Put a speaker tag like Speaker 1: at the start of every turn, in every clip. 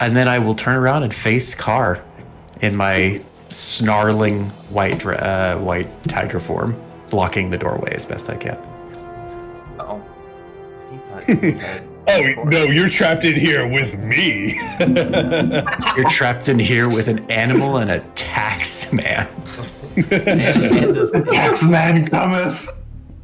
Speaker 1: And then I will turn around and face Carr in my snarling white tiger form, blocking the doorway as best I can.
Speaker 2: Oh. He thought he had
Speaker 3: Oh, no, you're trapped in here with me.
Speaker 1: You're trapped in here with an animal and a tax man.
Speaker 4: The tax man cometh.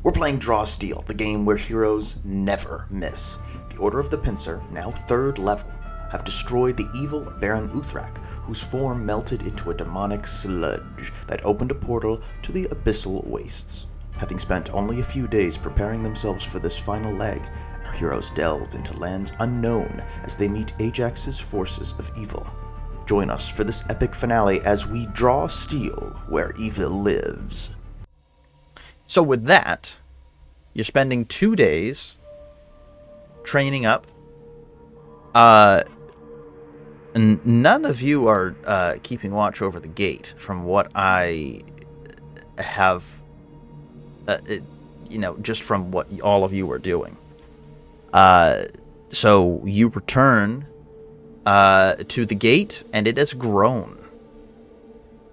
Speaker 5: We're playing Draw Steel, the game where heroes never miss. The Order of the Pincer, now 3rd level, have destroyed the evil Baron Uthrak, whose form melted into a demonic sludge that opened a portal to the Abyssal Wastes. Having spent only a few days preparing themselves for this final leg, our heroes delve into lands unknown as they meet Ajax's forces of evil. Join us for this epic finale as we draw steel where evil lives.
Speaker 2: So with that, you're spending 2 days training up. And none of you are keeping watch over the gate from what I have, just from what all of you are doing. So you return to the gate, and it has grown.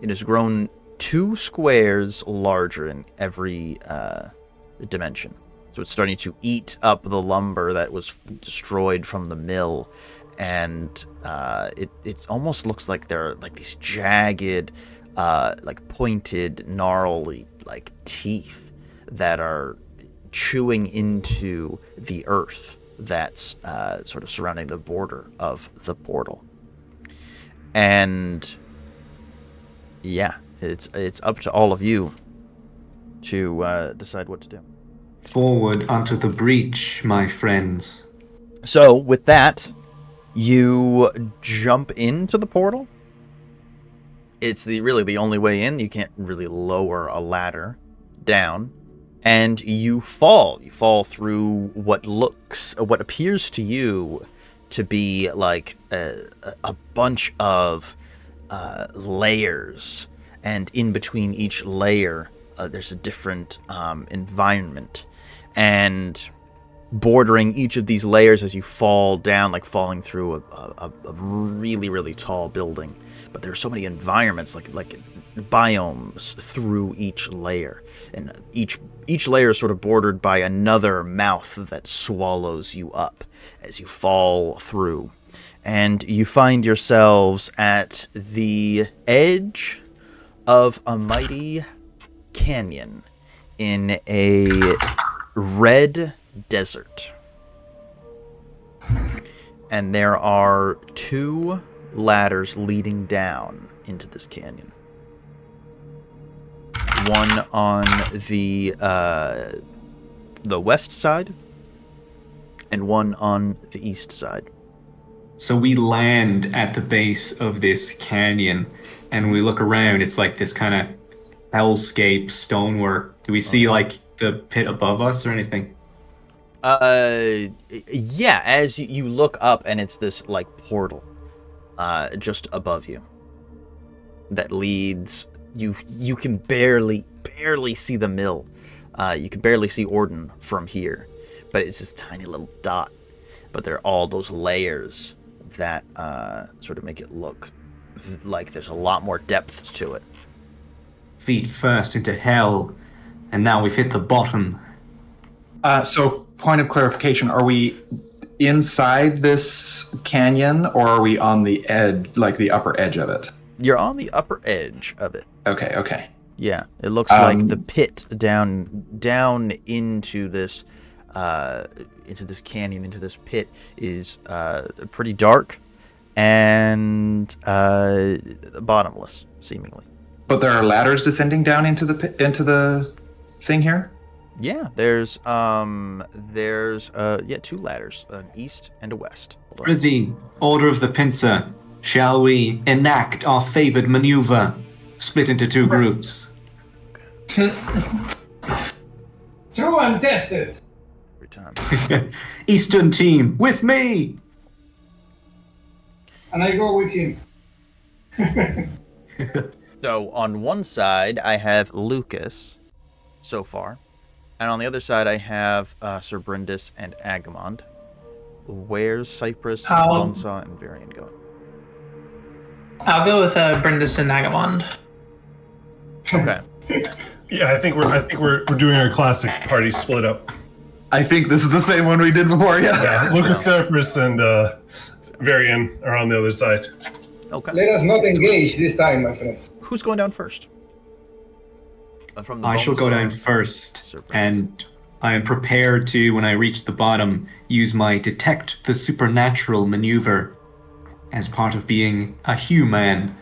Speaker 2: It has grown 2 squares larger in every dimension. So it's starting to eat up the lumber that was destroyed from the mill, and it almost looks like there are like these jagged, like pointed, gnarly like teeth that are chewing into the earth that's sort of surrounding the border of the portal. And yeah, it's up to all of you to decide what to do.
Speaker 4: Forward unto the breach, my friends.
Speaker 2: So with that, you jump into the portal. It's really the only way in. You can't really lower a ladder down. And you fall. You fall through what appears to you to be like a bunch of layers. And in between each layer, there's a different environment. And bordering each of these layers as you fall down, like falling through a really, really tall building. But there are so many environments, like biomes through each layer. And each layer is sort of bordered by another mouth that swallows you up as you fall through. And you find yourselves at the edge of a mighty canyon in a red desert. And there are 2 ladders leading down into this canyon. One on the west side, and one on the east side.
Speaker 4: So we land at the base of this canyon, and we look around. It's like this kind of hellscape stonework. Do we see like the pit above us or anything?
Speaker 2: Yeah, as you look up, and it's this like portal just above you that leads you can barely see the mill. You can barely see Orden from here, but it's this tiny little dot. But there are all those layers that sort of make it look like there's a lot more depth to it.
Speaker 4: Feet first into hell, and now we've hit the bottom.
Speaker 6: So, point of clarification, are we inside this canyon, or are we on the edge, like the upper edge of it?
Speaker 2: You're on the upper edge of it.
Speaker 6: Okay.
Speaker 2: Yeah, it looks like the pit down into this canyon, into this pit is pretty dark and bottomless, seemingly.
Speaker 6: But there are ladders descending down into the thing here?
Speaker 2: Yeah, there's 2 ladders, an east and a west.
Speaker 4: Prithee, Order of the Pincer, shall we enact our favored maneuver? Split into 2 groups.
Speaker 7: True and tested.
Speaker 2: Every time.
Speaker 4: Eastern team, with me!
Speaker 7: And I go with him.
Speaker 2: So on one side, I have Lucas so far. And on the other side, I have Bryndis and Agamand. Where's Cypress, Bonesaw, and Varion going?
Speaker 8: I'll go with Bryndis and Agamand.
Speaker 2: Okay.
Speaker 3: Yeah, I think we're doing our classic party split up.
Speaker 6: I think this is the same one we did before.
Speaker 3: Yeah, Lucas, Cypress, and Varion are on the other side.
Speaker 2: Okay.
Speaker 7: Let us not engage this time, my friends.
Speaker 2: Who's going down first? From the
Speaker 4: I shall go
Speaker 2: Bonesaw.
Speaker 4: down first,
Speaker 2: Super.
Speaker 4: and I am prepared to, when I reach the bottom, use my detect the supernatural maneuver as part of being a human.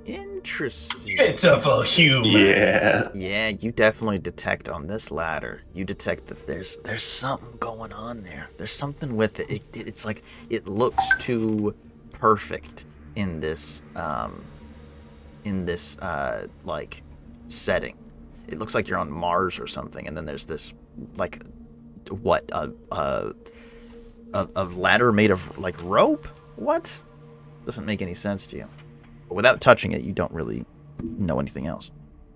Speaker 2: Interesting.
Speaker 3: Pitiful human.
Speaker 6: Yeah.
Speaker 2: Yeah, you definitely detect on this ladder. You detect that there's something going on there. There's something with it. It's like it looks too perfect in this like setting. It looks like you're on Mars or something, and then there's this like a ladder made of like rope. What? Doesn't make any sense to you. But without touching it, you don't really know anything else.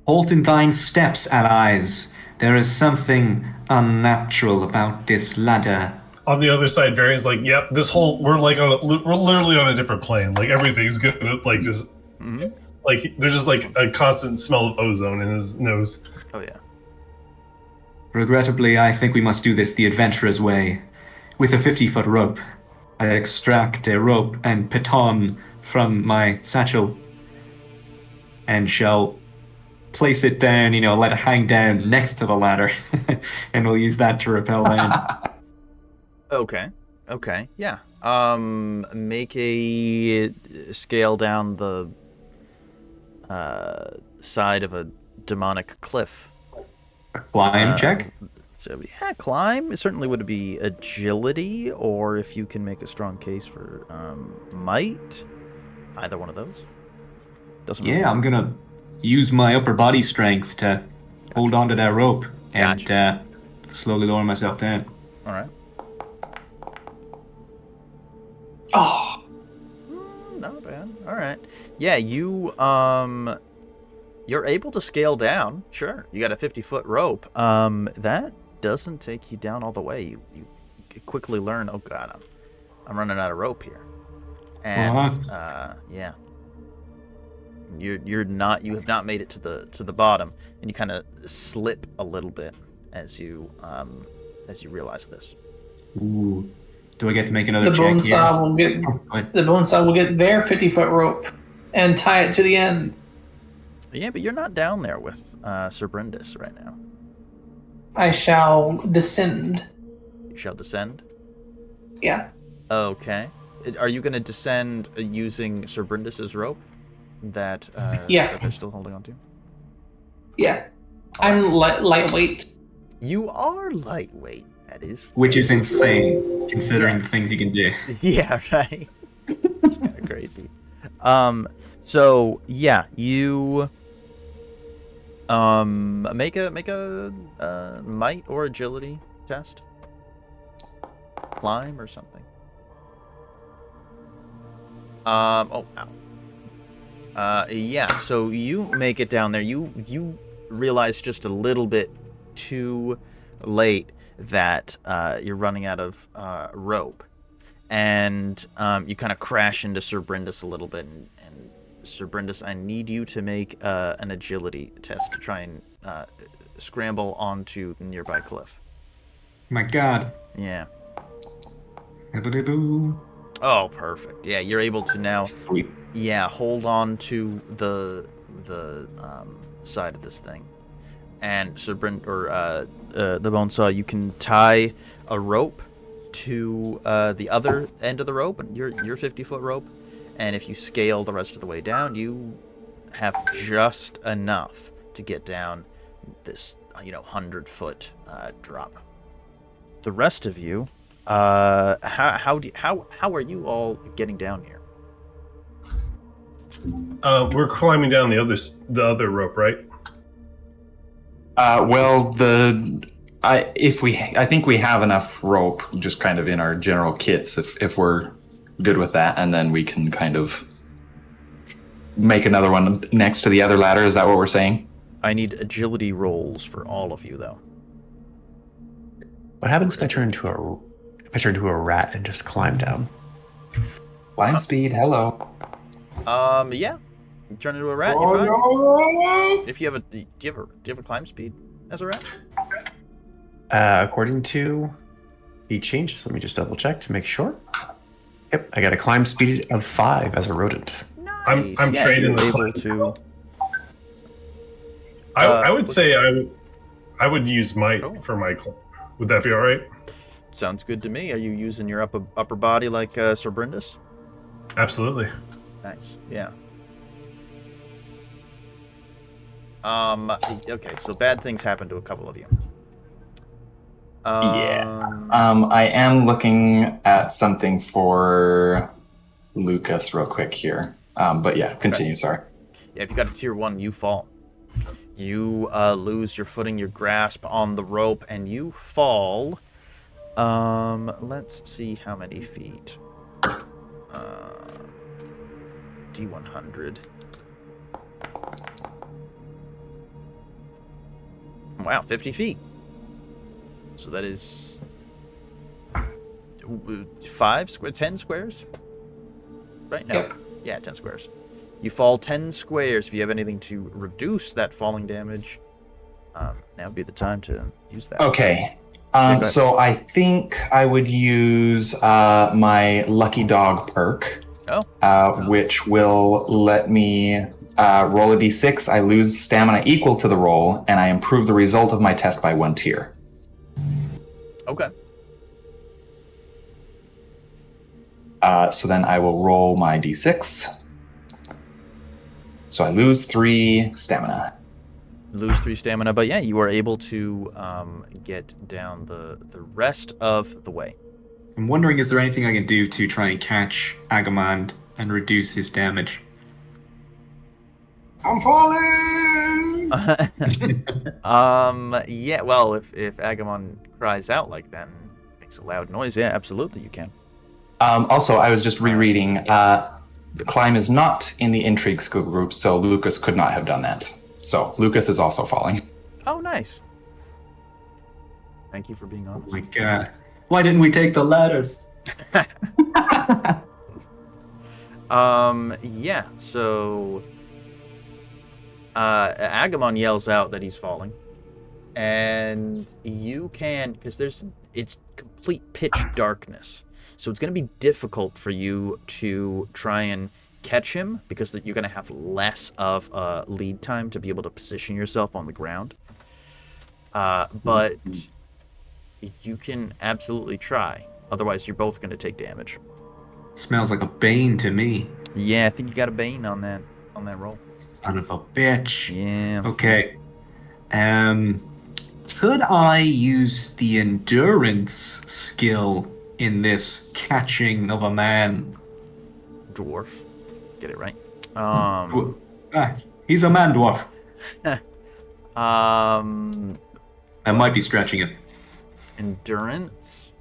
Speaker 4: Halt in thine steps, allies. There is something unnatural about this ladder.
Speaker 3: On the other side, Varion's like, "Yep, this whole we're literally on a different plane. Like everything's gonna like just like there's just like a constant smell of ozone in his nose."
Speaker 2: Oh yeah.
Speaker 4: Regrettably, I think we must do this the adventurer's way. With a 50-foot rope, I extract a rope and baton from my satchel and shall place it down, let it hang down next to the ladder, and we'll use that to rappel down.
Speaker 2: Okay. Yeah. Make a scale down the side of a demonic cliff.
Speaker 4: A climb check?
Speaker 2: So yeah, climb. It certainly would be agility, or if you can make a strong case for might. Either one of those. Doesn't
Speaker 4: Yeah, I'm gonna use my upper body strength to hold on to that rope and slowly lower myself down.
Speaker 2: All right.
Speaker 8: Oh,
Speaker 2: Not bad. All right. Yeah, you're able to scale down. Sure. You got a 50-foot rope. That doesn't take you down all the way. You quickly learn, oh god, I'm running out of rope here. And yeah. You have not made it to the bottom, and you kind of slip a little bit as you realize this.
Speaker 4: Ooh. Do I get to make another
Speaker 8: the
Speaker 4: check
Speaker 8: Bonesaw
Speaker 4: here?
Speaker 8: the Bonesaw will get their 50-foot rope and tie it to the end.
Speaker 2: Yeah, but you're not down there with Sir Bryndis right now.
Speaker 8: I shall descend.
Speaker 2: You shall descend?
Speaker 8: Yeah.
Speaker 2: Okay. Are you going to descend using Sir Bryndis's rope that
Speaker 8: Yeah.
Speaker 2: they're still holding on to?
Speaker 8: Yeah. I'm lightweight.
Speaker 2: You are lightweight. That is.
Speaker 4: Which is insane, considering the
Speaker 2: Yes.
Speaker 4: things you can do.
Speaker 2: Yeah, right. It's kind of crazy. So yeah, you make a might or agility test. Climb or something. Oh, ow. Yeah, so you make it down there. You realize just a little bit too late that you're running out of rope. And you kind of crash into Sir Bryndis a little bit. And Sir Bryndis, I need you to make an agility test to try and scramble onto the nearby cliff.
Speaker 4: My god.
Speaker 2: Yeah.
Speaker 4: Hibbidi-boo.
Speaker 2: Oh, perfect. Yeah, you're able to now.
Speaker 4: Sweet.
Speaker 2: Yeah, hold on to the side of this thing, and Sir the Bonesaw, you can tie a rope to the other end of the rope, your 50-foot rope, and if you scale the rest of the way down, you have just enough to get down this 100-foot drop. The rest of you, how are you all getting down here?
Speaker 3: We're climbing down the other rope, right?
Speaker 6: Well, I think we have enough rope just kind of in our general kits if we're good with that, and then we can kind of make another one next to the other ladder. Is that what we're saying?
Speaker 2: I need agility rolls for all of you, though.
Speaker 1: What happens if I turn into a rat and just climb down?
Speaker 6: Climb speed, hello.
Speaker 2: Yeah. You turn into a rat. You're fine. If you have do you have a climb speed as a rat?
Speaker 1: According to the changes, let me just double check to make sure. Yep, I got a climb speed of 5 as a rodent.
Speaker 2: Nice.
Speaker 3: I'm trained in the
Speaker 2: able to.
Speaker 3: I would say I would use might for my climb. Would that be all right?
Speaker 2: Sounds good to me. Are you using your upper body like Sir Bryndis?
Speaker 3: Absolutely.
Speaker 2: Nice. Yeah. Okay, so bad things happen to a couple of you.
Speaker 6: I am looking at something for Lucas real quick here. But yeah, continue,
Speaker 2: okay.
Speaker 6: Sorry.
Speaker 2: Yeah, if you got a tier 1, you fall. You lose your footing, your grasp on the rope, and you fall. Let's see how many feet. D100. Wow, 50 feet. So that is 10 squares? Right? No.
Speaker 8: Yep.
Speaker 2: Yeah, 10 squares. You fall 10 squares. If you have anything to reduce that falling damage, now would be the time to use that.
Speaker 6: Okay. So I think I would use my Lucky Dog perk, which will let me roll a d6. I lose stamina equal to the roll, and I improve the result of my test by 1 tier.
Speaker 2: Okay.
Speaker 6: So then I will roll my d6. So I lose 3 stamina.
Speaker 2: Lose 3 stamina, but yeah, you are able to get down the rest of the way.
Speaker 4: I'm wondering, is there anything I can do to try and catch Agamand and reduce his damage?
Speaker 7: I'm falling!
Speaker 2: Yeah, well, if Agamand cries out like that and makes a loud noise, yeah, absolutely you can.
Speaker 6: Also, I was just rereading. The climb is not in the intrigue skill group, so Lucas could not have done that. So Lucas is also falling.
Speaker 2: Oh, nice. Thank you for being honest.
Speaker 4: Oh my god. Why didn't we take the ladders?
Speaker 2: Yeah, so Agamand yells out that he's falling. And you can, because it's complete pitch darkness. So it's going to be difficult for you to try and catch him because you're going to have less of a lead time to be able to position yourself on the ground. But you can absolutely try. Otherwise, you're both going to take damage.
Speaker 4: Smells like a bane to me.
Speaker 2: Yeah, I think you got a bane on that roll.
Speaker 4: Son of a bitch.
Speaker 2: Yeah.
Speaker 4: Okay. Could I use the endurance skill in this catching of a man?
Speaker 2: Dwarf. Get it right.
Speaker 4: He's a man dwarf. I might be stretching it.
Speaker 2: Endurance?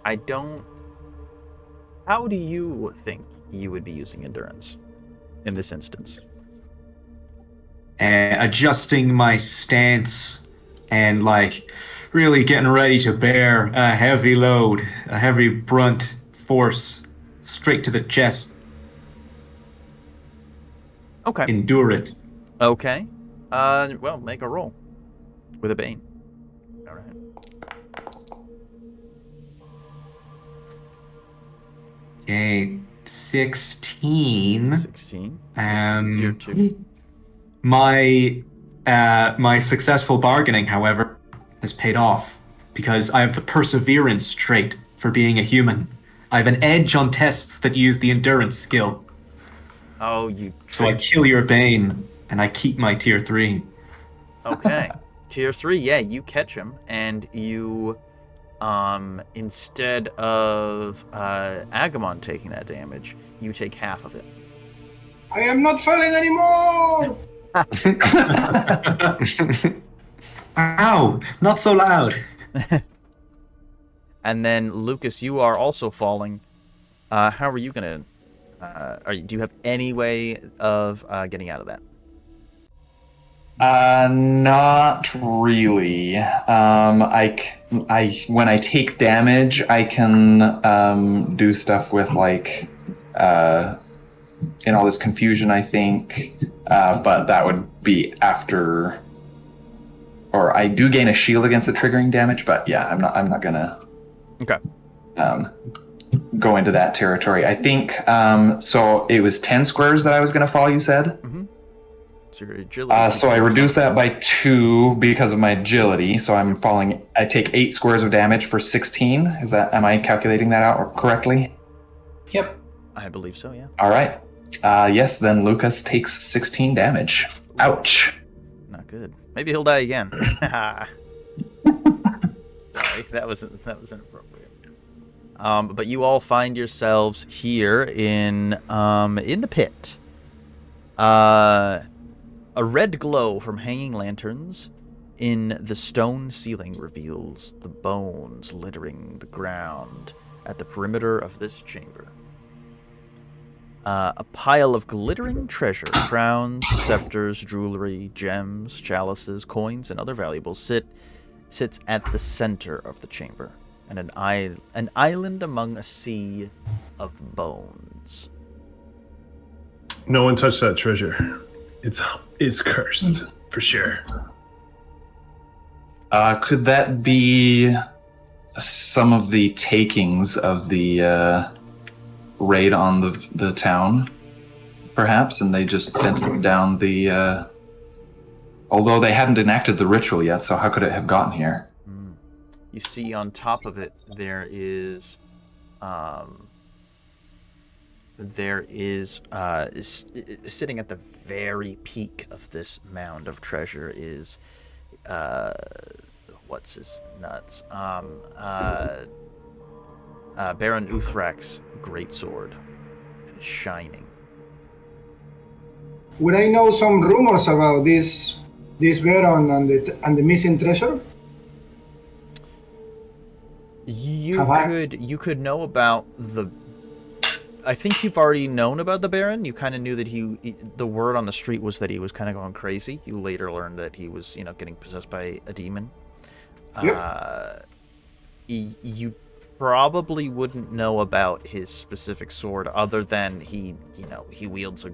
Speaker 2: I don't... How do you think you would be using endurance in this instance?
Speaker 4: Adjusting my stance and, like, really getting ready to bear a heavy load, a heavy brunt force straight to the chest.
Speaker 2: Okay.
Speaker 4: Endure it.
Speaker 2: Okay. Well, make a roll with a bane. All right.
Speaker 4: Okay, 16.
Speaker 2: 16.
Speaker 4: Tier 2. My successful bargaining, however, has paid off because I have the perseverance trait for being a human. I have an edge on tests that use the endurance skill.
Speaker 2: Oh, you...
Speaker 4: So I kill your bane, and I keep my tier 3.
Speaker 2: Okay. Tier 3, yeah, you catch him, and you, instead of Agamand taking that damage, you take half of it.
Speaker 7: I am not falling anymore!
Speaker 4: Ow! Not so loud!
Speaker 2: And then, Lucas, you are also falling. How are you gonna... do you have any way of getting out of that?
Speaker 6: Not really. When I take damage, I can do stuff with like in all this confusion, I think. But that would be after, or I do gain a shield against the triggering damage. But yeah, I'm not gonna go into that territory. I think so. It was 10 squares that I was gonna fall. You said.
Speaker 2: Mm-hmm. So your agility.
Speaker 6: So I reduced that by 2 because of my agility. So I'm falling. I take 8 squares of damage for 16. Am I calculating that out correctly?
Speaker 8: Yep.
Speaker 2: I believe so. Yeah.
Speaker 6: All right. Yes. Then Lucas takes 16 damage. Ouch.
Speaker 2: Not good. Maybe he'll die again. Sorry, that was inappropriate. But you all find yourselves here in the pit. A red glow from hanging lanterns in the stone ceiling reveals the bones littering the ground at the perimeter of this chamber. A pile of glittering treasure, crowns, scepters, jewelry, gems, chalices, coins, and other valuables sits at the center of the chamber, and an island among a sea of bones.
Speaker 3: No one touched that treasure. It's cursed for sure.
Speaker 6: Could that be some of the takings of the raid on the town, perhaps? And they just sent them down the... although they hadn't enacted the ritual yet, so how could it have gotten here?
Speaker 2: You see on top of it, there is sitting at the very peak of this mound of treasure is what's his nuts? Baron Uthrak's greatsword. It is shining.
Speaker 7: Would I know some rumors about this Varion and the missing treasure?
Speaker 2: You could know about the... I think you've already known about the Baron. You kind of knew that the word on the street was that he was kind of going crazy. You later learned that he was, getting possessed by a demon.
Speaker 7: Yep.
Speaker 2: You probably wouldn't know about his specific sword, other than he wields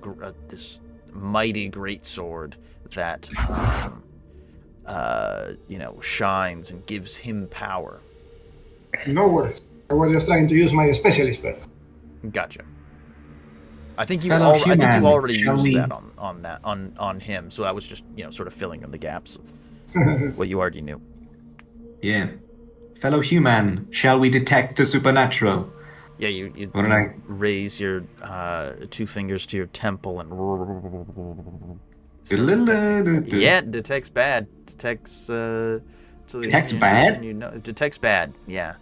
Speaker 2: this mighty great sword that shines and gives him power.
Speaker 7: No worries. I was just trying to use my specialist spell.
Speaker 2: Gotcha. I think you
Speaker 4: Fellow
Speaker 2: already
Speaker 4: human,
Speaker 2: used
Speaker 4: we-
Speaker 2: that on him, so I was just sort of filling in the gaps of what you already knew.
Speaker 4: Yeah. Fellow human, shall we detect the supernatural?
Speaker 2: Yeah, you
Speaker 4: What did I-
Speaker 2: raise your 2 fingers to your temple and yeah, it detects bad. Detects
Speaker 4: Detects bad?
Speaker 2: It detects bad. Yeah.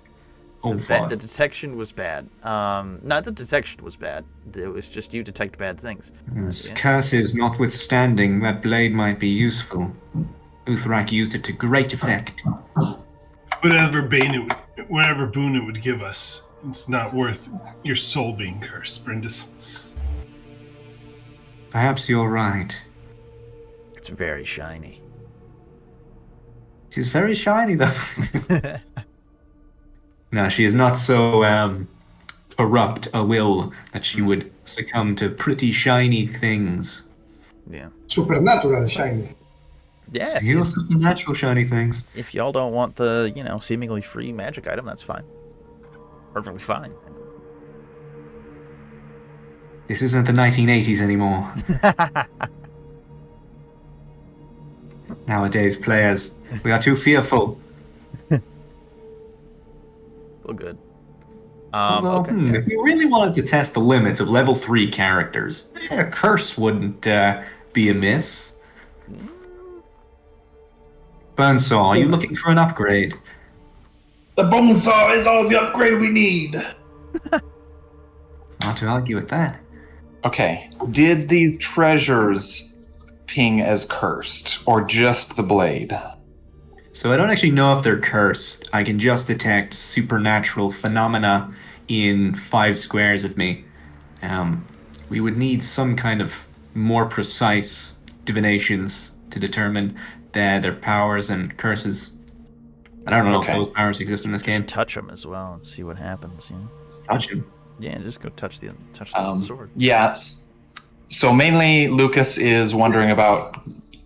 Speaker 4: Oh,
Speaker 2: The
Speaker 4: fuck.
Speaker 2: detection was bad. Not the detection was bad. It was just you detect bad things.
Speaker 4: Yes, curses notwithstanding, that blade might be useful. Uthrak used it to great effect.
Speaker 3: Whatever boon it would give us, it's not worth your soul being cursed, Bryndis.
Speaker 4: Perhaps you're right.
Speaker 2: It's very shiny.
Speaker 4: It is very shiny, though. No, she is not so corrupt a will that she would succumb to pretty shiny things.
Speaker 2: Yeah.
Speaker 7: Supernatural shiny.
Speaker 2: Yeah.
Speaker 4: Real supernatural shiny things.
Speaker 2: If y'all don't want the, seemingly free magic item, that's fine. Perfectly fine.
Speaker 4: This isn't the 1980s anymore. Nowadays, players, we are too fearful.
Speaker 2: Well, good.
Speaker 4: Well,
Speaker 2: Okay. Yeah.
Speaker 4: if you really wanted to test the limits of level 3 characters, a curse wouldn't be amiss. Bonesaw, are you looking for an upgrade?
Speaker 8: The Bonesaw is all the upgrade we need.
Speaker 4: Not to argue with that.
Speaker 6: Okay. Did these treasures ping as cursed, or just the blade?
Speaker 4: So I don't actually know if they're cursed. I can just detect supernatural phenomena in 5 squares of me. We would need some kind of more precise divinations to determine their powers and curses. I don't know
Speaker 6: Okay.
Speaker 4: if those powers exist in this game.
Speaker 2: Just touch them as well and see what happens.
Speaker 4: Touch him.
Speaker 2: Yeah, just go touch the sword.
Speaker 6: Yeah. So mainly Lucas is wondering about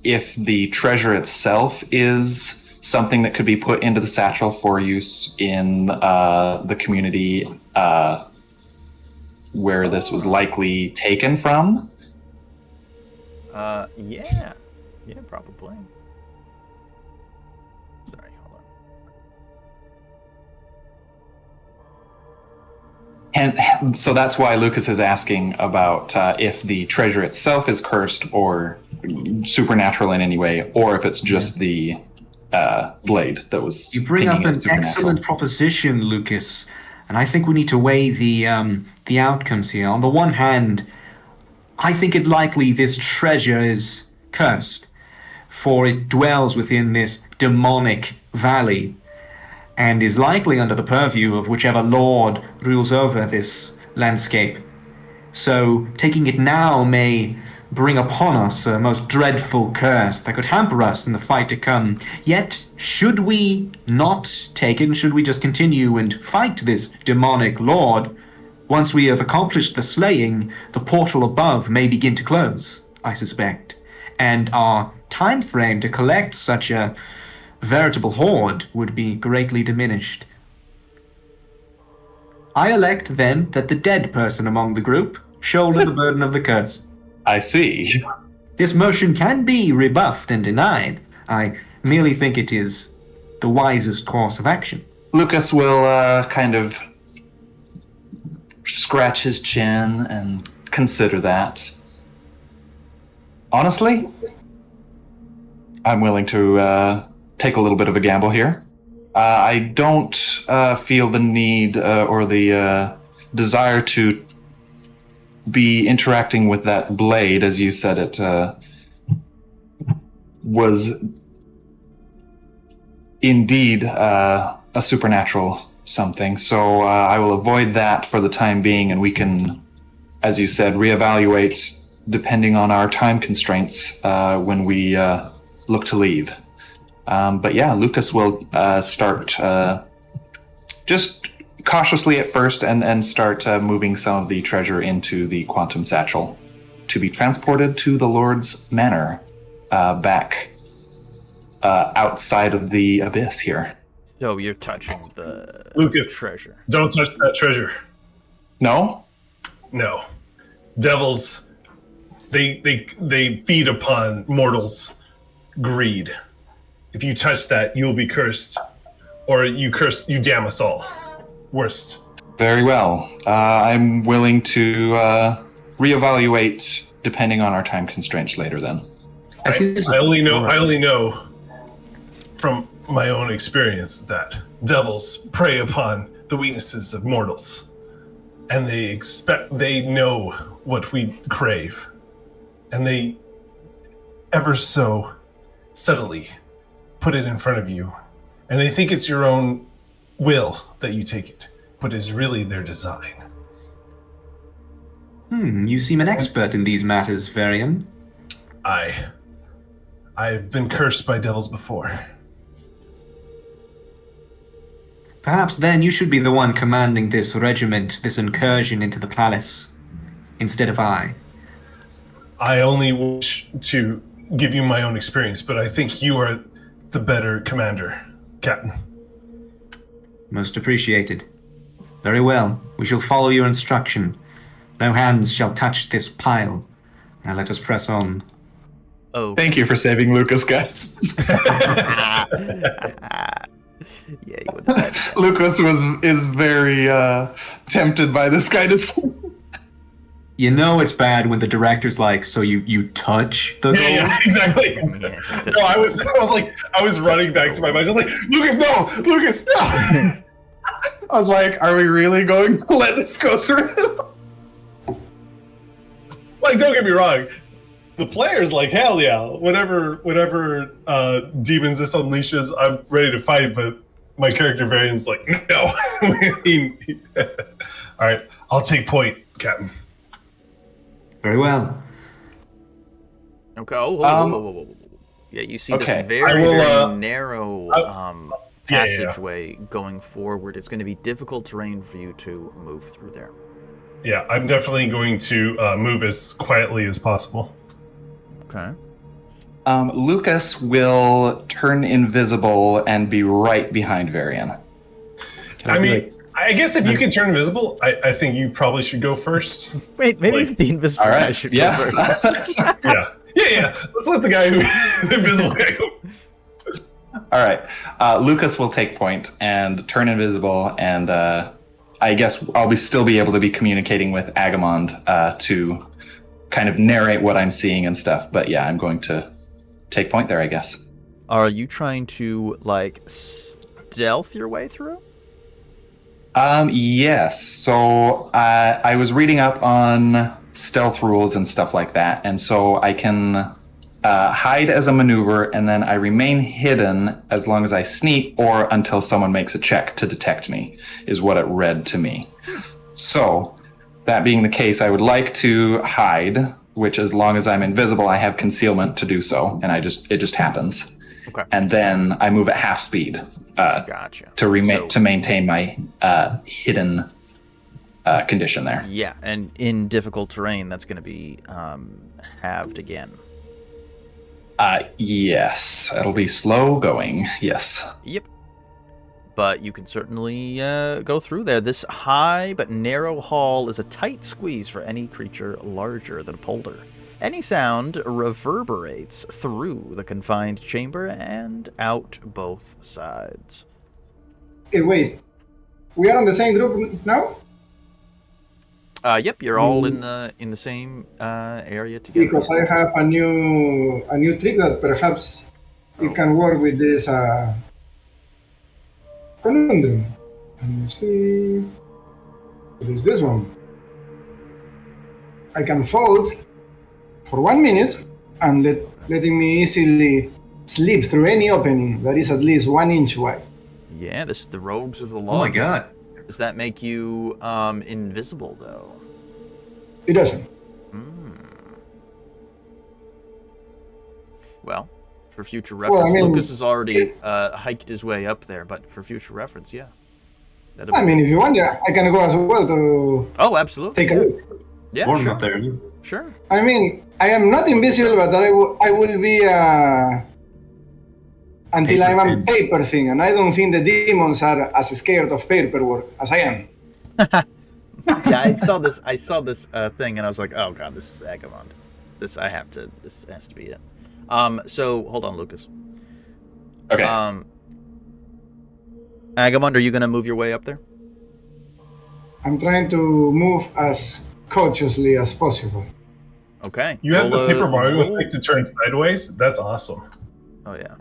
Speaker 6: if the treasure itself is something that could be put into the satchel for use in the community where this was likely taken from.
Speaker 2: Yeah, probably. Sorry, hold on.
Speaker 6: And so that's why Lucas is asking about if the treasure itself is cursed or supernatural in any way, or if it's just the blade that was.
Speaker 4: You bring up
Speaker 6: pinging as
Speaker 4: an
Speaker 6: supernatural.
Speaker 4: excellent proposition, Lucas, and I think we need to weigh the outcomes here. On the one hand, I think it likely this treasure is cursed, for it dwells within this demonic valley, and is likely under the purview of whichever lord rules over this landscape. So taking it now may bring upon us a most dreadful curse that could hamper us in the fight to come. Yet, should we not take it, and should we just continue and fight this demonic lord, once we have accomplished the slaying, the portal above may begin to close, I suspect, and our time frame to collect such a veritable horde would be greatly diminished. I elect, then, that the dead person among the group shoulder the burden of the curse.
Speaker 6: I see.
Speaker 4: This motion can be rebuffed and denied. I merely think it is the wisest course of action.
Speaker 6: Lucas will kind of scratch his chin and consider that. Honestly, I'm willing to take a little bit of a gamble here. I don't feel the need or the desire to be interacting with that blade, as you said it was indeed a supernatural something. So I will avoid that for the time being, and we can, as you said, reevaluate depending on our time constraints when we look to leave. But yeah, Lucas will start just cautiously at first and start moving some of the treasure into the quantum satchel to be transported to the Lord's Manor back outside of the abyss here.
Speaker 2: So you're touching the
Speaker 3: Lucas,
Speaker 2: treasure.
Speaker 3: Don't touch that treasure.
Speaker 6: No?
Speaker 3: No. Devils, they feed upon mortals' greed. If you touch that, you will be cursed. Or you damn us all. Worst.
Speaker 6: Very well. I'm willing to reevaluate depending on our time constraints later then.
Speaker 3: I only know from my own experience that devils prey upon the weaknesses of mortals. And they know what we crave. And they ever so subtly put it in front of you. And they think it's your own will that you take it, but is really their design.
Speaker 4: You seem an expert in these matters, Varion.
Speaker 3: I've been cursed by devils before.
Speaker 4: Perhaps then you should be the one commanding this regiment, this incursion into the palace, instead of I.
Speaker 3: I only wish to give you my own experience, but I think you are the better commander, Captain.
Speaker 4: Most appreciated. Very well, we shall follow your instruction. No hands shall touch this pile. Now let us press on.
Speaker 2: Oh.
Speaker 6: Thank you for saving Lucas, guys.
Speaker 2: Yeah, you would have.
Speaker 6: Lucas is very tempted by this kind of thing.
Speaker 4: You know it's bad when the director's like, so you touch the goal?
Speaker 3: Yeah, exactly. No, I was running back to my mind. I was like, Lucas, no! Lucas, no!
Speaker 6: I was like, are we really going to let this go through?
Speaker 3: Like, don't get me wrong. The player's like, hell yeah. Whatever demons this unleashes, I'm ready to fight, but my character Varion's like, no. All right, I'll take point, Captain.
Speaker 4: Very well.
Speaker 2: Okay. Whoa. Yeah, you see
Speaker 6: Okay.
Speaker 2: this very
Speaker 3: will,
Speaker 2: narrow
Speaker 3: Yeah.
Speaker 2: passageway going forward. It's going to be difficult terrain for you to move through there.
Speaker 3: Yeah, I'm definitely going to move as quietly as possible.
Speaker 2: Okay.
Speaker 6: Lucas will turn invisible and be right behind Varion.
Speaker 3: I mean, I guess if you can turn invisible, I think you probably should go first.
Speaker 2: Wait, maybe the invisible guy should go first.
Speaker 3: Yeah. Let's let the guy the invisible guy go.
Speaker 6: All right. Lucas will take point and turn invisible, and I guess I'll still be able to be communicating with Agamand to kind of narrate what I'm seeing and stuff. But yeah, I'm going to take point there, I guess.
Speaker 2: Are you trying to, like, stealth your way through?
Speaker 6: Yes. So I was reading up on stealth rules and stuff like that, and so I can hide as a maneuver, and then I remain hidden as long as I sneak or until someone makes a check to detect me, is what it read to me. So, that being the case, I would like to hide, which as long as I'm invisible, I have concealment to do so, and it just happens.
Speaker 2: Okay.
Speaker 6: And then I move at half speed
Speaker 2: Gotcha.
Speaker 6: to maintain my hidden condition there.
Speaker 2: Yeah, and in difficult terrain, that's going to be halved again.
Speaker 6: Yes, it'll be slow going. Yes.
Speaker 2: Yep. But you can certainly go through there. This high but narrow hall is a tight squeeze for any creature larger than a polder. Any sound reverberates through the confined chamber and out both sides.
Speaker 7: Okay, wait. We are on the same group now?
Speaker 2: Yep, you're all in the same area together.
Speaker 7: Because I have a new trick that perhaps it can work with this conundrum. Let me see. What is this one? I can fold for 1 minute and letting me easily slip through any opening that is at least 1 inch wide.
Speaker 2: Yeah, this is the robes of the law.
Speaker 4: Oh my god.
Speaker 2: Does that make you invisible though?
Speaker 7: It doesn't.
Speaker 2: Well, for future reference,
Speaker 7: Well, I mean,
Speaker 2: Lucas has already hiked his way up there, but for future reference, yeah.
Speaker 7: I mean, if you want, yeah, I can go as well to
Speaker 2: Oh, absolutely.
Speaker 7: take a look.
Speaker 2: Yeah,
Speaker 4: Warm
Speaker 2: sure.
Speaker 4: up there.
Speaker 2: Sure.
Speaker 7: I mean, I am not invisible, but I will be until
Speaker 4: Paper
Speaker 7: I'm a
Speaker 4: thin.
Speaker 7: paper thing, and I don't think the demons are as scared of paperwork as I am.
Speaker 2: Yeah, I saw this thing, and I was like, oh god, this is Agamand. This has to be it. So hold on, Lucas.
Speaker 6: Okay.
Speaker 2: Agamand, are you gonna move your way up there?
Speaker 7: I'm trying to move as cautiously as possible.
Speaker 2: Okay.
Speaker 3: You have the
Speaker 2: Roll a-
Speaker 3: paper Mario
Speaker 2: roll-
Speaker 3: effect to turn sideways? That's awesome.
Speaker 2: Oh yeah.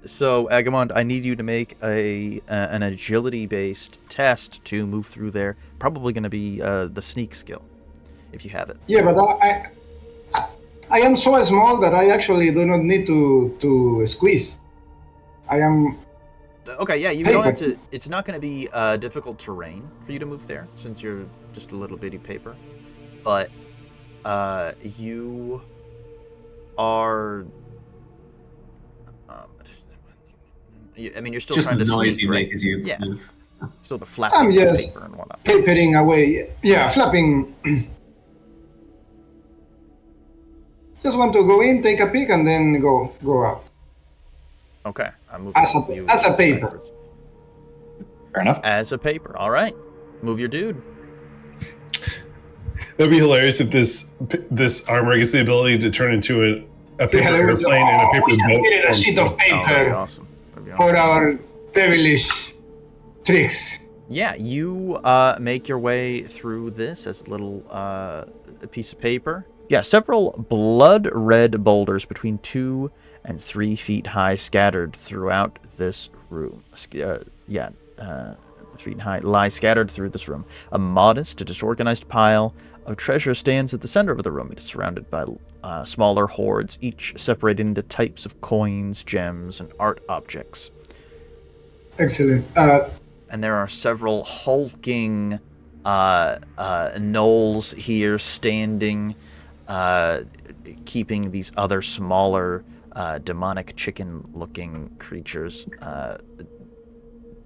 Speaker 2: So Agamand, I need you to make an agility-based test to move through there. Probably going to be the sneak skill, if you have it.
Speaker 7: Yeah, but I am so small that I actually do not need to squeeze. I am.
Speaker 2: Okay, yeah, you don't have to. It's not going to be difficult terrain for you to move there, since you're just a little bitty paper. But you are. I mean, you're still
Speaker 4: Just
Speaker 2: trying
Speaker 4: the
Speaker 2: to
Speaker 4: noise
Speaker 2: sneak,
Speaker 4: you
Speaker 2: right?
Speaker 4: make as you
Speaker 2: Yeah.
Speaker 4: move.
Speaker 2: Still the flapping
Speaker 7: I'm
Speaker 2: of
Speaker 7: just
Speaker 2: paper and whatnot.
Speaker 7: papering away. Yeah, flapping. Just want to go in, take a peek, and then go out.
Speaker 2: Okay, I'm moving
Speaker 7: As
Speaker 2: you
Speaker 7: a paper.
Speaker 2: backwards.
Speaker 6: Fair enough.
Speaker 2: As a paper. All right, move your dude.
Speaker 3: That'd be hilarious if this armor gets the ability to turn into a paper
Speaker 7: there we go.
Speaker 3: airplane and a paper
Speaker 7: We
Speaker 3: boat.
Speaker 7: needed a sheet of
Speaker 2: Oh, that'd be
Speaker 7: paper
Speaker 2: awesome. That'd be
Speaker 7: for
Speaker 2: awesome.
Speaker 7: our devilish tricks.
Speaker 2: Yeah, you make your way through this as a little piece of paper. Yeah, several blood red boulders between 2 and 3 feet high scattered throughout this room. 3 feet high lie scattered through this room. A modest, disorganized pile of treasure stands at the center of the room. It is surrounded by smaller hoards, each separated into types of coins, gems, and art objects.
Speaker 7: Excellent.
Speaker 2: And there are several hulking gnolls here standing, keeping these other smaller demonic chicken-looking creatures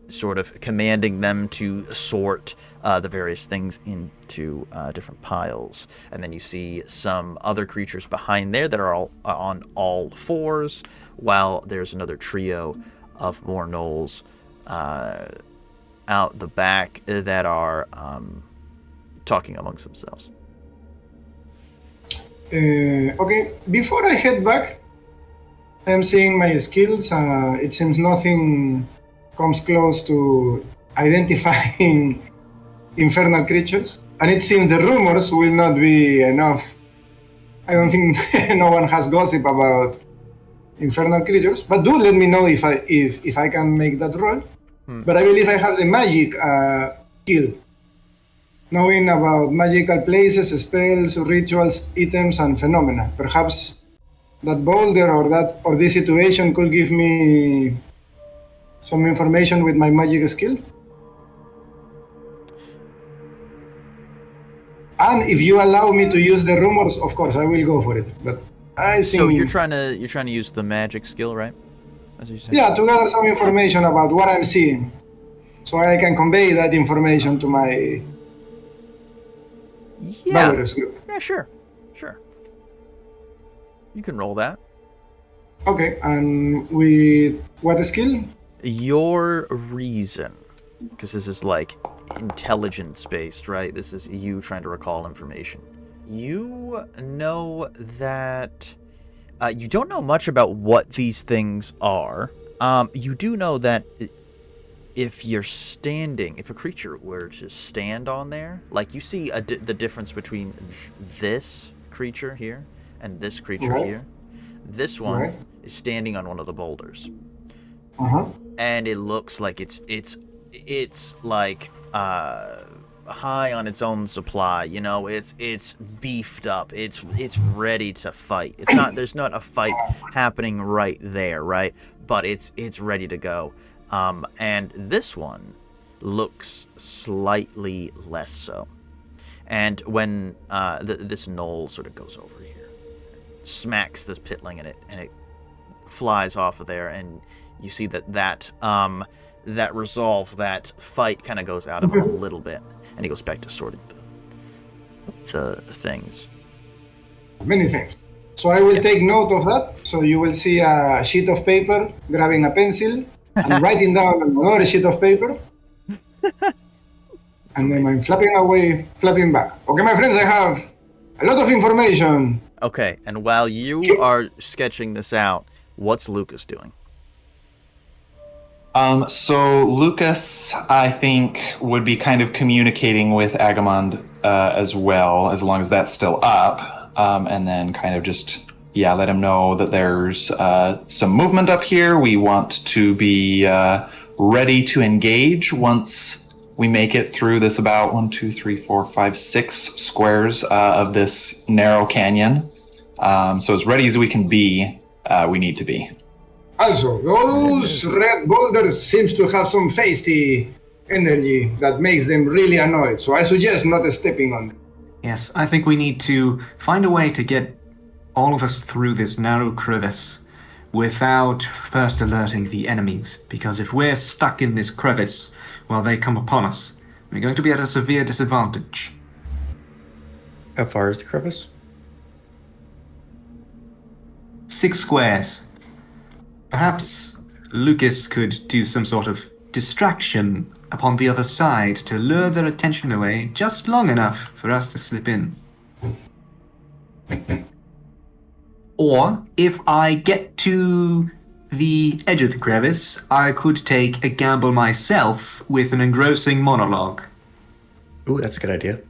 Speaker 2: sort of commanding them to sort the various things into different piles. And then you see some other creatures behind there that are all on all fours, while there's another trio of more gnolls out the back that are talking amongst themselves.
Speaker 7: Okay, before I head back, I'm seeing my skills. It seems nothing comes close to identifying infernal creatures. And it seems the rumors will not be enough. I don't think no one has gossip about infernal creatures. But do let me know if I can make that roll. But I believe I have the magic skill. Knowing about magical places, spells, rituals, items, and phenomena. Perhaps that boulder or this situation could give me some information with my magic skill. And if you allow me to use the rumors, of course I will go for it. But I think
Speaker 2: So you're trying to use the magic skill, right? As you say.
Speaker 7: Yeah, to gather some information about what I'm seeing, so I can convey that information to my Valorous group.
Speaker 2: Yeah, sure. You can roll that.
Speaker 7: Okay, and with what skill?
Speaker 2: Your reason, because this is like intelligence-based, right? This is you trying to recall information. You know that you don't know much about what these things are. You do know that if a creature were to stand on there, like you see the difference between this creature here and this creature here. This one is standing on one of the boulders, and it looks like it's like high on its own supply. You know, it's beefed up. It's ready to fight. There's not a fight happening right there, right? But it's ready to go. And this one looks slightly less so. And when this gnoll sort of goes over here, smacks this pitling in it, and it flies off of there, and you see that resolve, that fight kind of goes out of him a little bit, and he goes back to sorting the things.
Speaker 7: Many things. So I will take note of that. So you will see a sheet of paper, grabbing a pencil, and writing down another sheet of paper. And then I'm flapping back. Okay, my friends, I have a lot of information.
Speaker 2: Okay, and while you are sketching this out, what's Lucas doing?
Speaker 6: So Lucas, I think, would be kind of communicating with Agamand as well, as long as that's still up, and then kind of just, let him know that there's some movement up here. We want to be ready to engage once we make it through this about 6 squares of this narrow canyon. So as ready as we can be, we need to be.
Speaker 7: Also, those red boulders seems to have some feisty energy that makes them really annoyed. So I suggest not stepping on them.
Speaker 4: Yes, I think we need to find a way to get all of us through this narrow crevice without first alerting the enemies. Because if we're stuck in this crevice while they come upon us, we're going to be at a severe disadvantage.
Speaker 1: How far is the crevice?
Speaker 4: 6 squares. Perhaps Lucas could do some sort of distraction upon the other side to lure their attention away just long enough for us to slip in. Or, if I get to the edge of the crevice, I could take a gamble myself with an engrossing monologue.
Speaker 1: Ooh, that's a good idea.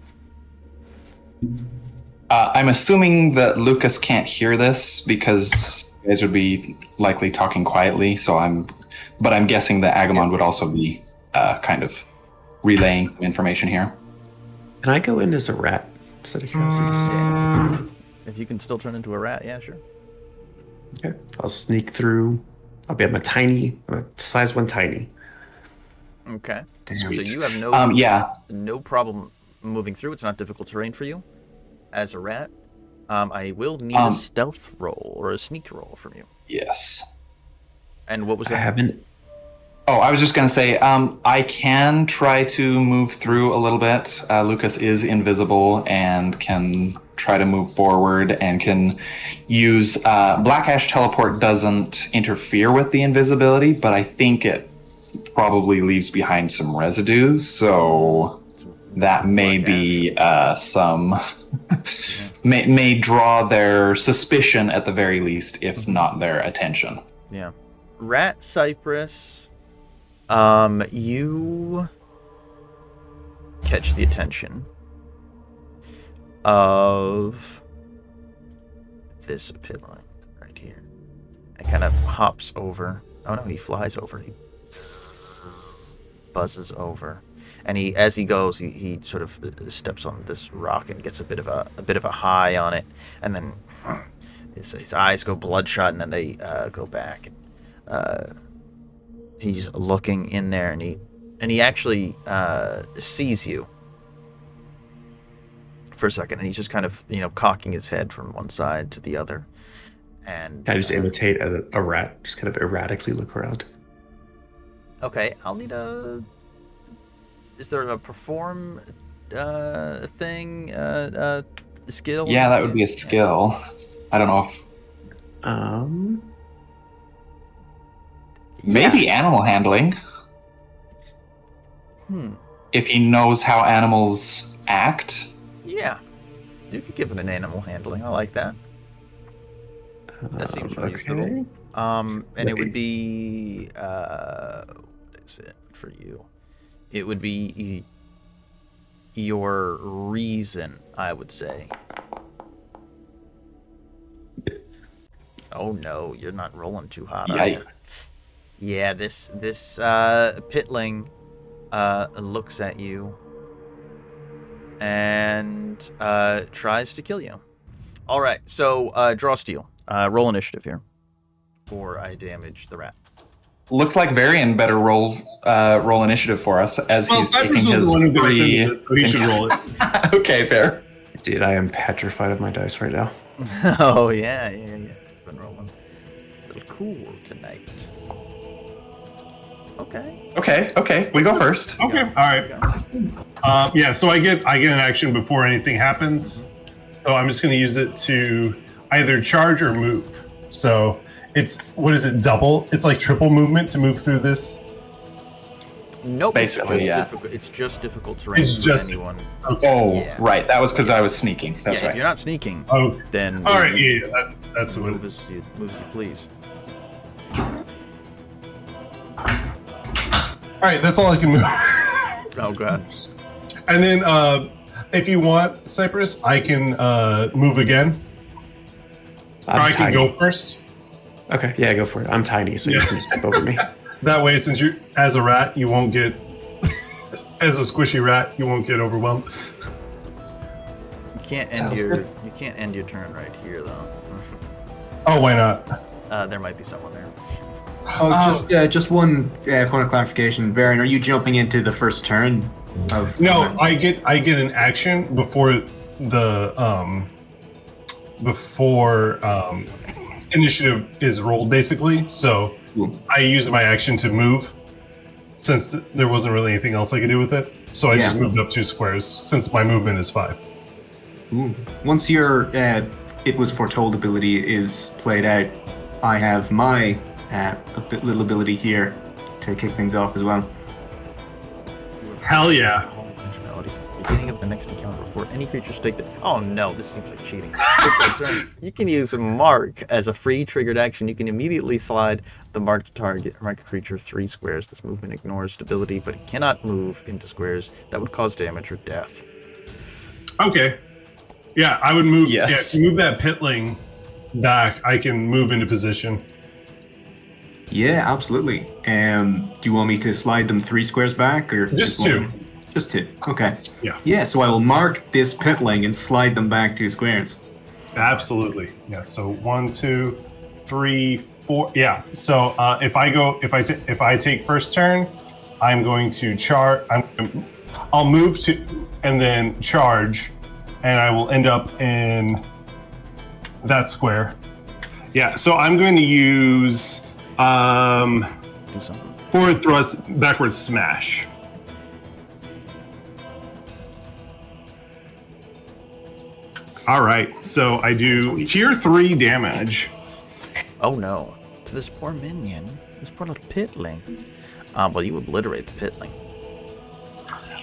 Speaker 6: I'm assuming that Lucas can't hear this because you guys would be likely talking quietly. But I'm guessing that Agamand would also be kind of relaying some information here.
Speaker 1: Can I go in as a rat? Just out of curiosity.
Speaker 2: If you can still turn into a rat, yeah, sure.
Speaker 1: Okay, I'll sneak through. I'm a size 1 tiny.
Speaker 2: Okay.
Speaker 1: Sweet.
Speaker 2: So you have no problem moving through. It's not difficult terrain for you as a rat. I will need a stealth roll or a sneak roll from you.
Speaker 6: Yes.
Speaker 2: And what was that?
Speaker 1: I haven't.
Speaker 6: Oh, I was just going to say, I can try to move through a little bit. Lucas is invisible and can try to move forward and can use Black Ash Teleport doesn't interfere with the invisibility, but I think it probably leaves behind some residue, so that may be some may draw their suspicion at the very least, if not their attention.
Speaker 2: Yeah. Rat Cypress, you catch the attention of this pitling right here. It kind of hops over. Oh no, he flies over. He buzzes over, and as he goes, he sort of steps on this rock and gets a bit of a high on it, and then his eyes go bloodshot, and then they go back. And he's looking in there, and he actually sees you for a second, and he's just kind of cocking his head from one side to the other. And
Speaker 1: I just imitate a rat, just kind of erratically look around.
Speaker 2: Okay, I'll need a. Is there a perform thing skill?
Speaker 6: Yeah, that would be a skill. I don't know if. Maybe animal handling. If he knows how animals act.
Speaker 2: Yeah, you could give it an animal handling. I like that. That seems reasonable. And it would be what is it for you? It would be your reason, I would say. Oh no, you're not rolling too hot.
Speaker 6: Yikes.
Speaker 2: Yeah, this pitling looks at you and tries to kill you. All right, so draw steel. Roll initiative here before I damage the rat.
Speaker 6: Looks like Varion better roll initiative for us as he's
Speaker 3: Cypress
Speaker 6: taking
Speaker 3: was
Speaker 6: his
Speaker 3: the one who got us
Speaker 6: free.
Speaker 3: into it, so he should roll it.
Speaker 6: Okay, fair.
Speaker 1: Dude, I am petrified of my dice right now.
Speaker 2: Oh yeah. Been rolling a little cool tonight. Okay.
Speaker 6: We go first.
Speaker 3: Okay, all right. Yeah, so I get an action before anything happens. So I'm just going to use it to either charge or move. So it's, what is it, double? It's like triple movement to move through this?
Speaker 2: Nope.
Speaker 6: Basically,
Speaker 2: it's just
Speaker 6: yeah.
Speaker 2: difficult. It's just difficult terrain
Speaker 3: It's
Speaker 2: for
Speaker 3: just
Speaker 2: anyone.
Speaker 3: Okay.
Speaker 6: Oh,
Speaker 2: Yeah.
Speaker 6: right. That was because I was sneaking. That's
Speaker 2: If
Speaker 6: right.
Speaker 2: you're not sneaking,
Speaker 3: Oh,
Speaker 2: then
Speaker 3: all right. Yeah, that's what
Speaker 2: move as you please.
Speaker 3: All right, that's all I can move.
Speaker 2: Oh god.
Speaker 3: And then, if you want, Cypress, I can move again. Or I can go first.
Speaker 1: Okay, yeah, go for it. I'm tiny, so you can step over me.
Speaker 3: That way, since you, as a rat, you won't get, as a squishy rat, you won't get overwhelmed.
Speaker 2: You can't end your turn right here though.
Speaker 3: Oh, why not?
Speaker 2: There might be someone there.
Speaker 4: Just one point of clarification. Varion, are you jumping into the first turn?
Speaker 3: No, I get an action before the initiative is rolled, basically. So I used my action to move, since there wasn't really anything else I could do with it. So I just moved up 2 squares, since my movement is 5.
Speaker 4: Ooh. Once your it was foretold ability is played out, I have my little ability here to kick things off as well.
Speaker 3: Hell yeah.
Speaker 2: Beginning of the next encounter before any creatures take the. Oh no, this seems like cheating. You can use Mark as a free triggered action. You can immediately slide the marked target marked creature 3 squares. This movement ignores stability, but it cannot move into squares that would cause damage or death.
Speaker 3: Okay. Yeah, I would move.
Speaker 6: Yes.
Speaker 3: Yeah, if you move that pitling back, I can move into position.
Speaker 4: Yeah, absolutely. Do you want me to slide them 3 squares back, or
Speaker 3: Just
Speaker 4: one?
Speaker 3: 2.
Speaker 4: Just 2. Okay.
Speaker 3: Yeah.
Speaker 4: Yeah. So I will mark this pitling and slide them back 2 squares.
Speaker 3: Absolutely. Yeah. So 1, 2, 3, 4. Yeah. So if I take first turn, I'm going to charge. I'll move to and then charge, and I will end up in that square. Yeah. So I'm going to use.
Speaker 2: Do something.
Speaker 3: Forward thrust, backward smash. All right, so I do tier 3 damage.
Speaker 2: Oh no. To this poor minion. This poor little pitling. Well, you obliterate the pitling.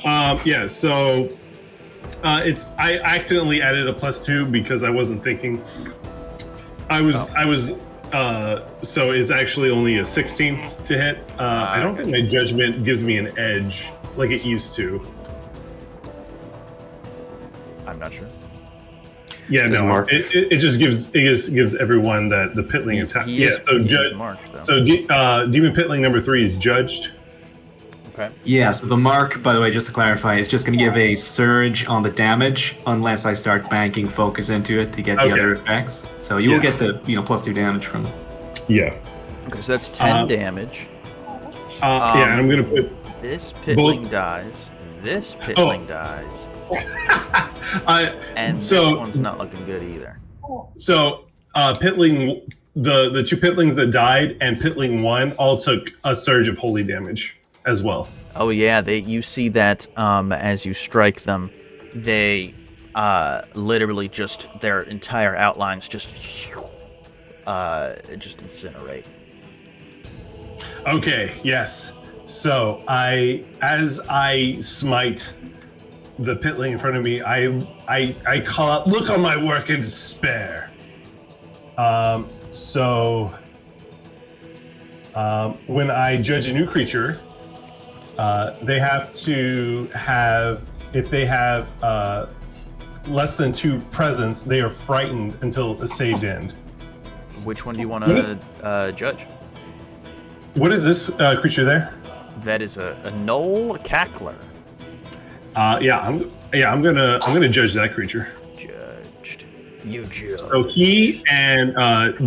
Speaker 3: Yeah, so I accidentally added a +2 because I wasn't thinking. So it's actually only a 16 to hit. I don't think my judgment gives me an edge like it used to.
Speaker 2: I'm not sure.
Speaker 3: Yeah, no.
Speaker 1: Mark.
Speaker 3: It just gives everyone that the pitling attack.
Speaker 2: He is marked, though.
Speaker 3: Demon Pitling number 3 is judged.
Speaker 2: Okay.
Speaker 4: Yeah, so the mark, by the way, just to clarify, is just going to give a surge on the damage unless I start banking focus into it to get the other effects. So you will get the +2 damage from it.
Speaker 3: Yeah.
Speaker 2: Okay, so that's 10 damage.
Speaker 3: Yeah, and I'm gonna put
Speaker 2: this pitling dies. This pitling dies. And this one's not looking good either.
Speaker 3: So Pitling, the 2 Pitlings that died and Pitling 1 all took a surge of holy damage as well.
Speaker 2: Oh yeah, you see that as you strike them, they literally just their entire outlines just incinerate.
Speaker 3: Okay, yes. So as I smite the Pitling in front of me, I call out, "Look on my work in despair." When I judge a new creature, they have to have, if they have less than 2 presence, they are frightened until a saved end.
Speaker 2: Which one do you want to judge?
Speaker 3: What is this creature there?
Speaker 2: That is a gnoll cackler.
Speaker 3: I'm gonna judge that creature.
Speaker 2: Judged. You judge.
Speaker 3: So he and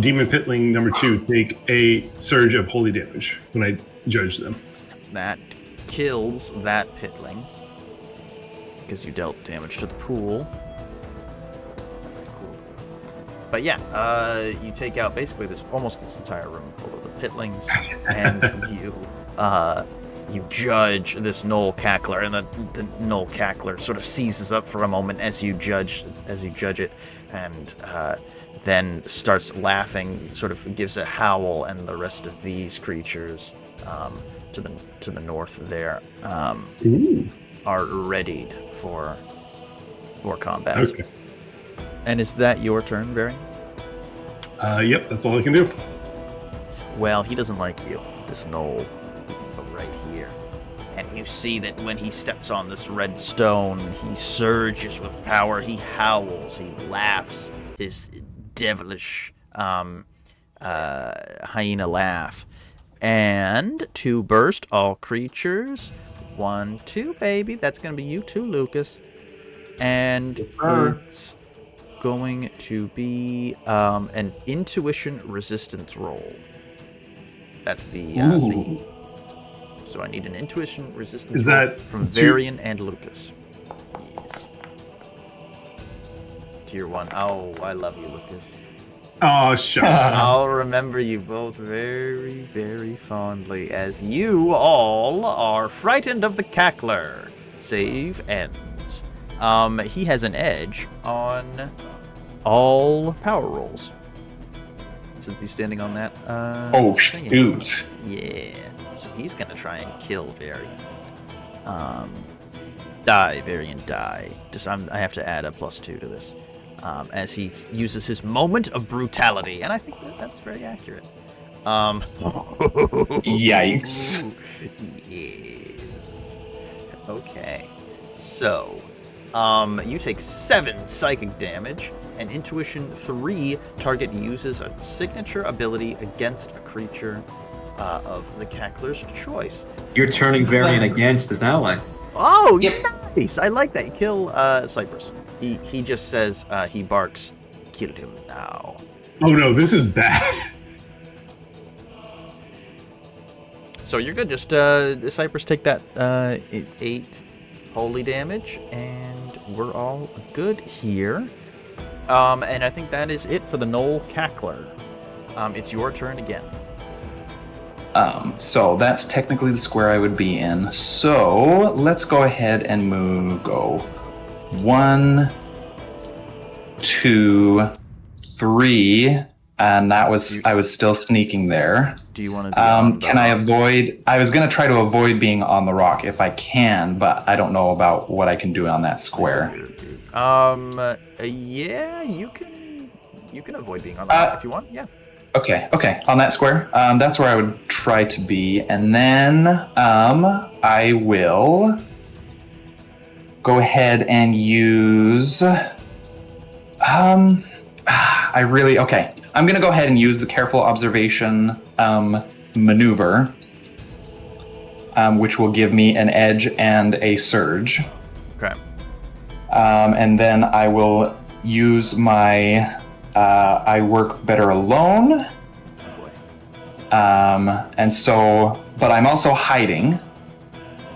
Speaker 3: Demon Pitling number 2 take a surge of holy damage when I judge them.
Speaker 2: That kills that pitling because you dealt damage to the pool. Cool. But yeah, you take out basically this entire room full of the pitlings, and you judge this gnoll cackler, and the gnoll cackler sort of seizes up for a moment as you judge it, and then starts laughing, sort of gives a howl, and the rest of these creatures to the north there are readied for combat.
Speaker 3: Okay.
Speaker 2: And is that your turn, Varion?
Speaker 3: Yep, that's all I can do.
Speaker 2: Well, he doesn't like you, this gnoll, right here. And you see that when he steps on this red stone, he surges with power, he howls, he laughs, his devilish hyena laugh. And to burst all creatures, 1, 2, baby, that's going to be you too, Lucas. And it's going to be an intuition resistance roll. That's the so I need an intuition resistance roll from Varion and Lucas. Yes. Tier 1. Oh, I love you, Lucas.
Speaker 3: Oh, shucks.
Speaker 2: I'll remember you both very, very fondly, as you all are frightened of the cackler. Save ends. He has an edge on all power rolls, since he's standing on that.
Speaker 6: Shoot.
Speaker 2: Yeah. So he's gonna try and kill Varion. Die, Varion, die. I have to add a +2 to this. As he uses his moment of brutality, and I think that's very accurate.
Speaker 6: Yikes.
Speaker 2: Yes. Okay. So, you take 7 psychic damage, and intuition 3. Target uses a signature ability against a creature of the cackler's choice.
Speaker 4: You're turning Varion against his ally.
Speaker 2: Oh, nice! I like that. You kill Cypress. He just says, he barks, "Kill him now."
Speaker 3: Oh no, this is bad.
Speaker 2: So you're good. Just Cypress, take that 8 holy damage, and we're all good here. And I think that is it for the gnoll cackler. It's your turn again.
Speaker 6: So that's technically the square I would be in. So let's go ahead and go 1, 2, 3, and I was still sneaking there.
Speaker 2: Do you want to?
Speaker 6: Can I avoid? I was gonna try to avoid being on the rock if I can, but I don't know about what I can do on that square.
Speaker 2: Yeah, you can avoid being on the rock if you want. Yeah.
Speaker 6: Okay, on that square, that's where I would try to be, and then I will go ahead and use. I'm gonna go ahead and use the careful observation maneuver, which will give me an edge and a surge.
Speaker 2: Okay.
Speaker 6: And then I will use my I work better alone. And so, but I'm also hiding.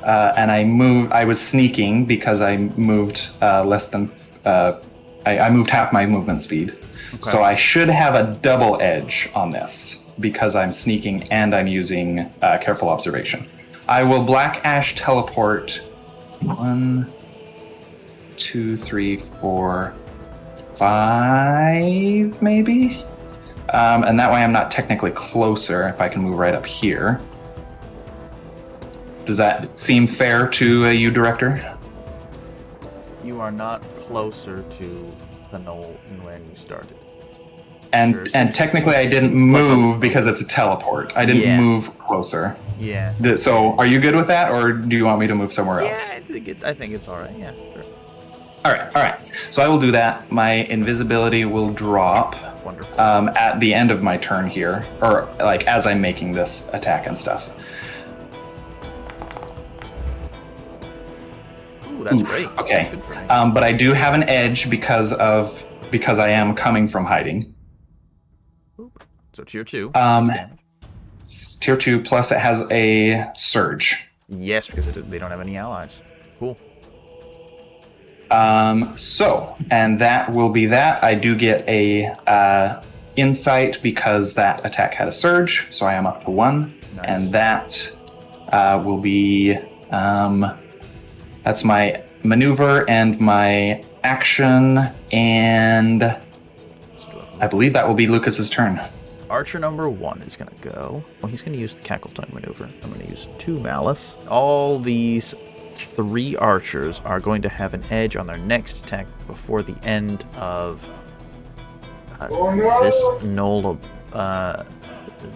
Speaker 6: And I was sneaking because I moved less than, I moved half my movement speed. Okay. So I should have a double edge on this because I'm sneaking and I'm using careful observation. I will Black Ash teleport 1, 2, 3, 4, 5, maybe? And that way I'm not technically closer if I can move right up here. Does that seem fair to you, Director?
Speaker 2: You are not closer to the knoll than when you started.
Speaker 6: And technically I didn't move because it's a teleport. I didn't move closer.
Speaker 2: Yeah.
Speaker 6: So are you good with that, or do you want me to move somewhere else?
Speaker 2: Yeah, I think it's all right. Yeah, sure.
Speaker 6: All right. So I will do that. My invisibility will drop.
Speaker 2: Wonderful.
Speaker 6: At the end of my turn here, or like as I'm making this attack and stuff.
Speaker 2: Ooh, that's great.
Speaker 6: Okay.
Speaker 2: That's good for me.
Speaker 6: But I do have an edge because I am coming from hiding.
Speaker 2: So tier 2.
Speaker 6: Tier 2 plus it has a surge.
Speaker 2: Yes, because they don't have any allies. Cool.
Speaker 6: And that will be that. I do get a insight because that attack had a surge, so I am up to 1. Nice. And that will be that's my maneuver and my action, and I believe that will be Lucas's turn.
Speaker 2: Archer number 1 is going to go. Well, he's going to use the Cackle Tongue maneuver. I'm going to use 2 Malice. All these 3 archers are going to have an edge on their next attack before the end of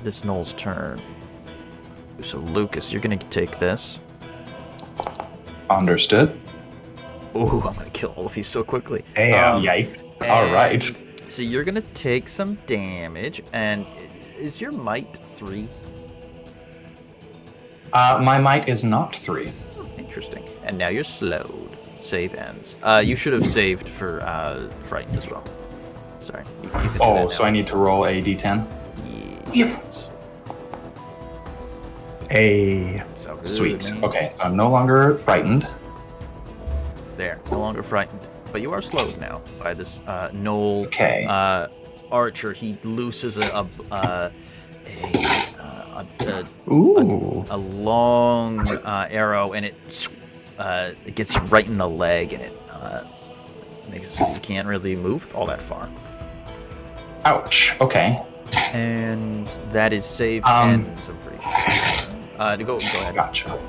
Speaker 2: this knoll's turn. So Lucas, you're going to take this.
Speaker 6: Understood.
Speaker 2: Ooh, I'm going to kill all of you so quickly.
Speaker 6: Damn. Yikes. All right.
Speaker 2: So you're going to take some damage, and is your might 3?
Speaker 6: My might is not 3.
Speaker 2: Interesting. And now you're slowed. Save ends. You should have saved for frightened as well. Sorry. You can do that now.
Speaker 6: So I need to roll a d10?
Speaker 2: Yes. So good,
Speaker 6: Sweet.
Speaker 2: man.
Speaker 6: Okay, so I'm no longer frightened.
Speaker 2: There. No longer frightened. But you are slowed now by this gnoll archer. He looses a long arrow, and it gets you right in the leg, and it makes it so you can't really move all that far.
Speaker 6: Ouch. Okay.
Speaker 2: And that is save ends, I'm pretty sure. Go ahead.
Speaker 6: Gotcha.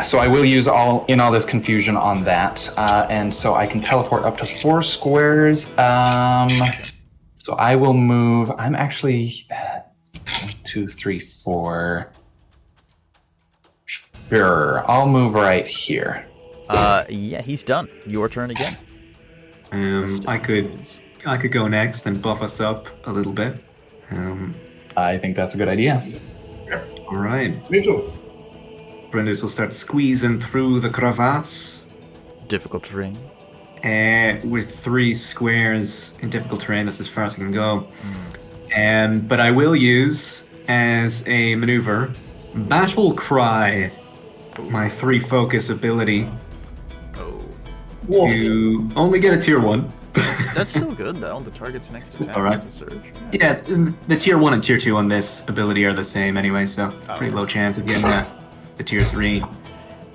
Speaker 6: So I will use all this confusion on that, and so I can teleport up to 4 squares. So I will move. I'm actually 1, 2, 3, 4. Sure, I'll move right here.
Speaker 2: He's done. Your turn again.
Speaker 4: I could go next and buff us up a little bit.
Speaker 6: I think that's a good idea.
Speaker 4: All right.
Speaker 7: Me too.
Speaker 4: Bryndis will start squeezing through the crevasse.
Speaker 2: Difficult terrain.
Speaker 4: With 3 squares in difficult terrain, that's as far as I can go. But I will use, as a maneuver, Battle Cry, my 3 focus ability, to only get a tier 1.
Speaker 2: That's still good though. The target's next attack
Speaker 4: All right.
Speaker 2: is a surge.
Speaker 4: Yeah, the tier 1 and tier 2 on this ability are the same anyway, so pretty low chance of getting the tier 3.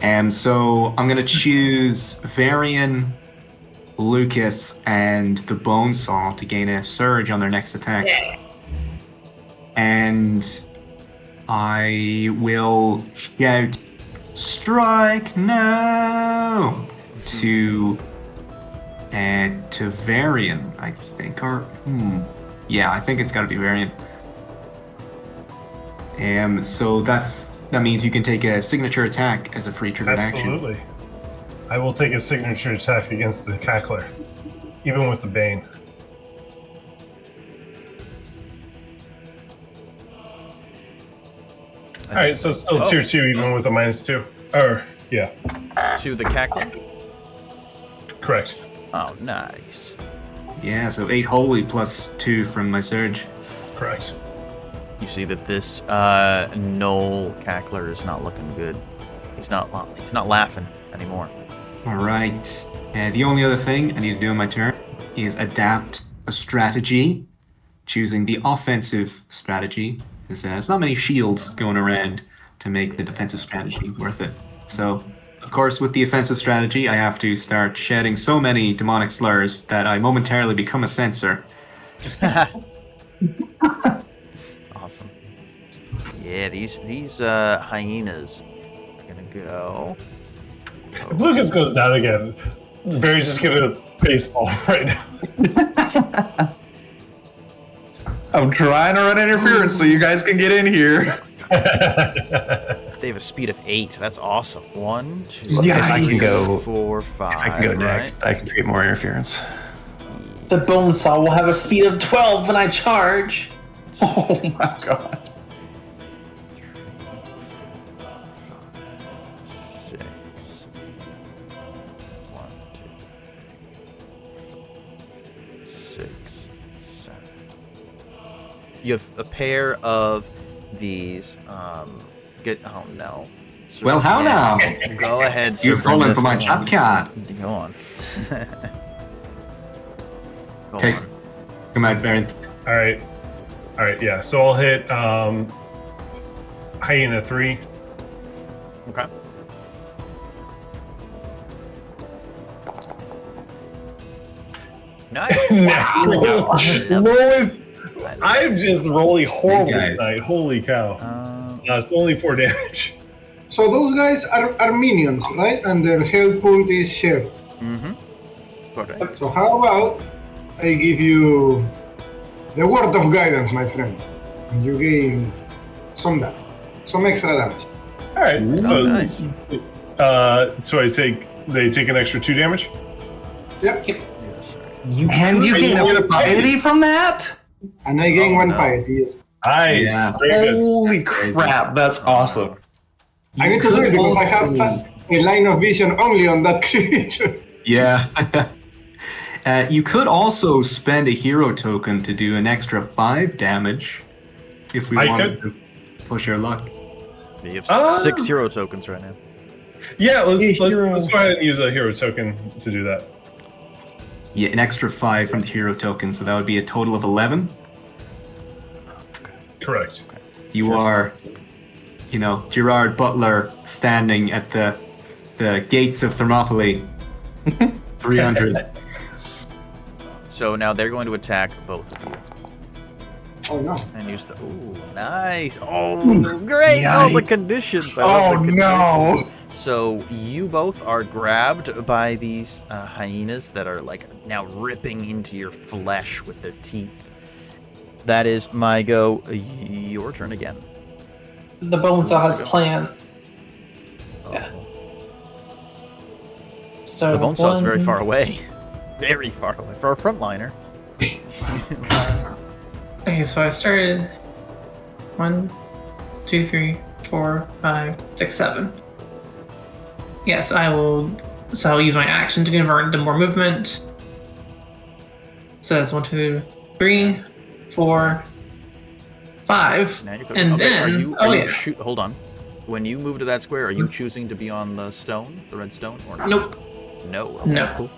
Speaker 4: And so I'm gonna choose Varion, Lucas, and the Bonesaw to gain a surge on their next attack.
Speaker 8: Yeah.
Speaker 4: And I will shout strike now to Varion, I think, or yeah, I think it's got to be Varion. So that means you can take a signature attack as a free triggered action.
Speaker 3: Absolutely. I will take a signature attack against the Cackler, even with the Bane. Alright, so still tier 2 even with a -2. Or, yeah.
Speaker 2: To the Cackler?
Speaker 3: Correct.
Speaker 2: Oh, nice.
Speaker 4: Yeah, so 8 holy plus 2 from my surge.
Speaker 3: Correct.
Speaker 2: You see that this gnoll Cackler is not looking good. He's not laughing anymore.
Speaker 4: Alright. The only other thing I need to do on my turn is adapt a strategy, choosing the offensive strategy, because there's not many shields going around to make the defensive strategy worth it. So, of course, with the offensive strategy, I have to start shouting so many demonic slurs that I momentarily become a censor.
Speaker 2: Awesome. Yeah, these hyenas are gonna go.
Speaker 3: If Lucas goes down again, Barry's just gonna baseball right now.
Speaker 6: I'm trying to run interference so you guys can get in here.
Speaker 2: They have a speed of 8. That's awesome. 1, 2,
Speaker 1: Yeah, I can go-
Speaker 2: 4, 5.
Speaker 1: I can go
Speaker 2: right?
Speaker 1: next. I can create more interference.
Speaker 8: The Bonesaw will have a speed of 12 when I charge.
Speaker 6: Oh my god.
Speaker 2: 3, 4, 5, 6. 1, 2, 3, 4, 6, 7. You have a pair of these. Oh no. Sir,
Speaker 4: Well, how now?
Speaker 2: Go ahead, sir.
Speaker 4: You're falling for my
Speaker 2: Bryndis,
Speaker 4: trap card.
Speaker 2: Go on. Go
Speaker 4: Take.
Speaker 2: on.
Speaker 4: Come out, Varion.
Speaker 3: Alright, yeah. So I'll hit Hyena 3.
Speaker 2: Okay. Nice.
Speaker 3: Lowest. I'm just rolling horrible
Speaker 4: Hey, guys.
Speaker 3: tonight. Holy cow. It's only 4 damage.
Speaker 7: So those guys are minions, right? And their health pool is shared.
Speaker 2: Mm-hmm. Okay.
Speaker 7: So how about I give you the word of guidance, my friend, and you gain some damage, some extra damage.
Speaker 3: Alright, so
Speaker 2: nice.
Speaker 3: so they take an extra 2 damage?
Speaker 7: Yep.
Speaker 6: And you gain a piety from that?
Speaker 7: And I gain one
Speaker 2: no.
Speaker 7: piety. Yes.
Speaker 3: Nice.
Speaker 4: Yeah.
Speaker 3: Very good.
Speaker 6: Holy crap, that's awesome.
Speaker 7: I need to do it because I have a line of vision only on that creature.
Speaker 4: Yeah. You could also spend a hero token to do an extra 5 damage if we
Speaker 3: I
Speaker 4: wanted to push our luck.
Speaker 2: You have 6 hero tokens right now.
Speaker 3: Yeah, let's go ahead and use a hero token to do that.
Speaker 4: Yeah, an extra 5 from the hero token, so that would be a total of 11.
Speaker 3: Correct.
Speaker 4: You are, Gerard Butler standing at the gates of Thermopylae. 300.
Speaker 2: So now they're going to attack both of you.
Speaker 7: Oh no.
Speaker 2: And use the. Ooh, nice. Oh, great. All the conditions. I love the
Speaker 6: no.
Speaker 2: conditions. So you both are grabbed by these hyenas that are now ripping into your flesh with their teeth. That is my go. Your turn again.
Speaker 8: The Bonesaw has a plan. Yeah. So
Speaker 2: The Bonesaw is very far away. Very far away. For a frontliner.
Speaker 8: Okay, so I started 1, 2, 3, 4, 5, 6, 7. Yes, I will. So I'll use my action to convert into more movement. So that's 1, 2, 3, 4, 5.
Speaker 2: Now you're cooking.
Speaker 8: And
Speaker 2: Okay,
Speaker 8: then,
Speaker 2: are you hold on. When you move to that square, are you choosing to be on the stone, the red stone, or not?
Speaker 8: Nope.
Speaker 2: No. Okay,
Speaker 8: No.
Speaker 2: Cool.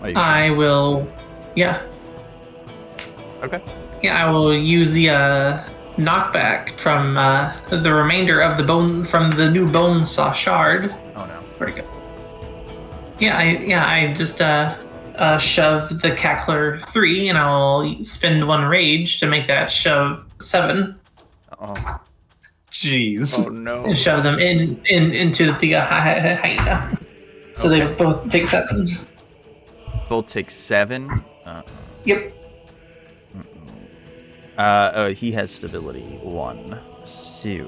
Speaker 2: Are you
Speaker 8: I will. Yeah.
Speaker 2: Okay.
Speaker 8: Yeah, I will use the knockback from the remainder of the bone from the new Bonesaw shard.
Speaker 2: Oh no.
Speaker 8: Where'd it go? I just shove the Cackler 3, and I'll spend 1 rage to make that shove 7.
Speaker 2: Oh.
Speaker 1: Jeez.
Speaker 2: Oh no.
Speaker 8: And shove them into the hyena. So they both take 7.
Speaker 2: Both take 7.
Speaker 8: Yep.
Speaker 2: He has stability 1. So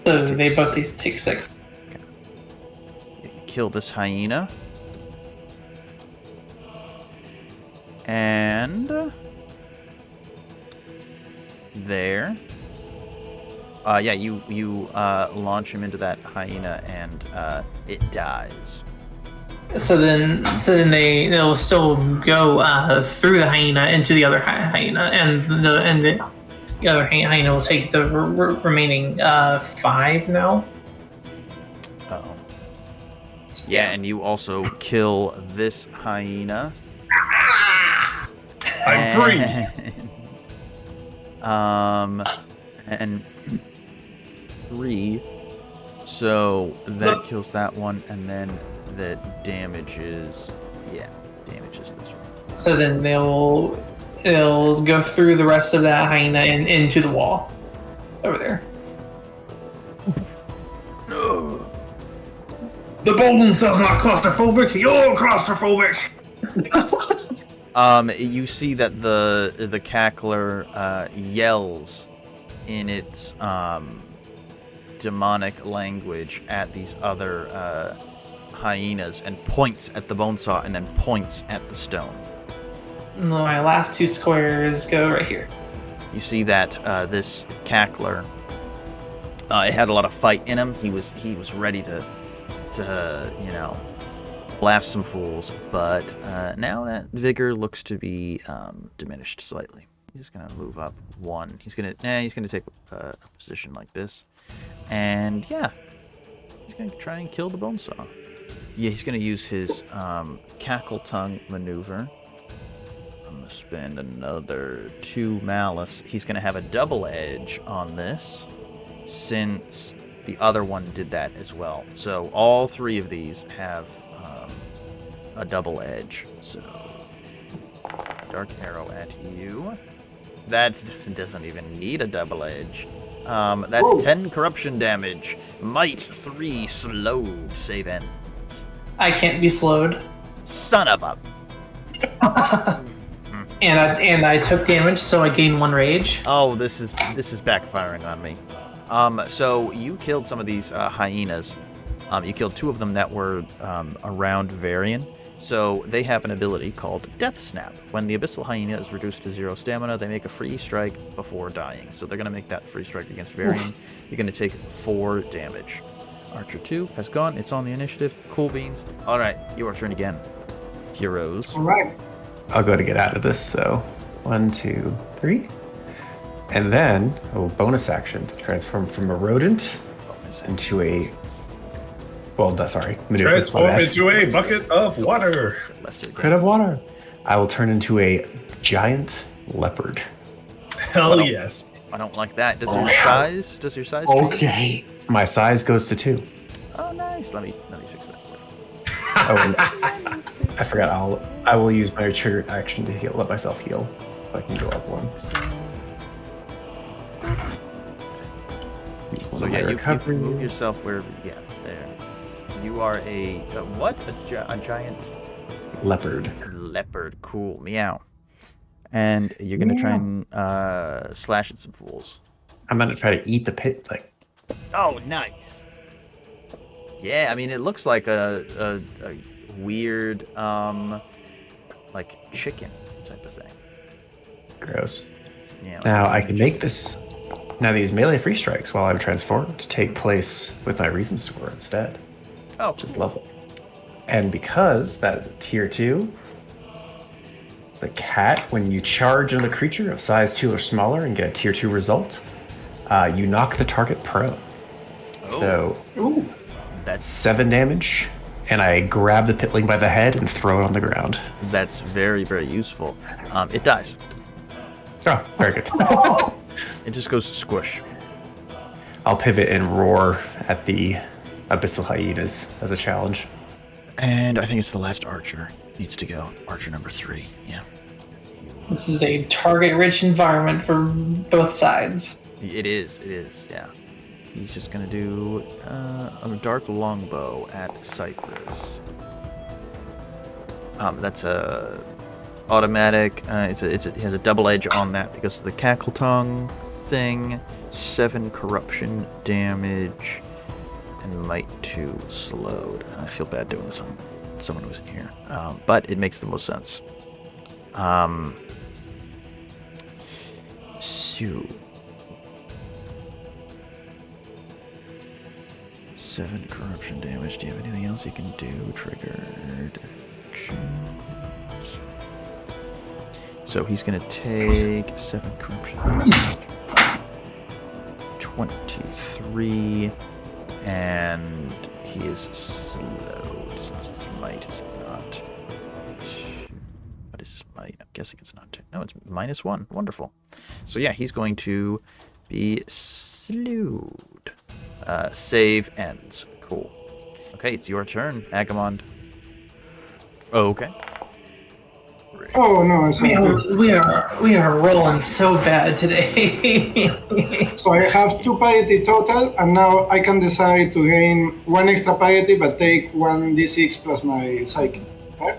Speaker 8: they both take 6.
Speaker 2: you kill this hyena. And there. You launch him into that hyena, and it dies.
Speaker 8: So then they'll still go through the hyena into the other hyena, and the other hyena will take the remaining 5 now.
Speaker 2: Uh-oh. Yeah, and you also kill this hyena.
Speaker 3: I'm free.
Speaker 2: And 3. So that kills that one, and then the damages this one.
Speaker 8: So then they'll go through the rest of that hyena and into the wall over there.
Speaker 3: The Bonensaw's not claustrophobic. You're claustrophobic.
Speaker 2: You see that the cackler yells in its demonic language at these other hyenas and points at the Bonesaw and then points at the stone.
Speaker 8: My last 2 squares go right here.
Speaker 2: You see that this cackler, it had a lot of fight in him. He was ready to blast some fools, but now that vigor looks to be diminished slightly. He's gonna move up 1. He's gonna take a position like this, and yeah, he's gonna try and kill the Bonesaw. Yeah, he's gonna use his cackle tongue maneuver. I'm gonna spend another 2 malice. He's gonna have a double edge on this, since the other one did that as well. So all 3 of these have a double edge. So dark arrow at you. That doesn't even need a double edge. That's 10 corruption damage. Might 3 slowed. Save ends.
Speaker 8: I can't be slowed.
Speaker 2: Son of a.
Speaker 8: And I took damage, so I gained 1 rage.
Speaker 2: Oh, this is backfiring on me. So you killed some of these hyenas. You killed 2 of them that were around Varion. So they have an ability called Death Snap. When the Abyssal Hyena is reduced to 0 stamina, they make a free strike before dying. So they're going to make that free strike against Varion. You're going to take 4 damage. Archer 2 has gone. It's on the initiative. Cool beans. All right, your turn again. Heroes.
Speaker 7: All right.
Speaker 1: I'll go to get out of this. So 1, 2, 3. And then bonus action to transform from a rodent into a...
Speaker 3: Transform into a bucket of water.
Speaker 1: Bucket of water. I will turn into a giant leopard.
Speaker 3: Hell yes.
Speaker 2: I don't like that. Does your size change?
Speaker 1: Okay. My size goes to 2.
Speaker 2: Oh, nice. Let me fix that.
Speaker 1: I forgot. I will use my triggered action to heal. Let myself heal. So I can go up 1.
Speaker 2: So yeah, you move yourself wherever. Yeah, there. You are a what? A giant
Speaker 1: leopard.
Speaker 2: Leopard. Cool. Meow. And you're gonna try and slash at some fools.
Speaker 1: I'm gonna try to eat the pit.
Speaker 2: Oh, nice. Yeah, I mean it looks like a weird like chicken type of thing.
Speaker 1: Gross.
Speaker 2: Yeah. Like
Speaker 1: now I can make this. Now these melee free strikes while I'm transformed take place with my Reason Sword instead.
Speaker 2: Oh,
Speaker 1: which is lovely. And because that is a tier 2, the cat, when you charge on the creature of size 2 or smaller and get a tier 2 result, you knock the target prone. So that's 7 damage, and I grab the pitling by the head and throw it on the ground.
Speaker 2: That's very, very useful. It dies.
Speaker 1: Oh, very good.
Speaker 2: It just goes squish.
Speaker 1: I'll pivot and roar at the Abyssal Hyenas as a challenge.
Speaker 2: And I think it's the last archer needs to go. Archer number 3, yeah.
Speaker 8: This is a target-rich environment for both sides.
Speaker 2: It is, yeah. He's just gonna do a dark longbow at Cypress. That's a automatic. It has a double edge on that because of the cackle tongue thing. 7 corruption damage and might 2 slowed. I feel bad doing this on someone who's in here, but it makes the most sense. So 7 corruption damage. Do you have anything else you can do? Triggered actions. So he's gonna take 7 corruption damage. 23, and he is slowed since his might is not. What is his might? I'm guessing it's not 2. No, it's -1. Wonderful. So yeah, he's going to be slowed. Save ends. Cool. Okay, it's your turn, Agamand. Okay.
Speaker 7: Oh no, I saw
Speaker 8: We are rolling so bad today.
Speaker 7: So I have 2 piety total, and now I can decide to gain 1 extra piety, but take 1d6 plus my psychic, right?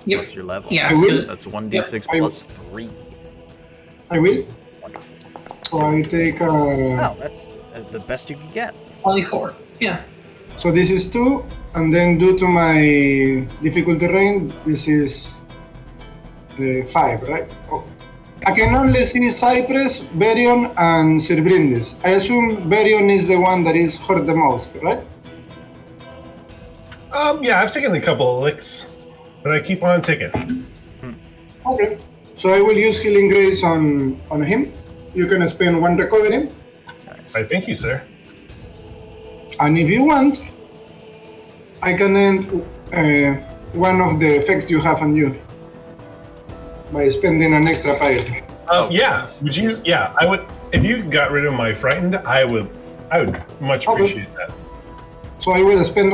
Speaker 8: Yep.
Speaker 2: What's your level?
Speaker 8: Yeah,
Speaker 7: I will.
Speaker 2: That's 1d6
Speaker 7: Yep.
Speaker 2: plus 3.
Speaker 7: I will.
Speaker 2: Wonderful.
Speaker 7: So I take.
Speaker 2: Oh, that's the best you can get.
Speaker 8: 24. Yeah.
Speaker 7: So this is 2, and then due to my difficulty range, this is 5, right? Oh. I can only see Cypress, Varion, and Sir Bryndis. I assume Varion is the one that is hurt the most, right?
Speaker 3: Yeah, I've taken a couple of licks, but I keep on ticking.
Speaker 7: Okay. So I will use Healing Grace on him. You can spend 1 recovery.
Speaker 3: I thank you, sir.
Speaker 7: And if you want, I can end one of the effects you have on you by spending an extra piety.
Speaker 3: Yeah. Would you? Yeah, I would. If you got rid of my frightened, I would much
Speaker 7: Okay.
Speaker 3: appreciate that.
Speaker 7: So I will spend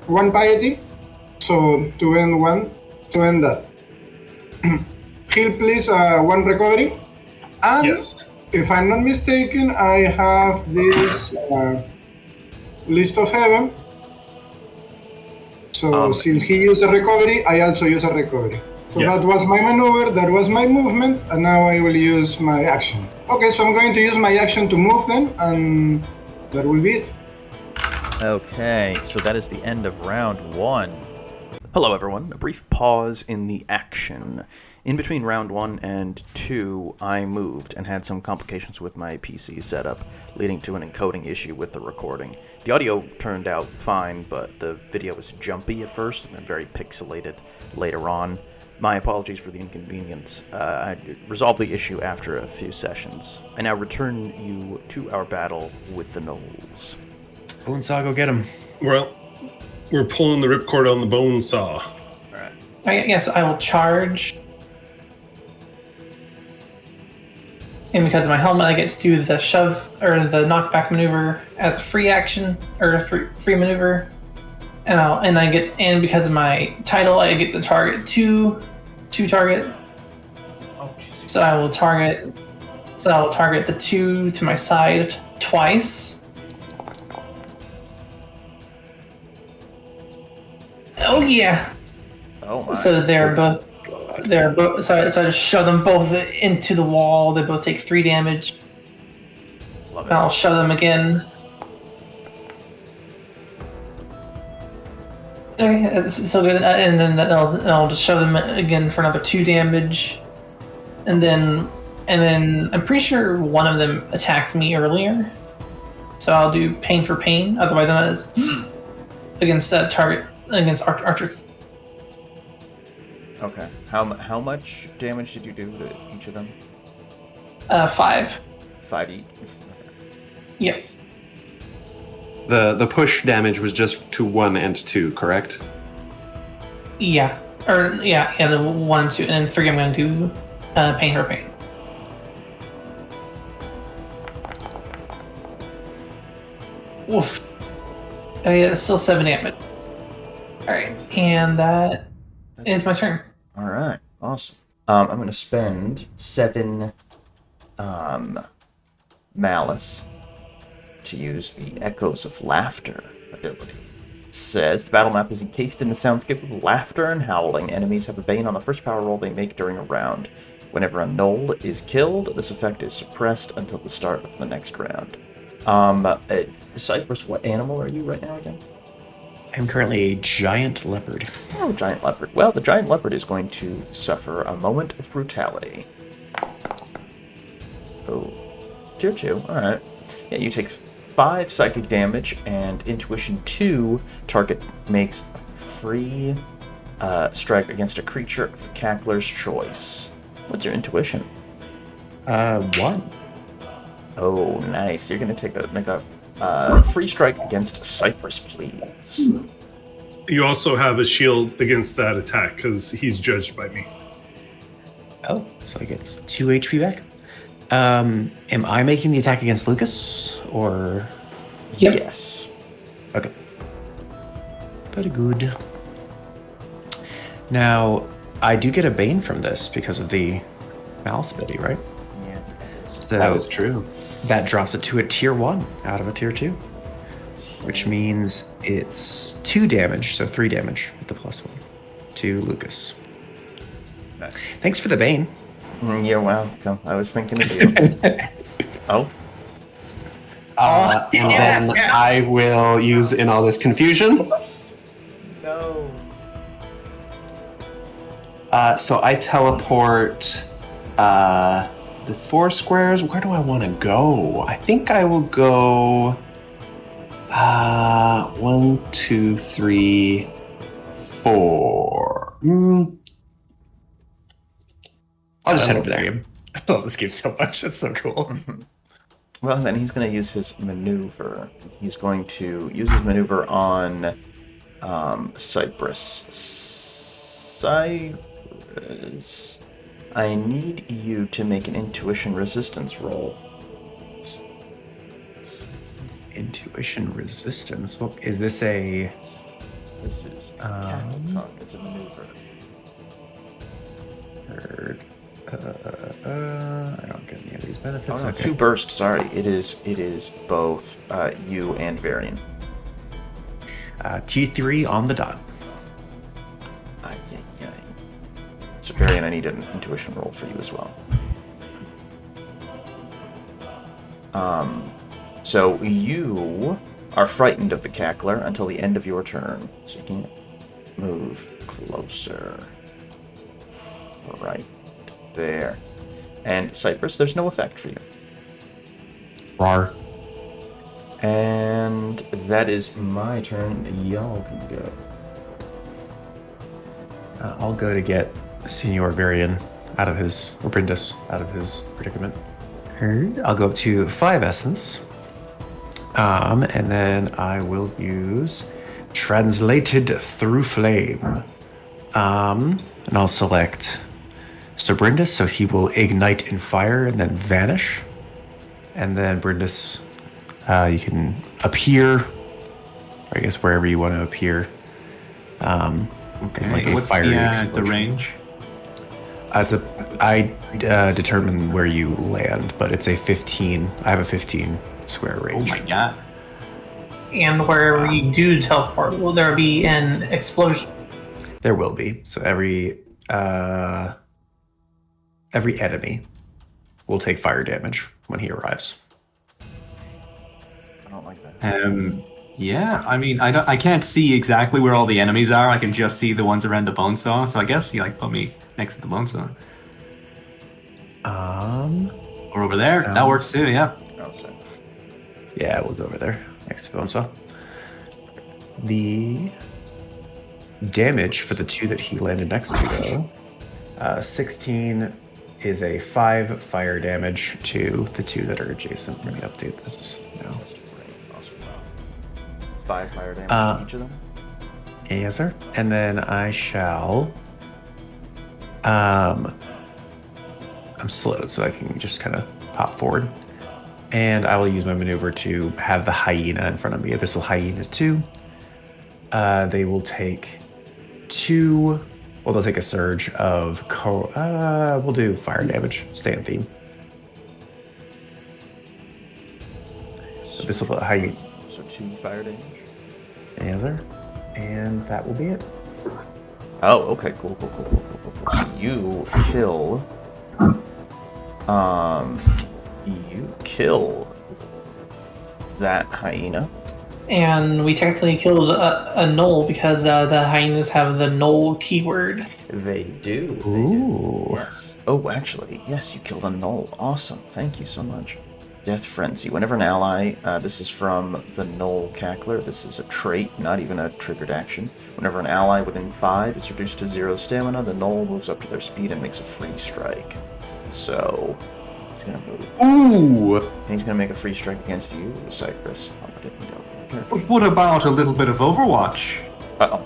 Speaker 7: 1 piety. So to end that. Heal, please. 1 recovery. And
Speaker 3: Yes.
Speaker 7: if I'm not mistaken, I have this list of heaven. So since he used a recovery, I also use a recovery. So
Speaker 3: Yeah.
Speaker 7: that was my maneuver, that was my movement, and now I will use my action. Okay, so I'm going to use my action to move then, and that will be it.
Speaker 2: Okay, so that is the end of round 1.
Speaker 5: Hello, everyone. A brief pause in the action. In between round 1 and 2, I moved and had some complications with my PC setup, leading to an encoding issue with the recording. The audio turned out fine, but the video was jumpy at first and then very pixelated later on. My apologies for the inconvenience. I resolved the issue after a few sessions. I now return you to our battle with the gnolls.
Speaker 1: Bonesaw, go get him.
Speaker 3: Well, we're pulling the ripcord on the Bonesaw.
Speaker 8: Yes, I will charge. And because of my helmet, I get to do the shove or the knockback maneuver as a free action or a free maneuver. And because of my title, I get to target two target. So I will target the 2 to my side twice. Oh yeah.
Speaker 2: Oh my.
Speaker 8: So so I just shove them both into the wall. They both take 3 damage.
Speaker 2: Love
Speaker 8: And I'll shove them again. Okay, that's so good. And then I'll just shove them again for another 2 damage. And then I'm pretty sure one of them attacks me earlier. So I'll do pain for pain. Otherwise, I'm not against that target against Archer.
Speaker 2: Okay. How much damage did you do to each of them?
Speaker 8: 5.
Speaker 2: 5 each.
Speaker 8: Yep.
Speaker 9: the push damage was just to 1 and 2, correct?
Speaker 8: Yeah. The 1, 2, and then 3 I'm going to do Pain for Pain. Oof. Oh yeah, it's still 7 damage. Alright, and that is my turn.
Speaker 5: All right, awesome. I'm going to spend 7 malice to use the Echoes of Laughter ability. It says the battle map is encased in the soundscape of laughter and howling. Enemies have a bane on the first power roll they make during a round. Whenever a gnoll is killed, this effect is suppressed until the start of the next round. Cypress, what animal are you right now again?
Speaker 1: I'm currently a giant leopard.
Speaker 5: Oh, giant leopard. Well, the giant leopard is going to suffer a moment of brutality. Oh, tier 2. All right. Yeah, you take 5 psychic damage and intuition 2. Target makes a free strike against a creature of the cackler's choice. What's your intuition?
Speaker 1: 1.
Speaker 5: Oh, nice. You're going to make a free strike against Cypress, please.
Speaker 3: You also have a shield against that attack because he's judged by me.
Speaker 1: Oh, so I get 2 HP back. Am I making the attack against Lucas, or?
Speaker 8: Yep.
Speaker 5: Yes.
Speaker 1: Okay. Very good. Now, I do get a bane from this because of the malice ability, right?
Speaker 5: Yeah.
Speaker 1: So
Speaker 9: That is true.
Speaker 1: that drops it to a tier 1 out of a tier 2, which means it's 2 damage, so 3 damage with the +1 to Lucas.
Speaker 5: Nice.
Speaker 1: Thanks for the bane.
Speaker 5: You're welcome. I was thinking of you. Oh.
Speaker 9: And then I will use in all this confusion.
Speaker 5: No.
Speaker 9: So I teleport the 4 squares. Where do I want to go? I think I will go 1, 2, 3, 4. I'll just head over there.
Speaker 1: I love this game so much. It's so cool.
Speaker 5: Well, then he's going to use his maneuver. He's going to use his maneuver on Cypress. Cypress, I need you to make an intuition resistance roll.
Speaker 1: Intuition resistance. Well, is this a?
Speaker 5: This is it's a maneuver.
Speaker 1: I don't get any of these benefits.
Speaker 5: Oh, no,
Speaker 1: Okay.
Speaker 5: 2 bursts. Sorry, it is both you and Varion.
Speaker 1: T3 on the dot.
Speaker 5: So Varion, I need an intuition roll for you as well. So you are frightened of the cackler until the end of your turn. So you can move closer. Right there. And Cypress, there's no effect for you.
Speaker 1: Rar.
Speaker 5: And that is my turn. Y'all can go.
Speaker 1: I'll go to get Senior Varion out of his, or Bryndis out of his predicament. I'll go up to 5 essence. And then I will use Translated Through Flame. And I'll select Sir Bryndis, so he will ignite in fire and then vanish. And then Bryndis, you can appear, or I guess wherever you want to appear.
Speaker 4: Okay.
Speaker 1: Like a
Speaker 4: What's
Speaker 1: fiery
Speaker 4: the
Speaker 1: explosion.
Speaker 4: range?
Speaker 1: I determine where you land, but it's a 15. I have a 15 square range.
Speaker 4: Oh my god.
Speaker 8: And wherever you do teleport, will there be an explosion?
Speaker 1: There will be. So every enemy will take fire damage when he arrives.
Speaker 5: I don't like that.
Speaker 4: Yeah, I mean, I can't see exactly where all the enemies are. I can just see the ones around the Bonesaw. So I guess you put me next to the Bonesaw. Or over there. That works too. Yeah.
Speaker 1: Yeah, we'll go over there next to Bonesaw. The damage for the 2 that he landed next to, though, 16 is a 5 fire damage to the 2 that are adjacent. Let me update this now.
Speaker 5: 5 fire damage to each of them.
Speaker 1: Yes, sir. And then I shall. I'm slowed, so I can just kind of pop forward. And I will use my maneuver to have the hyena in front of me. Abyssal Hyena 2. They will take 2. Well, they'll take a surge of. We'll do fire damage. Stay on theme. Abyssal Hyena.
Speaker 5: So 2 fire damage.
Speaker 1: Yes, sir. And that will be it.
Speaker 5: Oh, okay, cool. So you kill. You kill that hyena.
Speaker 8: And we technically killed a gnoll because the hyenas have the gnoll keyword.
Speaker 5: They do.
Speaker 1: Ooh.
Speaker 5: Yes. Oh, actually, yes, you killed a gnoll. Awesome. Thank you so much. Death Frenzy. Whenever an ally, this is from the Gnoll Cackler. This is a trait, not even a triggered action. Whenever an ally within 5 is reduced to 0 stamina, the Gnoll moves up to their speed and makes a free strike. So, he's gonna move.
Speaker 4: Ooh!
Speaker 5: And he's gonna make a free strike against you, Cypress. I'll put it in the character.
Speaker 4: What about a little bit of Overwatch?
Speaker 5: Uh-oh.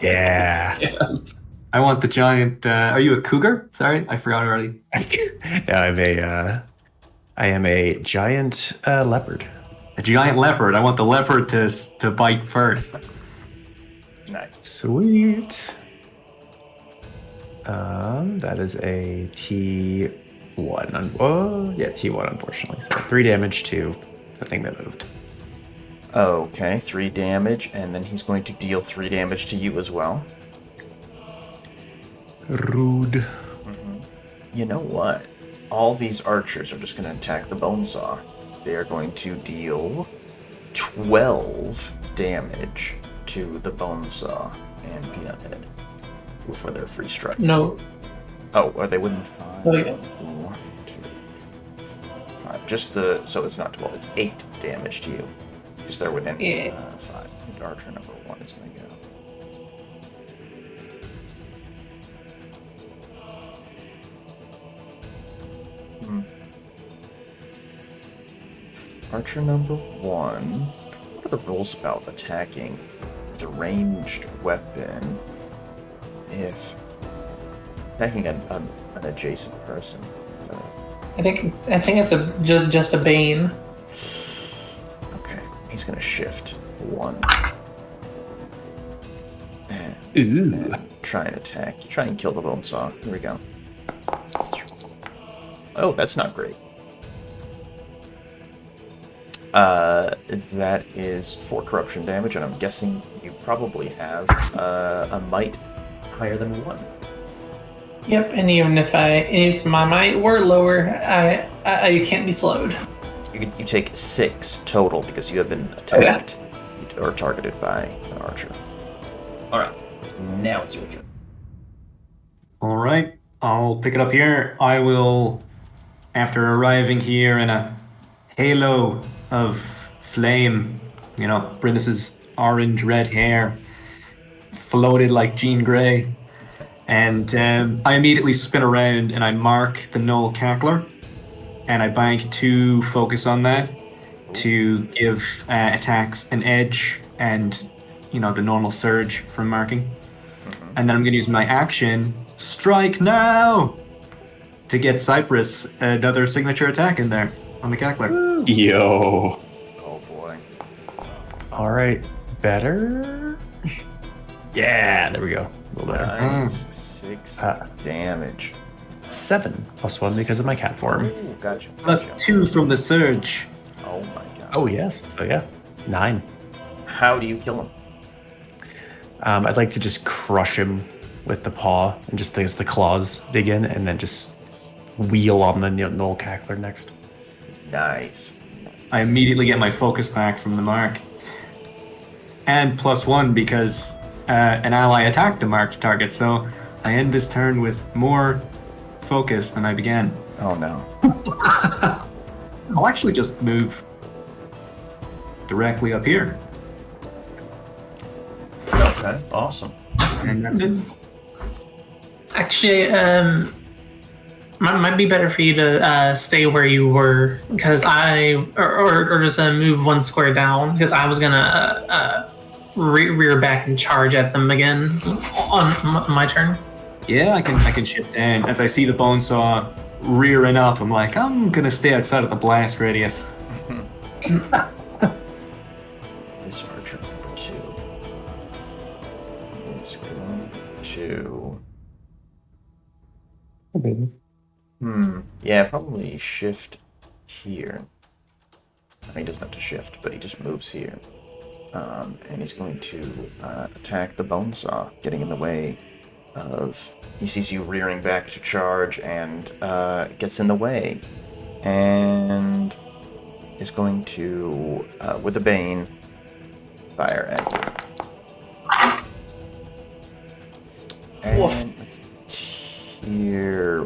Speaker 1: Yeah.
Speaker 4: I want the giant. Are you a cougar? Sorry, I forgot already.
Speaker 1: I am a giant leopard.
Speaker 4: A giant leopard. I want the leopard to bite first.
Speaker 5: Nice.
Speaker 1: Sweet. That is a T1. T1, unfortunately. So 3 damage to the thing that moved.
Speaker 5: Okay, 3 damage, and then he's going to deal 3 damage to you as well.
Speaker 1: Rude.
Speaker 5: You know what? All these archers are just going to attack the Bonesaw. They are going to deal 12 damage to the Bonesaw and Peanut Head for their free strikes.
Speaker 8: No.
Speaker 5: Oh, are they within 5?
Speaker 8: Oh, yeah.
Speaker 5: 1, 2, 5. Just so it's not 12, it's 8 damage to you. Because they're within 5. Archer number 1 is going to go. Archer number 1. What are the rules about attacking with a ranged weapon if attacking an adjacent person?
Speaker 8: I think it's just a bane.
Speaker 5: Okay, he's gonna shift 1 and then try and attack. Try and kill the Bonesaw. Here we go. Oh, that's not great. That is 4 corruption damage, and I'm guessing you probably have a might higher than 1.
Speaker 8: Yep, and even if my might were lower, I can't be slowed.
Speaker 5: You take 6 total because you have been attacked or targeted by an archer. All right, now it's your turn.
Speaker 4: All right, I'll pick it up here. I will, after arriving here in a halo of flame, Bryndis's orange-red hair floated like Jean Grey, and I immediately spin around and I mark the Gnoll Cackler, and I bank 2 focus on that to give attacks an edge and, the normal surge from marking. And then I'm going to use my action, Strike Now, to get Cypress another signature attack in there on the Cackler.
Speaker 9: Yo.
Speaker 5: Oh boy.
Speaker 1: All right. Better? Yeah, there we go. A little better.
Speaker 5: Nice. 6 damage.
Speaker 1: 7 plus 1 because of my cat form.
Speaker 5: Ooh, gotcha.
Speaker 4: Plus 2 from the surge.
Speaker 5: Oh my god.
Speaker 1: Oh, yes. So, yeah. 9.
Speaker 5: How do you kill him?
Speaker 1: I'd like to just crush him with the paw and just as the claws dig in and then just wheel on the Gnoll Cackler next.
Speaker 5: Nice.
Speaker 4: I immediately get my focus back from the mark. And plus 1 because an ally attacked a marked target, so I end this turn with more focus than I began.
Speaker 5: Oh no.
Speaker 4: I'll actually just move directly up here.
Speaker 5: Okay, awesome.
Speaker 4: And that's it.
Speaker 8: Actually, might be better for you to stay where you were because or just move 1 square down because I was gonna rear back and charge at them again on my turn?
Speaker 4: Yeah, I can shift down. As I see the Bonesaw rearing up, I'm like, I'm gonna stay outside of the blast radius.
Speaker 5: This archer number 2 is going to... Yeah, probably shift here. I mean, he doesn't have to shift, but he just moves here. And he's going to attack the Bonesaw, getting in the way of... He sees you rearing back to charge and gets in the way. And is going to, with a Bane, fire at you. And it's tier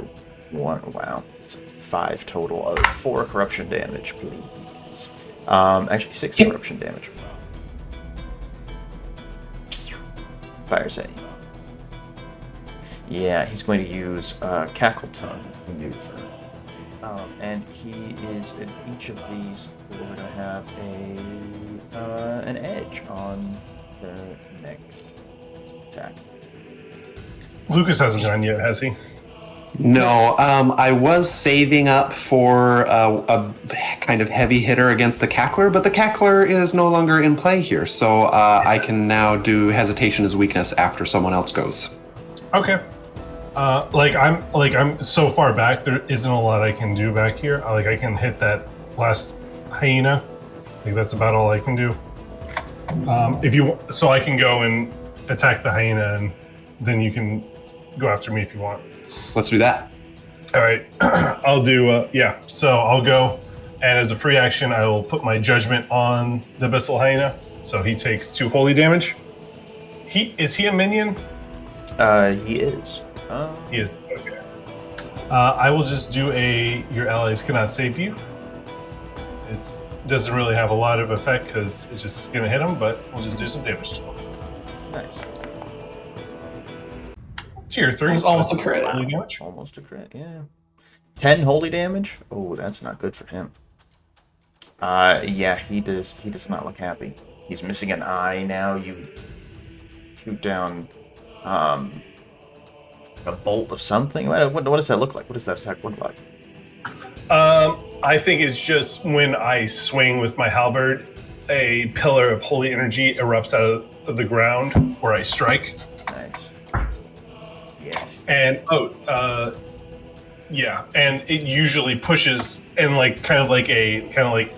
Speaker 5: 1. Wow. It's 5 total of 4 corruption damage, please. Actually, 6 corruption damage. Fires at you. Yeah, he's going to use Cackle Tongue maneuver. And he is, in each of these, we're going to have an edge on the next attack.
Speaker 3: Lucas hasn't gone yet, has he?
Speaker 9: No, I was saving up for a kind of heavy hitter against the Cackler, but the Cackler is no longer in play here, so I can now do Hesitation as weakness after someone else goes.
Speaker 3: Okay. I'm so far back, there isn't a lot I can do back here. I can hit that last hyena. I think that's about all I can do. If you, so I can go and attack the hyena, and then you can go after me if you want.
Speaker 9: Let's do that.
Speaker 3: All right, I'll do. Yeah, so I'll go, and as a free action, I will put my judgment on the Abyssal Hyena. So he takes 2 holy damage. Is he a minion?
Speaker 5: He is.
Speaker 3: He is. Okay. I will just do your allies cannot save you. It doesn't really have a lot of effect because it's just going to hit him, but we'll just do some damage to him.
Speaker 5: Nice.
Speaker 3: Tier 3.
Speaker 8: It's almost a crit.
Speaker 3: Holy damage.
Speaker 5: Almost a crit, yeah. 10 holy damage? Oh, that's not good for him. Yeah, he does not look happy. He's missing an eye now. You shoot down a bolt of something. What does that look like? What does that attack look like?
Speaker 3: I think it's just when I swing with my halberd, a pillar of holy energy erupts out of the ground where I strike.
Speaker 5: Nice. Yes.
Speaker 3: And yeah, and it usually pushes and kind of like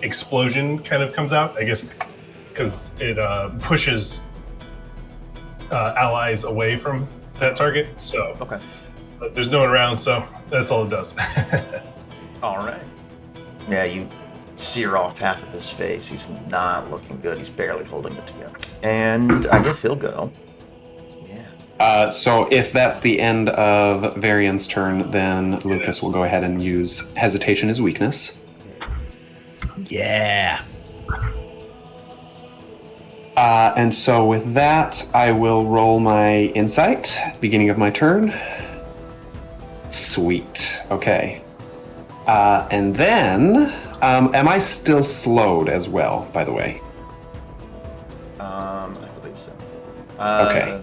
Speaker 3: explosion kind of comes out, I guess, because it pushes allies away from that target. So
Speaker 5: okay,
Speaker 3: but there's no one around, so that's all it does.
Speaker 5: All right. Yeah, you sear off half of his face. He's not looking good. He's barely holding it together. And I guess he'll go. Yeah.
Speaker 9: So if that's the end of Varion's turn, then Lucas will go ahead and use Hesitation as weakness.
Speaker 2: Yeah.
Speaker 9: And so with that, I will roll my insight at the beginning of my turn. Sweet. Okay. And then, am I still slowed as well, by the way?
Speaker 5: I believe so.
Speaker 9: Okay.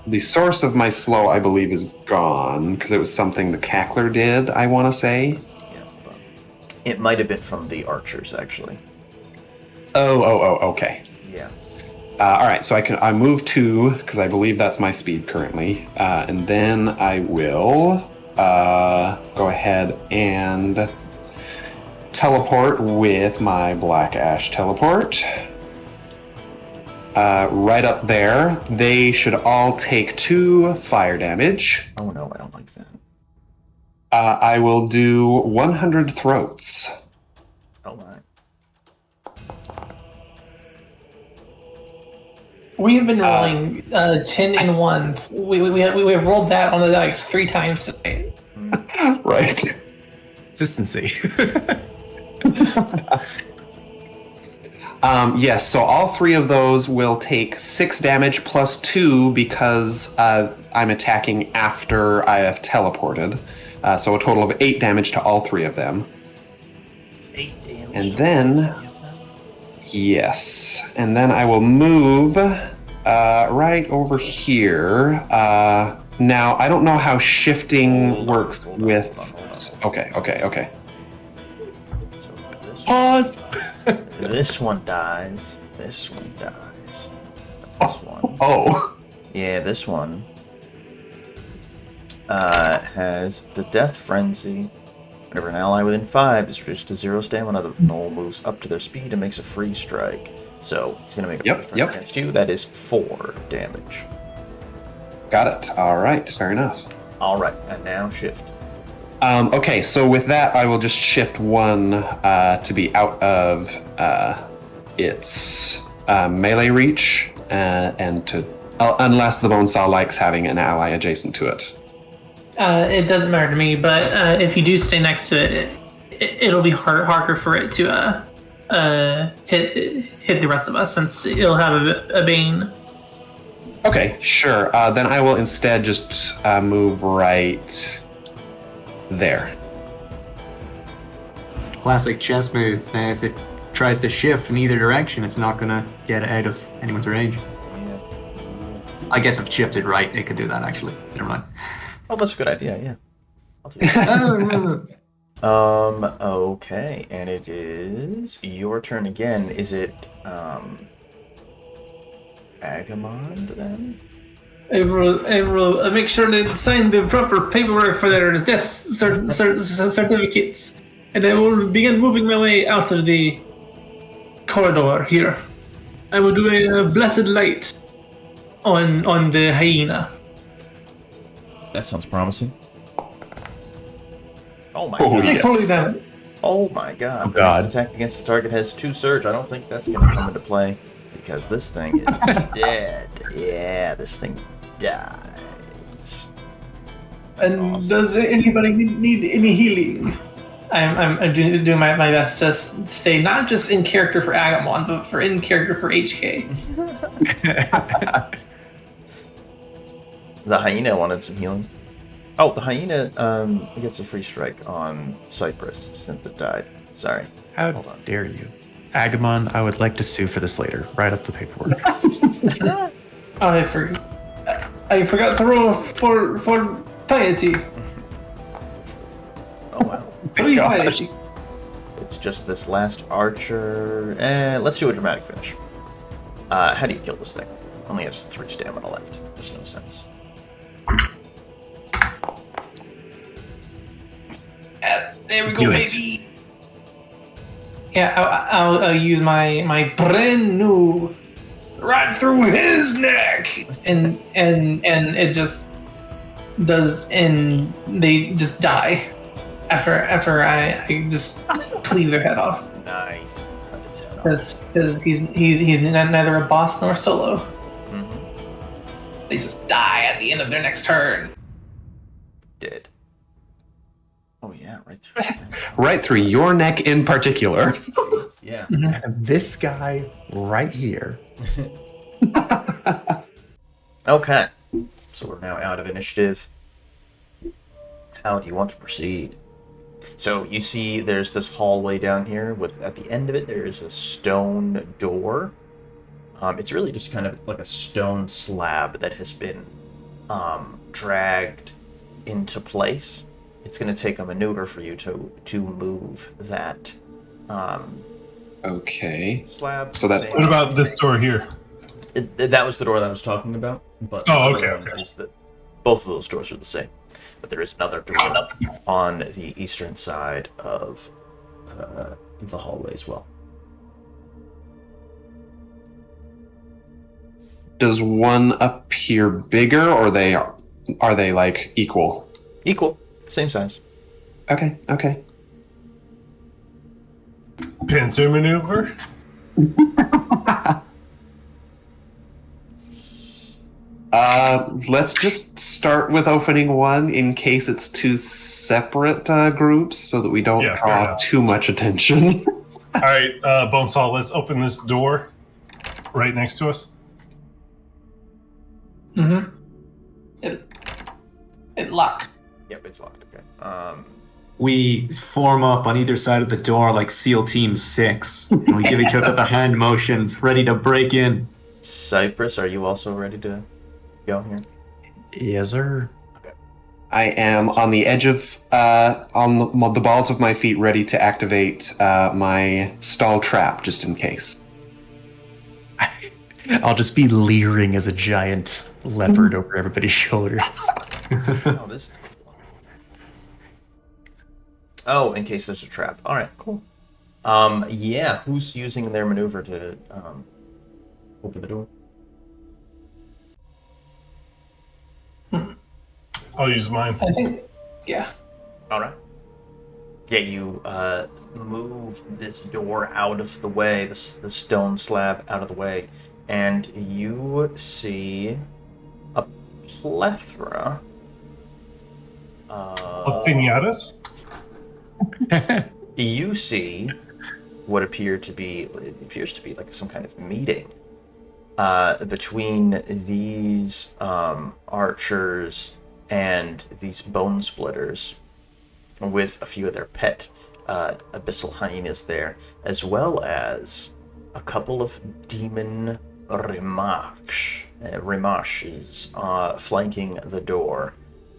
Speaker 9: The source of my slow, I believe, is gone, because it was something the Cackler did, I want to say.
Speaker 5: Yeah, but it might have been from the archers, actually.
Speaker 9: Oh, okay.
Speaker 5: Yeah.
Speaker 9: All right, so I move 2, because I believe that's my speed currently. And then I will go ahead and teleport with my Black Ash teleport. Right up there. They should all take 2 fire damage.
Speaker 5: Oh no, I don't like that.
Speaker 9: I will do 100 throats.
Speaker 5: Oh my.
Speaker 8: We have been rolling 10 and 1. We have rolled that on the dice 3 times today.
Speaker 9: Right.
Speaker 1: Consistency.
Speaker 9: Yes, so all 3 of those will take 6 damage plus 2 because I'm attacking after I have teleported. So a total of 8 damage to all 3 of them.
Speaker 5: 8 damage.
Speaker 9: And then, Yes. And then I will move right over here. Now, I don't know how shifting works with... Okay.
Speaker 2: So this
Speaker 1: Pause!
Speaker 2: This one dies. This one dies. This one.
Speaker 9: Oh.
Speaker 2: Yeah, this one has the Death Frenzy. Whenever an ally within 5 is reduced to 0 stamina, the gnoll moves up to their speed and makes a free strike. So he's going to make a free strike against you. That is 4 damage.
Speaker 9: Got it. All right. Fair enough.
Speaker 2: All right, and now shift.
Speaker 9: Okay, so with that, I will just shift 1 to be out of its melee reach, and to unless the Bonesaw likes having an ally adjacent to it.
Speaker 8: It doesn't matter to me, but if you do stay next to it, it'll be harder for it to hit the rest of us, since it'll have a bane.
Speaker 9: Okay, sure. Then I will instead just move right there.
Speaker 4: Classic chess move. If it tries to shift in either direction, it's not gonna get out of anyone's range. I guess if it shifted right, it could do that actually. Never mind.
Speaker 2: Oh, that's a good idea, yeah. I'll take that. Okay, and it is your turn again. Is it Agamand then?
Speaker 8: I will make sure they sign the proper paperwork for their death certificates, and I will begin moving my way out of the corridor here. I will do a blessed light on the hyena.
Speaker 2: That sounds promising. Oh my
Speaker 9: Oh,
Speaker 2: god.
Speaker 8: Six holy damage.
Speaker 2: Oh my god.
Speaker 1: Oh god.
Speaker 2: This attack against the target has 2 surge. I don't think that's going to come into play because this thing is dead. Yeah, this thing dies. That's
Speaker 8: And
Speaker 2: awesome.
Speaker 8: does anybody need any healing? I'm doing my best to stay not just in character for Agamand, but for in character for HK.
Speaker 2: The hyena wanted some healing. Oh, the hyena gets a free strike on Cypress since it died. Sorry.
Speaker 1: How
Speaker 2: Hold on.
Speaker 1: dare you? Agamand, I would like to sue for this later. Write up the paperwork.
Speaker 8: I forgot to roll for piety.
Speaker 2: Oh wow.
Speaker 8: Three piety.
Speaker 2: It's just this last archer. Let's do a dramatic finish. How do you kill this thing? Only has 3 stamina left. There's no sense.
Speaker 8: There we go,
Speaker 1: Do it.
Speaker 8: baby. Yeah, I'll use my brand new right through his neck, and it just does, and they just die after I just cleave their head off.
Speaker 2: Nice. Cut its head off.
Speaker 8: Because he's neither a boss nor solo.
Speaker 2: Mm-hmm.
Speaker 8: They just die at the end of their next turn.
Speaker 2: Dead. Oh yeah, right through.
Speaker 9: Right through your neck in particular.
Speaker 2: Yeah.
Speaker 1: And this guy right here.
Speaker 2: Okay. So we're now out of initiative. How do you want to proceed? So you see there's this hallway down here with, at the end of it, there is a stone door. It's really just kind of like a stone slab that has been dragged into place. It's going to take a maneuver for you to move that
Speaker 9: Okay.
Speaker 2: slab.
Speaker 9: So that-
Speaker 2: Same-
Speaker 3: What about this door here?
Speaker 2: that was the door that I was talking about. But the
Speaker 3: Oh,
Speaker 2: other
Speaker 3: okay,
Speaker 2: one
Speaker 3: okay.
Speaker 2: is that both of those doors are the same. But there is another door on the eastern side of the hallway as well.
Speaker 9: Does one appear bigger, or are they like equal?
Speaker 2: Equal, same size.
Speaker 9: Okay.
Speaker 3: Pincer maneuver?
Speaker 9: Let's just start with opening one in case it's 2 separate groups, so that we don't
Speaker 3: Yeah, fair
Speaker 9: draw
Speaker 3: enough.
Speaker 9: too much attention.
Speaker 3: All right, Bonesaw, let's open this door right next to us.
Speaker 8: Mm-hmm. It locks.
Speaker 2: Yep, it's locked. Okay.
Speaker 4: we form up on either side of the door like SEAL Team 6, and we give each other the hand motions, ready to break in.
Speaker 5: Cypress, are you also ready to go here?
Speaker 1: Yes, sir.
Speaker 9: I am on the edge of, on the balls of my feet, ready to activate my stall trap, just in case.
Speaker 1: I'll just be leering as a giant leopard over everybody's shoulders.
Speaker 5: Oh, this is a cool one. Oh, in case there's a trap. All right, cool. Yeah, who's using their maneuver to open the door?
Speaker 3: I'll use mine.
Speaker 8: I think, yeah.
Speaker 5: All right. Yeah, you move this door out of the way, the stone slab out of the way, and you see a plethora
Speaker 3: Of pinatas?
Speaker 5: You see what appears to be like some kind of meeting between these archers and these bone splitters, with a few of their pet abyssal hyenas there, as well as a couple of demon Rimaches flanking the door,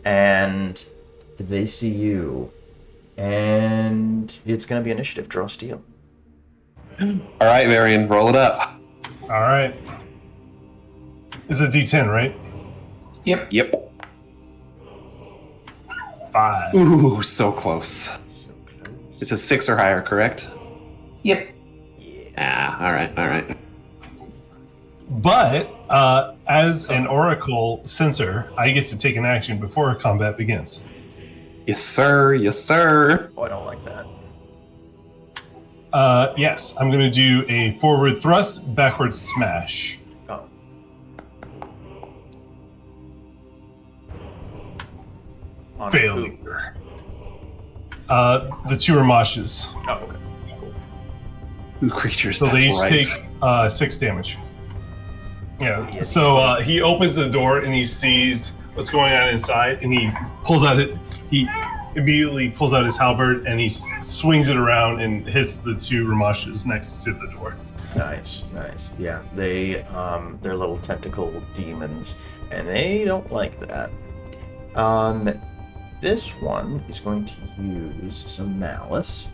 Speaker 5: and they see you, and it's going to be initiative. Draw steel.
Speaker 9: All right, Varion, roll it up.
Speaker 3: All right. It's a D10, right?
Speaker 9: Yep.
Speaker 3: 5.
Speaker 9: Ooh, so close.
Speaker 5: So close.
Speaker 9: It's a 6 or higher, correct?
Speaker 8: Yep.
Speaker 9: Ah, all right.
Speaker 3: But as an Oracle Censor, I get to take an action before combat begins.
Speaker 9: Yes, sir.
Speaker 5: Oh, I don't like that.
Speaker 3: Yes, I'm going to do a forward thrust, backward smash.
Speaker 5: Oh. On
Speaker 3: Failure. The 2 Rimaches.
Speaker 5: Oh, okay. Cool.
Speaker 9: Ooh, creatures,
Speaker 3: So
Speaker 9: that's
Speaker 3: they each
Speaker 9: right.
Speaker 3: take 6 damage. Yeah.
Speaker 5: Yeah,
Speaker 3: So he opens the door and he sees what's going on inside, and he pulls out it. He immediately pulls out his halberd and he swings it around and hits the 2 Rimaches next to the door.
Speaker 5: Nice. Yeah, they're little tentacle demons, and they don't like that. This one is going to use some malice,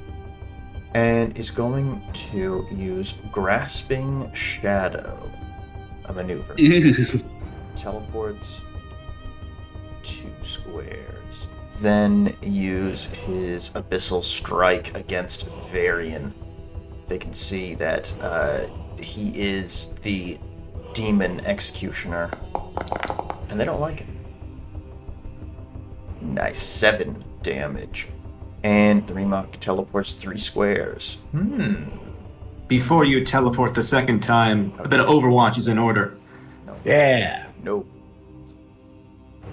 Speaker 5: and is going to use Grasping Shadow, a maneuver. Teleports 2 squares. Then use his Abyssal Strike against Varion. They can see that he is the Demon Executioner, and they don't like it. Nice, 7 damage. And the Remok teleports 3 squares.
Speaker 4: Before you teleport the second time, a bit of Overwatch is in order.
Speaker 1: Yeah.
Speaker 5: Nope.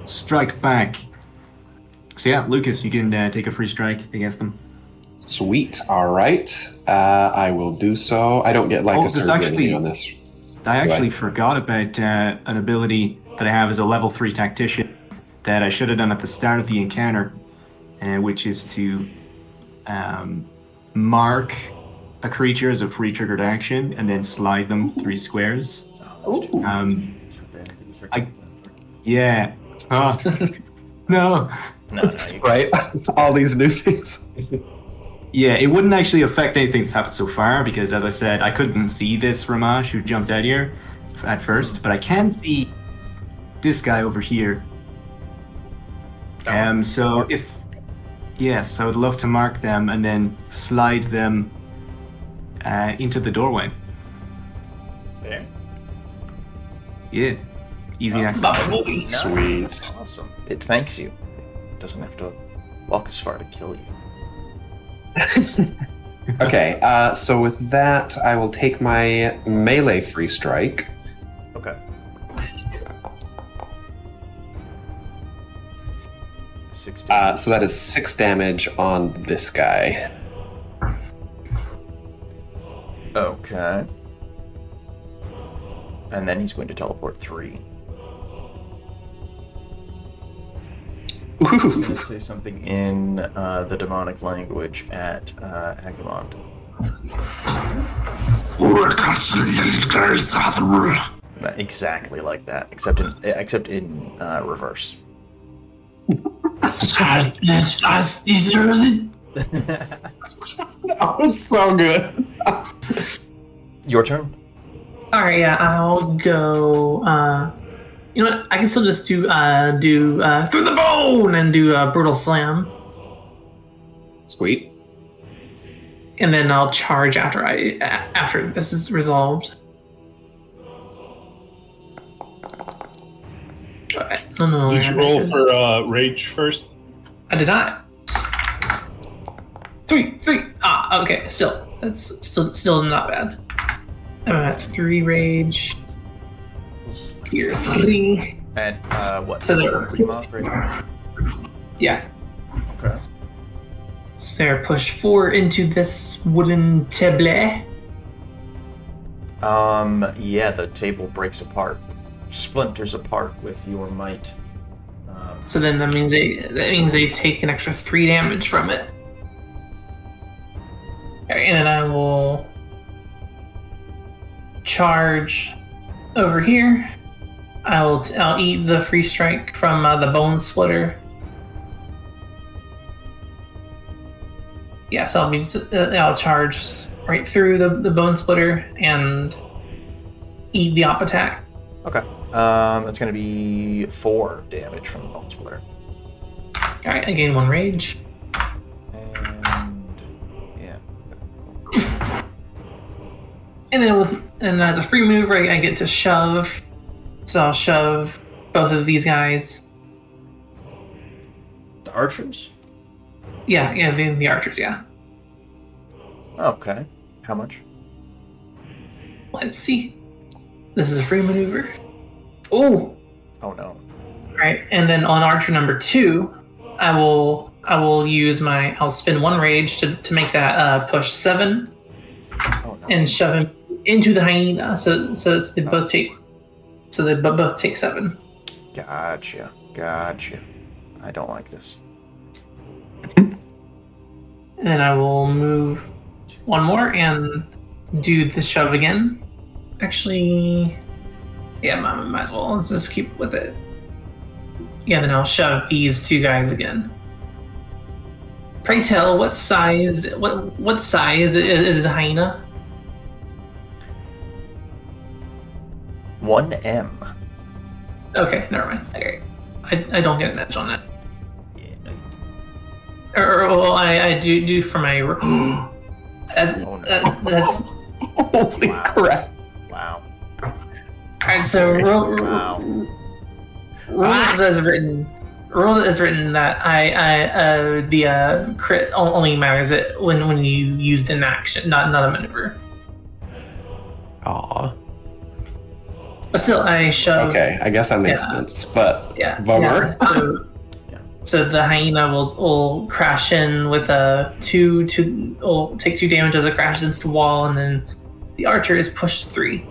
Speaker 4: Strike back. So yeah, Lucas, you can take a free strike against them.
Speaker 9: Sweet. All right. I will do so. I don't get like
Speaker 4: Oh,
Speaker 9: a
Speaker 4: there's
Speaker 9: surge
Speaker 4: actually-
Speaker 9: rating on this.
Speaker 4: I actually
Speaker 9: Right.
Speaker 4: forgot about an ability that I have as a level 3 tactician that I should have done at the start of the encounter, which is to mark a creature as a free triggered action and then slide them 3 squares.
Speaker 5: Oh, that's too
Speaker 4: Um,
Speaker 5: too bad that you forgot
Speaker 4: yeah. Oh, no.
Speaker 5: that. No, you
Speaker 9: Right? All these new things.
Speaker 4: Yeah, it wouldn't actually affect anything that's happened so far because, as I said, I couldn't see this Ramash who jumped out here at first, but I can see this guy over here. So yes, I would love to mark them and then slide them into the doorway.
Speaker 5: there.
Speaker 4: Yeah, easy access.
Speaker 9: Sweet.
Speaker 5: That's awesome. It thanks you. It doesn't have to walk as far to kill you.
Speaker 9: Okay, so with that, I will take my melee free strike.
Speaker 5: Okay. 60.
Speaker 9: So that is 6 damage on this guy.
Speaker 5: Okay. And then he's going to teleport 3.
Speaker 2: He's going to say something in the demonic language at Agamand. Exactly like that, except in reverse.
Speaker 9: That was so good.
Speaker 2: Your turn.
Speaker 8: All right, yeah, I'll go. You know what? I can still just do through the bone and do a brutal slam,
Speaker 9: Sweet.
Speaker 8: and then I'll charge after this is resolved. No.
Speaker 3: Did you roll for rage first?
Speaker 8: I did not. 3. Okay. Still, that's still not bad. I'm at 3 rage. Tier 3.
Speaker 2: And what?
Speaker 8: So there.
Speaker 2: Right?
Speaker 8: Yeah.
Speaker 2: Okay.
Speaker 8: So there, push 4 into this wooden table.
Speaker 2: Yeah, the table breaks apart, splinters apart with your might.
Speaker 8: So then that means they take an extra 3 damage from it. Alright, and then I will charge over here. I'll eat the free strike from the bone splitter. Yeah, so I'll charge right through the bone splitter and eat the op attack.
Speaker 2: Okay. That's going to be 4 damage from the bone splitter.
Speaker 8: Alright, I gain 1 rage.
Speaker 2: And yeah. Okay, cool.
Speaker 8: And then as a free maneuver, I get to shove. So I'll shove both of these guys.
Speaker 2: The archers?
Speaker 8: Yeah, the archers, yeah.
Speaker 2: Okay. How much?
Speaker 8: Let's see. This is a free maneuver. Oh!
Speaker 2: Oh no.
Speaker 8: Right, and then on archer number 2, I will I'll spend 1 rage to make that push 7
Speaker 2: Oh no.
Speaker 8: and shove him into the hyena. So they both take 7.
Speaker 2: Gotcha. I don't like this.
Speaker 8: And then I will move 1 more and do the shove again. Actually, yeah, might as well. Let's just keep with it. Yeah, then I'll shove these 2 guys again. Pray tell, what size is the hyena?
Speaker 2: 1M.
Speaker 8: Okay, never mind. Okay. I don't get an edge on that.
Speaker 2: Yeah, no.
Speaker 8: Well, I do for my. That's
Speaker 9: Holy crap.
Speaker 2: Wow.
Speaker 8: alright. So
Speaker 2: Wow.
Speaker 8: rules as written that the crit only matters when you used an action, not a maneuver.
Speaker 1: Aw.
Speaker 8: But still, I shove.
Speaker 9: Okay, I guess that makes
Speaker 8: Yeah.
Speaker 9: sense. But
Speaker 8: Yeah.
Speaker 9: bummer.
Speaker 8: Yeah. So the hyena will crash in with a 2. Will take 2 damage as it crashes into the wall, and then the archer is pushed 3.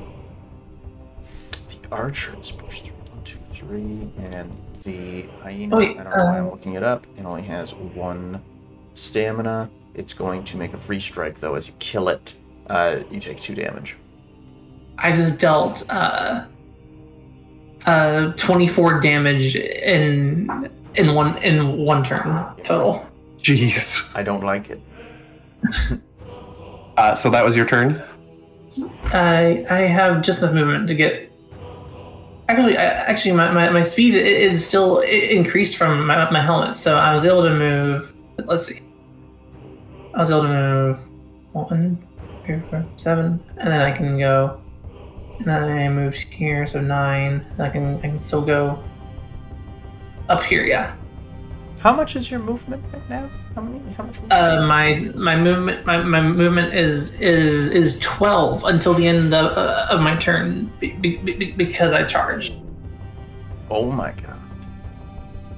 Speaker 2: The archer is pushed through 1, 2, 3, and the hyena.
Speaker 8: Oh, wait,
Speaker 2: I don't know why I'm looking it up. It only has 1 stamina. It's going to make a free strike though. As you kill it, you take 2 damage.
Speaker 8: I just dealt 24 damage in one turn total.
Speaker 9: Jeez.
Speaker 2: I don't like it.
Speaker 9: So that was your turn?
Speaker 8: I have just enough movement to get. Actually, my speed is still increased from my helmet, so I was able to move. Let's see. I was able to move 1, 2, 4, 7, and then I can go. And then I moved here, so 9. I can still go up here. Yeah.
Speaker 2: How much is your movement right now? How much?
Speaker 8: My movement is 12 until the end of my turn because I charged.
Speaker 2: Oh my god.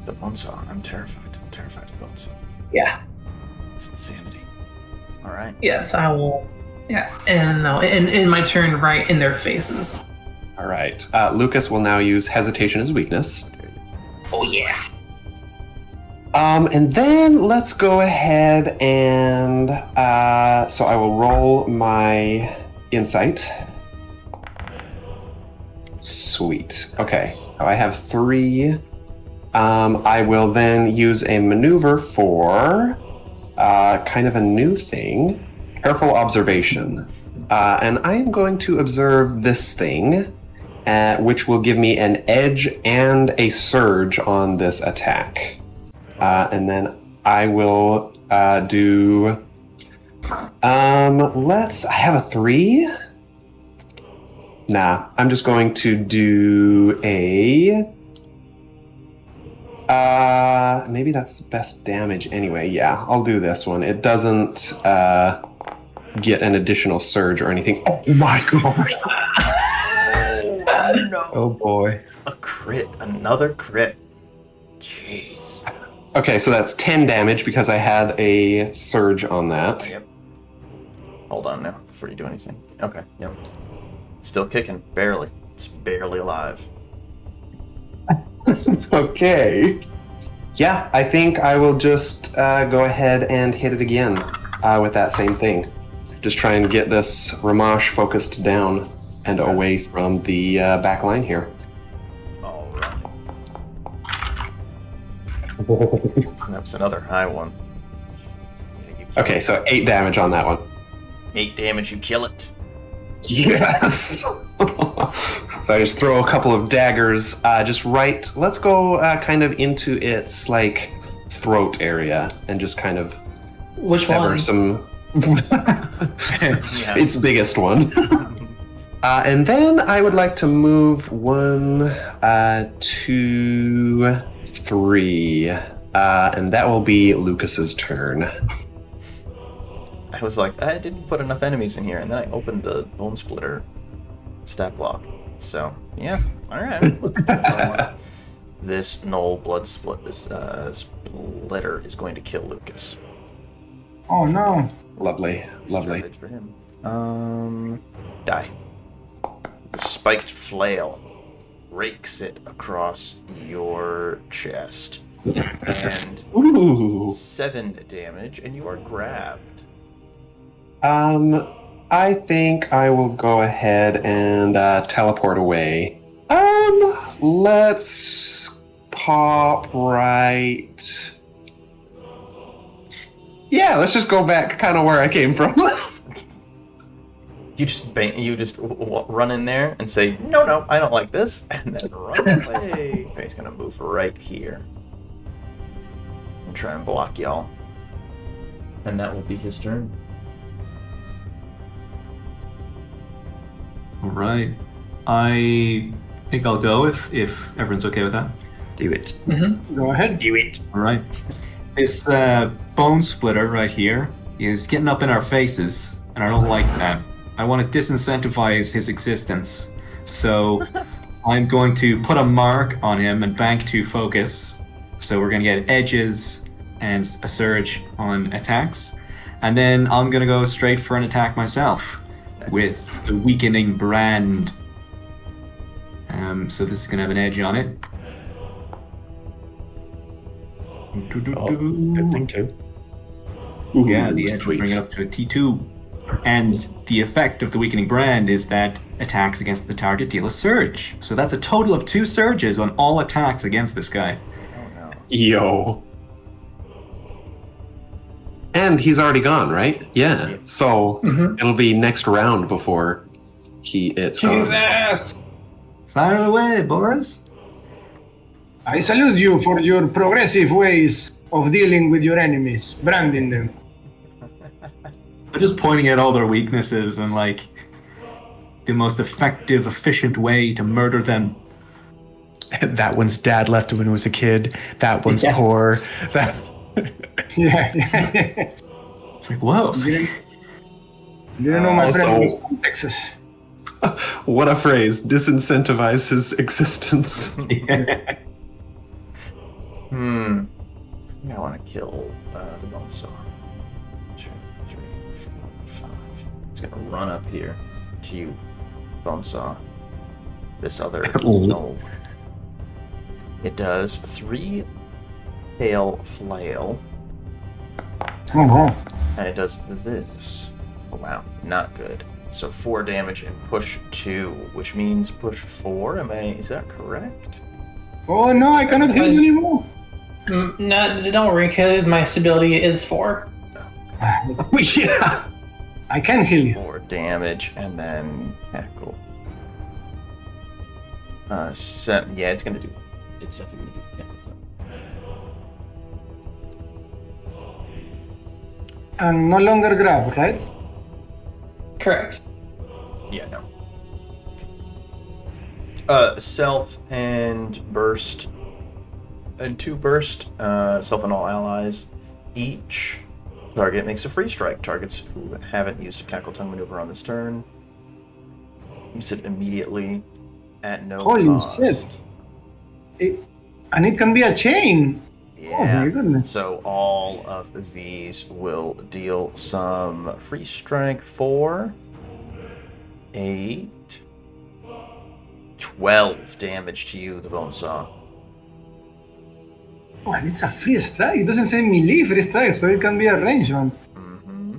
Speaker 2: The Bonesaw. I'm terrified. I'm terrified of the Bonesaw.
Speaker 8: Yeah.
Speaker 2: It's insanity. Alright.
Speaker 8: Yes, I will. Yeah, and no, in my turn, right in their faces.
Speaker 9: All right. Lucas will now use hesitation as weakness.
Speaker 8: Oh yeah.
Speaker 9: And then let's go ahead and so I will roll my insight. Sweet. Okay. So I have 3. I will then use a maneuver for kind of a new thing. Careful observation. And I am going to observe this thing, which will give me an edge and a surge on this attack. And then I will do... I have a 3. Nah, I'm just going to do a... maybe that's the best damage anyway. Yeah, I'll do this one. It doesn't get an additional surge or anything. Oh my gosh.
Speaker 5: Oh, no.
Speaker 1: Oh boy.
Speaker 5: A crit. Another crit. Jeez.
Speaker 9: Okay, so that's 10 damage because I had a surge on that.
Speaker 2: Yep. Hold on now before you do anything. Okay, yep. Still kicking, barely. It's barely alive.
Speaker 9: Okay. Yeah, I think I will just go ahead and hit it again with that same thing. Just try and get this Ramash focused down and away from the back line here.
Speaker 2: All right. That was another high one.
Speaker 9: Okay, so 8 damage on that one.
Speaker 2: 8 damage, you kill it.
Speaker 9: Yes! So I just throw a couple of daggers just right. Let's go kind of into its like throat area and just kind of
Speaker 8: Which
Speaker 9: sever
Speaker 8: one?
Speaker 9: some. Its biggest one. And then I would like to move 1, 2, 3, and that will be Lucas's turn.
Speaker 2: I was like, I didn't put enough enemies in here, and then I opened the Bone Splitter stat block. So, yeah, alright, let's do some. This Gnoll Blood Splitter is going to kill Lucas.
Speaker 7: Oh no.
Speaker 9: Lovely, lovely.
Speaker 2: Strategy for him. Die. The spiked flail rakes it across your chest. And
Speaker 9: Ooh.
Speaker 2: 7 damage, and you are grabbed.
Speaker 9: I think I will go ahead and teleport away. Let's pop right. Yeah, let's just go back kind of where I came from.
Speaker 2: You just run in there and say, no, I don't like this, and then run away. Okay, he's gonna move right here and try and block y'all. And that will be his turn.
Speaker 4: All right. I think I'll go if everyone's okay with that.
Speaker 1: Do it.
Speaker 7: Go ahead.
Speaker 1: Do it.
Speaker 4: All right. This bone splitter right here is getting up in our faces, and I don't like that. I want to disincentivize his existence. So I'm going to put a mark on him and bank 2 focus. So we're going to get edges and a surge on attacks. And then I'm going to go straight for an attack myself with the weakening brand. So this is going to have an edge on it.
Speaker 1: Good thing too.
Speaker 4: Yeah, the edge will bring it up to a T2. And the effect of the weakening brand is that attacks against the target deal a surge. So that's a total of 2 surges on all attacks against this guy.
Speaker 2: Oh no.
Speaker 9: Yo. And he's already gone, right? Yeah. So it'll be next round before it's gone.
Speaker 7: Jesus!
Speaker 4: Fire away, Boris.
Speaker 7: I salute you for your progressive ways of dealing with your enemies, branding them.
Speaker 4: I'm just pointing out all their weaknesses and like the most effective, efficient way to murder them.
Speaker 1: That one's dad left him when he was a kid. That one's
Speaker 4: Yes.
Speaker 1: poor. That.
Speaker 7: Yeah.
Speaker 4: It's like, whoa.
Speaker 7: Didn't know my friend
Speaker 9: Also-
Speaker 7: was from Texas.
Speaker 9: What a phrase. Disincentivize his existence.
Speaker 2: I think I want to kill the Bonesaw. 2, 3, 4, 5. It's gonna run up here to you, Bonesaw. This other no. It does 3
Speaker 5: tail flail.
Speaker 7: Oh, wow.
Speaker 5: And it does this. Oh, wow, not good. So 4 damage and push 2, which means push 4. Is that correct?
Speaker 7: Oh no, I cannot heal you anymore.
Speaker 8: No, don't worry, because my stability is 4.
Speaker 7: Oh, yeah. I can heal you.
Speaker 5: 4 damage and then tackle. Yeah, it's gonna do. It's definitely gonna do. Yeah.
Speaker 7: And no longer grab, right?
Speaker 8: Correct.
Speaker 5: Yeah, no. Self and burst. And 2 burst. Self and all allies. Each target makes a free strike. Targets who haven't used a tackle tongue maneuver on this turn use it immediately at no
Speaker 7: Holy
Speaker 5: cost.
Speaker 7: shit. And it can be a chain.
Speaker 5: Yeah.
Speaker 7: Oh my goodness.
Speaker 5: So all of these will deal some free strike 4, 8, 12 damage to you, the Bonesaw.
Speaker 7: Oh, and it's a free strike. It doesn't say melee free strike, so it can be a ranged one.
Speaker 5: Mm-hmm.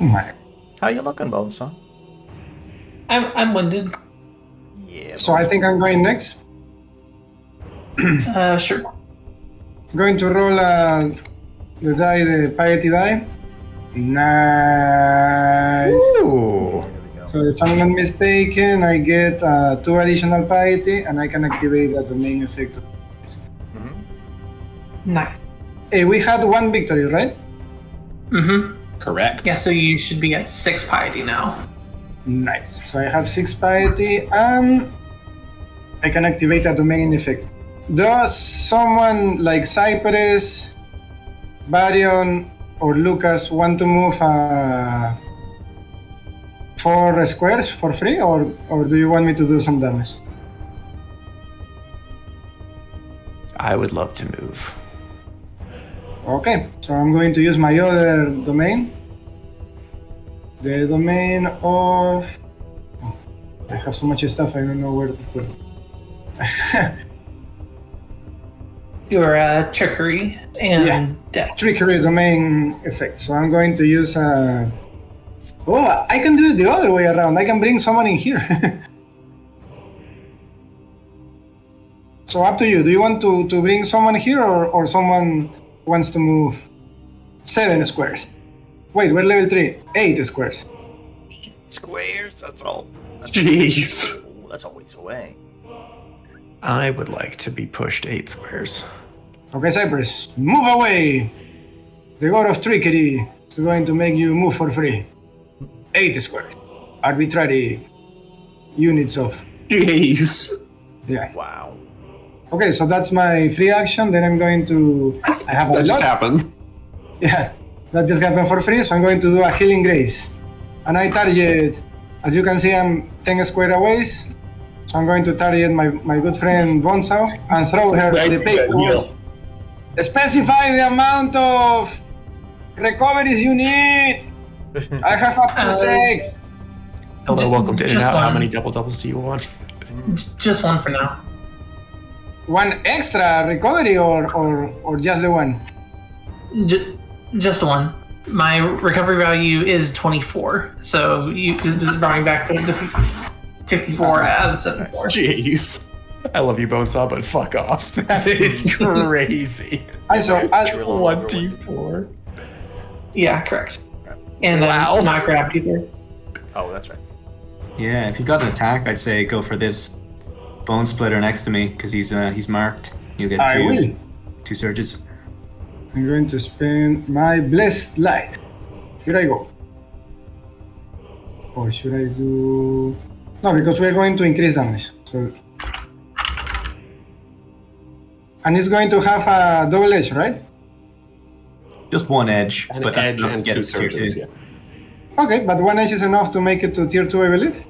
Speaker 7: Oh my.
Speaker 5: How you looking, Bonesaw?
Speaker 8: I'm winded.
Speaker 5: Yeah.
Speaker 7: So I think I'm going next.
Speaker 8: Sure.
Speaker 7: Going to roll the die, the piety die. Nice.
Speaker 1: Ooh.
Speaker 7: So if I'm not mistaken, I get 2 additional piety, and I can activate that domain effect.
Speaker 8: Nice.
Speaker 7: Hey, we had 1 victory, right?
Speaker 8: Mm-hmm.
Speaker 9: Correct.
Speaker 8: Yeah, so you should be at 6 piety now.
Speaker 7: Nice. So I have 6 piety, and I can activate a domain effect. Does someone like Cypress, Varion, or Lucas want to move 4 squares for free, or do you want me to do some damage?
Speaker 1: I would love to move.
Speaker 7: Okay, so I'm going to use my other domain. The domain of... Oh, I have so much stuff, I don't know where to put it.
Speaker 8: Your trickery and death.
Speaker 7: Trickery domain effect. So I'm going to use a... Oh, I can do it the other way around. I can bring someone in here. So up to you. Do you want to bring someone here, or someone wants to move 7 squares? Wait, we're level 3. 8 squares.
Speaker 5: Squares? That's all.
Speaker 9: Jeez.
Speaker 5: That's a ways away.
Speaker 1: I would like to be pushed 8 squares.
Speaker 7: Okay, Cypress, move away. The god of trickery is going to make you move for free. 8 squares. Arbitrary units of...
Speaker 9: Jeez.
Speaker 7: Yeah.
Speaker 5: Wow.
Speaker 7: Okay, so that's my free action. Then I'm going to... I have a
Speaker 9: That just
Speaker 7: lot.
Speaker 9: happened.
Speaker 7: Yeah, that just happened for free. So I'm going to do a healing grace. And I target... As you can see, I'm 10 square away. So I'm going to target my good friend Bonesaw and throw her the paper. Specify the amount of recoveries you need. I have up to 6.
Speaker 1: Hello, welcome to
Speaker 8: Just
Speaker 1: In-N-Out. How
Speaker 8: one.
Speaker 1: many double doubles do you want?
Speaker 8: Just 1 for now.
Speaker 7: 1 extra recovery, or just the 1?
Speaker 8: Just 1. My recovery value is 24, so you just bring back to 54 out of 74.
Speaker 1: Jeez. I love you, Bonesaw, but fuck off. That is crazy.
Speaker 7: Also,
Speaker 1: 1d4.
Speaker 8: Yeah, correct. And
Speaker 1: Wow.
Speaker 8: not grabbed either.
Speaker 5: Oh, that's right.
Speaker 4: Yeah, if you got an attack, I'd say go for this bone splitter next to me because he's marked. You get
Speaker 7: I will.
Speaker 4: 2 surges.
Speaker 7: I'm going to spend my blessed light. Here I go. Or should I do... No, because we're going to increase damage. So... And it's going to have a double edge, right?
Speaker 4: Just 1 edge,
Speaker 9: An
Speaker 4: but that's
Speaker 9: edge
Speaker 4: enough to
Speaker 9: and
Speaker 4: get
Speaker 9: 2
Speaker 4: it to tier
Speaker 9: surges.
Speaker 4: 2.
Speaker 9: Yeah.
Speaker 7: Okay, but 1 edge is enough to make it to tier 2, I believe.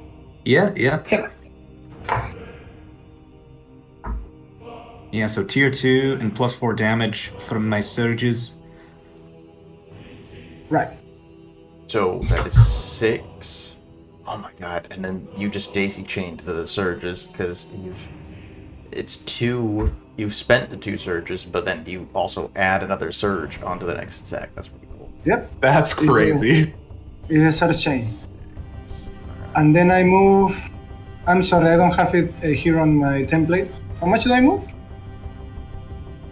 Speaker 4: Yeah. Yeah, so tier 2 and plus 4 damage from my surges.
Speaker 7: Right.
Speaker 5: So that is 6. Oh my god! And then you just daisy chained the surges because you've
Speaker 2: It's 2. You've spent the 2 surges, but then you also add another surge onto the next attack. That's pretty cool.
Speaker 7: Yep.
Speaker 9: That's crazy.
Speaker 7: It's a search chain. And then I move. I'm sorry, I don't have it here on my template. How much did I move?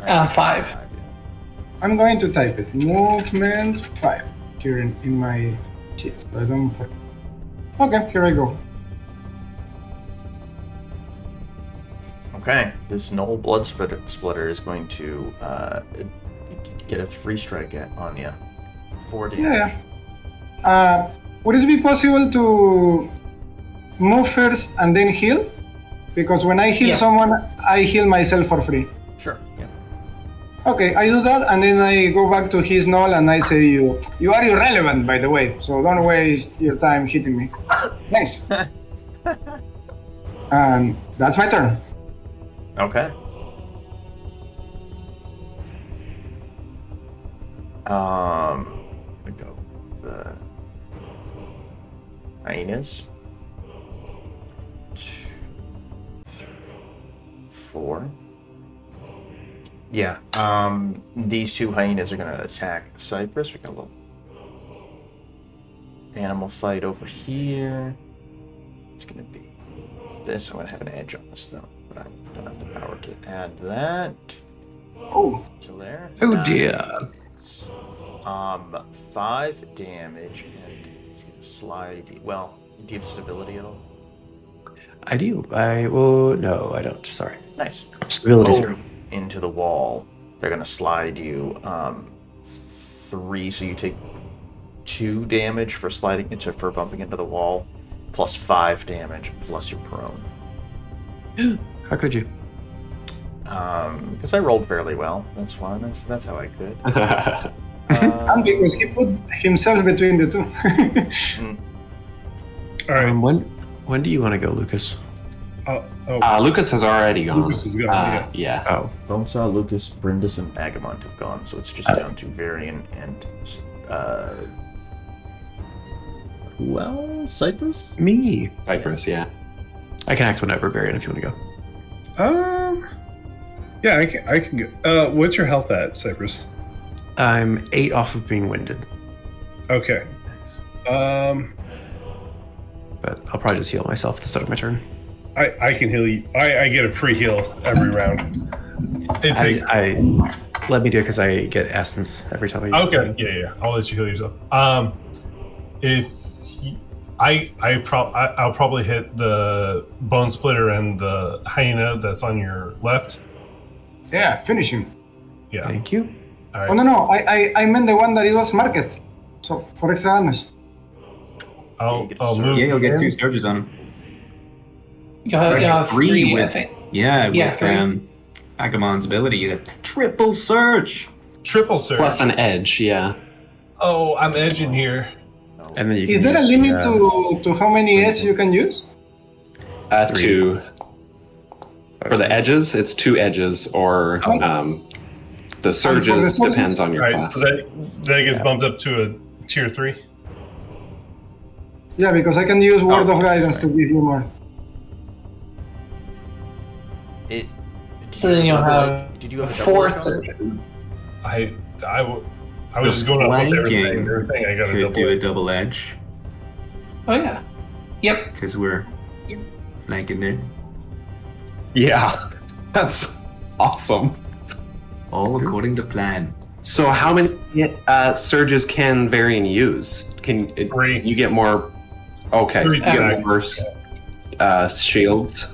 Speaker 8: 5.
Speaker 7: I'm going to type it. Movement 5 here in my sheet. So I don't. Okay, here I go.
Speaker 2: Okay, this Gnoll Blood Splitter is going to get a 3 strike on you. 4 damage.
Speaker 7: Yeah. Would it be possible to move first and then heal? Because when I heal someone, I heal myself for free.
Speaker 2: Sure. Yeah.
Speaker 7: Okay, I do that, and then I go back to his Gnoll and I say, you are irrelevant, by the way, so don't waste your time hitting me. Thanks. And that's my turn.
Speaker 2: Okay. We go with hyenas. 2, 3, 4. Yeah. These 2 hyenas are gonna attack Cypress. We got a little animal fight over here. It's gonna be this. I'm gonna have an edge on this though, but I don't have the power to add that.
Speaker 7: Oh.
Speaker 2: To there.
Speaker 9: Oh dear.
Speaker 2: 5 damage, and he's gonna slide. Well, do you have stability at all?
Speaker 1: I do. No, I don't. Sorry.
Speaker 2: Nice.
Speaker 1: Stability 0.
Speaker 2: Into the wall. They're gonna slide you 3, so you take 2 damage for bumping into the wall, plus 5 damage, plus you're prone.
Speaker 1: How could you?
Speaker 2: Because I rolled fairly well. That's fine. That's how I could.
Speaker 7: And because he put himself between the 2.
Speaker 3: All right.
Speaker 1: When do you want to go, Lucas?
Speaker 9: Lucas has already gone.
Speaker 3: Lucas is gone,
Speaker 9: yeah.
Speaker 1: Oh.
Speaker 2: Bonesaw, Lucas, Bryndis, and Agamand have gone, so it's just down to Varion and who else? Cypress?
Speaker 1: Me.
Speaker 9: Cypress, yeah.
Speaker 1: I can act whenever, Varian, if you want to go.
Speaker 3: Yeah, I can go. What's your health at, Cypress?
Speaker 1: I'm 8 off of being winded.
Speaker 3: Okay.
Speaker 1: But I'll probably just heal myself at the start of my turn.
Speaker 3: I can heal you. I get a free heal every round.
Speaker 1: I let me do it because I get essence every time I use it.
Speaker 3: Okay, yeah. I'll let you heal yourself. I'll probably hit the bone splitter and the hyena that's on your left.
Speaker 7: Yeah, finish him.
Speaker 3: Yeah.
Speaker 1: Thank you.
Speaker 3: All right.
Speaker 7: Oh, no. I meant the one that it was market. So, for extra damage.
Speaker 3: I'll move.
Speaker 4: Yeah, you'll get 2 surges on him.
Speaker 8: You'll have 3
Speaker 4: with,
Speaker 8: I think.
Speaker 4: Yeah,
Speaker 8: Yeah,
Speaker 4: with
Speaker 8: 3.
Speaker 4: Agamand's ability, you get triple surge.
Speaker 3: Triple surge.
Speaker 9: Plus an edge, yeah.
Speaker 3: Oh, I'm edging here.
Speaker 1: And then you
Speaker 7: Is
Speaker 1: can
Speaker 7: there a
Speaker 1: use
Speaker 7: limit
Speaker 1: the,
Speaker 7: to how many edges you can use?
Speaker 9: 2. For the edges, it's 2 edges, or the surges depends on your
Speaker 3: All right,
Speaker 9: class.
Speaker 3: so that gets bumped up to a tier 3.
Speaker 7: Yeah, because I can use Word of Guidance to give you more.
Speaker 8: So then you'll have
Speaker 2: Did you have a
Speaker 8: 4
Speaker 2: double
Speaker 8: surges.
Speaker 3: I was just going off of everything. I got a
Speaker 4: could
Speaker 3: double.
Speaker 4: do a double edge
Speaker 8: Oh yeah. Yep.
Speaker 4: because we're flanking there.
Speaker 9: Yeah, that's awesome.
Speaker 4: All according to plan.
Speaker 9: So how many surges can Varian use? Can
Speaker 3: 3.
Speaker 9: you get more? Okay, so
Speaker 3: 3
Speaker 9: you get
Speaker 3: back.
Speaker 9: more shields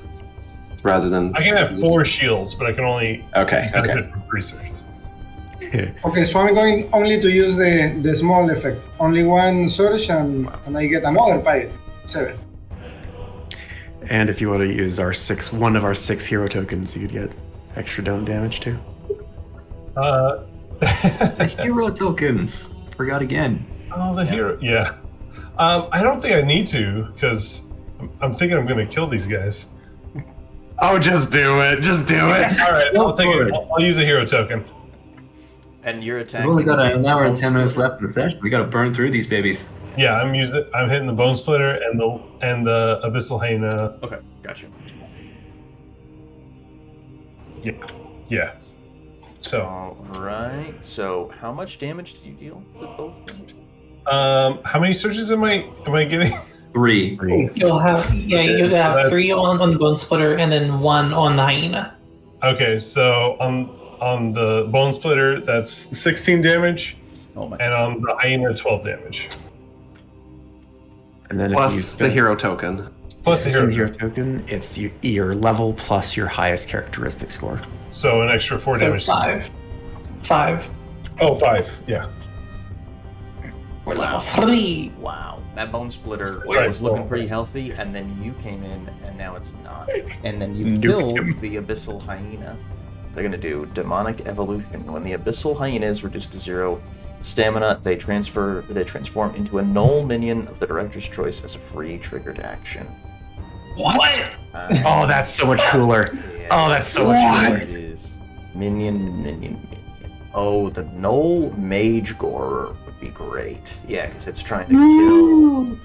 Speaker 9: rather than.
Speaker 3: I can have 4 shields, but I can only
Speaker 9: Okay.
Speaker 3: benefit from 3 surges.
Speaker 7: Okay, so I'm going only to use the small effect. Only 1 surge and I get another bite. 7.
Speaker 1: And if you want to use one of our 6 hero tokens, you could get extra don't damage too.
Speaker 4: The hero tokens. Forgot again.
Speaker 3: Oh, the hero. Yeah. I don't think I need to, because I'm thinking I'm going to kill these guys.
Speaker 9: Oh, just do it. Just do it.
Speaker 3: All right,
Speaker 4: Go
Speaker 3: I'll take
Speaker 4: for
Speaker 3: it.
Speaker 4: it.
Speaker 3: I'll use a hero token.
Speaker 2: And you're attacking.
Speaker 4: We've only got an hour and 10
Speaker 2: Bone
Speaker 4: minutes
Speaker 2: Splitter.
Speaker 4: left in the session. We got to burn through these babies.
Speaker 3: Yeah, I'm hitting the bone splitter and the abyssal hyena.
Speaker 2: Okay, gotcha.
Speaker 3: Yeah. So,
Speaker 5: All right. So, how much damage do you deal with both things?
Speaker 3: how many surges am I getting?
Speaker 4: 3.
Speaker 8: You'll have 3 on the bone splitter and then 1 on the hyena.
Speaker 3: Okay, so on the bone splitter, that's 16 damage,
Speaker 2: Oh my!
Speaker 3: and on the hyena, 12 damage.
Speaker 1: And then
Speaker 9: Plus
Speaker 1: if you
Speaker 9: the hero token.
Speaker 3: Plus the hero.
Speaker 1: token, it's your level plus your highest characteristic score.
Speaker 3: So an extra 4
Speaker 8: So
Speaker 3: damage.
Speaker 8: 5.
Speaker 3: Oh, 5. Yeah.
Speaker 8: We're level 3.
Speaker 5: Wow, that bone splitter
Speaker 3: Right.
Speaker 5: was looking pretty healthy, and then you came in, and now it's not. And then you
Speaker 1: Nuked
Speaker 5: killed
Speaker 1: him.
Speaker 5: the Abyssal Hyena. They're gonna do Demonic Evolution. When the Abyssal Hyena is reduced to 0 stamina, they transform into a gnoll minion of the Director's Choice as a free triggered action.
Speaker 1: What? Oh, that's so much cooler.
Speaker 5: Yeah.
Speaker 1: Oh, that's so much cooler.
Speaker 5: It is minion. Oh, the gnoll mage gorer would be great. Yeah, because it's trying to kill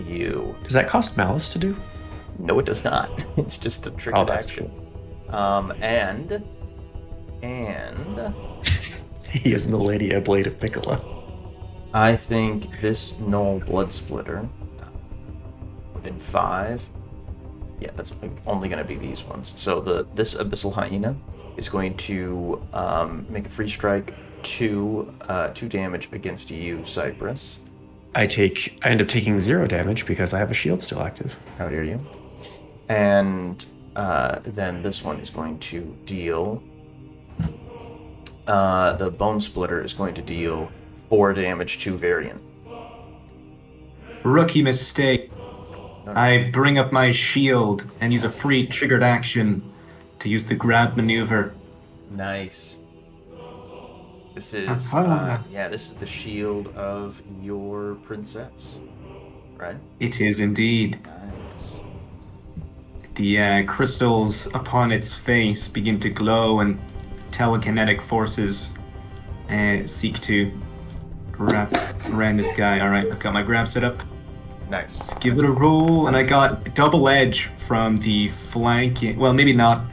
Speaker 5: you.
Speaker 1: Does that cost malice to do?
Speaker 5: No, it does not. It's just a triggered
Speaker 1: Oh, that's
Speaker 5: action.
Speaker 1: cool.
Speaker 5: And
Speaker 1: He is Millennia Blade of Piccolo.
Speaker 5: I think this gnoll blood splitter within 5. Yeah, that's only going to be these ones. So this Abyssal Hyena is going to make a free strike 2 damage against you, Cypress.
Speaker 1: I end up taking 0 damage because I have a shield still active.
Speaker 5: How dare you? And then this one is going to deal. The Bone Splitter is going to deal 4 damage to Varion.
Speaker 4: Rookie mistake. I bring up my shield and use a free triggered action to use the grab maneuver.
Speaker 5: Nice. This is this is the shield of your princess, right?
Speaker 4: It is indeed.
Speaker 5: Nice.
Speaker 4: The crystals upon its face begin to glow, and telekinetic forces seek to wrap around this guy. All right, I've got my grab set up.
Speaker 5: Nice.
Speaker 4: Let's give it a roll, and I got double edge from the flanking. Well, maybe not.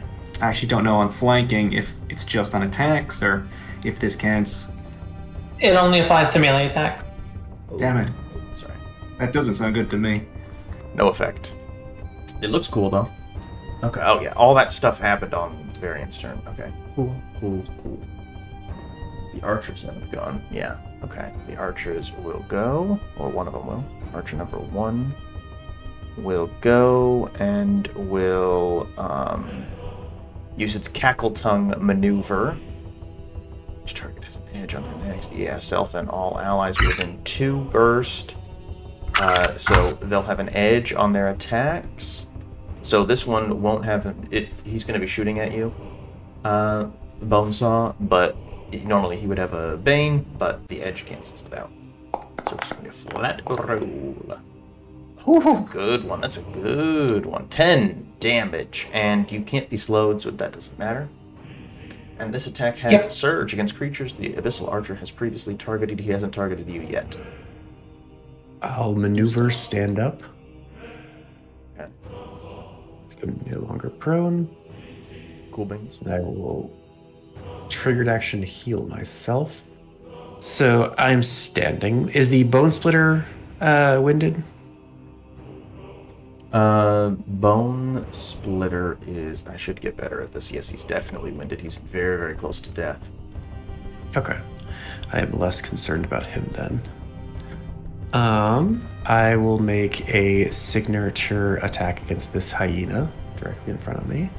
Speaker 4: I actually don't know on flanking if it's just on attacks or if this counts.
Speaker 8: It only applies to melee attacks.
Speaker 4: Damn it.
Speaker 5: Sorry.
Speaker 4: That doesn't sound good to me.
Speaker 5: No effect. It looks cool though. Okay. Oh yeah, all that stuff happened on Varion's turn. Okay. Cool. The archers haven't gone. Yeah. Okay. The archers will go, or one of them will. Archer number 1 will go and will use its cackle tongue maneuver. Each target has an edge on their next. Yeah, self and all allies within 2 burst. So they'll have an edge on their attacks. So this one won't have it. He's going to be shooting at you, Bonesaw, but normally he would have a Bane, but the edge cancels it out. So it's going to be a flat roll. That's a good one. That's a good one. 10 damage, and you can't be slowed, so that doesn't matter. And this attack has Surge against creatures the Abyssal Archer has previously targeted. He hasn't targeted you yet.
Speaker 1: I'll maneuver stand up.
Speaker 5: Okay.
Speaker 1: I'm no longer prone.
Speaker 5: Cool beans.
Speaker 1: And I will triggered action heal myself. So I'm standing. Is the Bone Splitter winded?
Speaker 5: Bone Splitter is... I should get better at this. Yes, he's definitely winded. He's very, very close to death.
Speaker 1: Okay. I am less concerned about him then. I will make a signature attack against this hyena directly in front of me.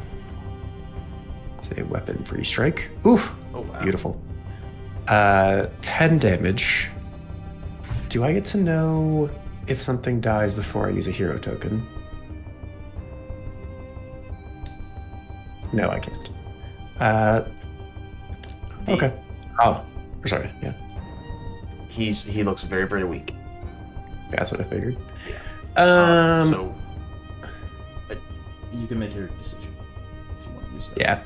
Speaker 1: It's a weapon free strike. Oof!
Speaker 5: Oh, wow.
Speaker 1: Beautiful. 10 damage. Do I get to know if something dies before I use a hero token? No, I can't. Okay. Oh, sorry. Yeah.
Speaker 5: He looks very, very weak.
Speaker 1: That's what I figured.
Speaker 5: So, but you can make your decision if you want to use it.
Speaker 1: Yeah.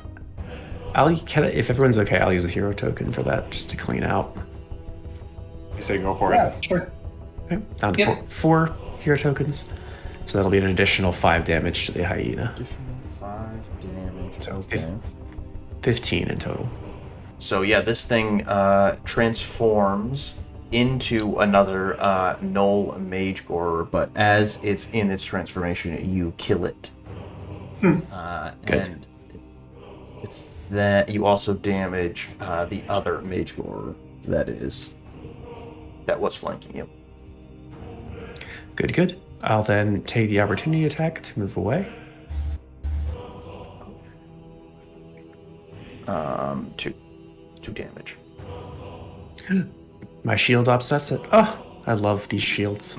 Speaker 1: If everyone's okay, I'll use a hero token for that, just to clean out.
Speaker 9: You say go for
Speaker 7: Yeah,
Speaker 9: it.
Speaker 8: Sure.
Speaker 1: Okay, down to four hero tokens. So that'll be an additional 5 damage to the hyena.
Speaker 5: Additional 5 damage.
Speaker 1: So
Speaker 5: Okay.
Speaker 1: 15 in total.
Speaker 5: So yeah, this thing transforms into another gnoll mage gorer, but as it's in its transformation, you kill it.
Speaker 1: Good.
Speaker 5: And it's that you also damage the other mage gorer that was flanking you.
Speaker 1: Good. I'll then take the opportunity attack to move away.
Speaker 5: 2 damage.
Speaker 1: My shield offsets it. Oh, I love these shields.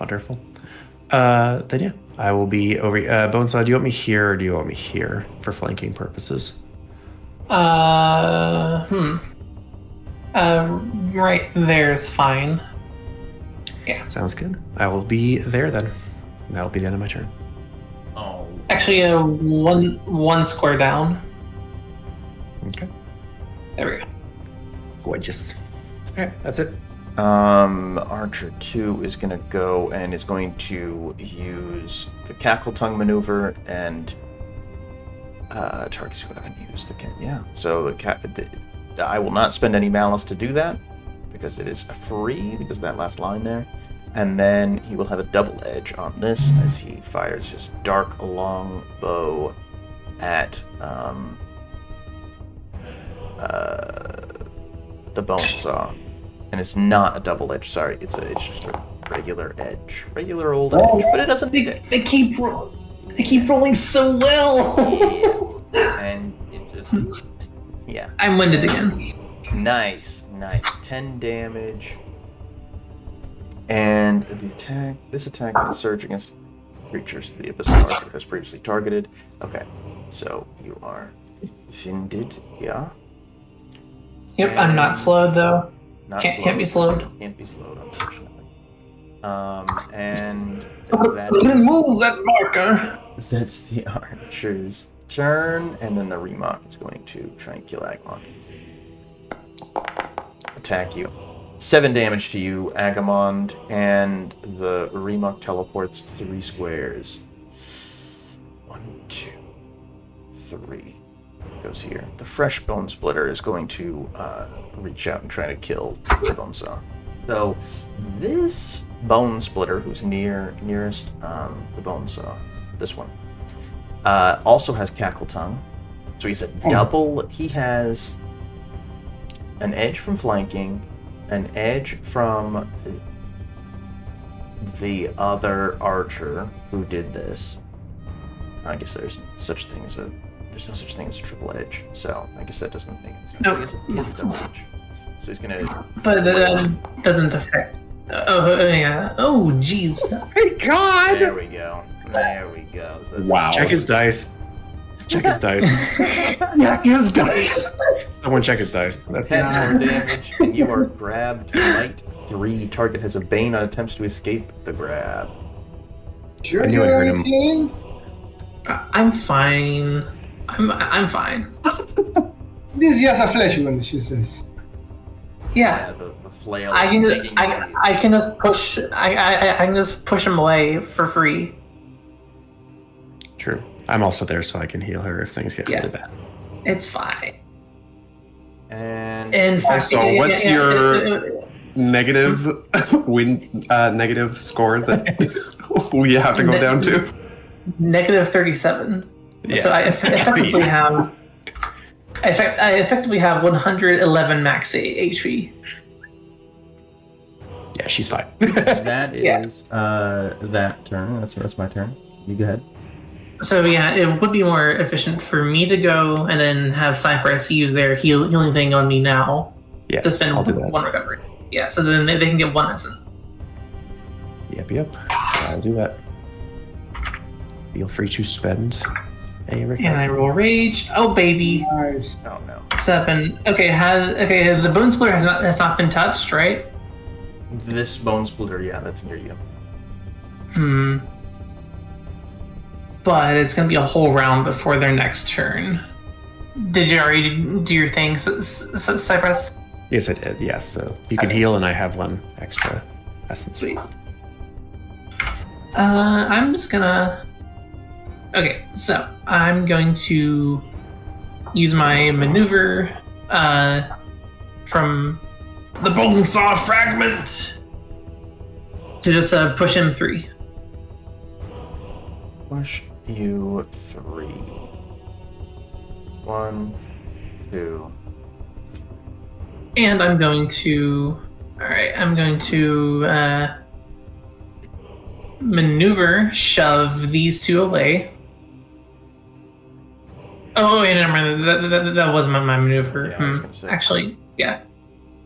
Speaker 1: Wonderful. Then yeah, I will be over. Bonesaw, do you want me here or do you want me here for flanking purposes?
Speaker 8: Right there's fine. Yeah.
Speaker 1: Sounds good. I will be there then. That'll be the end of my turn.
Speaker 5: Oh.
Speaker 8: Actually, one square down.
Speaker 1: Okay.
Speaker 8: There we go.
Speaker 1: Gorgeous. All right, that's it.
Speaker 5: Archer 2 is going to go and is going to use the Cackle Tongue maneuver and target's going to use the cat. Yeah. So I will not spend any malice to do that because it is free because of that last line there. And then he will have a double edge on this as he fires his dark long bow at the Bonesaw. And it's not a double edge, sorry, it's just a regular edge. Regular old edge, but it doesn't need it.
Speaker 8: They keep rolling so well.
Speaker 5: And it's yeah.
Speaker 8: I'm winded again.
Speaker 5: Nice. 10 damage. And this attack is surge against creatures the Abyssal Archer has previously targeted. Okay, so you are winded, yeah?
Speaker 8: Yep, I'm not slowed though. Can't be slowed.
Speaker 5: Can't be slowed, unfortunately. And
Speaker 8: that move that marker.
Speaker 5: That's the Archer's turn, and then the Remok is going to try and kill Agamand. Attack you. 7 damage to you, Agamand, and the Remok teleports 3 squares. 1, 2, 3. Goes here. The fresh Bone Splitter is going to reach out and try to kill the Bonesaw. So this Bone Splitter, who's nearest the Bonesaw, this one, also has Cackle Tongue. So he's a double. He has an edge from flanking, an edge from the other archer who did this. I guess there's no such thing as a triple edge, so I guess that doesn't make any sense.
Speaker 8: No.
Speaker 5: He has a double edge. So he's gonna...
Speaker 8: But that doesn't affect... Oh, yeah. Oh, jeez.
Speaker 1: Thank God!
Speaker 5: There we go. So
Speaker 9: Wow.
Speaker 1: Check his dice. Check his dice. Someone check his dice. That's
Speaker 5: 10 more damage, and you are grabbed. Light 3. Target has a bane on attempts to escape the grab.
Speaker 7: Sure,
Speaker 1: I knew I heard him.
Speaker 7: him.
Speaker 8: I'm fine. I'm fine.
Speaker 7: This is just a flesh wound, she says.
Speaker 8: Yeah.
Speaker 5: The flail
Speaker 8: I
Speaker 5: is
Speaker 8: can
Speaker 5: digging
Speaker 8: just,
Speaker 5: into you.
Speaker 8: I can just push. I can just push him away for free.
Speaker 1: True. I'm also there so I can heal her if things get really bad.
Speaker 8: It's fine.
Speaker 5: And
Speaker 8: In fact,
Speaker 9: So what's your negative negative score that we have to go down to?
Speaker 8: negative 37?
Speaker 1: Yeah.
Speaker 8: So I effectively have. I effectively have 111 max HP.
Speaker 1: Yeah, she's fine.
Speaker 5: that is that turn. That's my turn. You go ahead.
Speaker 8: So yeah, it would be more efficient for me to go and then have Cypress use their healing thing on me now to
Speaker 1: Yes,
Speaker 8: spend
Speaker 1: I'll do that.
Speaker 8: 1 recovery. Yeah, so then they can get 1 essence.
Speaker 1: Yep. I'll do that. Feel free to spend a recovery.
Speaker 8: And I roll rage. Oh baby,
Speaker 7: Nice.
Speaker 5: Oh no.
Speaker 8: 7. Okay, the bone splitter has not been touched, right?
Speaker 5: This bone splitter, yeah, that's near you.
Speaker 8: But it's gonna be a whole round before their next turn. Did you already do your thing, Cypress?
Speaker 1: Yes, I did. Yes, so you can heal, and I have 1 extra essence.
Speaker 8: Sweet. I'm just gonna. Okay, so I'm going to use my maneuver from the Bonesaw fragment to just push him 3.
Speaker 5: Push you 3. 1, 2.
Speaker 8: And I'm going to. Alright, I'm going to maneuver, shove these 2 away. Oh, wait, never mind. That wasn't my maneuver.
Speaker 5: Yeah, I was gonna say.
Speaker 8: Actually, yeah.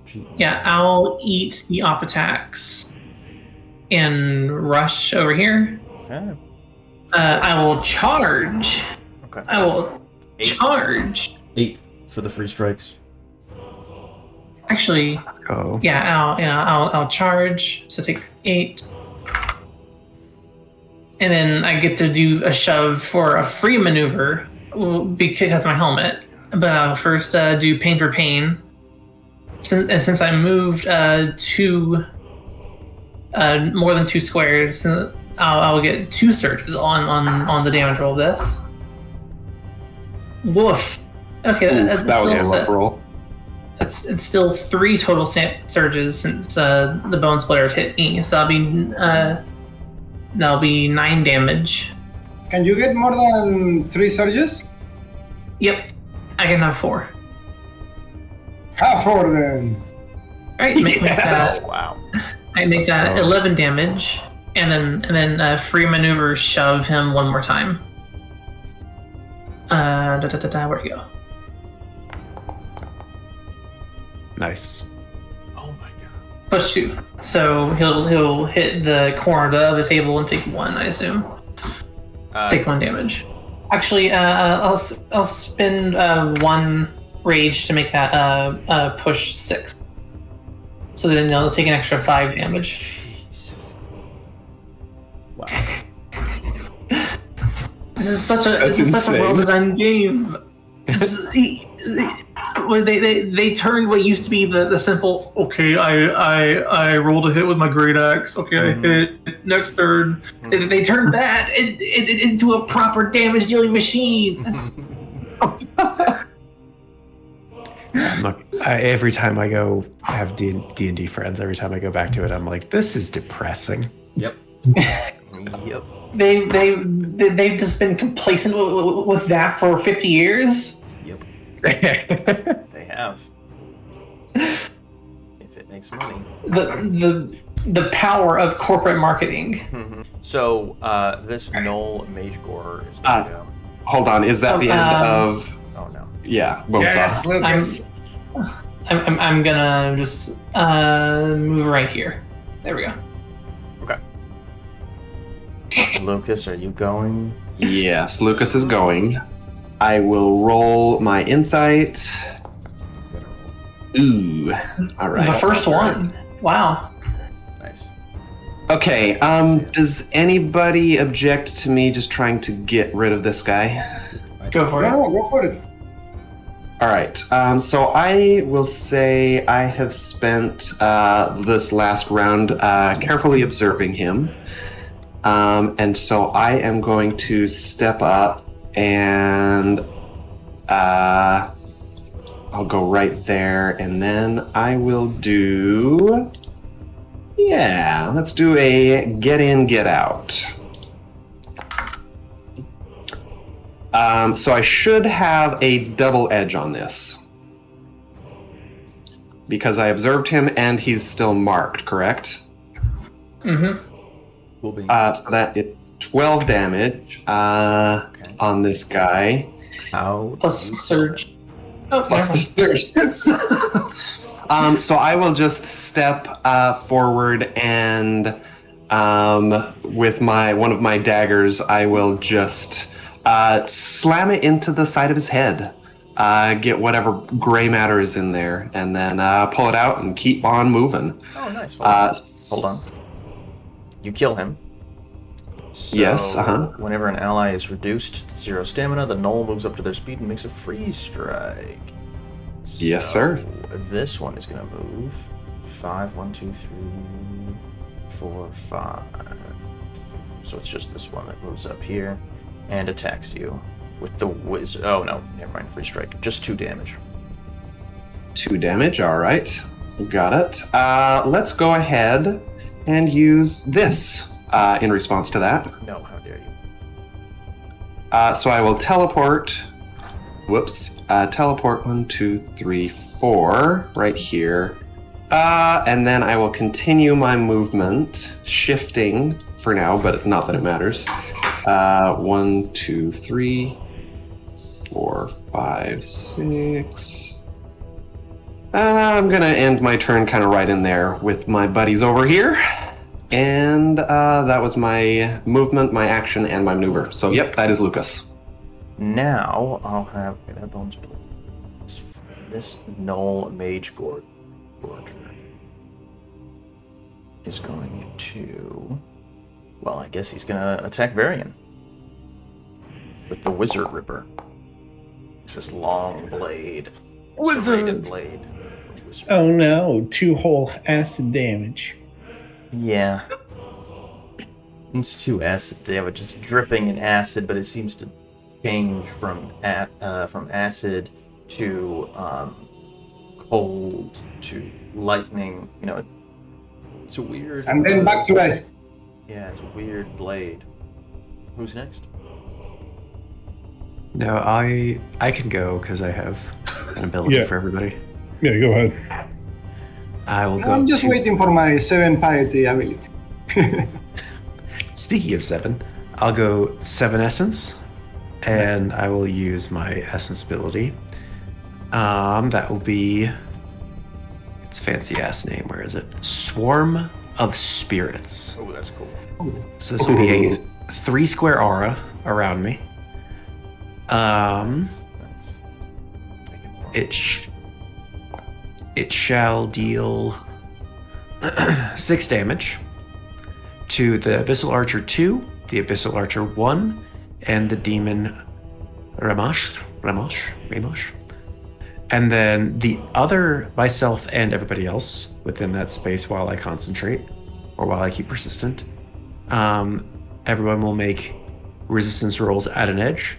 Speaker 5: Gee.
Speaker 8: Yeah, I'll eat the op attacks and rush over here.
Speaker 5: Okay.
Speaker 8: I will charge.
Speaker 5: Okay.
Speaker 8: I will
Speaker 5: 8.
Speaker 8: charge.
Speaker 5: 8 for the free strikes.
Speaker 8: Actually,
Speaker 1: Oh.
Speaker 8: yeah, I'll charge. So take 8. And then I get to do a shove for a free maneuver because of my helmet. But I'll first do pain for pain. Since I moved more than 2 squares, I'll get 2 surges on the damage roll of this. Woof. Okay, that's
Speaker 9: That was a
Speaker 8: still
Speaker 9: rough roll.
Speaker 8: it's still 3 total surges since the bone splitter hit me. So that'll be 9 damage.
Speaker 7: Can you get more than 3 surges?
Speaker 8: Yep, I can have 4.
Speaker 7: Have 4 then.
Speaker 8: All right, make that.
Speaker 5: Wow.
Speaker 8: I make that 11 damage, and then free maneuver shove him 1 more time. Where'd he go?
Speaker 1: Nice.
Speaker 5: Oh my god.
Speaker 8: Push 2. So he'll hit the corner of the table and take 1, I assume. Take 1 damage. Actually, I'll spend 1 rage to make that push 6. So then they'll take an extra 5 damage.
Speaker 5: Jesus. Wow.
Speaker 8: This is such a
Speaker 9: insane.
Speaker 8: well-designed game. They turned what used to be the simple. Okay, I rolled a hit with my great axe. Okay, I hit next turn. They turned that into a proper damage dealing machine.
Speaker 1: Look, every time I go have D&D friends, every time I go back to it, I'm like, this is depressing.
Speaker 5: Yep. Yep.
Speaker 8: They've just been complacent with that for 50 years.
Speaker 5: Yep. They have. If it makes money.
Speaker 8: The power of corporate marketing.
Speaker 5: So this gnoll mage gore is going to go.
Speaker 9: Hold on, is that the end of?
Speaker 5: Oh no.
Speaker 9: Yeah. Bonesaw.
Speaker 10: Yes, Lucas.
Speaker 8: I'm gonna just move right here. There we go.
Speaker 5: Okay. Lucas, are you going?
Speaker 9: Yes, Lucas is going. I will roll my insight. Ooh. All right.
Speaker 8: The first one. Wow.
Speaker 5: Nice.
Speaker 9: Okay. Does anybody object to me just trying to get rid of this guy?
Speaker 8: Go for it.
Speaker 7: No, go for it.
Speaker 9: All right. So I will say I have spent this last round carefully observing him. And so I am going to step up and I'll go right there, and then I will do... Yeah, let's do a get in, get out. So I should have a double edge on this. Because I observed him and he's still marked, correct?
Speaker 8: Mm-hmm.
Speaker 5: Will be.
Speaker 9: So that it's 12 damage on this guy.
Speaker 5: How?
Speaker 8: Plus surge. Oh,
Speaker 9: Plus the surges. So I will just step forward and with one of my daggers, I will just slam it into the side of his head. Get whatever gray matter is in there, and then pull it out and keep on moving.
Speaker 5: Oh, nice. Hold on. You kill him. So
Speaker 9: Yes,
Speaker 5: whenever an ally is reduced to 0 stamina, the gnoll moves up to their speed and makes a freeze strike.
Speaker 9: Yes, sir.
Speaker 5: This one is going to move 5, 1, 2, 3, 4, 5. So it's just this one that moves up here.
Speaker 2: and attacks you with the wizard. Oh no, never mind. Free strike. Just 2 damage.
Speaker 9: 2 damage. All right, got it. Let's go ahead and use this in response to that.
Speaker 2: No, how dare you?
Speaker 9: So I will teleport. Whoops. Teleport 1, 2, 3, 4 right here. And then I will continue my movement, shifting for now, but not that it matters. 1, 2, 3, 4, 5, 6. I'm gonna end my turn kind of right in there with my buddies over here. And that was my movement, my action, and my maneuver. So yep, that is Lucas.
Speaker 2: Now I'll have that bones blade. This gnoll mage gorger is going to. Well, I guess he's gonna attack Varion with the wizard ripper. It's this long blade, serrated blade.
Speaker 10: Oh no! 2 whole acid damage.
Speaker 2: Yeah. It's 2 acid damage. It's dripping in acid, but it seems to change from acid to cold to lightning. You know, it's a weird.
Speaker 7: And then back to us.
Speaker 2: Yeah, it's a weird blade. Who's next?
Speaker 1: No, I can go because I have an ability for everybody.
Speaker 10: Yeah, go ahead.
Speaker 1: I will go.
Speaker 7: I'm just waiting for my 7 piety ability.
Speaker 1: Speaking of 7, I'll go 7 essence, and I will use my essence ability. That will be its fancy ass name. Where is it? Swarm of Spirits.
Speaker 2: Oh, that's cool.
Speaker 1: So this will be a 3 square aura around me. It shall deal 6 damage to the Abyssal Archer 2, the Abyssal Archer 1, and the Demon Ramash. And then the other, myself and everybody else within that space while I concentrate, or while I keep persistent, everyone will make resistance rolls at an edge,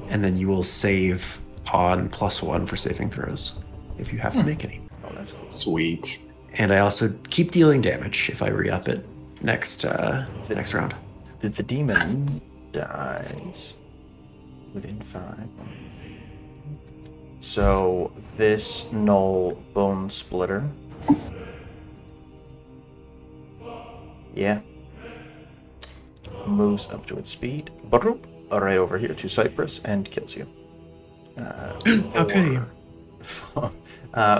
Speaker 1: and then you will save on +1 for saving throws, if you have to make any.
Speaker 2: Oh, that's cool.
Speaker 9: Sweet.
Speaker 1: And I also keep dealing damage if I re-up it next round.
Speaker 2: The demon dies within 5. So this gnoll bone splitter, moves up to its speed, right over here to Cypress and kills you.
Speaker 10: Okay.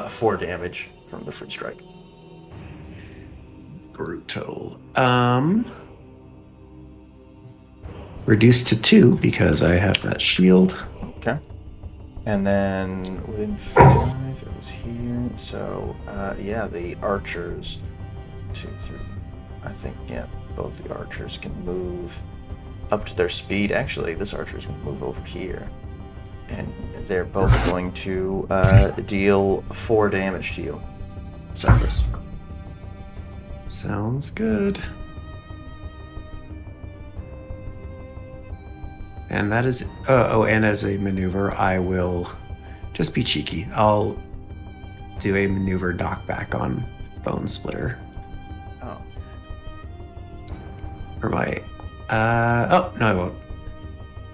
Speaker 2: 4 damage from the free strike.
Speaker 1: Brutal. Reduced to 2 because I have that shield.
Speaker 2: Okay. And then within 5, it was here. So, the archers, 2, 3. I think, both the archers can move up to their speed. Actually, this archer is going to move over here. And they're both going to deal 4 damage to you. Cypress.
Speaker 1: Sounds good. And that is... and as a maneuver, I will just be cheeky. I'll do a maneuver knockback on Bone Splitter.
Speaker 2: Oh.
Speaker 1: Or my... no, I won't.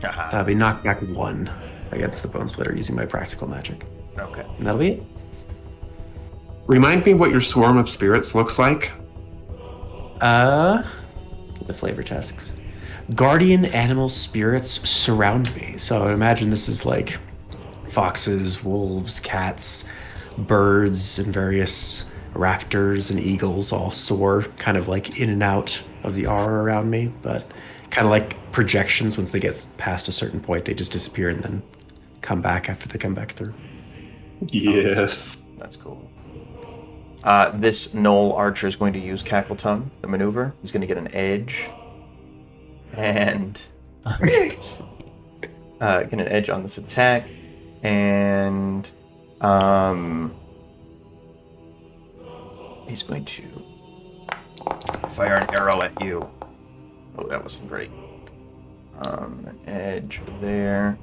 Speaker 2: Haha.
Speaker 1: That'll be knockback 1 against the Bone Splitter using my practical magic.
Speaker 2: Okay.
Speaker 1: And that'll be it.
Speaker 9: Remind me what your Swarm of Spirits looks like.
Speaker 1: The flavor tests. Guardian animal spirits surround me. So I imagine this is like foxes, wolves, cats, birds, and various raptors and eagles all soar kind of like in and out of the aura around me, but kind of like projections. Once they get past a certain point, they just disappear and then come back after they come back through.
Speaker 9: Yes.
Speaker 2: That's cool. This gnoll archer is going to use Cackle Tongue, the maneuver. He's going to get an edge. And get an edge on this attack. And he's going to fire an arrow at you. Oh, that wasn't great. An edge there.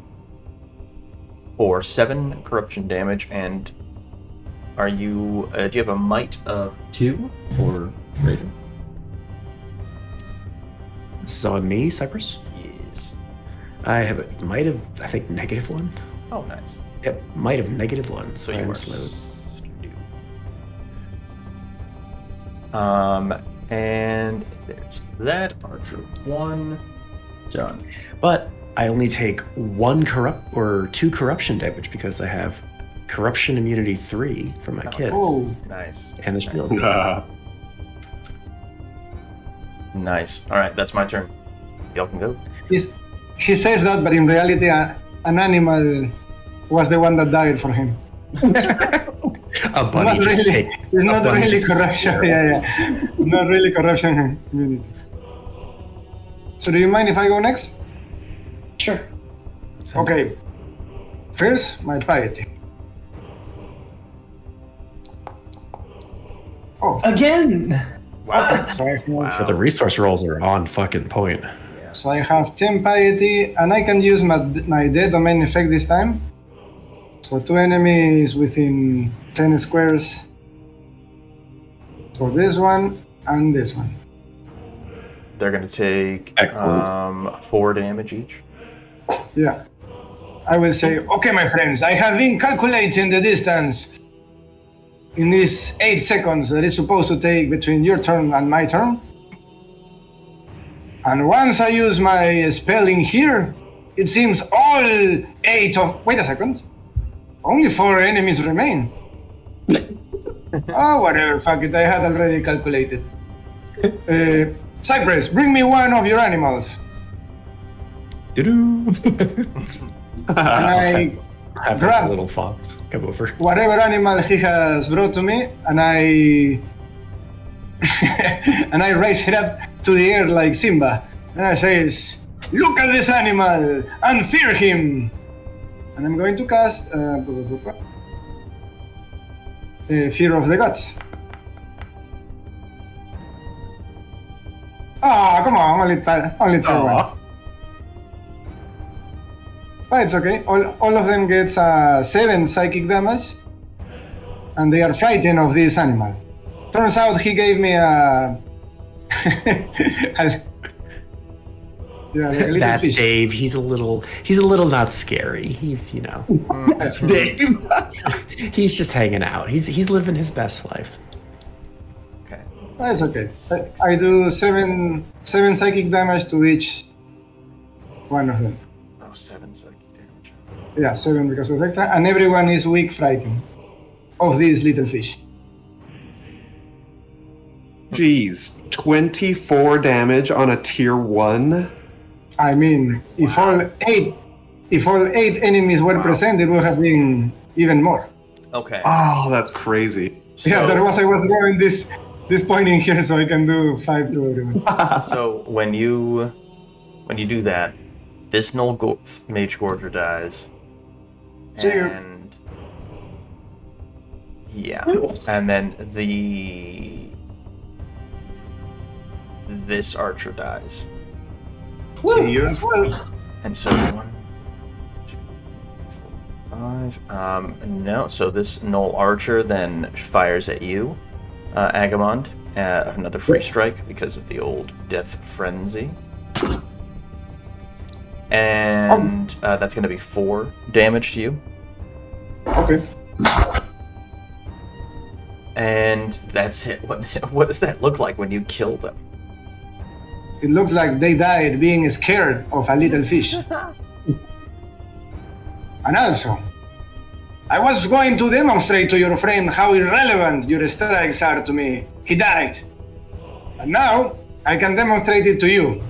Speaker 2: For 7 corruption damage, and are you? Do you have a might of 2 or greater?
Speaker 1: This is on me, Cypress.
Speaker 2: Yes.
Speaker 1: I have a might of, I think, -1.
Speaker 2: Oh, nice.
Speaker 1: Yep, might of -1.
Speaker 2: So
Speaker 1: I
Speaker 2: you
Speaker 1: am
Speaker 2: are
Speaker 1: slowed.
Speaker 2: And there's that. Archer 1. Done.
Speaker 1: But I only take 2 corruption damage because I have corruption immunity 3 from my kids
Speaker 7: Oh,
Speaker 2: Nice.
Speaker 1: and the shield.
Speaker 2: Nice. All right, that's my turn. Y'all can go.
Speaker 7: he says that, but in reality, an animal was the one that died for him.
Speaker 1: A bunny
Speaker 7: Not
Speaker 1: just
Speaker 7: really.
Speaker 1: take.
Speaker 7: It's
Speaker 1: a
Speaker 7: not
Speaker 1: bunny
Speaker 7: really
Speaker 1: just-
Speaker 7: corruption. Yeah. It's not really corruption immunity. So do you mind if I go next?
Speaker 10: Sure.
Speaker 7: Okay. First, my piety. Oh,
Speaker 10: Again.
Speaker 7: okay. So I have,
Speaker 1: But the resource rolls are on fucking point.
Speaker 7: so I have 10 piety, and I can use my dead domain effect this time. So 2 enemies within 10 squares. So this one and this one.
Speaker 2: They're gonna take
Speaker 6: Excellent.
Speaker 2: 4 damage each.
Speaker 7: Yeah. I will say, okay, my friends, I have been calculating the distance in these 8 seconds that it's supposed to take between your turn and my turn. And once I use my spell in here, it seems all 8 of... Wait a second. Only 4 enemies remain. Oh, whatever, fuck it, I had already calculated. Cypress, bring me one of your animals.
Speaker 1: Doo-doo.
Speaker 7: And I
Speaker 1: Have
Speaker 7: grab
Speaker 1: a little fox come over.
Speaker 7: whatever animal he has brought to me, and I and I raise it up to the air like Simba, and I says, "Look at this animal and fear him." And I'm going to cast Fear of the Gods. Ah, come on, only try one. But it's okay. All of them get 7 psychic damage, and they are frightened of this animal. Turns out he gave me a. Yeah, like a little
Speaker 1: That's
Speaker 7: fish.
Speaker 1: Dave. He's a little not scary. He's,
Speaker 7: That's Dave.
Speaker 1: he's just hanging out. He's living his best life.
Speaker 2: Okay.
Speaker 7: That's okay. I do 7 psychic damage to each one of them.
Speaker 2: Oh, 7 psychic damage.
Speaker 7: Yeah, 7 because of extra, and everyone is weak frightened of these little fish.
Speaker 9: Jeez, 24 damage on a tier 1.
Speaker 7: I mean, if all 8 enemies were present, it would have been even more.
Speaker 2: Okay.
Speaker 9: Oh, that's crazy.
Speaker 7: Yeah, that was I was drawing this point in here so I can do 5 to everyone.
Speaker 2: So when you do that, this Null Mage Gorger dies. And yeah. And then this archer dies.
Speaker 7: To you as well.
Speaker 2: And so 1, 2, 3, 4, 5. No, so this Null Archer then fires at you, Agamand, another free strike because of the old Death Frenzy. And that's going to be 4 damage to you.
Speaker 7: Okay.
Speaker 2: And that's it. What does that look like when you kill them?
Speaker 7: It looks like they died being scared of a little fish. And also, I was going to demonstrate to your friend how irrelevant your strikes are to me. He died. And now, I can demonstrate it to you.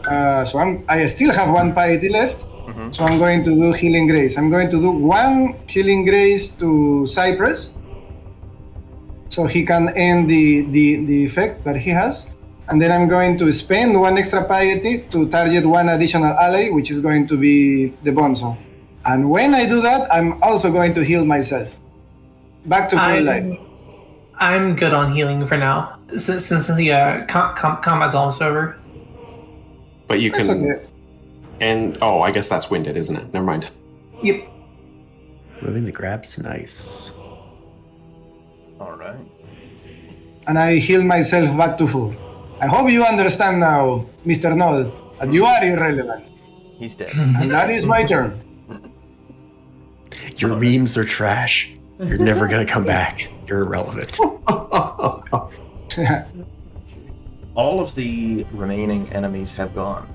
Speaker 7: So I still have 1 piety left.
Speaker 2: Mm-hmm.
Speaker 7: So I'm going to do Healing Grace. I'm going to do 1 Healing Grace to Cypress, so he can end the effect that he has. And then I'm going to spend 1 extra piety to target 1 additional ally, which is going to be the Bonesaw. And when I do that, I'm also going to heal myself. Back to full life.
Speaker 8: I'm good on healing for now, since the combat's almost over.
Speaker 9: But you
Speaker 7: That's
Speaker 9: can
Speaker 7: okay.
Speaker 9: And, oh, I guess that's winded, isn't it? Never mind.
Speaker 4: Yep.
Speaker 1: Moving the grab's nice.
Speaker 2: All right.
Speaker 7: And I heal myself back to full. I hope you understand now, Mr. Gnoll, that you are irrelevant.
Speaker 2: He's dead.
Speaker 7: And that is my turn.
Speaker 1: Your memes are trash. You're never gonna come back. You're irrelevant.
Speaker 2: All of the remaining enemies have gone.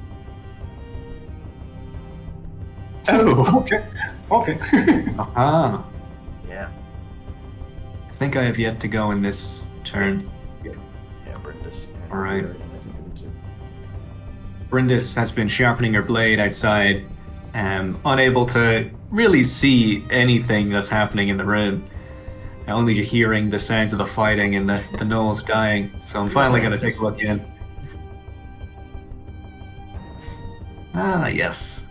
Speaker 9: Oh.
Speaker 7: Okay. Okay.
Speaker 4: Aha.
Speaker 2: Yeah.
Speaker 4: I think I have yet to go in this turn.
Speaker 2: Yeah, Bryndis.
Speaker 4: All right.
Speaker 2: I think we do.
Speaker 4: Bryndis has been sharpening her blade outside, unable to really see anything that's happening in the room. Only hearing the sounds of the fighting and the gnolls dying. So I'm finally going to take a look in. Ah, yes.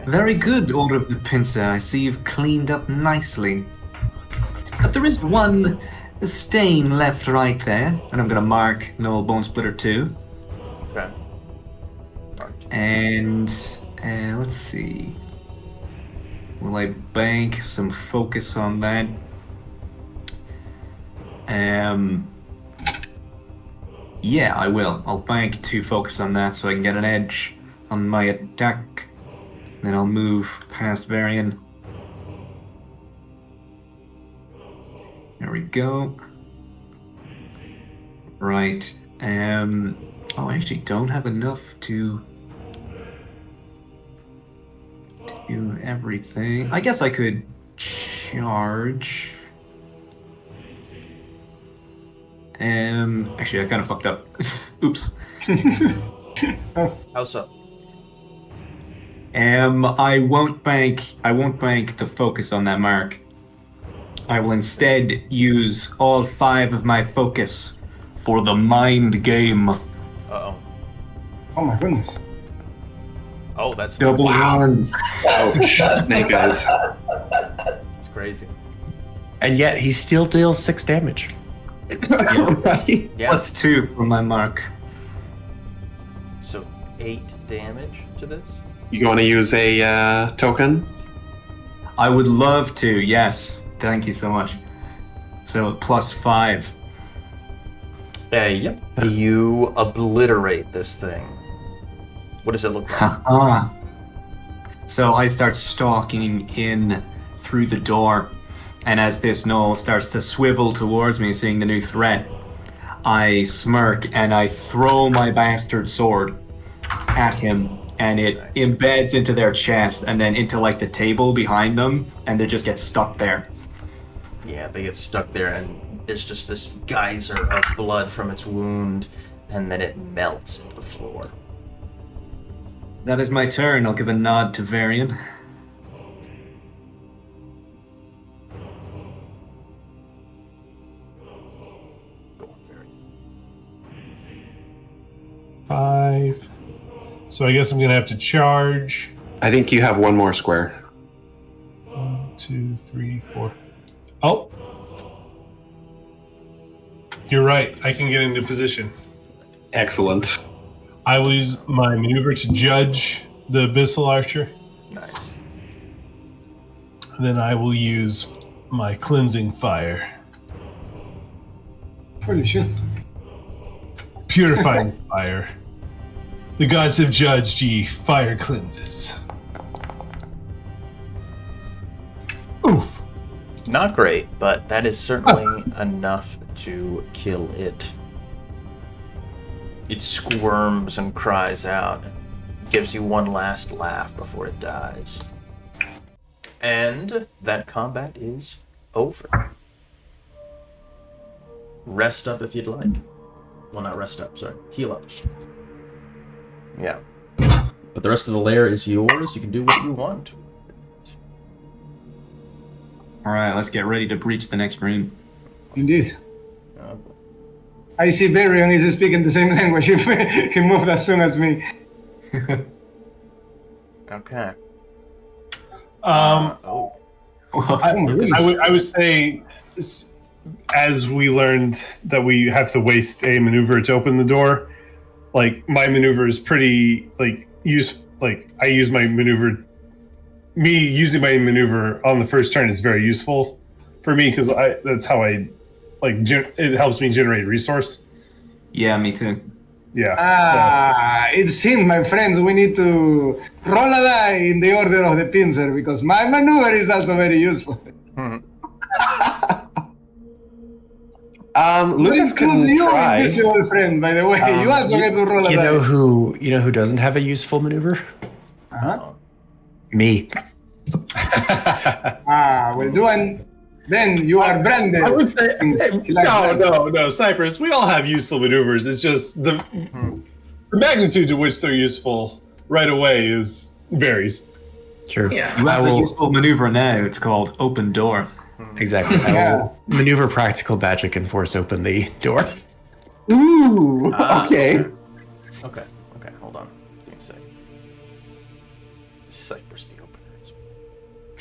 Speaker 4: Very good, Order of the Pincer. I see you've cleaned up nicely. But there is one stain left right there, and I'm going to mark Gnoll Bone Splitter 2.
Speaker 2: Okay.
Speaker 4: And let's see. Will I bank some focus on that? Yeah, I will. I'll bank 2 focus on that so I can get an edge on my attack. Then I'll move past Varion. There we go. Right. Oh, I actually don't have enough to do everything. I guess I could charge. Actually, I kind of fucked up. Oops.
Speaker 2: How so?
Speaker 4: I won't bank the focus on that mark. I will instead use all 5 of my focus for the mind game.
Speaker 2: Uh-oh.
Speaker 7: Oh my goodness.
Speaker 2: Oh, that's
Speaker 4: Double ones.
Speaker 9: Ouch. Snake eyes.
Speaker 2: It's crazy.
Speaker 1: And yet he still deals 6 damage.
Speaker 9: Right?
Speaker 2: Yeah.
Speaker 4: Plus 2 from my mark.
Speaker 2: So 8 damage to this?
Speaker 9: You going to use a token?
Speaker 4: I would love to, yes. Thank you so much. So plus 5.
Speaker 2: Yep. You obliterate this thing. What does it look like?
Speaker 4: Haha. So I start stalking in through the door, and as this gnoll starts to swivel towards me, seeing the new threat, I smirk and I throw my bastard sword at him, and it embeds into their chest and then into like the table behind them, and they just get stuck there.
Speaker 2: Yeah, they get stuck there, and there's just this geyser of blood from its wound, and then it melts into the floor.
Speaker 4: That is my turn. I'll give a nod to Varion.
Speaker 2: Go on, Varion.
Speaker 3: 5. So I guess I'm gonna have to charge.
Speaker 9: I think you have one more square.
Speaker 3: 1, 2, 3, 4. Oh. You're right. I can get into position.
Speaker 9: Excellent.
Speaker 3: I will use my maneuver to judge the Abyssal Archer.
Speaker 2: Nice.
Speaker 3: And then I will use my cleansing fire.
Speaker 7: Holy shit.
Speaker 3: Purifying fire. The gods have judged ye. Fire cleanses. Oof.
Speaker 2: Not great, but that is certainly enough to kill it. It squirms and cries out, gives you one last laugh before it dies. And that combat is over. Rest up if you'd like. Well, not rest up, sorry. Heal up. Yeah. But the rest of the lair is yours. You can do what you want.
Speaker 4: Alright, let's get ready to breach the next room.
Speaker 7: Indeed. I see Varion is speaking the same language. He moved as soon as me.
Speaker 2: Okay.
Speaker 3: I would say, as we learned that we have to waste a maneuver to open the door, like my maneuver is pretty like I use my maneuver. Me using my maneuver on the first turn is very useful for me because that's how I like it helps me generate resource.
Speaker 4: Yeah, me too.
Speaker 3: Yeah.
Speaker 7: It seems, my friends, we need to roll a die in the order of the Pincer because my maneuver is also very useful.
Speaker 9: Lucas
Speaker 7: includes
Speaker 9: can
Speaker 7: you,
Speaker 9: try.
Speaker 7: invisible friend, by the way. You also get to roll a
Speaker 1: You
Speaker 7: die.
Speaker 1: know who doesn't have a useful maneuver?
Speaker 7: Uh-huh.
Speaker 1: Me.
Speaker 7: Then you are branded.
Speaker 3: I would say, no, Cypress. We all have useful maneuvers. It's just the magnitude to which they're useful right away varies.
Speaker 1: True.
Speaker 8: Yeah.
Speaker 4: You have a useful maneuver now. It's called open door.
Speaker 1: Exactly. I will maneuver practical magic and force open the door.
Speaker 9: Ooh, okay.
Speaker 2: Okay, hold on. Give me a sec. Cypress the openers.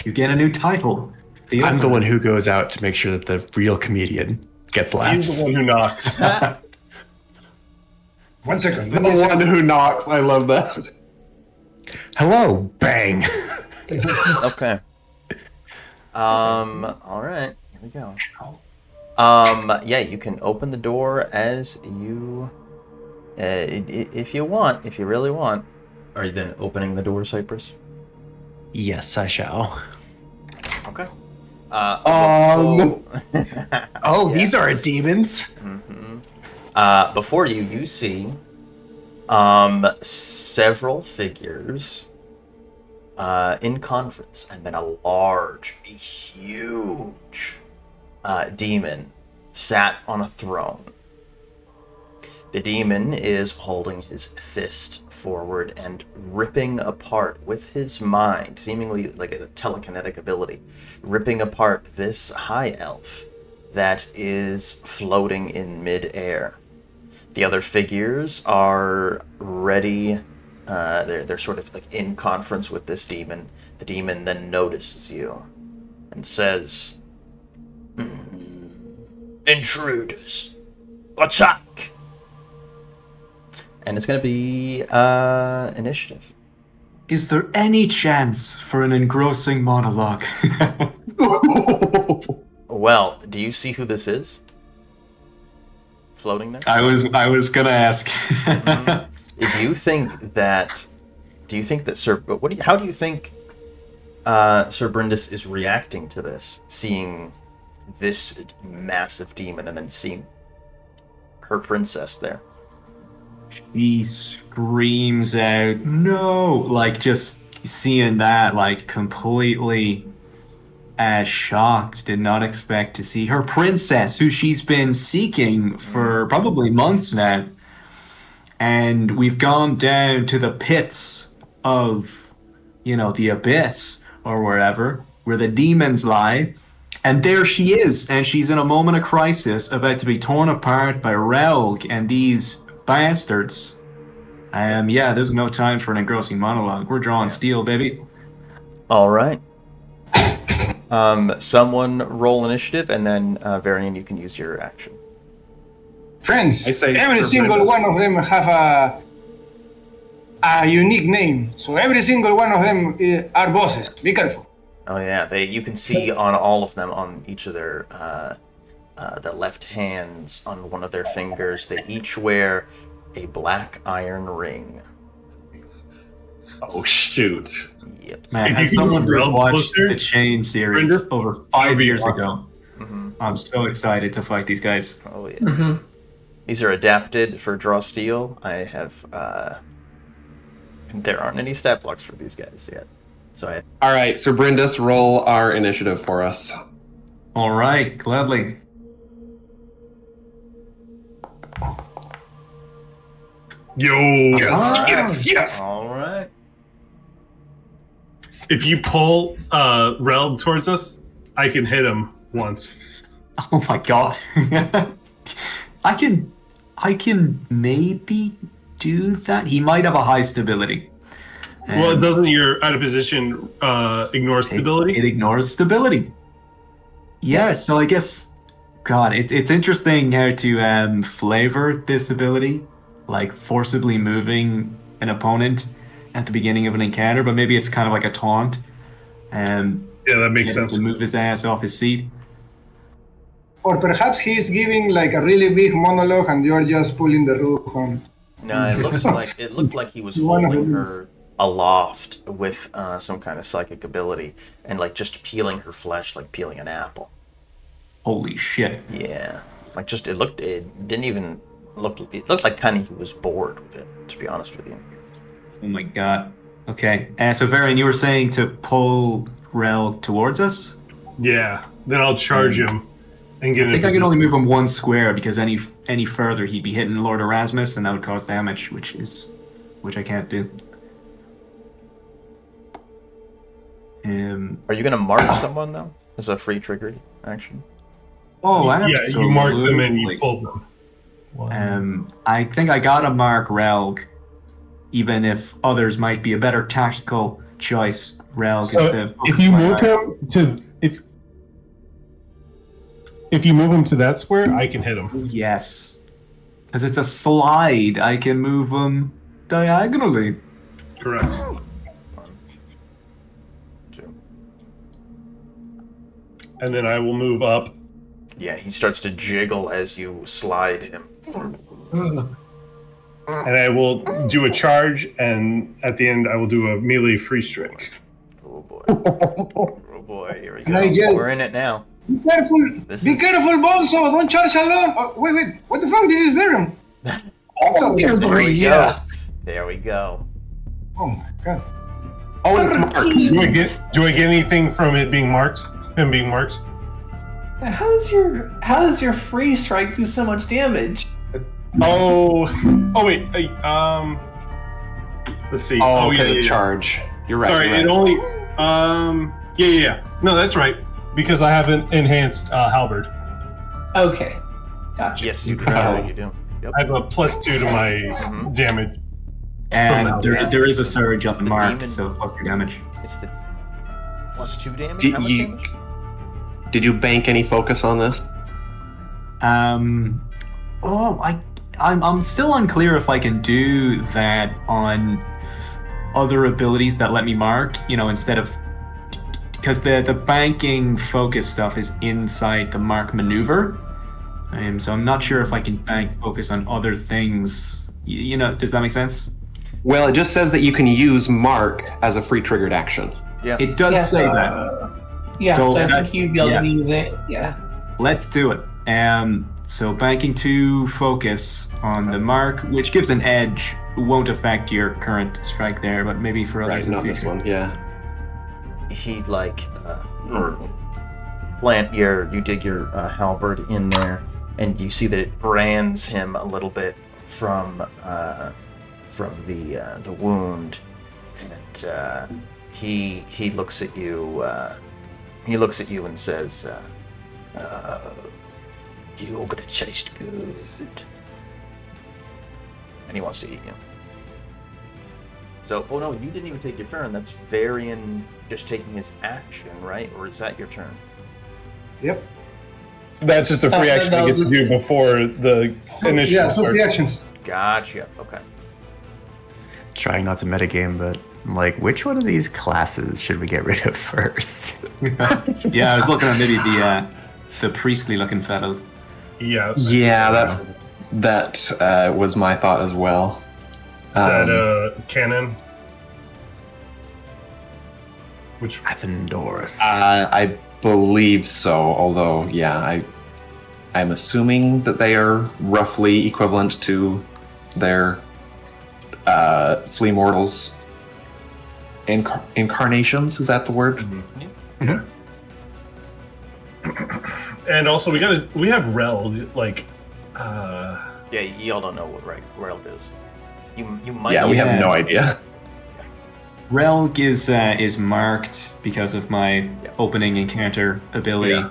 Speaker 4: You get a new title.
Speaker 1: I'm the one who goes out to make sure that the real comedian gets laughs.
Speaker 3: He's the one who knocks.
Speaker 7: 1 second.
Speaker 9: The one who knocks. I love that.
Speaker 1: Hello, bang.
Speaker 2: Okay. All right. Here we go. Yeah, you can open the door as you, if you want, if you really want. Are you then opening the door, Cypress?
Speaker 1: Yes, I shall.
Speaker 2: Okay.
Speaker 1: These aren't demons.
Speaker 2: Before you see several figures in conference, and then a huge demon sat on a throne. The demon is holding his fist forward and ripping apart with his mind, seemingly like a telekinetic ability, ripping apart this high elf that is floating in mid-air. The other figures are ready. They're sort of like in conference with this demon. The demon then notices you and says, "Intruders, attack!" And it's going to be initiative.
Speaker 4: Is there any chance for an engrossing monologue?
Speaker 2: Well, do you see who this is? Floating there?
Speaker 4: I was gonna ask.
Speaker 2: Do you think that Sir? How do you think Sir Bryndis is reacting to this? Seeing this massive demon and then seeing her princess there.
Speaker 4: He screams out, "No!" Like just seeing that, like completely shocked. Did not expect to see her princess, who she's been seeking for probably months now. And we've gone down to the pits of, the abyss or wherever, where the demons lie. And there she is, and she's in a moment of crisis, about to be torn apart by Relg and these bastards. There's no time for an engrossing monologue. We're drawing steel, baby.
Speaker 2: All right. Someone roll initiative, and then Varion, you can use your action.
Speaker 7: Friends,
Speaker 9: I say
Speaker 7: every
Speaker 9: Sir
Speaker 7: single
Speaker 9: Bryndis.
Speaker 7: one of them have a unique name. So every single one of them are bosses. Be careful.
Speaker 2: Oh yeah, you can see on all of them, on each of their the left hands, on one of their fingers, they each wear a black iron ring.
Speaker 9: Oh shoot!
Speaker 2: Yep.
Speaker 4: Man,
Speaker 3: If you
Speaker 4: as
Speaker 3: can
Speaker 4: someone
Speaker 3: move
Speaker 4: who's
Speaker 3: around
Speaker 4: watched
Speaker 3: closer,
Speaker 4: the Chain series
Speaker 3: Bryndis,
Speaker 4: over 5 years
Speaker 3: awesome.
Speaker 4: ago, I'm so excited to fight these guys.
Speaker 2: Oh yeah. These are adapted for draw steel. I have. There aren't any stat blocks for these guys yet, so
Speaker 9: All right, so Bryndis, roll our initiative for us.
Speaker 4: All right, gladly.
Speaker 3: Yo.
Speaker 9: Yes.
Speaker 2: All right.
Speaker 3: If you pull Relg towards us, I can hit him once.
Speaker 4: Oh my god. I can maybe do that. He might have a high stability.
Speaker 3: Well, doesn't your out of position ignore stability?
Speaker 4: It ignores stability. Yeah, so I guess, God, it's interesting how to flavor this ability. like forcibly moving an opponent at the beginning of an encounter, but maybe it's kind of like a taunt.
Speaker 3: Yeah, that makes
Speaker 4: Get him
Speaker 3: sense.
Speaker 4: to move his ass off his seat.
Speaker 7: Or perhaps he's giving like a really big monologue and you're just pulling the roof on.
Speaker 5: No, it looked like he was
Speaker 7: One of
Speaker 5: holding
Speaker 7: them.
Speaker 5: her aloft with some kind of psychic ability and like just peeling her flesh like peeling an apple.
Speaker 4: Holy shit.
Speaker 5: Yeah, like just it looked like kind of he was bored with it, to be honest with you.
Speaker 4: Oh my god. Okay. So Varion, you were saying to pull Rel towards us?
Speaker 3: Yeah, then I'll charge him and get
Speaker 4: I think I can only move him one square because any further he'd be hitting Lord Erasmus and that would cause damage, which I can't do.
Speaker 5: Are you gonna mark someone though as a free trigger action?
Speaker 4: Oh,
Speaker 3: Yeah, you mark them and you pull them.
Speaker 4: I think I gotta mark Relg, even if others might be a better tactical choice. Relg
Speaker 9: So
Speaker 4: is the
Speaker 9: if you move him to if you move him to that square,
Speaker 3: I can hit him.
Speaker 4: Yes, because it's a slide. I can move him diagonally.
Speaker 3: Correct.
Speaker 5: 1, 2.
Speaker 3: And then I will move up.
Speaker 5: Yeah, he starts to jiggle as you slide him.
Speaker 3: And I will do a charge, and at the end, I will do a melee free strike.
Speaker 5: Oh boy. Oh boy, here we
Speaker 7: And I
Speaker 5: go.
Speaker 7: yell,
Speaker 5: We're in it now.
Speaker 7: Be careful!
Speaker 5: This
Speaker 7: Be
Speaker 5: is-
Speaker 7: careful, Bonesaw! Don't charge alone! Oh, wait, what the fuck? This is Varion!
Speaker 5: There we go. There we go.
Speaker 7: Oh my god.
Speaker 9: oh, and it's marked.
Speaker 3: Do I get anything from it being marked? Him being marked?
Speaker 8: How does your free strike do so much damage?
Speaker 3: Oh wait. Let's see.
Speaker 9: Oh,
Speaker 3: yeah,
Speaker 9: okay,
Speaker 3: yeah, yeah.
Speaker 9: charge. You're right.
Speaker 3: Sorry,
Speaker 9: you're
Speaker 3: it
Speaker 9: right.
Speaker 3: only. Yeah. No, that's right. Because I have an enhanced halberd.
Speaker 8: Okay, gotcha.
Speaker 5: Yes, you
Speaker 9: Incredible.
Speaker 5: do. You do. Yep.
Speaker 3: I have a +2 to my damage.
Speaker 4: And there is a surge on
Speaker 5: the
Speaker 4: the mark,
Speaker 5: demon.
Speaker 4: so plus 2 damage.
Speaker 5: It's the +2 damage.
Speaker 9: Did
Speaker 5: How much
Speaker 9: you-
Speaker 5: damage?
Speaker 9: Did you bank any focus on this?
Speaker 4: I'm still unclear if I can do that on other abilities that let me mark, instead of, because the banking focus stuff is inside the mark maneuver. So I'm not sure if I can bank focus on other things. Does that make sense?
Speaker 9: Well, it just says that you can use mark as a free triggered action.
Speaker 5: Yeah.
Speaker 4: It does
Speaker 8: Yes,
Speaker 4: say that.
Speaker 8: Yeah,
Speaker 4: So
Speaker 8: so I
Speaker 4: that-
Speaker 8: think you'd be able
Speaker 4: yeah.
Speaker 8: to use it. Yeah.
Speaker 4: Let's do it. So banking 2 focus on the mark, which gives an edge, won't affect your current strike there, but maybe for others
Speaker 9: Right,
Speaker 4: in the
Speaker 9: not this
Speaker 4: future.
Speaker 9: one. Yeah.
Speaker 5: He'd you dig your halberd in there, and you see that it brands him a little bit from the wound, and he looks at you. He looks at you and says, "You're gonna taste good," and he wants to eat you. So, oh no, you didn't even take your turn. That's Varion just taking his action, right? Or is that your turn?
Speaker 7: Yep.
Speaker 3: That's just a free
Speaker 8: that
Speaker 3: action I
Speaker 8: was
Speaker 3: get to do before the initial
Speaker 7: Yeah, so
Speaker 3: starts.
Speaker 7: reactions.
Speaker 5: Gotcha. Okay.
Speaker 1: Trying not to metagame, but I'm like, which one of these classes should we get rid of first?
Speaker 4: Yeah, I was looking at maybe the priestly looking fellow.
Speaker 3: Yeah.
Speaker 9: Yeah, that was my thought as well.
Speaker 3: Is that canon? Which
Speaker 1: Athendoris.
Speaker 9: I believe so. Although, yeah, I'm assuming that they are roughly equivalent to their flea mortals incarnations. Is that the word?
Speaker 3: and also we have Rel like
Speaker 5: Yeah, y'all don't know what Relg is. You might.
Speaker 9: Yeah, we
Speaker 4: Yeah.
Speaker 9: have no idea.
Speaker 4: Relg is marked because of my opening encounter ability.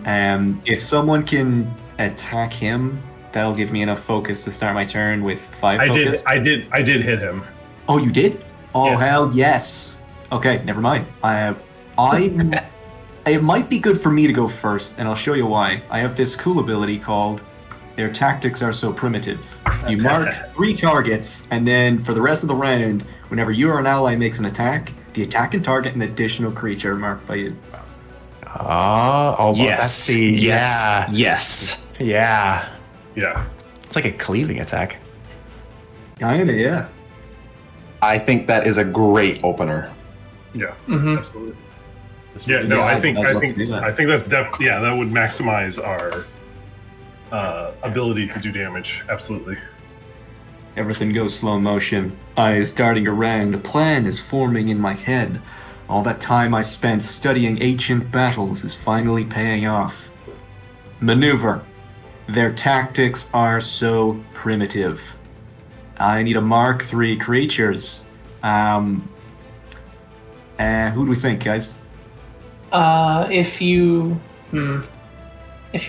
Speaker 4: If someone can attack him, that'll give me enough focus to start my turn with 5 focus.
Speaker 3: I did hit him.
Speaker 4: Oh, you did? Oh,
Speaker 3: Yes.
Speaker 4: hell yes. Okay, never mind. It might be good for me to go first, and I'll show you why. I have this cool ability called their tactics are so primitive. You mark 3 targets, and then for the rest of the round, whenever you or an ally makes an attack, the attack can target an additional creature marked by you.
Speaker 9: Yes.
Speaker 1: Yeah.
Speaker 6: Yes.
Speaker 1: Yeah.
Speaker 3: Yeah.
Speaker 1: It's like a cleaving attack.
Speaker 4: Kinda, yeah.
Speaker 9: I think that is a great opener.
Speaker 3: Yeah.
Speaker 8: Mhm.
Speaker 3: Absolutely.
Speaker 5: This
Speaker 3: Yeah.
Speaker 5: would be
Speaker 3: No, I
Speaker 5: nice.
Speaker 3: think
Speaker 4: I'd
Speaker 3: I
Speaker 4: love
Speaker 3: think
Speaker 4: to do that.
Speaker 3: I think that's yeah. That would maximize our ability to do damage. Absolutely.
Speaker 4: Everything goes slow motion. Eyes darting around, a plan is forming in my head. All that time I spent studying ancient battles is finally paying off. Maneuver. Their tactics are so primitive. I need a Mark III creatures. Who do we think, guys?
Speaker 8: If you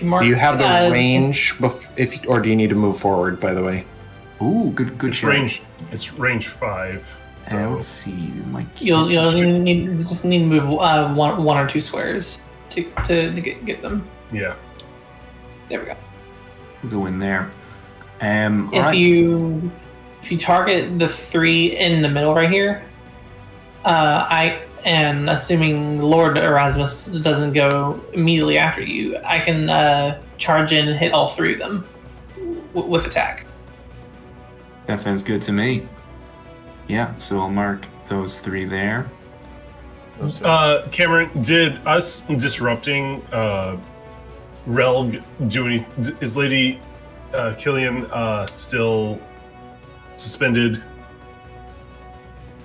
Speaker 8: mark,
Speaker 9: Do you have the range, or do you need to move forward, by the way?
Speaker 4: Ooh, good
Speaker 3: It's
Speaker 4: shout.
Speaker 3: range. It's range 5. So
Speaker 4: Let's see. My
Speaker 8: You'll need to move one or 2 squares to get them.
Speaker 3: yeah.
Speaker 8: There we go.
Speaker 4: We'll go in there.
Speaker 8: If
Speaker 4: alright.
Speaker 8: you target the 3 in the middle right here, and assuming Lord Erasmus doesn't go immediately after you, I can charge in and hit all 3 of them with attack.
Speaker 4: That sounds good to me. Yeah, so I'll mark those 3 there.
Speaker 3: Cameron, did us disrupting Relg do anything? Is Lady Killian still suspended?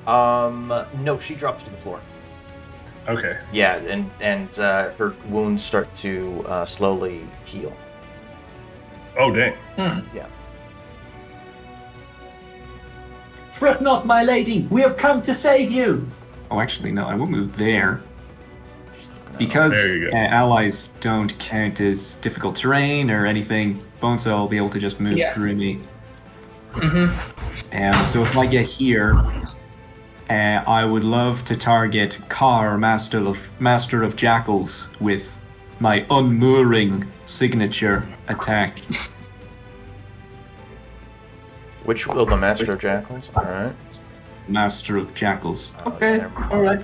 Speaker 5: No, she drops to the floor.
Speaker 3: Okay.
Speaker 5: Yeah, and her wounds start to slowly heal.
Speaker 3: Oh, dang.
Speaker 5: Yeah.
Speaker 11: Fret not, my lady, we have come to save you.
Speaker 4: Oh, actually, no, I will move there. Because
Speaker 3: There you go.
Speaker 4: allies don't count as difficult terrain or anything, Bonesaw will be able to just move
Speaker 8: Yeah.
Speaker 4: through me.
Speaker 8: Mm-hmm.
Speaker 4: So if I get here, I would love to target Carr, Master of Jackals, with my unmooring signature attack.
Speaker 5: Which will the Master of Jackals? All right.
Speaker 4: Master of Jackals.
Speaker 5: Okay.
Speaker 11: all right.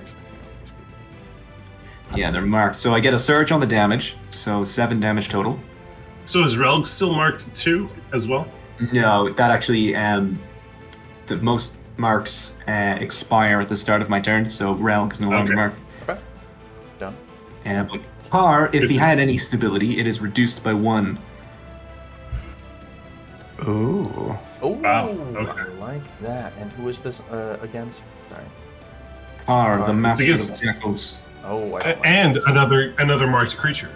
Speaker 4: Yeah, they're marked. So I get a surge on the damage, so 7 damage total.
Speaker 3: So is Relg still marked 2 as well?
Speaker 4: No, that actually, the most marks expire at the start of my turn, so Relg is no longer
Speaker 3: Okay.
Speaker 4: marked.
Speaker 5: Okay. Done.
Speaker 4: But Carr, if
Speaker 3: Good
Speaker 4: he
Speaker 3: to-
Speaker 4: had any stability, it is reduced by 1.
Speaker 1: Ooh.
Speaker 5: Oh,
Speaker 3: Wow, okay.
Speaker 5: I like that. And who is this against? Sorry.
Speaker 4: Carr,
Speaker 5: Carr.
Speaker 4: the Master
Speaker 3: against-
Speaker 4: of Jackals.
Speaker 5: Oh, I don't like
Speaker 3: And
Speaker 5: this.
Speaker 3: another marked creature.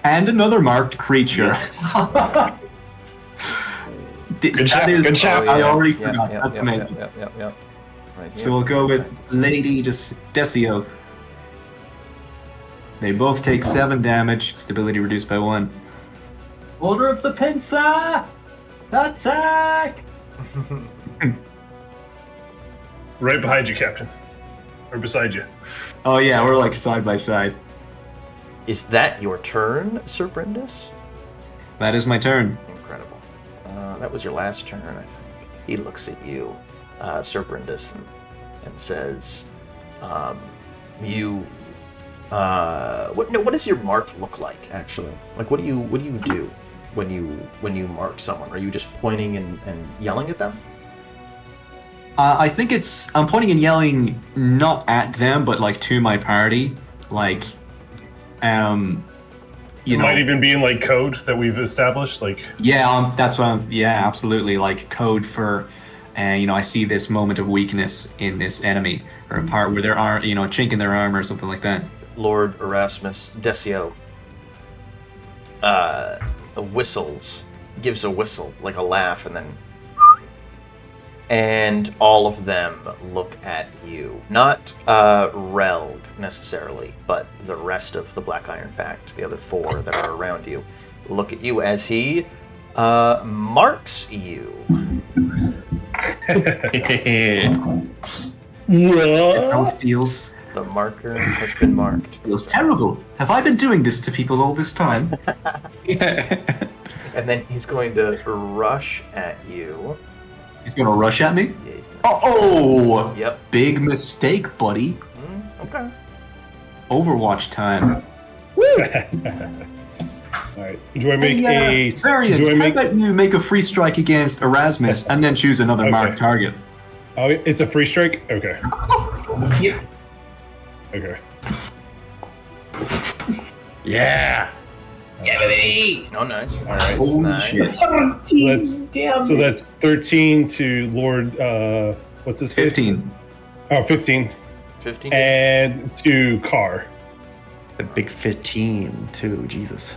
Speaker 4: And another marked creature.
Speaker 9: Good job, good job.
Speaker 4: I already
Speaker 5: Yeah,
Speaker 4: forgot.
Speaker 5: yeah,
Speaker 4: That's
Speaker 5: yeah,
Speaker 4: amazing.
Speaker 5: Yeah. Right
Speaker 4: So
Speaker 5: here.
Speaker 4: we'll go with Lady Decio. They both take 7 damage, stability reduced by 1.
Speaker 11: Order of the Pincer! Attack!
Speaker 3: Right behind you, Captain. Or beside you.
Speaker 4: Oh yeah, we're like side by side.
Speaker 5: Is that your turn, Sir Bryndis?
Speaker 4: That is my turn.
Speaker 5: Incredible. That was your last turn, I think. He looks at you, Sir Bryndis, and says, what does your mark look like, actually? Like, what do you do when you mark someone? Are you just pointing and yelling at them?
Speaker 4: I think I'm pointing and yelling not at them, but like to my party. Like,
Speaker 3: It might even be in like code that we've established. Like,
Speaker 4: yeah, that's what yeah, absolutely. Like code for, I see this moment of weakness in this enemy, or a part where there are, a chink in their armor or something like that.
Speaker 5: Lord Erasmus Decio whistles, gives a whistle, like a laugh, and all of them look at you. Not Relg necessarily, but the rest of the Black Iron Pact, the other 4 that are around you, look at you as he marks you.
Speaker 4: That's how it feels.
Speaker 5: The marker has been marked.
Speaker 4: Feels terrible. Have I been doing this to people all this time?
Speaker 5: And then he's going to rush at you.
Speaker 4: He's gonna rush at me?
Speaker 5: Yeah, he's gonna
Speaker 4: Oh!
Speaker 5: Yep.
Speaker 4: Big mistake, buddy.
Speaker 5: Okay.
Speaker 4: Overwatch time.
Speaker 10: All right. Do I make a?
Speaker 4: Varion,
Speaker 10: Do I make?
Speaker 4: how about you make a free strike against Erasmus and then choose another
Speaker 10: Okay.
Speaker 4: marked target?
Speaker 10: Oh, it's a free strike. Okay.
Speaker 8: Yep.
Speaker 10: Okay.
Speaker 1: Yeah.
Speaker 8: Yeah, baby.
Speaker 5: Oh, nice.
Speaker 1: All right.
Speaker 4: Holy
Speaker 5: Nice.
Speaker 4: shit.
Speaker 8: 17 damage.
Speaker 10: So that's 13 to Lord. What's his face?
Speaker 4: 15.
Speaker 10: Oh, 15.
Speaker 5: 15.
Speaker 10: And to Car.
Speaker 1: The big 15 too. Jesus.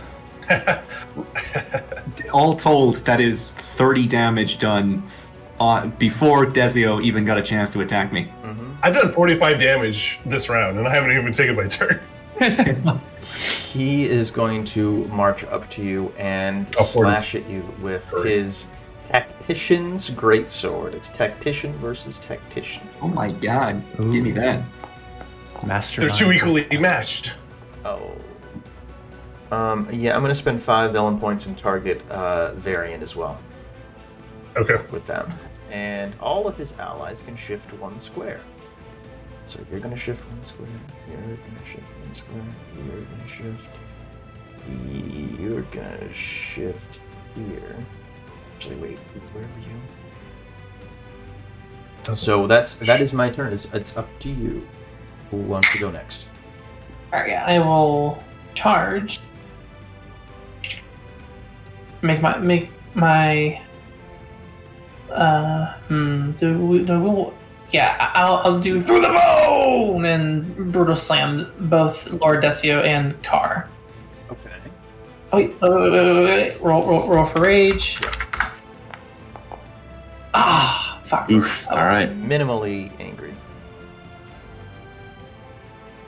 Speaker 4: All told, that is 30 damage done before Desio even got a chance to attack me.
Speaker 3: I've done 45 damage this round, and I haven't even taken my turn.
Speaker 5: He is going to march up to you and slash at you with his Tactician's Greatsword. It's Tactician versus Tactician.
Speaker 4: Oh my god, give me that.
Speaker 1: Mastermind.
Speaker 3: They're too equally matched.
Speaker 5: Oh. Yeah, I'm going to spend 5 villain points and target Varion as well
Speaker 3: Okay.
Speaker 5: with them. And all of his allies can shift 1 square. So you're going to shift 1 square, you're going to shift 1 square, you're going to shift, you're going to shift here. Actually, wait, where are you? So that is my turn. It's up to you. Who wants to go next?
Speaker 8: Alright, I will charge. Make my I'll do through the bone and brutal slam both Lord Desio and Car.
Speaker 5: Okay.
Speaker 8: Oh wait. Roll for rage. Ah, fuck.
Speaker 6: Oof. All right.
Speaker 5: Minimally angry.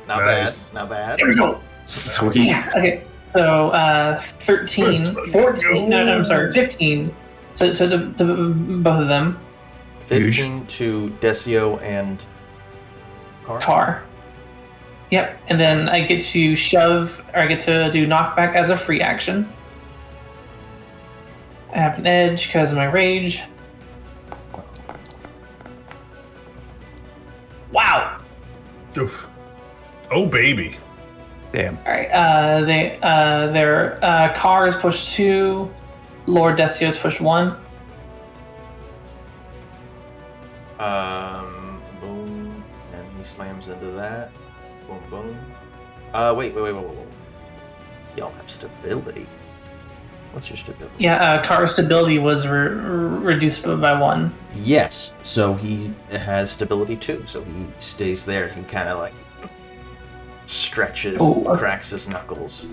Speaker 5: Not
Speaker 3: Nice.
Speaker 5: bad. Not bad.
Speaker 8: There we go.
Speaker 6: Sweet.
Speaker 8: Yeah, okay. So 13, 14. No, I'm sorry, 15 to both of them.
Speaker 5: 15 to Desio and
Speaker 8: Car. Yep, and then I get to shove, or I get to do knockback as a free action. I have an edge because of my rage. Wow.
Speaker 3: Oof. Oh, baby.
Speaker 1: Damn.
Speaker 8: All right. Their Car is pushed 2. Lord Desio is pushed 1.
Speaker 5: Boom, and he slams into that. Boom, boom. Wait. Y'all have stability. What's your stability?
Speaker 8: Yeah, Car's stability was reduced by 1.
Speaker 5: Yes, so he has stability too. So he stays there. He kind of like stretches, cracks his knuckles,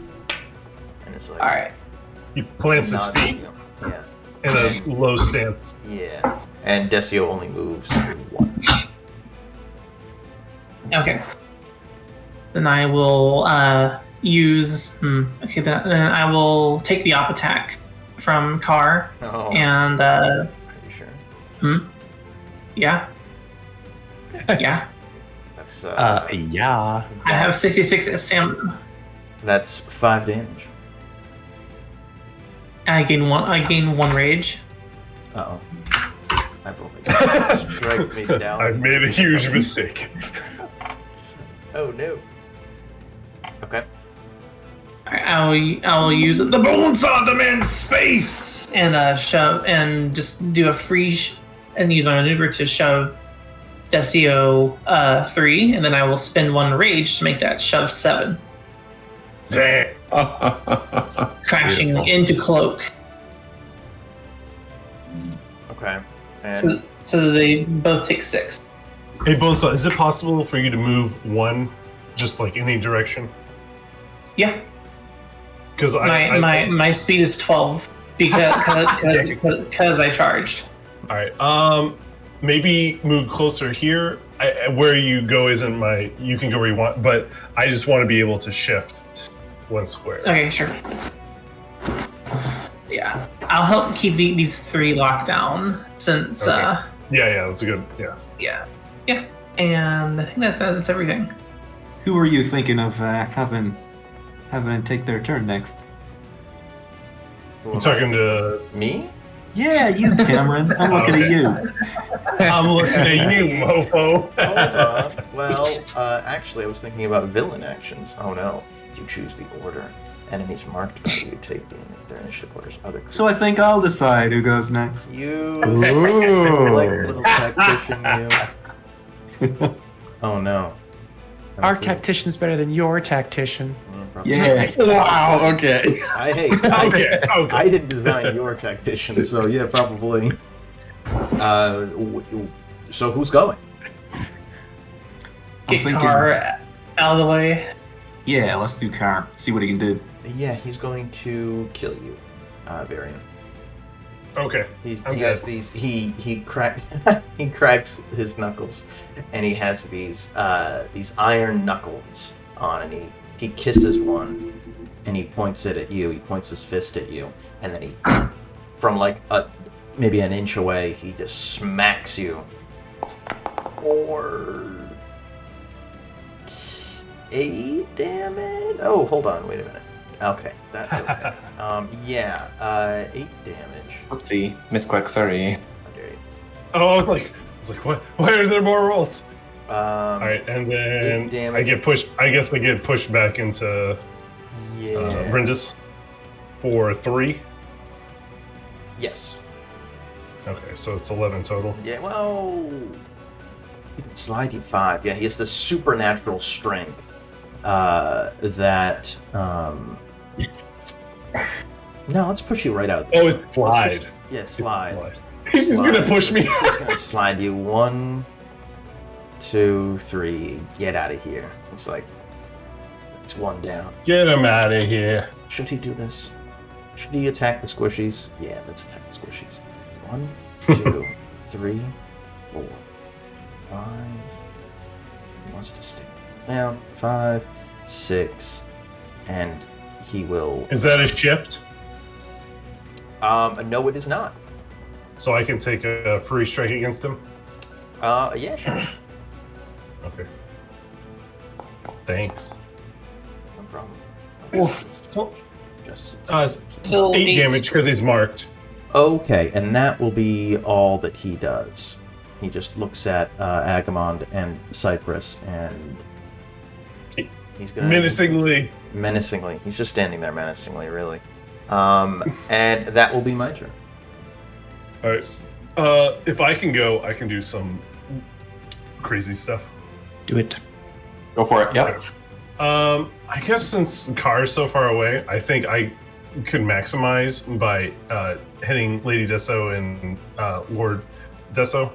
Speaker 5: and it's like.
Speaker 8: All right.
Speaker 3: He plants his
Speaker 5: not-
Speaker 3: feet
Speaker 5: Yeah.
Speaker 3: in a low stance.
Speaker 5: Yeah. And Desio only moves 1.
Speaker 8: Okay. Then I will use. Okay, then I will take the op attack from Car
Speaker 5: Oh,
Speaker 8: and.
Speaker 5: are you sure?
Speaker 8: Yeah. Yeah.
Speaker 5: That's
Speaker 1: Yeah.
Speaker 8: I have 66 stamina.
Speaker 5: that's 5 damage.
Speaker 8: I gain 1 rage.
Speaker 5: Uh oh. I've only strike me down.
Speaker 3: I've made a huge mistake.
Speaker 5: Oh no. Okay.
Speaker 8: Alright, I will use the Bonesaw demands space and shove and just do a free and use my maneuver to shove Desio 3, and then I will spend 1 rage to make that shove 7,
Speaker 3: Damn.
Speaker 8: crashing
Speaker 6: Beautiful.
Speaker 8: into Cloak.
Speaker 5: Okay. And
Speaker 8: So they both take 6.
Speaker 3: Hey, Bonesaw, is it possible for you to move 1, just like any direction?
Speaker 8: Yeah,
Speaker 3: Because
Speaker 8: my speed is 12 because I charged.
Speaker 3: All right. Maybe move closer here. Where you go isn't my. You can go where you want, but I just want to be able to shift 1 square.
Speaker 8: Okay, sure. Yeah, I'll help keep these 3 locked down since.
Speaker 3: Okay. Yeah, that's a good. Yeah.
Speaker 8: Yeah, and I think that's everything.
Speaker 4: Who are you thinking of having take their turn next?
Speaker 3: I'm talking to
Speaker 5: me.
Speaker 4: Yeah, you, Cameron. I'm looking at you.
Speaker 3: I'm looking at you, mofo.
Speaker 5: Hold on. Well, actually, I was thinking about villain actions. Oh no. You choose the order. Enemies marked by you take their initiative orders. Other
Speaker 4: So I think I'll decide who goes next.
Speaker 5: You like little tactician, you. Oh no.
Speaker 1: Our tactician's better than your tactician.
Speaker 4: Yeah.
Speaker 9: Wow. Okay.
Speaker 3: Okay.
Speaker 5: I didn't design your tactician, so yeah, probably. So who's going?
Speaker 8: Get Car out of the way.
Speaker 4: Yeah, let's do Car. See what he can do.
Speaker 5: Yeah, he's going to kill you, Varion.
Speaker 3: Okay.
Speaker 5: He has these. He cracks his knuckles, and he has these iron knuckles on, and he kisses one, and he points it at you. He points his fist at you, and then he, from like maybe an inch away, he just smacks you for 8 damage. Oh, hold on, wait a minute. Okay, that's okay. 8 damage.
Speaker 6: Oopsie, misclick. Sorry.
Speaker 3: Oh, I was like, what? Why are there more rolls? All right, and
Speaker 5: 8
Speaker 3: then
Speaker 5: damage.
Speaker 3: I get pushed. I guess I get pushed back into Bryndis for 3.
Speaker 5: Yes.
Speaker 3: Okay, so it's 11 total.
Speaker 5: Yeah. Well, he can slide you 5. Yeah, he has this supernatural strength that. No, let's push you right out.
Speaker 3: Oh, it's slide.
Speaker 5: Slide.
Speaker 3: He's just gonna push me.
Speaker 5: He's just gonna slide you 1, 2, 3. Get out of here. It's like it's 1 down.
Speaker 3: Get him out of here.
Speaker 5: Should he do this? Should he attack the squishies? Yeah, let's attack the squishies. 1, 2, 3, 4, 5. He wants to stay down. 5, 6, and he will.
Speaker 3: Is that a shift?
Speaker 5: No, it is not.
Speaker 3: So I can take a free strike against him?
Speaker 5: Yeah, sure.
Speaker 3: Okay. Thanks.
Speaker 5: No problem.
Speaker 3: Oof. So,
Speaker 5: Just
Speaker 8: So
Speaker 3: 8 damage because he's marked.
Speaker 5: okay, and that will be all that he does. He just looks at Agamand and Cypress, and he's gonna
Speaker 3: Menacingly.
Speaker 5: He's just standing there menacingly, really. And that will be my turn.
Speaker 3: All right. If I can go, I can do some crazy stuff.
Speaker 1: Do it.
Speaker 6: Go for it. Yep.
Speaker 3: I guess since Car is so far away, I think I could maximize by hitting Lady Deso and Lord Deso.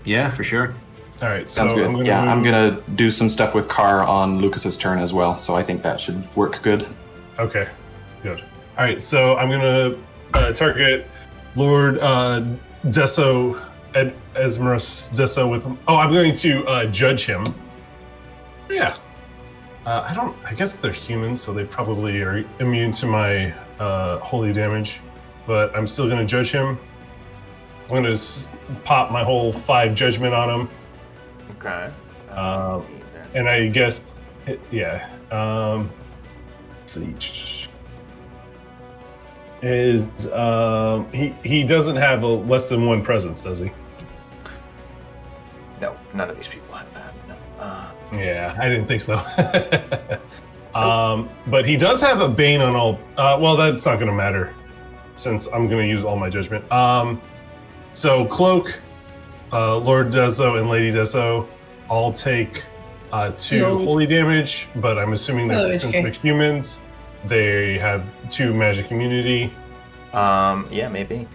Speaker 4: Yeah, for sure.
Speaker 3: All right,
Speaker 6: Sounds
Speaker 3: so
Speaker 6: good.
Speaker 3: I'm gonna
Speaker 6: I'm gonna do some stuff with Car on Lucas's turn as well, so I think that should work good.
Speaker 3: Okay, good. All right, so I'm gonna target Lord Deso, Esmerus Deso with him. Oh, I'm going to judge him. Yeah. I guess they're humans, so they probably are immune to my holy damage, but I'm still gonna judge him. I'm gonna pop my whole 5 judgment on him.
Speaker 5: Okay.
Speaker 3: And I guess, yeah. Let's see. He doesn't have a less than 1 presence, does he?
Speaker 5: No, none of these people have that. No.
Speaker 3: Yeah, I didn't think so. But he does have a bane on all. Well, that's not going to matter since I'm going to use all my judgment. So Cloak, Lord Deso, and Lady Deso all take 2 holy damage, but I'm assuming that since they're humans, they have 2 magic immunity.
Speaker 5: Yeah, maybe.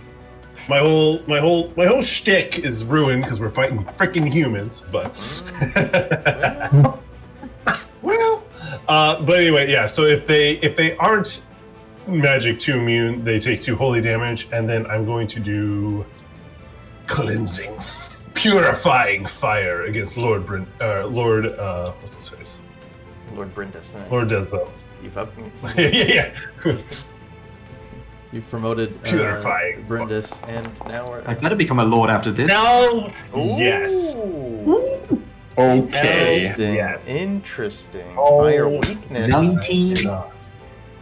Speaker 3: My whole shtick is ruined because we're fighting freaking humans. But but anyway, yeah. So if they aren't magic 2 immune, they take 2 holy damage, and then I'm going to do cleansing, purifying fire against Lord what's his face?
Speaker 5: Lord Bryndis. Nice.
Speaker 3: Lord Deso.
Speaker 5: Yeah. You've promoted
Speaker 3: Purifying
Speaker 5: Bryndis, and now we're.
Speaker 4: I better become a lord after this.
Speaker 3: No.
Speaker 5: Ooh.
Speaker 3: Yes.
Speaker 6: Okay.
Speaker 5: Interesting.
Speaker 3: Yes.
Speaker 5: Interesting.
Speaker 3: Oh,
Speaker 5: Fire weakness.
Speaker 4: 19.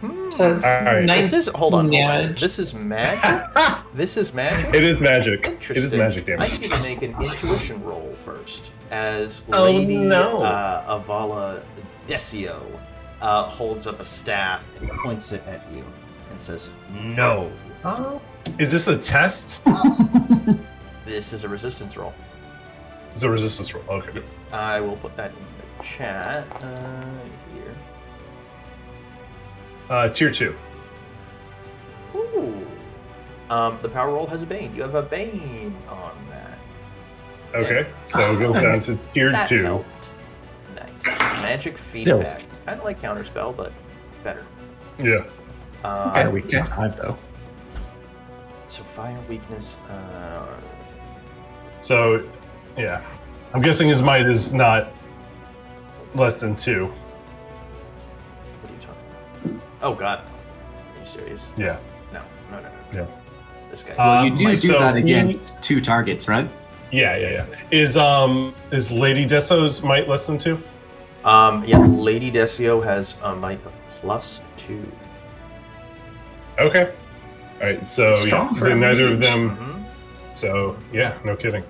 Speaker 8: So it's
Speaker 1: Alright.
Speaker 8: nice.
Speaker 2: Hold on.
Speaker 8: damage.
Speaker 2: This is magic? This is magic?
Speaker 3: It is magic. It
Speaker 2: Interesting.
Speaker 3: is magic damage.
Speaker 2: I need you to make an intuition roll first. As
Speaker 3: Oh,
Speaker 2: Lady
Speaker 3: no.
Speaker 2: Avala Desio holds up a staff and points it at you and says, "No."
Speaker 3: Is this a test?
Speaker 2: This is a resistance roll.
Speaker 3: It's a resistance roll. Okay.
Speaker 2: I will put that in the chat here.
Speaker 3: Tier 2.
Speaker 2: Ooh. The power roll has a bane. You have a bane on that.
Speaker 3: Okay. So it goes down to tier
Speaker 2: That
Speaker 3: 2.
Speaker 2: helped. Nice. Magic feedback. Kind of like counterspell, but better.
Speaker 3: Yeah.
Speaker 1: Fire weakness 5 though.
Speaker 2: So fire weakness.
Speaker 3: So, yeah. I'm guessing his might is not less than 2.
Speaker 2: What are you talking about? Oh God. Are you serious?
Speaker 3: Yeah.
Speaker 2: No.
Speaker 3: Yeah.
Speaker 2: This guy.
Speaker 4: Well, you do
Speaker 3: so
Speaker 4: that
Speaker 3: he-
Speaker 4: against 2 targets, right?
Speaker 3: Yeah. Is Lady Deso's might less than 2?
Speaker 2: Yeah. Lady Desio has a might of +2.
Speaker 3: Okay. All right. So
Speaker 8: Strong
Speaker 3: yeah,
Speaker 8: for a
Speaker 3: neither of
Speaker 8: mage.
Speaker 3: them. So yeah, no kidding.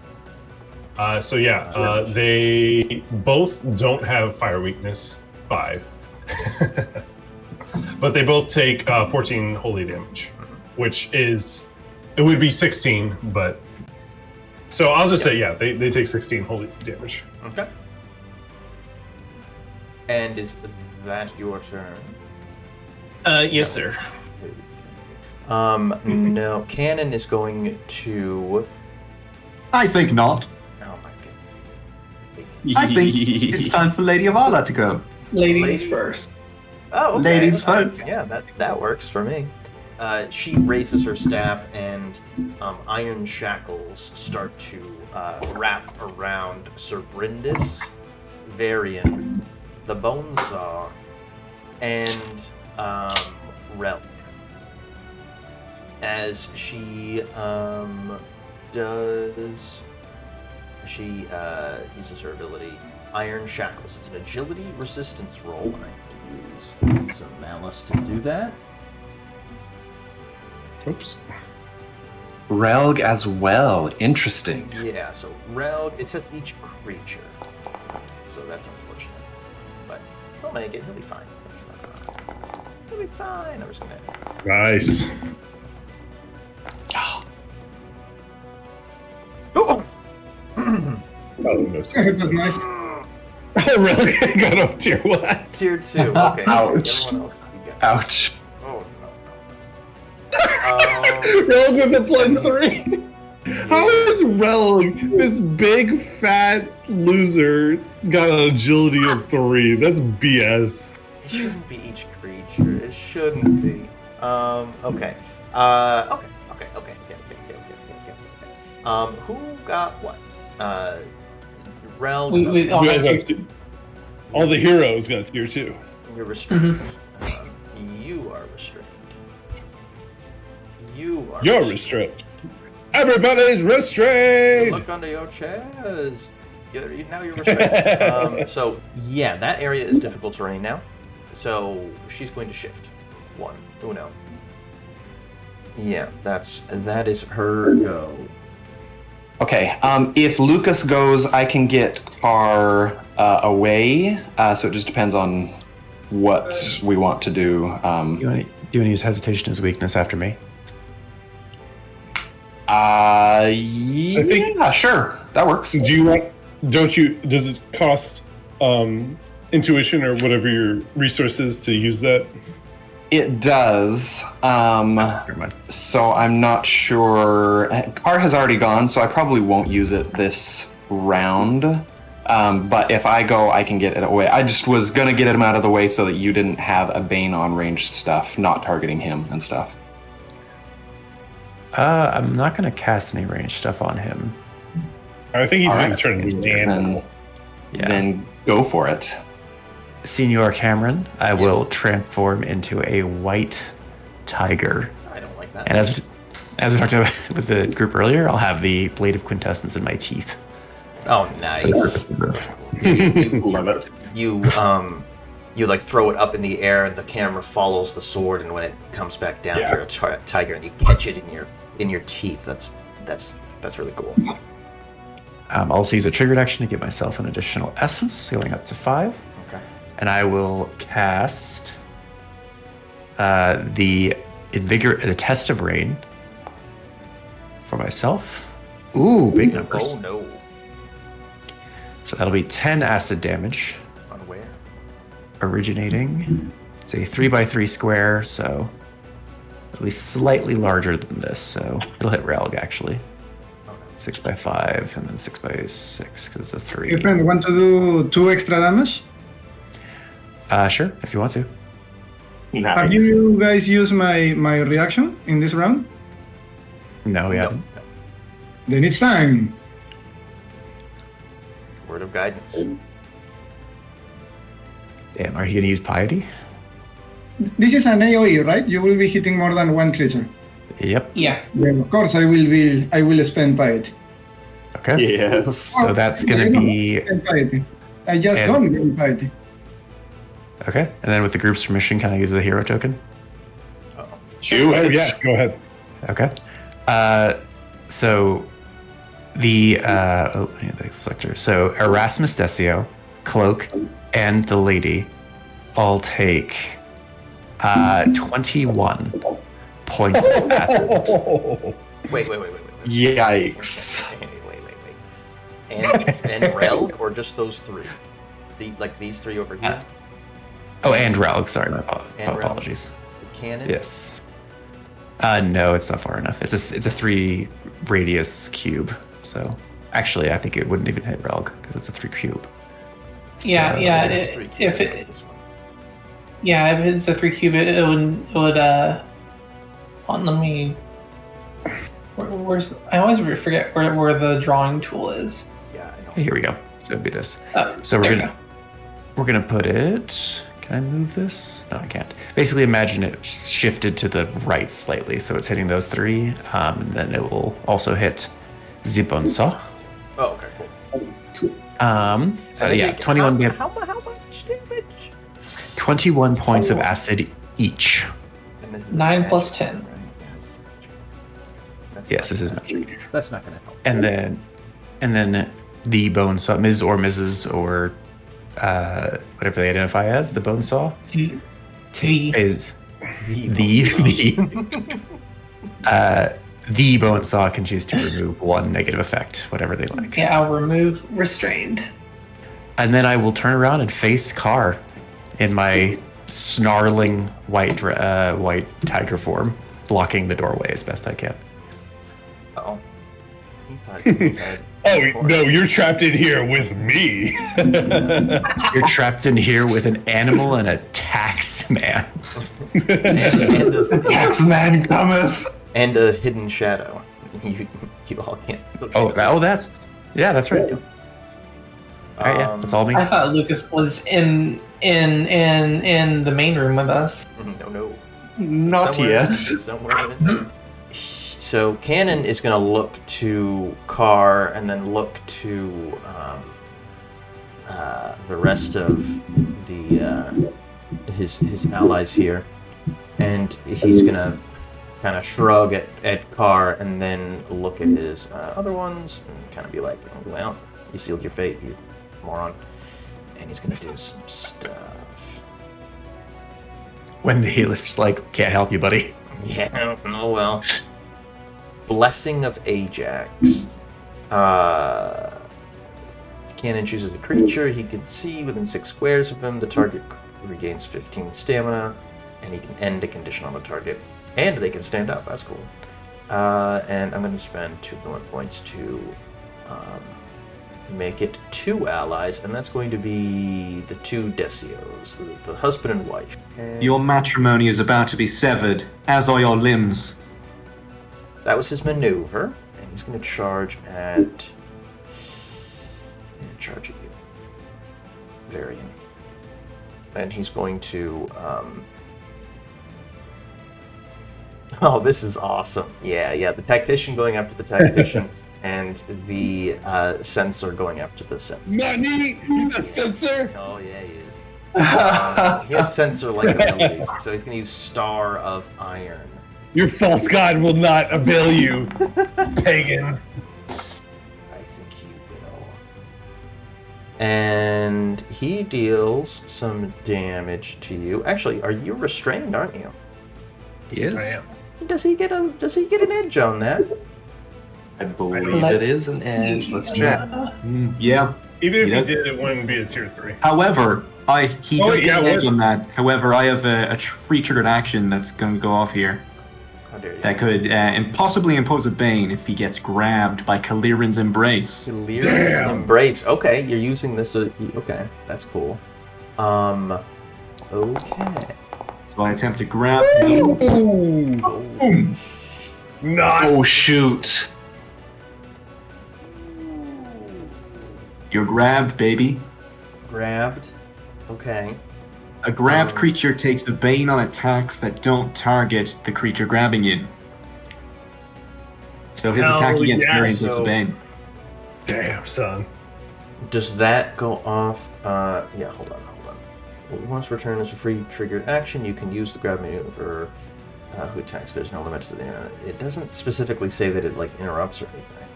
Speaker 3: They both don't have fire weakness 5, but they both take 14 holy damage, which is it would be 16, but so I'll just say they take 16 holy damage.
Speaker 2: Okay. And is that your turn?
Speaker 3: Yes, sir.
Speaker 2: No. Cannon is going to.
Speaker 4: I think not.
Speaker 2: Oh my
Speaker 4: I think it's time for Lady Avala to go.
Speaker 8: Ladies
Speaker 2: Lady-
Speaker 8: first.
Speaker 2: Oh, okay.
Speaker 4: Ladies first.
Speaker 2: Yeah, that works for me. She raises her staff, and iron shackles start to wrap around Sir Bryndis, Varion, the Bonesaw, and Relk. As she uses her ability, Iron Shackles. It's an agility resistance roll, and I have to use some malice to do that.
Speaker 3: Oops.
Speaker 6: Relg as well. Interesting.
Speaker 2: Yeah, so Relg, it says each creature. So that's unfortunate. But he'll make it. He'll be fine. He'll be fine. I'm just gonna.
Speaker 3: Nice.
Speaker 2: Oh!
Speaker 3: Oh, no.
Speaker 7: That was nice.
Speaker 3: Oh, really? Got up tier what?
Speaker 2: Tier 2. Okay.
Speaker 6: Ouch.
Speaker 2: Everyone else. You got.
Speaker 6: Ouch.
Speaker 2: Oh no.
Speaker 10: Relg with a +3. How is Relg, this big fat loser, got an agility of 3? That's BS.
Speaker 2: It shouldn't be each creature. It shouldn't be. Okay. Okay. Who got what? Relg.
Speaker 8: We all
Speaker 3: We
Speaker 8: have
Speaker 3: all got
Speaker 8: to.
Speaker 3: all the heroes got tier 2.
Speaker 2: You're restrained. You are restrained.
Speaker 3: You're restrained. Everybody's restrained.
Speaker 2: Look under your chest. Now you're restrained. So yeah, that area is difficult terrain now. So she's going to shift. 1. Uno. Yeah, that is her go.
Speaker 6: Okay, if Lucas goes, I can get Carr away, so it just depends on what we want to do.
Speaker 1: You want to use hesitation as weakness after me?
Speaker 6: Yeah,
Speaker 3: think-
Speaker 6: sure, that works.
Speaker 3: Do you want? Does it cost intuition or whatever your resources to use that?
Speaker 6: It does.
Speaker 1: Never mind.
Speaker 6: So I'm not sure. Carr has already gone, so I probably won't use it this round. But if I go, I can get it away. I just was gonna get him out of the way so that you didn't have a Bane on ranged stuff, not targeting him and stuff.
Speaker 1: I'm not going to cast any range stuff on him.
Speaker 3: I think he's
Speaker 6: All
Speaker 3: going
Speaker 6: right.
Speaker 3: to turn into animal.
Speaker 6: Then go for it.
Speaker 1: Senior Cameron, I will transform into a white tiger.
Speaker 2: I don't like that.
Speaker 1: And as we talked about with the group earlier, I'll have the blade of quintessence in my teeth.
Speaker 2: Oh,
Speaker 1: For the purpose
Speaker 2: nice.
Speaker 1: of the-
Speaker 3: Love it.
Speaker 2: You
Speaker 5: you like throw it up in the air, and the camera follows the sword, and when it comes back down, you're a tiger, and you catch it in your teeth. That's really cool.
Speaker 1: I'll also use a triggered action to give myself an additional essence, going up to 5.
Speaker 5: Okay.
Speaker 1: And I will cast the Test of Rain for myself. Ooh, big numbers.
Speaker 5: Oh no.
Speaker 1: So that'll be 10 acid damage.
Speaker 5: On where?
Speaker 1: Originating. It's a 3x3 square, so it'll be slightly larger than this, so it'll hit Relg actually. 6x5 and then 6x6 because it's a 3.
Speaker 7: Your friend, want to do 2 extra damage?
Speaker 1: Sure, if you want to.
Speaker 7: Have you guys used my reaction in this round?
Speaker 1: No, we haven't.
Speaker 7: Then it's time.
Speaker 5: Word of guidance.
Speaker 1: Damn, are you gonna use Piety?
Speaker 7: This is an AoE, right? You will be hitting more than one creature.
Speaker 1: Yep.
Speaker 8: Yeah.
Speaker 7: Then of course I will spend piety.
Speaker 1: Okay.
Speaker 9: Yes.
Speaker 1: So that's gonna be.
Speaker 7: I just don't get piety.
Speaker 1: Okay, and then with the group's permission, can I use a hero token?
Speaker 9: Do it. Yeah, go ahead.
Speaker 1: Okay. So the selector. So Erasmus Decio, Cloak, and the lady all take 21 points of acid.
Speaker 5: Wait.
Speaker 9: Yikes.
Speaker 5: Wait. And Relg, or just those 3? These 3 over here?
Speaker 1: And Relg, sorry, my
Speaker 5: And Relg?
Speaker 1: apologies.
Speaker 5: The cannon?
Speaker 1: Yes. No, it's not far enough. It's a 3 radius cube. So actually, I think it wouldn't even hit Relg because it's a 3 cube.
Speaker 8: Yeah.
Speaker 5: There's 3
Speaker 8: If
Speaker 5: cubes
Speaker 8: it,
Speaker 5: on this one.
Speaker 8: yeah, if it's a 3 cube, it would let me. Where's I always forget where the drawing tool is.
Speaker 5: Yeah, I know.
Speaker 1: Here we go. So it'd be this.
Speaker 8: Oh,
Speaker 1: So
Speaker 8: there
Speaker 1: we're gonna put it. Can I move this? No, I can't. Basically, imagine it shifted to the right slightly, so it's hitting those 3. And then it will also hit the Bonesaw.
Speaker 5: Oh, okay, cool.
Speaker 1: So yeah, 21
Speaker 5: How much damage?
Speaker 1: 21 points of acid each.
Speaker 5: And this is
Speaker 8: 9
Speaker 5: magic,
Speaker 8: plus 10.
Speaker 5: right? That's
Speaker 1: Yes, this is
Speaker 5: magic.
Speaker 1: magic.
Speaker 2: That's not going to help.
Speaker 1: And then the Bonesaw, Ms. or Mrs. or whatever they identify as, the Bonesaw is the Bonesaw can choose to remove 1 negative effect, whatever they like.
Speaker 8: Yeah, I'll remove restrained.
Speaker 1: And then I will turn around and face Carr in my snarling white tiger form, blocking the doorway as best I can.
Speaker 5: Uh-oh. He thought he had...
Speaker 10: Oh, no, you're trapped in here with me.
Speaker 1: You're trapped in here with an animal and a tax man.
Speaker 9: Tax man cometh.
Speaker 5: And a hidden shadow. You all can't.
Speaker 1: That's right. All right, yeah, that's all me.
Speaker 8: I thought Lucas was in the main room with us.
Speaker 5: No.
Speaker 9: Not
Speaker 5: Somewhere-
Speaker 9: yet.
Speaker 5: Somewhere in there. So Cannon is going to look to Carr and then look to the rest of the his allies here, and he's going to kind of shrug at Carr and then look at his other ones and kind of be like, "Well, you sealed your fate, you moron." And he's going to do some stuff.
Speaker 1: When the healer's like, can't help you, buddy.
Speaker 5: Yeah, oh well. Blessing of Ajax. Cannon chooses a creature he can see within 6 squares of him. The target regains 15 stamina, and he can end a condition on the target. And they can stand up. That's cool. And I'm going to spend 2 villain points to make it 2 allies, and that's going to be the 2 Decios, the husband and wife. And
Speaker 4: Your matrimony is about to be severed, as are your limbs.
Speaker 5: that was his maneuver, and he's going to charge at... charge at you. Varion. And he's going to... Oh, this is awesome. Yeah, the Tactician going after the Tactician, and the Censor going after the Censor.
Speaker 10: Nani? He's a censor?
Speaker 5: Oh, yeah, he is. He has Censor-like abilities, so he's going to use Star of Iron.
Speaker 10: Your false god will not avail you, pagan.
Speaker 5: I think he will. And he deals some damage to you. Actually, are you restrained, aren't you?
Speaker 1: He is.
Speaker 3: I am.
Speaker 5: Does he get an edge on that?
Speaker 6: I believe it is an edge. Let's check.
Speaker 4: Yeah.
Speaker 3: Even if
Speaker 4: He
Speaker 3: he
Speaker 4: does.
Speaker 3: did, it wouldn't be a tier 3.
Speaker 4: However, he
Speaker 3: Oh,
Speaker 4: does
Speaker 3: yeah,
Speaker 4: get an edge
Speaker 3: what?
Speaker 4: on that. However, I have a free triggered action that's going to go off here
Speaker 5: How dare you?
Speaker 4: that could possibly impose a bane if he gets grabbed by Kalirin's Embrace.
Speaker 5: Delirium's Embrace. Okay, you're using this. Okay, that's cool. Okay.
Speaker 4: So I attempt to grab him.
Speaker 3: Not.
Speaker 6: Oh shoot!
Speaker 4: You're grabbed, baby.
Speaker 5: Grabbed. Okay.
Speaker 4: A grabbed creature takes a bane on attacks that don't target the creature grabbing you. So his
Speaker 3: Hell
Speaker 4: attack against
Speaker 3: yeah,
Speaker 4: Varion takes
Speaker 5: so-
Speaker 4: a bane.
Speaker 3: Damn, son.
Speaker 5: Does that go off? Yeah, hold on. Once returned as a free triggered action, you can use the grab maneuver. Who attacks? There's no limit to the. It doesn't specifically say that it like interrupts or anything.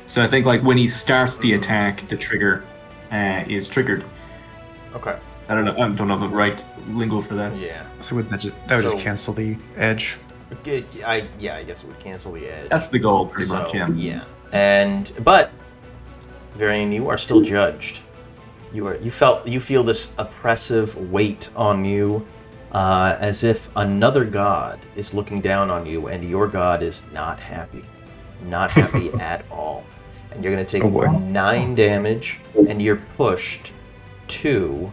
Speaker 4: So I think like when he starts the attack, the trigger is triggered.
Speaker 5: Okay.
Speaker 4: I don't know the right lingo for that.
Speaker 5: Yeah.
Speaker 1: So would that would just
Speaker 5: So-
Speaker 1: cancel the edge?
Speaker 5: I guess it would cancel the edge.
Speaker 4: That's the goal, pretty much.
Speaker 5: So,
Speaker 4: Yeah.
Speaker 5: But Varian, you are still judged. You feel this oppressive weight on you, as if another god is looking down on you, and your god is not happy at all. And you're going to take 9 damage, and you're pushed to.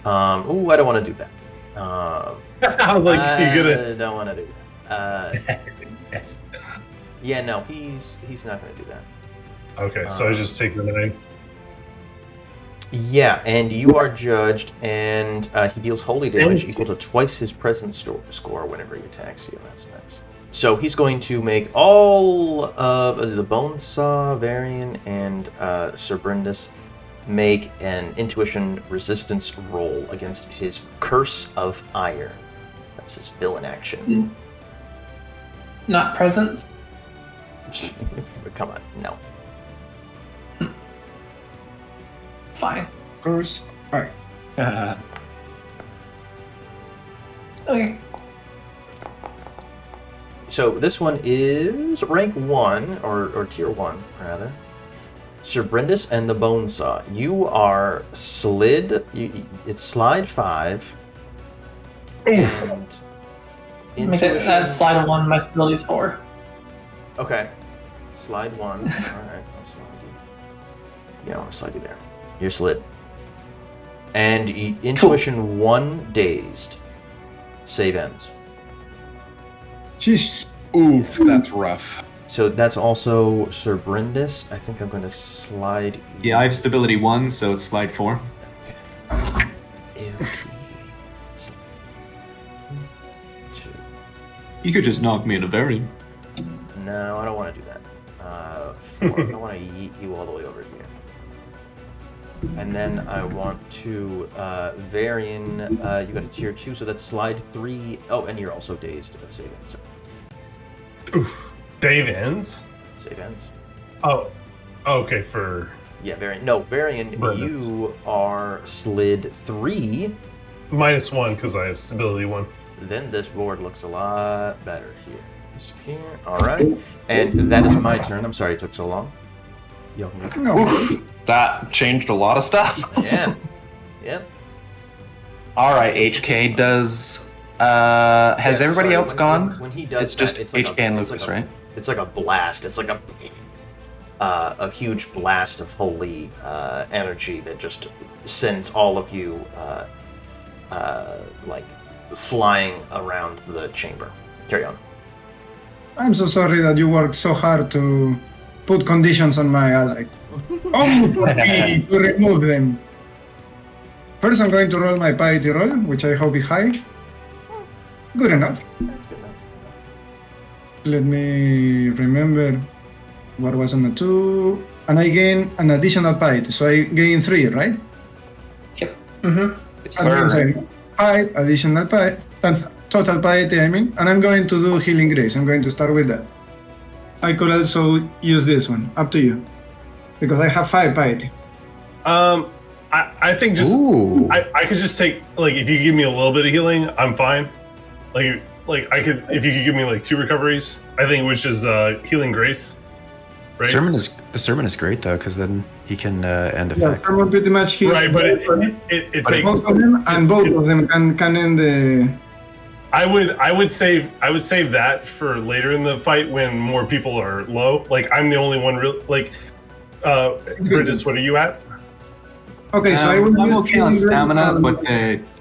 Speaker 5: I don't want to do that.
Speaker 3: I was like, you're gonna.
Speaker 5: I don't want to do that. Yeah, no, he's not going to do that.
Speaker 3: Okay, so I just take the 9.
Speaker 5: Yeah, and you are judged, and he deals holy damage equal to twice his presence score whenever he attacks you. That's nice. So he's going to make all of the Bonesaw, Varion, and Sir Bryndis make an intuition resistance roll against his Curse of Iron. That's his villain action.
Speaker 8: Not presence.
Speaker 5: Come on, no.
Speaker 8: Fine.
Speaker 7: Curse. Alright.
Speaker 8: Okay.
Speaker 5: So this one is rank 1, or tier 1, rather. Sir Bryndis and the Bonesaw. You are slid. It's slide 5. And
Speaker 8: Make it, that's slide of 1, my ability is 4.
Speaker 5: Okay. Slide 1. Alright, I'll slide you. Yeah, I'll slide you there. You're slid. And intuition 1 dazed. Save ends.
Speaker 7: Jeez.
Speaker 9: Oof, that's rough.
Speaker 5: So that's also Sir Bryndis. I think I'm going to slide you.
Speaker 4: Yeah, I have stability 1, so it's slide 4.
Speaker 5: Okay. Slide 2.
Speaker 4: You could just knock me into Varion.
Speaker 5: No, I don't want to do that. 4. I want to yeet you all the way over here. And then I want to Varian. You got a tier 2, so that's slide 3. Oh, and you're also dazed. Save ends.
Speaker 3: Oof. Dave ends?
Speaker 5: Save ends.
Speaker 3: Oh. Okay, for.
Speaker 5: Yeah, Varian. No, Varian,
Speaker 3: Bryndis.
Speaker 5: you are slid 3.
Speaker 3: -1 because I have stability 1.
Speaker 5: Then this board looks a lot better here. Here. Alright. And that is my turn. I'm sorry it took so long. Y'all can go.
Speaker 9: Oof, that changed a lot of stuff.
Speaker 5: Yeah. Yep.
Speaker 6: All right, HK does. Has
Speaker 5: Yeah,
Speaker 6: everybody
Speaker 5: sorry,
Speaker 6: else gone?
Speaker 5: When he does
Speaker 6: It's just
Speaker 5: that, it's like
Speaker 6: HK and
Speaker 5: it's
Speaker 6: Lucas,
Speaker 5: like
Speaker 6: right?
Speaker 5: It's like a blast. It's like a huge blast of holy energy that just sends all of you like flying around the chamber. Carry on.
Speaker 7: I'm so sorry that you worked so hard to put conditions on my ally. Only for me to remove them. First, I'm going to roll my piety roll, which I hope is high. Good enough.
Speaker 5: That's good enough.
Speaker 7: Let me remember what was on the 2. And I gain an additional piety, so I gain 3, right?
Speaker 8: Yep. Mm-hmm.
Speaker 9: Yes,
Speaker 7: That
Speaker 9: sir.
Speaker 7: means I 5 additional total piety, I mean, and I'm going to do healing grace. I'm going to start with that. I could also use this one. Up to you, because I have 5 piety.
Speaker 3: I think just
Speaker 9: Ooh.
Speaker 3: I could just take like if you give me a little bit of healing, I'm fine. Like I could if you could give me like 2 recoveries, I think which is healing grace. Right.
Speaker 1: The sermon is great though, because then he can end
Speaker 7: Yeah,
Speaker 1: effect.
Speaker 7: someone pretty much heals.
Speaker 3: Right, but it takes.
Speaker 7: both of them, and both of them can end the.
Speaker 3: I would save that for later in the fight when more people are low. Like I'm the only one real like. Bryndis, what are you at?
Speaker 7: Okay, so I will
Speaker 4: I'm
Speaker 7: use
Speaker 4: okay on
Speaker 7: healing grace,
Speaker 4: stamina,
Speaker 7: and-
Speaker 4: but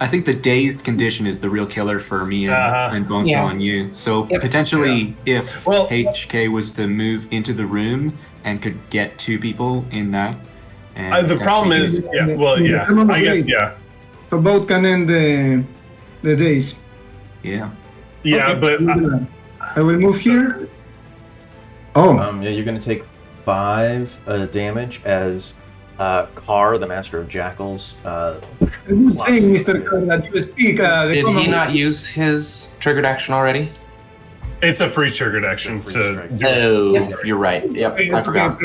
Speaker 4: I think the dazed condition is the real killer for me and Bonesaw
Speaker 8: Yeah.
Speaker 4: and you. So
Speaker 8: Yep.
Speaker 4: potentially, if
Speaker 3: Well-
Speaker 4: HK was to move into the room and could get 2 people in that. And
Speaker 3: The problem is, yeah. Well, yeah. I guess, yeah,
Speaker 7: So both can end the days.
Speaker 4: yeah.
Speaker 3: yeah.
Speaker 7: Okay,
Speaker 3: But
Speaker 7: we'll do that. I will move here. Oh,
Speaker 5: Yeah, you're going to take 5 damage as Carr, the Master of Jackals,
Speaker 7: I'm saying, Mr. Carr, that you speak. The
Speaker 9: Did
Speaker 7: common-
Speaker 9: he not use his triggered action already?
Speaker 3: it's a free triggered action
Speaker 5: It's a free
Speaker 3: to.
Speaker 5: strike.
Speaker 3: do it.
Speaker 9: Oh, you're right. Yep, I forgot.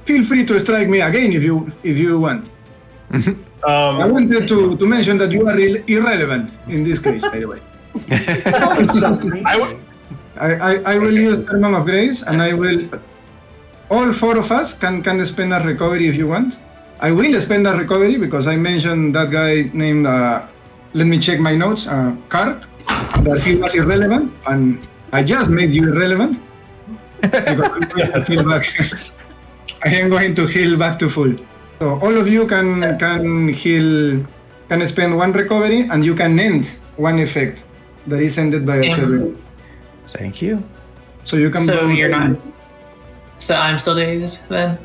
Speaker 7: Feel free to strike me again if you want. I wanted to mention that you are irrelevant in this case, by the way.
Speaker 3: I would.
Speaker 7: I will use Sermon of Grace, and I will. All 4 of us can spend a recovery if you want. I will spend a recovery because I mentioned that guy named. Let me check my notes. Carp, that he was irrelevant, and I just made you irrelevant. Because I'm going to heal back. I am going to heal back to full. So all of you can heal, can spend 1 recovery, and you can end 1 effect that is ended by a
Speaker 8: Yeah.
Speaker 7: server.
Speaker 1: Thank you.
Speaker 7: So you can.
Speaker 8: So
Speaker 7: both-
Speaker 8: you're not. So I'm still dazed then.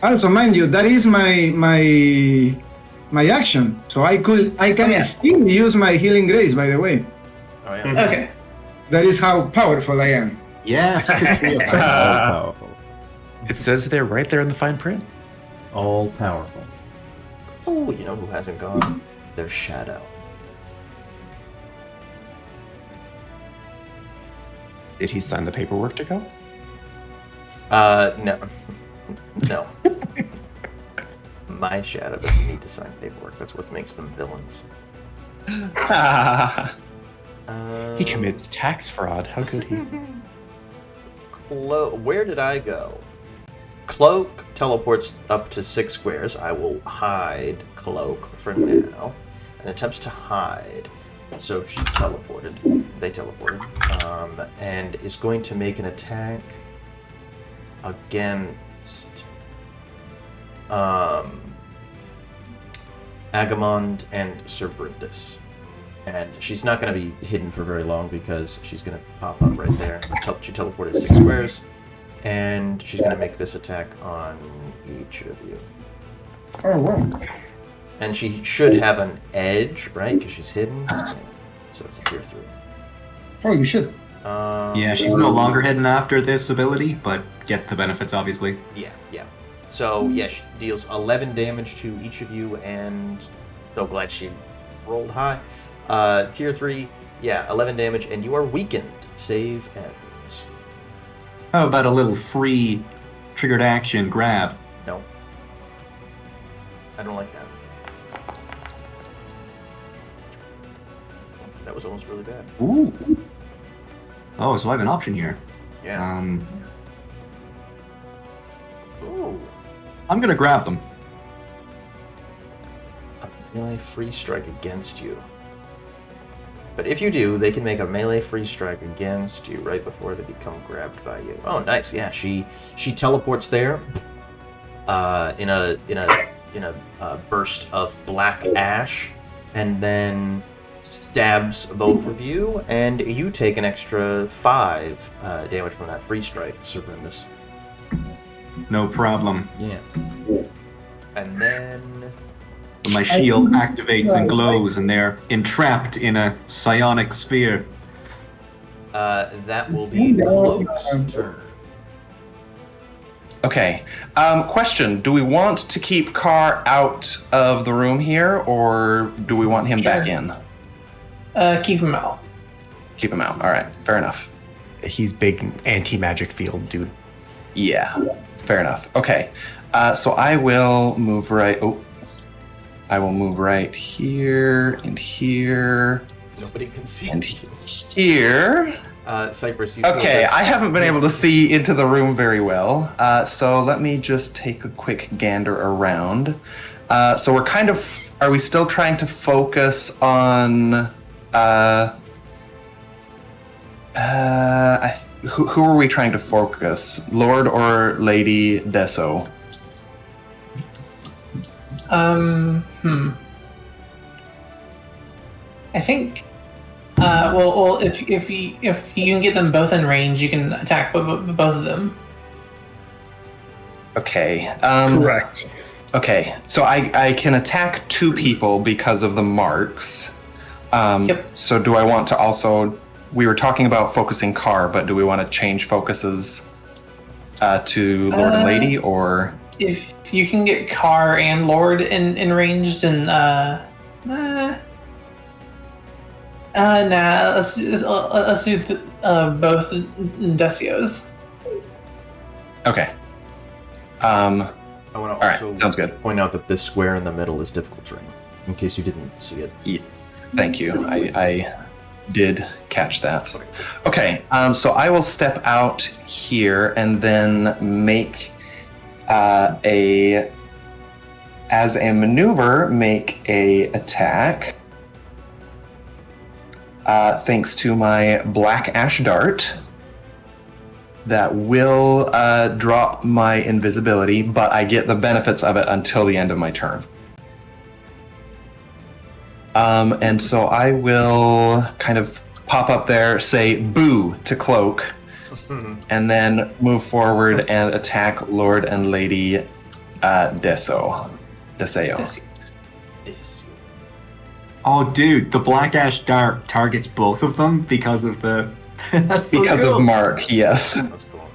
Speaker 7: Also, mind you, that is my action. So I can
Speaker 8: yeah.
Speaker 7: still use my healing grace. By the way,
Speaker 5: Oh, yeah.
Speaker 8: Okay.
Speaker 7: that is how powerful I am.
Speaker 4: Yeah.
Speaker 5: All powerful.
Speaker 1: It says there right there in the fine print.
Speaker 5: All powerful. Oh, you know who hasn't gone? Their shadow.
Speaker 1: Did he sign the paperwork to go?
Speaker 5: No. No. My shadow doesn't need to sign paperwork. That's what makes them villains.
Speaker 1: He commits tax fraud. How could he?
Speaker 5: Where did I go? Cloak teleports up to 6 squares. I will hide Cloak for now. And attempts to hide. So she teleported. They teleported. And is going to make an attack against Agamand and Sir Bryndis. And she's not going to be hidden for very long because she's going to pop up right there. She teleported 6 squares. And she's going to make this attack on each of you.
Speaker 7: Oh wow!
Speaker 5: And she should have an edge, right? Because she's hidden. Yeah. So that's a tier 3.
Speaker 7: Holy shit!
Speaker 4: Yeah, she's no longer hidden after this ability, but gets the benefits, obviously.
Speaker 5: Yeah, yeah. So, yeah, she deals 11 damage to each of you, and so glad she rolled high. Tier 3, yeah, 11 damage, and you are weakened. Save ends.
Speaker 4: How about a little free triggered action grab?
Speaker 5: No. I don't like that. That was almost really bad.
Speaker 4: Ooh. Oh, so I have an option here.
Speaker 5: Yeah. Ooh.
Speaker 4: I'm gonna grab them.
Speaker 5: A melee free strike against you. But if you do, they can make a melee free strike against you right before they become grabbed by you. Oh, nice. Yeah, she teleports there. In a burst of black ash, and then stabs both of you, and you take an extra 5 damage from that free strike, Sir Bryndis.
Speaker 4: No problem.
Speaker 5: Yeah. And then
Speaker 4: My shield activates and glows, and they're entrapped in a psionic sphere.
Speaker 5: that will be Cloak's turn.
Speaker 9: Okay. Question: do we want to keep Carr out of the room here, or do we want him back in?
Speaker 8: Keep him out.
Speaker 9: Keep him out. All right. Fair enough.
Speaker 1: He's big anti-magic field dude.
Speaker 9: Yeah. Fair enough. Okay. So I will move right. Oh. I will move right here and here.
Speaker 5: Nobody can see.
Speaker 9: And here.
Speaker 5: Cypress, you
Speaker 9: Okay, I haven't been able to see into the room very well, so let me just take a quick gander around. So we're kind of, are we still trying to focus on, who are we trying to focus? Lord or Lady Deso?
Speaker 8: I think. Well, if you can get them both in range, you can attack both of them.
Speaker 9: Okay.
Speaker 10: Correct.
Speaker 9: Okay, so I can attack 2 people because of the marks.
Speaker 8: Yep.
Speaker 9: So do I want to also... We were talking about focusing Carr, but do we want to change focuses to Lord and Lady, or...
Speaker 8: If you can get Carr and Lord in range, then let's do both Decios.
Speaker 9: Okay.
Speaker 5: I want to
Speaker 9: all right,
Speaker 5: also
Speaker 9: sounds good.
Speaker 5: point out that this square in the middle is difficult terrain, in case you didn't see it.
Speaker 9: Yes, thank you. I did catch that. Okay, so I will step out here and then make as a maneuver, make a attack. Thanks to my Black Ash Dart. That will drop my invisibility, but I get the benefits of it until the end of my turn. And so I will kind of pop up there, say boo to Cloak, and then move forward and attack Lord and Lady Deseo.
Speaker 4: Oh, dude, the Black Ash Dart targets both of them because of the... That's so
Speaker 9: because
Speaker 4: cool.
Speaker 9: of Mark, yes.
Speaker 5: That's cool.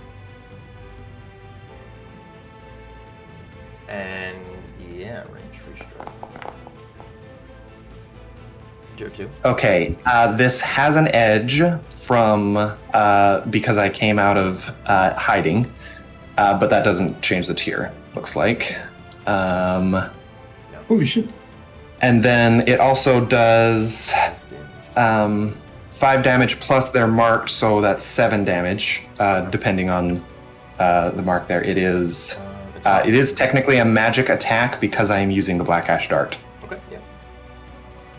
Speaker 5: And yeah, range free strike. Tier 2.
Speaker 9: Okay, this has an edge from because I came out of hiding, but that doesn't change the tier, looks like.
Speaker 10: Holy shit.
Speaker 9: And then it also does 5 damage plus they're marked, so that's 7 damage, depending on the mark there. It is technically a magic attack because I am using the Black Ash Dart.
Speaker 5: Okay, yeah.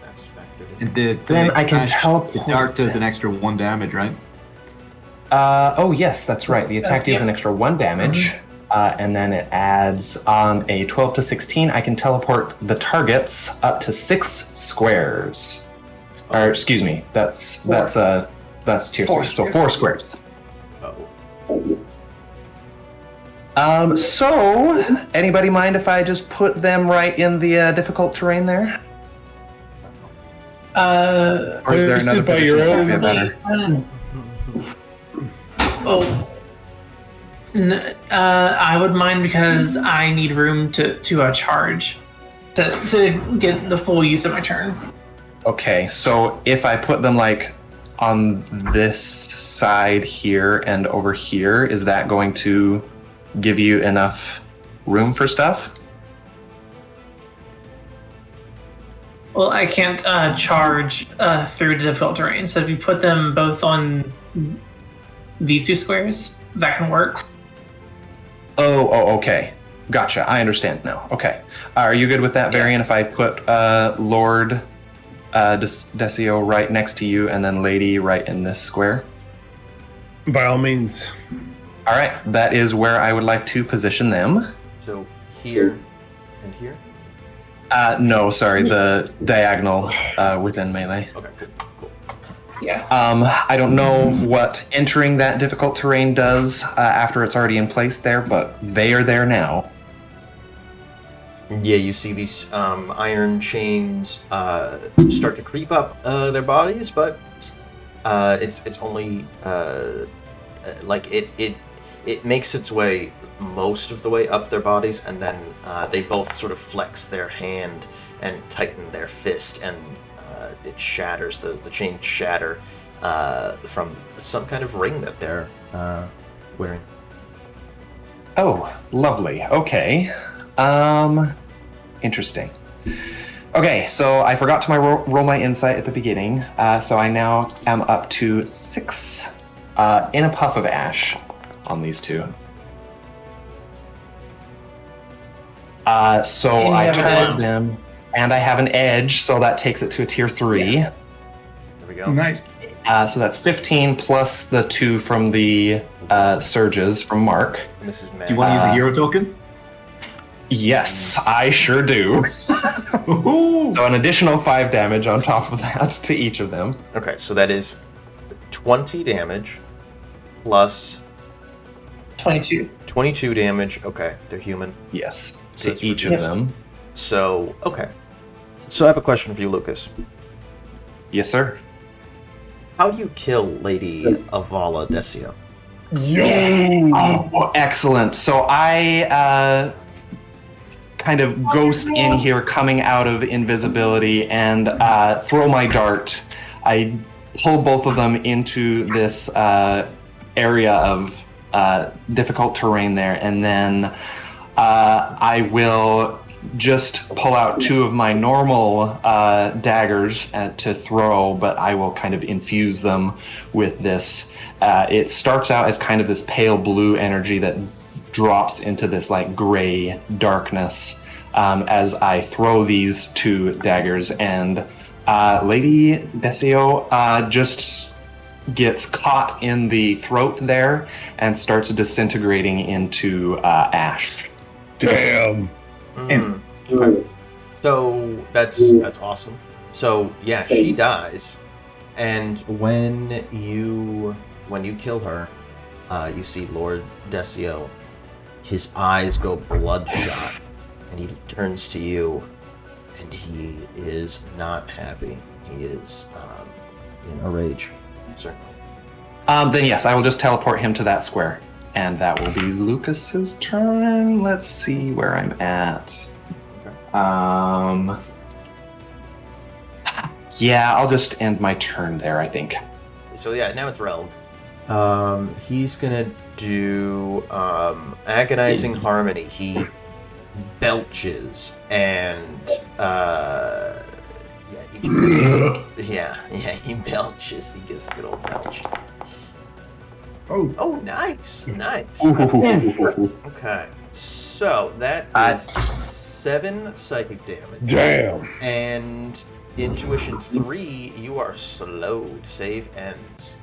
Speaker 5: That's factored in.
Speaker 9: Then I can teleport.
Speaker 4: The dart does an extra 1 damage, right?
Speaker 9: Oh yes, that's right. The attack deals an extra 1 damage, and then it adds on a 12 to 16. I can teleport the targets up to 6 squares. Or excuse me, that's tier 3. So 4 squares. So anybody mind if I just put them right in the difficult terrain there? Or is there another
Speaker 10: by
Speaker 9: position
Speaker 10: your
Speaker 9: that would
Speaker 10: own
Speaker 9: fit better?
Speaker 8: I would mind because I need room to charge to get the full use of my turn.
Speaker 9: Okay, so if I put them like on this side here and over here, is that going to give you enough room for stuff?
Speaker 8: Well, I can't charge through difficult terrain, so if you put them both on these 2 squares, that can work.
Speaker 9: Oh, okay. Gotcha. I understand now. Okay. Are you good with that, Varian, if I put Lord Deseo right next to you and then Lady right in this square?
Speaker 10: By all means.
Speaker 9: All right. That is where I would like to position them.
Speaker 5: So here and here?
Speaker 9: No, sorry. The diagonal within melee.
Speaker 5: Okay, cool.
Speaker 8: Yeah.
Speaker 9: I don't know what entering that difficult terrain does after it's already in place there, but they are there now.
Speaker 5: Yeah, you see these iron chains start to creep up their bodies, but it's only like it makes its way most of the way up their bodies, and then they both sort of flex their hand and tighten their fist, and it shatters. The chains shatter from some kind of ring that they're wearing.
Speaker 9: Oh, lovely. Okay. Interesting. Okay, so I forgot to roll my insight at the beginning, so I now am up to 6 in a puff of ash on these two. So I told them, and I have an edge, so that takes it to a tier 3.
Speaker 5: There we go.
Speaker 7: Nice.
Speaker 9: So that's 15 plus the 2 from the surges from Mark.
Speaker 5: Mrs. Man.
Speaker 4: Do you want to use a hero token?
Speaker 9: Yes, I sure do. So an additional 5 damage on top of that to each of them.
Speaker 5: Okay, so that is 20 damage plus 22 damage. Okay, they're human.
Speaker 9: Yes,
Speaker 5: So
Speaker 9: to
Speaker 5: it's
Speaker 9: each of
Speaker 5: reduced.
Speaker 9: them.
Speaker 5: So, okay. So I have a question for you, Lucas.
Speaker 9: Yes, sir.
Speaker 5: How do you kill Lady Avala Desio?
Speaker 9: Oh, excellent. So I kind of ghost in here coming out of invisibility and throw my dart. I pull both of them into this area of difficult terrain there, and then I will just pull out 2 of my normal daggers to throw, but I will kind of infuse them with this. It starts out as kind of this pale blue energy that drops into this like gray darkness as I throw these 2 daggers, and Lady Desio just gets caught in the throat there and starts disintegrating into ash.
Speaker 10: Damn.
Speaker 5: Okay. So that's awesome. So yeah, she dies, and when you kill her, you see Lord Desio. His eyes go bloodshot, and he turns to you, and he is not happy. He is in a rage. Certainly.
Speaker 9: Then yes, I will just teleport him to that square. And that will be Lucas's turn. Let's see where I'm at. Yeah, I'll just end my turn there, I think.
Speaker 5: So yeah, now it's Relg. He's gonna do Agonizing Harmony. He belches and he belches. He gives a good old belch. Oh, nice. Okay, so that is 7 psychic damage.
Speaker 10: Damn.
Speaker 5: And Intuition 3, you are slowed. Save ends.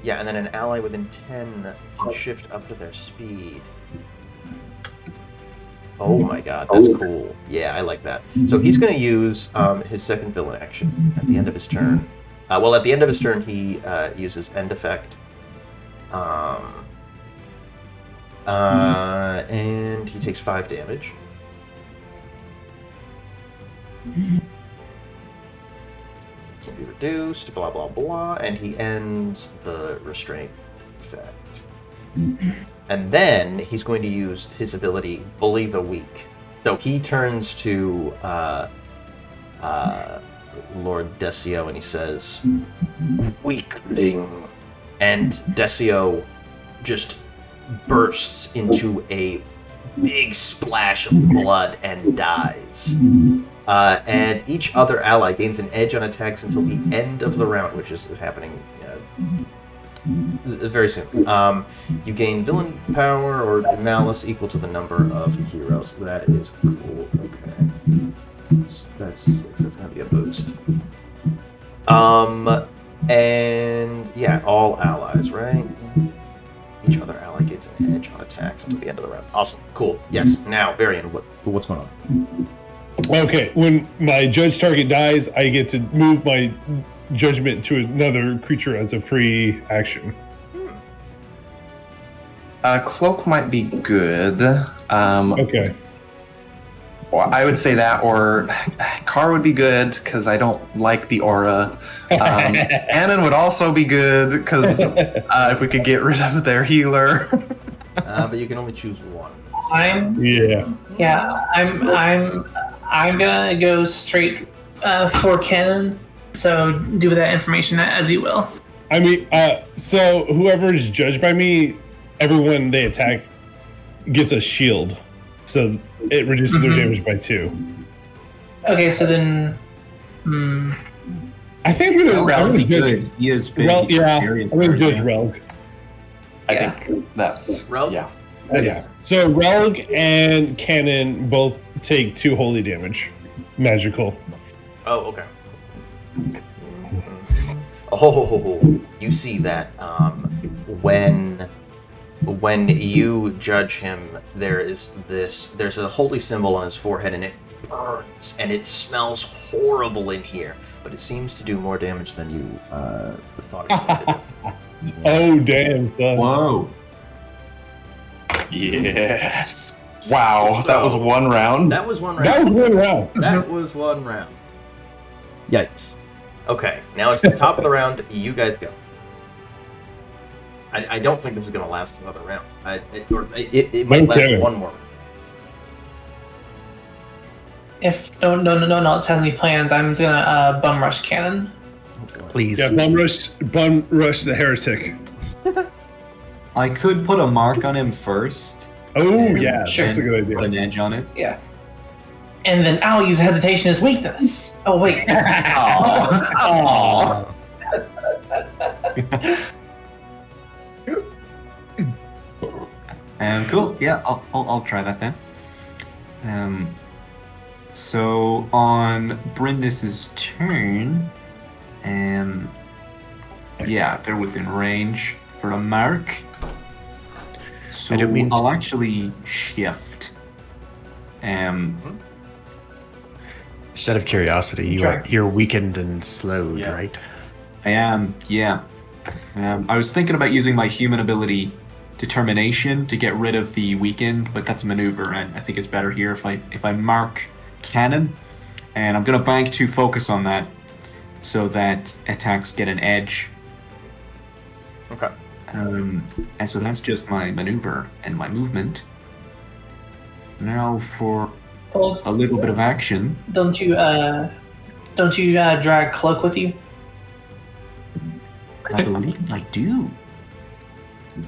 Speaker 5: Yeah, and then an ally within 10 can shift up to their speed. Oh my god, that's cool. Yeah, I like that. So he's going to use his second villain action at the end of his turn. At the end of his turn, he uses End Effect. And he takes 5 damage. Can be reduced, blah, blah, blah, and he ends the restraint effect. And then he's going to use his ability, Bully the Weak. So he turns to Lord Desio and he says, "Weakling." And Desio just bursts into a big splash of blood and dies. And each other ally gains an edge on attacks until the end of the round, which is happening very soon. You gain villain power or malice equal to the number of heroes. That is cool. Okay. That's 6. That's going to be a boost. And yeah, all allies, right? Each other ally gets an edge on attacks until the end of the round. Awesome. Cool. Yes. Now, Varion, what's going on?
Speaker 10: Okay, when my judge target dies, I get to move my judgment to another creature as a free action.
Speaker 9: Cloak might be good.
Speaker 10: Okay.
Speaker 9: Well, I would say that, or Car would be good because I don't like the aura. Anon would also be good because if we could get rid of their healer.
Speaker 5: But you can only choose one.
Speaker 8: I'm gonna go straight for cannon. So do with that information as you will.
Speaker 10: I mean, so whoever is judged by me, everyone they attack gets a shield, so it reduces their damage by 2.
Speaker 8: Okay, so then.
Speaker 10: I think we're
Speaker 4: Relg
Speaker 10: going
Speaker 4: would
Speaker 10: to
Speaker 4: be
Speaker 10: judge.
Speaker 4: good. He is big.
Speaker 10: I'm going to judge
Speaker 4: Yeah.
Speaker 10: Relg.
Speaker 6: I think that's
Speaker 5: Relg?
Speaker 6: yeah.
Speaker 10: Yeah. So Relg and Cannon both take 2 holy damage, magical.
Speaker 5: Oh, okay. Oh, you see that when you judge him, there's a holy symbol on his forehead, and it burns, and it smells horrible in here, but it seems to do more damage than you thought it was going to do.
Speaker 10: Oh, damn, son.
Speaker 4: Whoa.
Speaker 6: Yes. Wow, that was one round.
Speaker 5: That was one round.
Speaker 10: That was 1 round.
Speaker 5: That was one round.
Speaker 2: Yikes.
Speaker 5: Okay, now it's the top of the round. You guys go. I don't think this is going to last another round. It might last
Speaker 10: Okay.
Speaker 5: one more.
Speaker 8: If no one else has any plans, I'm just gonna bum rush cannon.
Speaker 1: Please.
Speaker 10: Yeah, bum rush the heretic.
Speaker 4: I could put a mark on him first.
Speaker 10: Oh, yeah,
Speaker 8: Sure.
Speaker 10: that's a good
Speaker 4: Put
Speaker 10: idea.
Speaker 4: an edge on it.
Speaker 8: Yeah. And then I'll use hesitation as weakness. Oh wait.
Speaker 10: Aw.
Speaker 4: Cool. Yeah, I'll try that then. So on Bryndis's turn, yeah, they're within range for a mark. So
Speaker 1: I don't mean to-
Speaker 4: I'll actually shift.
Speaker 1: Just out of curiosity, you're weakened and slowed,
Speaker 5: Yeah.
Speaker 1: right?
Speaker 4: I am, yeah. I was thinking about using my human ability, Determination, to get rid of the weakened, but that's a maneuver, and I think it's better here if I mark cannon, and I'm gonna bank 2 focus on that, so that attacks get an edge.
Speaker 5: Okay.
Speaker 4: And so that's just my maneuver and my movement. Now for a little bit of action.
Speaker 8: Don't you drag cloak with you?
Speaker 4: I believe I do.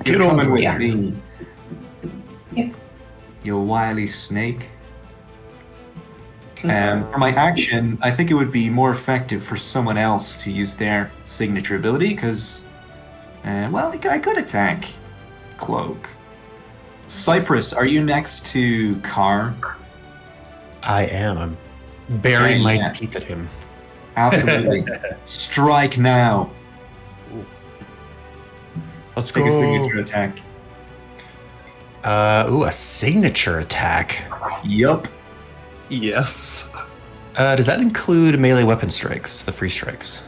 Speaker 1: Get
Speaker 4: You're coming
Speaker 1: over
Speaker 4: with
Speaker 8: here.
Speaker 4: me.
Speaker 8: Yeah.
Speaker 4: You wily snake. For my action, I think it would be more effective for someone else to use their signature ability, because, I could attack Cloak. Cypress, are you next to Carr?
Speaker 1: I am. I'm burying my
Speaker 4: Yeah.
Speaker 1: teeth at him.
Speaker 4: Absolutely. Strike now.
Speaker 1: Let's
Speaker 4: Take a signature attack.
Speaker 1: A signature attack.
Speaker 4: Yup.
Speaker 6: Yes.
Speaker 1: Does that include melee weapon strikes, the free strikes?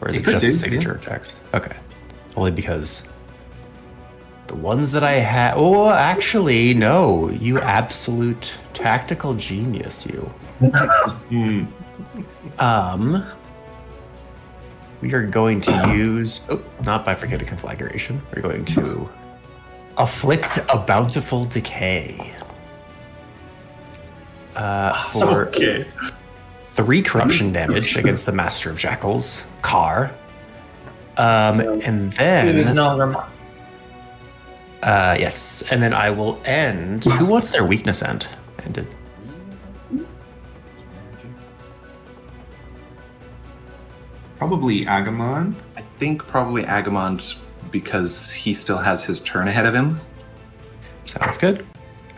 Speaker 1: Or is
Speaker 4: It
Speaker 1: it
Speaker 4: could
Speaker 1: just
Speaker 4: do,
Speaker 1: the signature attacks? Okay. Only because the ones that I had... Oh, actually, no. You absolute tactical genius, you. We are going to use... Oh, not bifurcated conflagration. We're going to afflict a bountiful decay. For 3 corruption damage against the Master of Jackals, Carr. And
Speaker 8: It was
Speaker 1: then...
Speaker 8: no longer mine.
Speaker 1: Yes, and then I will end... Who wants their weakness ended?
Speaker 4: Probably Agamand.
Speaker 6: I think probably Agamand because he still has his turn ahead of him.
Speaker 1: Sounds good.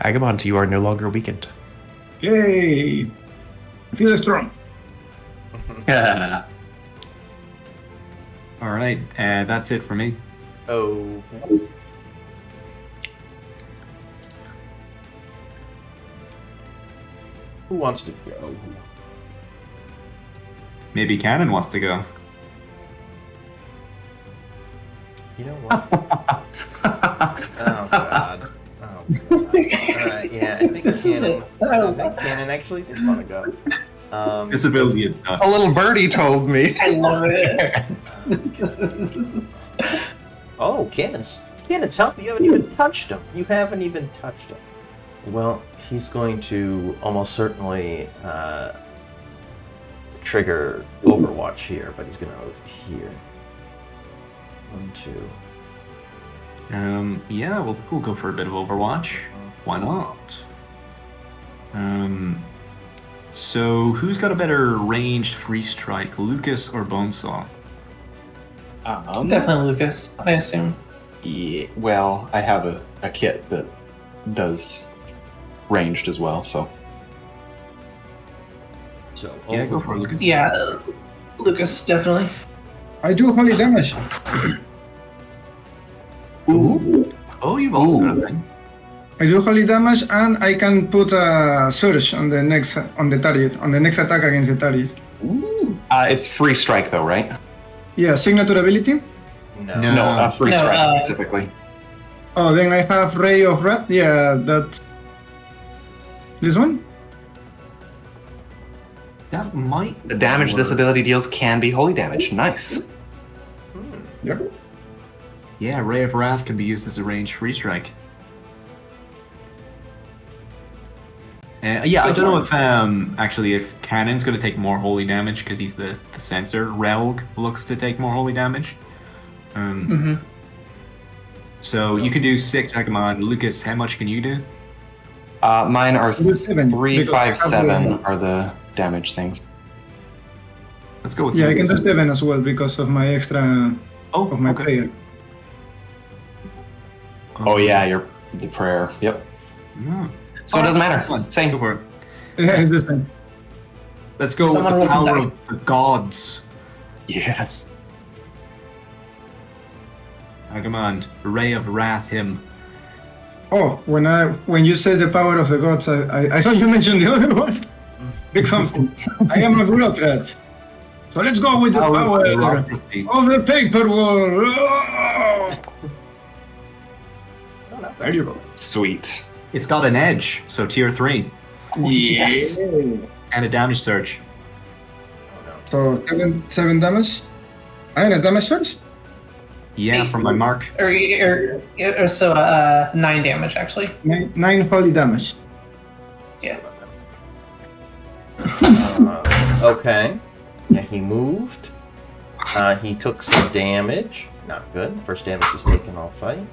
Speaker 1: Agamand, you are no longer weakened.
Speaker 11: Yay! Feel strong.
Speaker 6: Yeah.
Speaker 4: All right, that's it for me.
Speaker 5: Okay. Who wants to go?
Speaker 4: Maybe Cannon wants to go.
Speaker 5: You know what? Oh god. Oh god. Alright, yeah, I think Cannon actually did want to go.
Speaker 4: This ability is nuts.
Speaker 6: A little birdie told me.
Speaker 8: I love it.
Speaker 5: Oh, Cannon's can't tell me. You haven't even touched him. You haven't even touched him. Well, he's going to almost certainly trigger Overwatch here, but he's going to move here. 1, 2.
Speaker 4: Yeah, we'll go for a bit of Overwatch. Why not? So who's got a better ranged free strike, Lucas or Bonesaw?
Speaker 8: Definitely Lucas, I assume.
Speaker 6: Yeah, well, I have a kit that does ranged as well, so.
Speaker 5: So,
Speaker 4: Yeah, go for it, Lucas.
Speaker 8: Yeah, Lucas, definitely.
Speaker 7: I do holy damage.
Speaker 4: Ooh. Oh, you've also got a thing.
Speaker 7: I do holy damage, and I can put a surge on the next target, on the next attack against the target.
Speaker 6: Ooh. It's free strike though, right?
Speaker 7: Yeah, signature ability.
Speaker 6: No, free strike specifically.
Speaker 7: Oh, then I have Ray of Wrath. Yeah, that. This one?
Speaker 4: That might.
Speaker 6: The damage this ability deals can be holy damage. Nice.
Speaker 7: Yep.
Speaker 4: Yeah, Ray of Wrath can be used as a ranged free strike. Yeah, I don't know if actually if Cannon's going to take more holy damage because he's the Censor. Relg looks to take more holy damage. So you can do 6 Agamand. Lucas, how much can you do?
Speaker 6: Mine are
Speaker 7: 7,
Speaker 6: 3, 5, 7
Speaker 7: because-
Speaker 6: are the damage things.
Speaker 4: Let's go with
Speaker 7: Yeah, I can
Speaker 4: Lucas.
Speaker 7: do 7 as well because of my extra of my prayer.
Speaker 6: Oh yeah, you're the prayer. Yep.
Speaker 4: Yeah.
Speaker 6: So it doesn't matter. Same.
Speaker 4: Go for it.
Speaker 7: Yeah, it's the same.
Speaker 4: Let's go
Speaker 8: Someone
Speaker 4: with the
Speaker 8: wasn't
Speaker 4: power
Speaker 8: dying.
Speaker 4: of the gods.
Speaker 6: Yes.
Speaker 4: Agamand, Ray of Wrath him.
Speaker 7: Oh, when you said the power of the gods, I thought you mentioned the other one. Because I am a bureaucrat. So let's go with the power
Speaker 4: bureaucracy.
Speaker 7: of the paperwork. Oh!
Speaker 4: There you go.
Speaker 6: Sweet.
Speaker 4: It's got an edge, so tier 3.
Speaker 6: Yes.
Speaker 4: And a damage surge.
Speaker 7: So 7 damage. And a damage surge?
Speaker 4: Yeah, from my mark.
Speaker 8: Or so 9 damage actually.
Speaker 7: 9 holy damage.
Speaker 8: Yeah.
Speaker 5: Okay. Yeah, he moved. He took some damage. Not good. First damage he's taken all fight.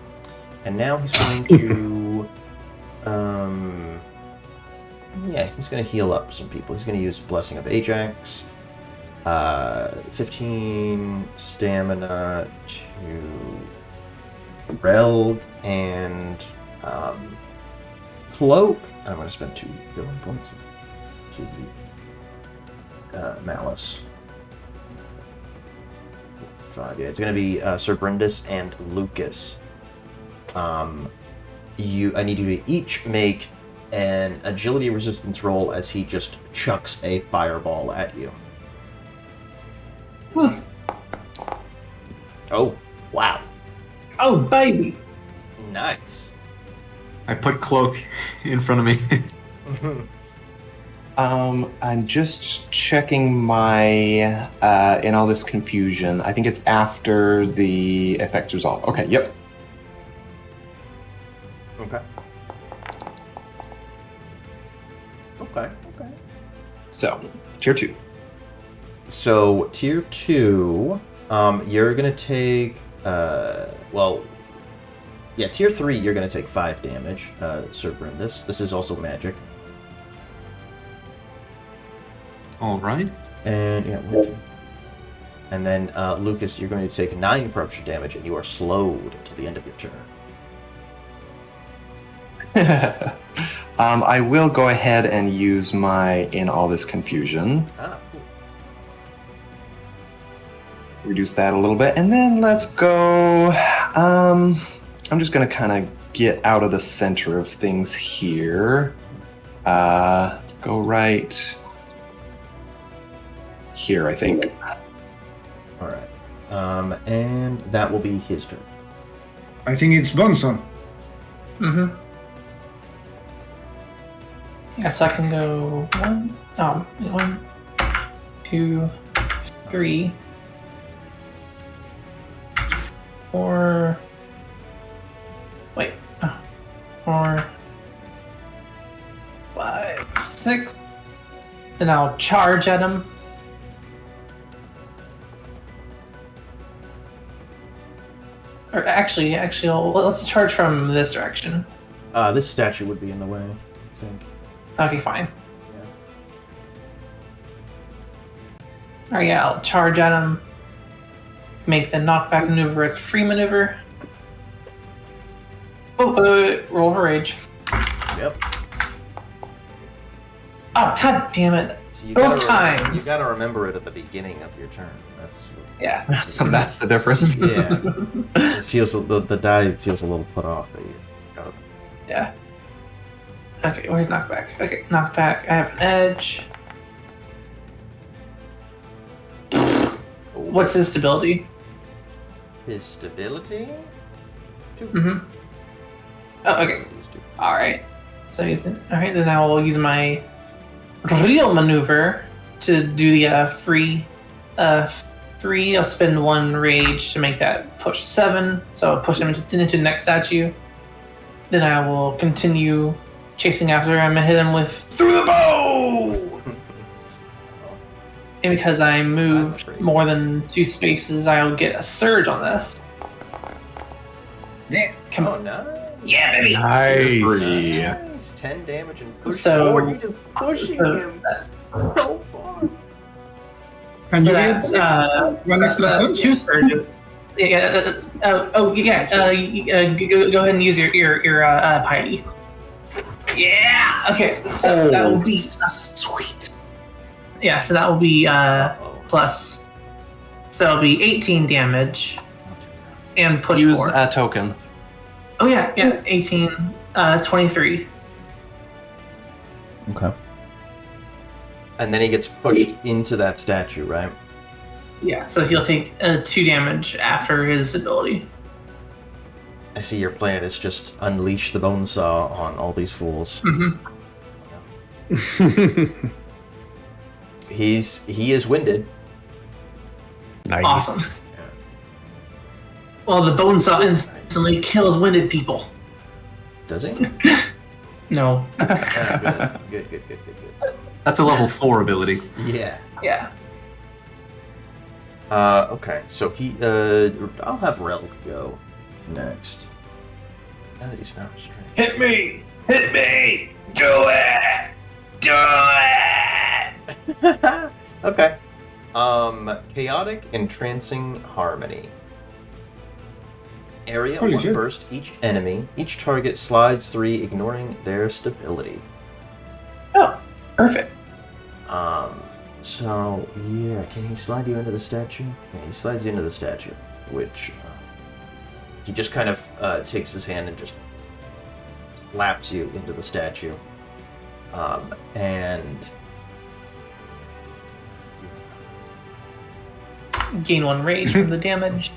Speaker 5: And now he's going to... yeah, he's going to heal up some people. He's going to use Blessing of Ajax. 15 stamina to Relg and Cloak. I'm going to spend 2 villain points to Malice. 5. Yeah, it's going to be Sir Bryndis and Lucas. I need you to each make an agility resistance roll as he just chucks a fireball at you. Oh, wow.
Speaker 8: Oh, baby.
Speaker 5: Nice.
Speaker 4: I put Cloak in front of me.
Speaker 6: I'm just checking my in all this confusion. I think it's after the effects resolve. Okay, yep.
Speaker 5: Okay. Okay.
Speaker 6: So, tier 2.
Speaker 5: So, tier 2, you're going to take, tier 3, you're going to take 5 damage, Sir Bryndis. This is also magic.
Speaker 4: All right.
Speaker 5: And, yeah, 1, 2. And then, Lucas, you're going to take 9 corruption damage, and you are slowed until the end of your turn.
Speaker 6: I will go ahead and use my in all this confusion.
Speaker 5: Ah, cool.
Speaker 6: Reduce that a little bit, and then let's go. I'm just gonna kind of get out of the center of things here. Go right here, I think.
Speaker 5: All right. And that will be his turn.
Speaker 7: I think it's Bonesaw.
Speaker 8: Mm-hmm. Yeah, so I can go 1, 2, 3, 4, 4, 5, 6. Then I'll charge at him. Or actually, let's charge from this direction.
Speaker 5: This statue would be in the way, I think.
Speaker 8: Okay, fine. Alright, yeah, I'll charge at him. Make the knockback maneuver as a free maneuver. Oh, wait, roll for rage.
Speaker 5: Yep.
Speaker 8: Oh, god damn it.
Speaker 5: So you
Speaker 8: Both
Speaker 5: gotta
Speaker 8: times.
Speaker 5: You gotta remember it at the beginning of your turn. That's
Speaker 8: Yeah.
Speaker 6: That's the difference.
Speaker 5: yeah. It feels the die feels a little put off that you got it.
Speaker 8: Yeah. Okay, where's knockback? Okay, knockback. I have an edge. What's his stability?
Speaker 5: His stability? 2.
Speaker 8: Mm-hmm. Oh, okay. Alright. So alright, then I will use my real maneuver to do the free 3. I'll spend 1 rage to make that push 7. So I'll push him into the next statue. Then I will continue chasing after him and hit him with through the bow! And because I moved more than 2 spaces, I'll get a surge on this. Yeah, come on.
Speaker 5: Nice.
Speaker 8: Yeah, baby!
Speaker 10: Nice.
Speaker 5: Nice. 10 damage and push
Speaker 8: So-
Speaker 5: 4. You're just pushing him so far.
Speaker 7: Can
Speaker 8: So
Speaker 7: you
Speaker 8: that's,
Speaker 7: get one extra
Speaker 8: that's
Speaker 7: surge?
Speaker 8: 2 surges. Yeah, go ahead and use your piety. Yeah. Okay. So that will be sweet. Yeah. So that will be plus. So that'll be 18 damage, and push
Speaker 6: Use
Speaker 8: 4.
Speaker 6: a token.
Speaker 8: Oh yeah. 18. 23.
Speaker 5: Okay. And then he gets pushed into that statue, right?
Speaker 8: Yeah. So he'll take 2 damage after his ability.
Speaker 5: I see your plan is just unleash the Bonesaw on all these fools.
Speaker 8: Mm-hmm.
Speaker 5: He is winded.
Speaker 1: Nice.
Speaker 8: Awesome. Well, the Bonesaw instantly kills winded people.
Speaker 5: Does he?
Speaker 8: No.
Speaker 5: Good.
Speaker 4: That's a level 4 ability.
Speaker 5: Yeah.
Speaker 8: Yeah.
Speaker 5: Okay, so I'll have Relg go next. Now that he's not restrained.
Speaker 3: Hit me! Hit me! Do it! Do it!
Speaker 5: Okay. Chaotic Entrancing Harmony. Area
Speaker 7: Holy
Speaker 5: 1
Speaker 7: shit.
Speaker 5: burst each enemy. Each target slides 3, ignoring their stability.
Speaker 8: Oh, perfect.
Speaker 5: So, yeah, can he slide you into the statue? Yeah, he slides you into the statue, which he just kind of takes his hand and just slaps you into the statue. And
Speaker 8: Gain 1 rage from the damage.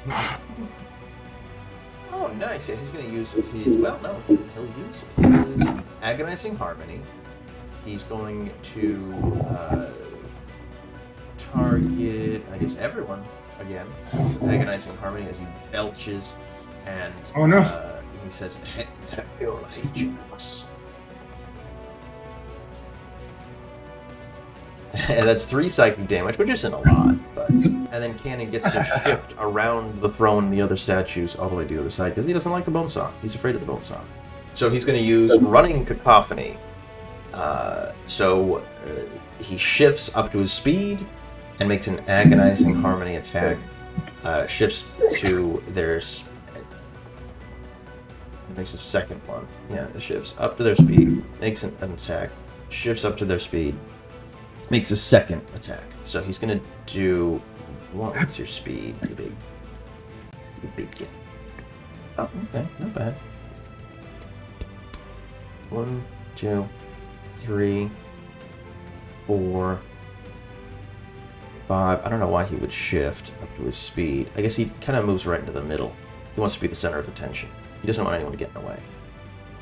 Speaker 5: oh, nice. Yeah, he's going to use his. Well, no, he'll use his Agonizing Harmony. He's going to target, I guess, everyone again with Agonizing Harmony as he belches and
Speaker 7: Oh, no.
Speaker 5: he says, "Your agents." And that's 3 psychic damage, which isn't a lot, but and then Cannon gets to shift around the throne and the other statues all the way to the other side because he doesn't like the Bonesaw. He's afraid of the Bonesaw. So he's going to use Running Cacophony. He shifts up to his speed and makes an Agonizing Harmony attack. Shifts to their. It makes a second one. Yeah, it shifts up to their speed, makes an attack, shifts up to their speed, makes a second attack. So he's gonna do. What's your speed? You big guy. Oh, okay, not bad. 1, 2, 3, 4, 5. I don't know why he would shift up to his speed. I guess he kind of moves right into the middle. He wants to be the center of attention. He doesn't want anyone to get in the way.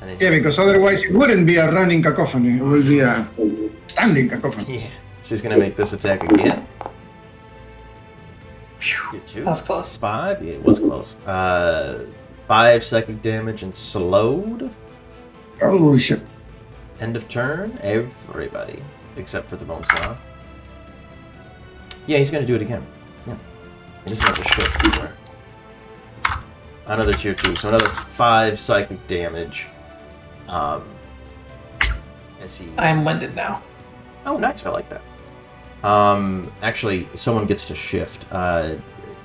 Speaker 5: And then
Speaker 7: Yeah, because otherwise it wouldn't be a running cacophony. It will be a standing cacophony.
Speaker 5: yeah. So he's gonna make this attack again. Get 2.
Speaker 8: That was close.
Speaker 5: 5. Yeah, it was close. 5 psychic damage and slowed.
Speaker 7: Oh shit.
Speaker 5: End of turn, everybody, except for the Bonesaw. Yeah, he's gonna do it again. Yeah. He doesn't have to shift either. Another tier 2, so another 5 psychic damage. As he...
Speaker 8: I'm winded now.
Speaker 5: Oh, nice, I like that. Actually, someone gets to shift.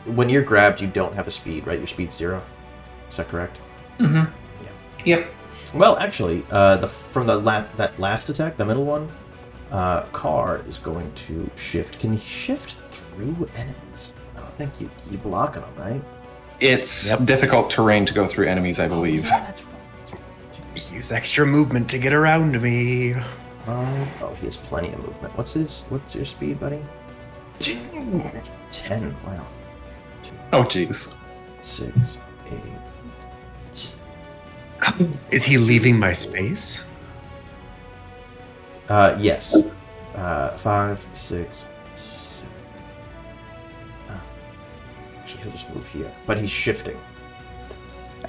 Speaker 5: When you're grabbed, you don't have a speed, right? Your speed's 0. Is that correct?
Speaker 8: Mm-hmm.
Speaker 5: Yeah.
Speaker 8: Yep.
Speaker 5: Well, actually, that last attack, the middle one, Carr is going to shift. Can he shift through enemies? I don't think you blocking them, right?
Speaker 6: It's difficult terrain to go through enemies, I believe.
Speaker 5: Yeah, that's right.
Speaker 1: Use extra movement to get around me.
Speaker 5: Oh, he has plenty of movement. What's your speed, buddy? 10. Wow.
Speaker 6: Oh, jeez.
Speaker 5: 6, 8.
Speaker 1: Is he leaving my space?
Speaker 5: Yes. 5, 6, 7. Actually, he'll just move here. But he's shifting.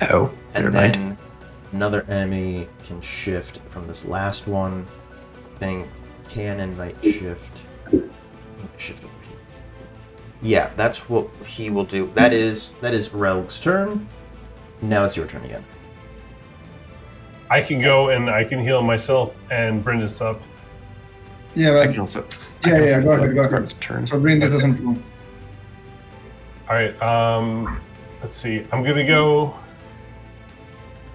Speaker 1: Oh,
Speaker 5: And
Speaker 1: never
Speaker 5: then
Speaker 1: mind.
Speaker 5: another enemy can shift from this last one. Thing. Cannon might shift. Shift over here. Yeah, that's what he will do. That is Relg's turn. Now it's your turn again.
Speaker 3: I can go and I can heal myself and Bryndis up.
Speaker 7: Yeah,
Speaker 1: I
Speaker 7: but
Speaker 1: can also.
Speaker 7: yeah, go ahead.
Speaker 1: Start the turn.
Speaker 7: So Bryndis doesn't move.
Speaker 3: All right. Let's see. I'm gonna go.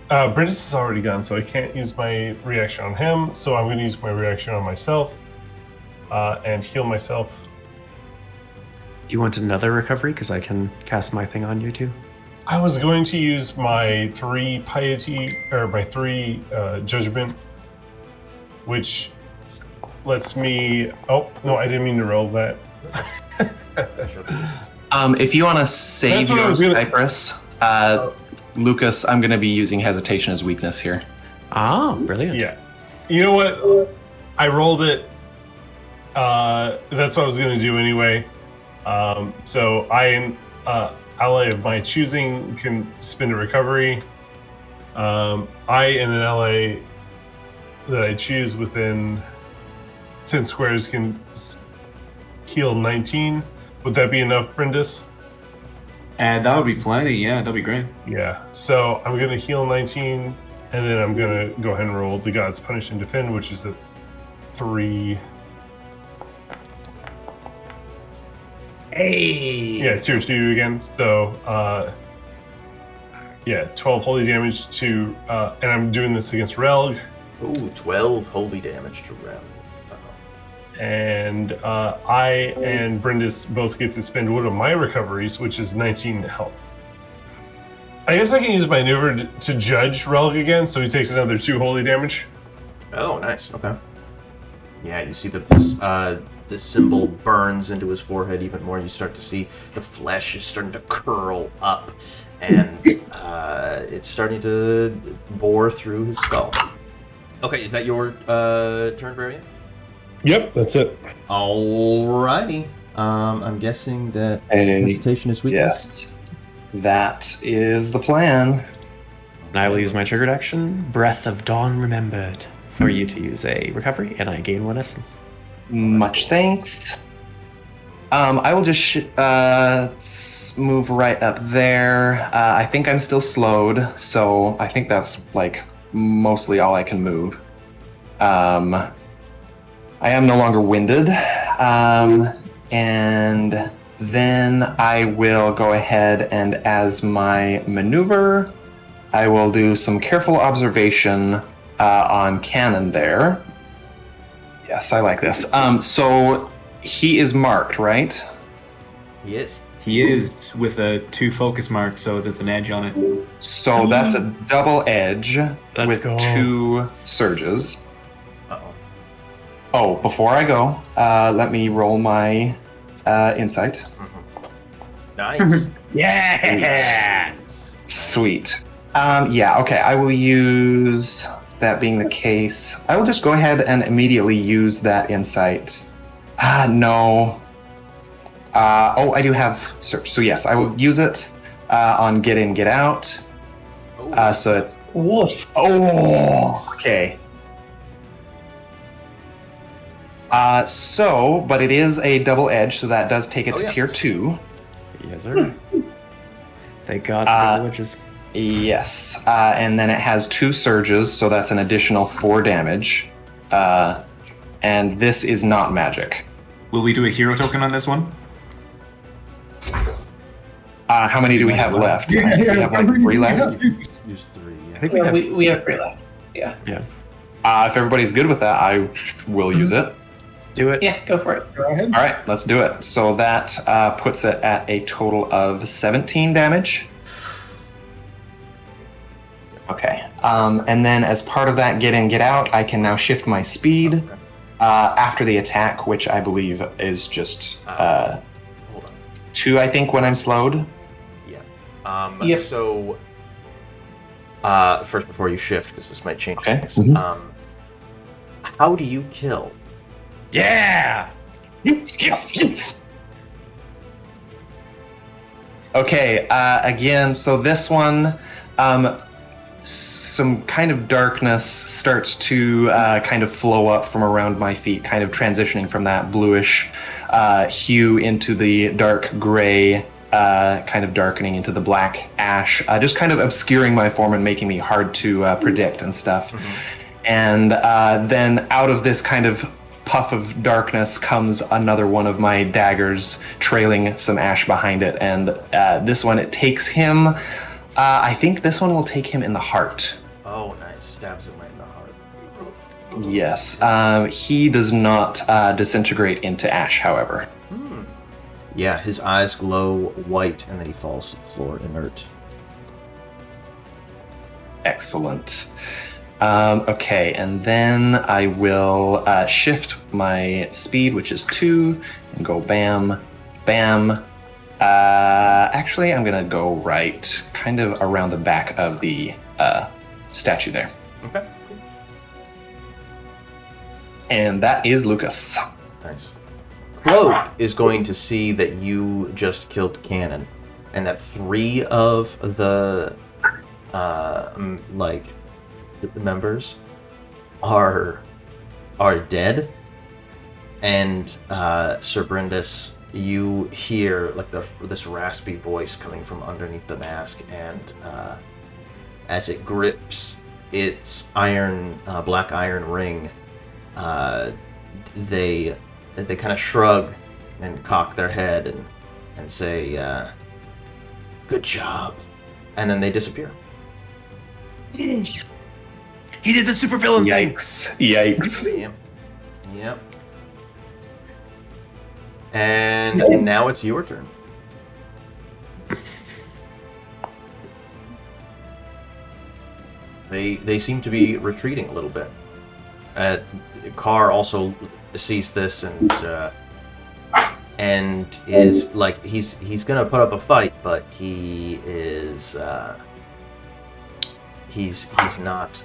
Speaker 3: Bryndis is already gone, so I can't use my reaction on him. So I'm going to use my reaction on myself and heal myself.
Speaker 1: You want another recovery? Because I can cast my thing on you too.
Speaker 3: I was going to use my 3 piety or my 3 judgment, which lets me. Oh no, I didn't mean to roll that.
Speaker 6: If you want to save
Speaker 3: That's what I
Speaker 6: your
Speaker 3: was gonna-
Speaker 6: Cypress, Lucas, I'm going to be using hesitation as weakness here.
Speaker 1: Ah, brilliant.
Speaker 3: Yeah. You know what? I rolled it. That's what I was going to do anyway. So I, ally of my choosing, can spend a recovery. I and an ally that I choose within 10 squares can heal 19. Would that be enough, Bryndis?
Speaker 4: And that would be plenty. Yeah, that'd be great.
Speaker 3: Yeah. So I'm going to heal 19, and then I'm going to go ahead and roll the God's Punish and Defend, which is a 3.
Speaker 1: Hey.
Speaker 3: Yeah, tier 2 again. So, 12 holy damage to, and I'm doing this against Relg.
Speaker 5: Ooh, 12 holy damage to Relg.
Speaker 3: And I and Bryndis both get to spend one of my recoveries, which is 19 health. I guess I can use my maneuver to judge Relg again, so he takes another 2 holy damage.
Speaker 5: Oh, nice. Okay. Yeah, you see that this symbol burns into his forehead even more. You start to see the flesh is starting to curl up, and it's starting to bore through his skull. Okay, is that your turn, Varion?
Speaker 3: Yep, that's it.
Speaker 5: Alrighty. I'm guessing that
Speaker 6: Hey,
Speaker 5: hesitation is weakness.
Speaker 6: Yes. That is the plan.
Speaker 1: And I will use my triggered action, Breath of Dawn Remembered, for you to use a recovery, and I gain 1 essence.
Speaker 6: Much thanks. I will just move right up there. I think I'm still slowed, so I think that's like mostly all I can move. I am no longer winded. And then I will go ahead and, as my maneuver, I will do some careful observation on Cannon there. Yes, I like this. So he is marked, right?
Speaker 5: He is.
Speaker 4: He is with a 2 focus mark, so there's an edge on it.
Speaker 6: So that's a double edge
Speaker 1: Let's
Speaker 6: with
Speaker 1: go.
Speaker 6: 2 surges.
Speaker 5: Uh-oh.
Speaker 6: Oh, before I go, let me roll my insight.
Speaker 5: Nice.
Speaker 1: Yeah.
Speaker 6: Sweet. Yeah, okay, I will use, that being the case, I will just go ahead and immediately use that insight. No. I do have search. So yes, I will use it on get in, get out. So it's
Speaker 8: Woof.
Speaker 6: Oh, okay. But it is a double edge, so that does take it to tier 2.
Speaker 1: Yes, sir. Thank God for double edges.
Speaker 6: Yes, and then it has 2 surges, so that's an additional 4 damage. And this is not magic.
Speaker 4: Will we do a hero token on this one?
Speaker 6: How many do we have left? We have like 3 left.
Speaker 5: Use 3.
Speaker 1: I think
Speaker 8: We have 3 left. Yeah.
Speaker 6: If everybody's good with that, I will use it.
Speaker 1: Do it.
Speaker 8: Yeah, go for it.
Speaker 7: Go ahead.
Speaker 6: All right, let's do it. So that puts it at a total of 17 damage. Okay. And then as part of that get in, get out, I can now shift my speed after the attack, which I believe is just
Speaker 5: Hold on.
Speaker 6: 2, I think, when I'm slowed.
Speaker 5: Yeah.
Speaker 8: Yep.
Speaker 5: So, first, before you shift, because this might change
Speaker 6: Okay.
Speaker 5: things, how do you kill?
Speaker 1: Yeah!
Speaker 6: Yes. Okay, again, so this one, some kind of darkness starts to kind of flow up from around my feet, kind of transitioning from that bluish hue into the dark gray, kind of darkening into the black ash, just kind of obscuring my form and making me hard to predict and stuff. And then out of this kind of puff of darkness comes another one of my daggers, trailing some ash behind it. And this one, it takes him, I think this one will take him in the heart.
Speaker 5: Oh, nice. Stabs it right in the heart.
Speaker 6: Yes. He does not disintegrate into ash, however.
Speaker 5: Yeah, his eyes glow white, and then he falls to the floor inert.
Speaker 6: Excellent. Okay, and then I will shift my speed, which is 2, and go bam, bam. Actually, I'm gonna go right, kind of around the back of the statue there.
Speaker 5: Okay, cool.
Speaker 6: And that is Lucas.
Speaker 5: Nice. Cloak is going to see that you just killed Cannon, and that 3 of the the members are dead. And Sir Bryndis, you hear like this raspy voice coming from underneath the mask, and as it grips its black iron ring, they kind of shrug and cock their head and say, "Good job," and then they disappear.
Speaker 1: He did the supervillain thing.
Speaker 6: Yikes.
Speaker 5: Yep. And now it's your turn. They seem to be retreating a little bit. Carr also sees this and is like he's gonna put up a fight, but he is he's not.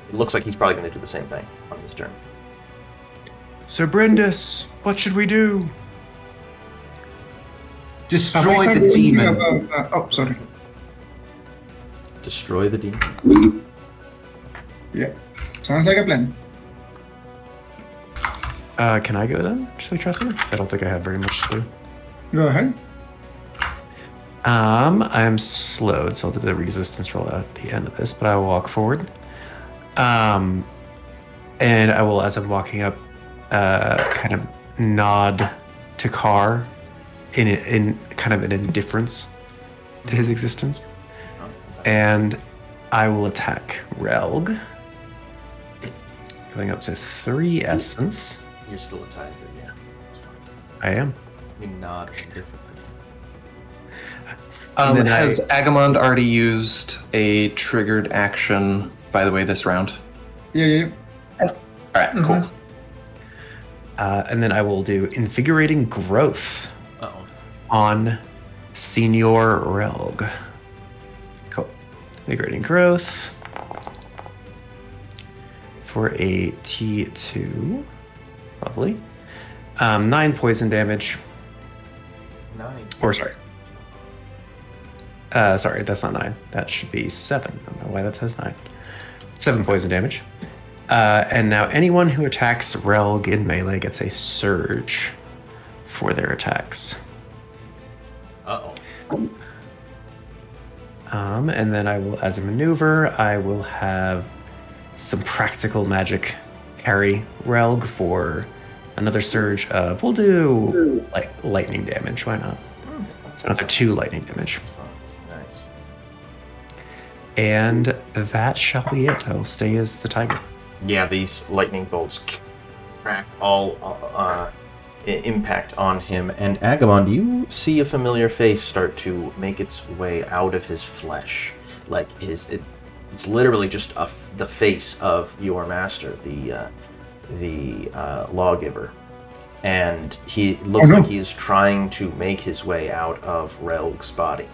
Speaker 5: It looks like he's probably going to do the same thing on his turn.
Speaker 1: Sir Bryndis, what should we do?
Speaker 4: Destroy the demon.
Speaker 7: Sorry.
Speaker 5: Destroy the demon.
Speaker 7: Yeah. Sounds like a plan.
Speaker 1: Can I go then? Just like trusting him? Because I don't think I have very much to do.
Speaker 7: Go ahead.
Speaker 1: I'm slowed, so I'll do the resistance roll at the end of this, but I will walk forward. And I will, as I'm walking up, kind of nod to Carr in kind of an indifference to his existence. And I will attack Relg. Going up to 3 essence.
Speaker 5: You're still a tiger, yeah. That's fine.
Speaker 1: I am.
Speaker 5: You nod indifferently.
Speaker 6: Has Agamand already used a triggered action, by the way, this round?
Speaker 7: Yeah.
Speaker 6: All right, cool.
Speaker 1: And then I will do Invigorating Growth
Speaker 5: Uh-oh.
Speaker 1: on Senior Relg. Cool. Invigorating Growth for a T2. Lovely. 9 poison damage.
Speaker 5: 9.
Speaker 1: Or sorry. Sorry, that's not 9. That should be 7. I don't know why that says 9. 7 poison damage. And now anyone who attacks Relg in melee gets a surge for their attacks.
Speaker 5: Uh-oh.
Speaker 1: And then I will, as a maneuver, I will have some practical magic carry Relg for another surge of, we'll do lightning damage, why not? So another 2 lightning damage.
Speaker 5: Nice.
Speaker 1: And that shall be it. I will stay as the tiger.
Speaker 5: Yeah, these lightning bolts crack all impact on him. And Agamand, you see a familiar face start to make its way out of his flesh. Like it's literally just the face of your master, the lawgiver. And he looks like he is trying to make his way out of Relg's body.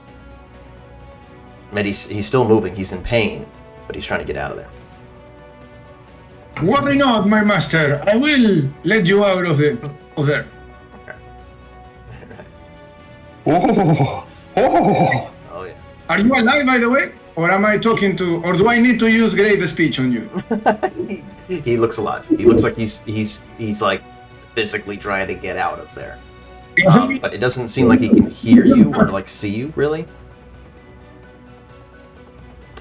Speaker 5: And he's still moving. He's in pain, but he's trying to get out of there.
Speaker 7: Worry not, my master. I will let you out of there.
Speaker 5: Okay. Oh yeah.
Speaker 7: Are you alive, by the way? Or am I talking to, or do I need to use grave speech on you?
Speaker 5: He looks alive. He looks like he's like physically trying to get out of there. But it doesn't seem like he can hear you or like see you really.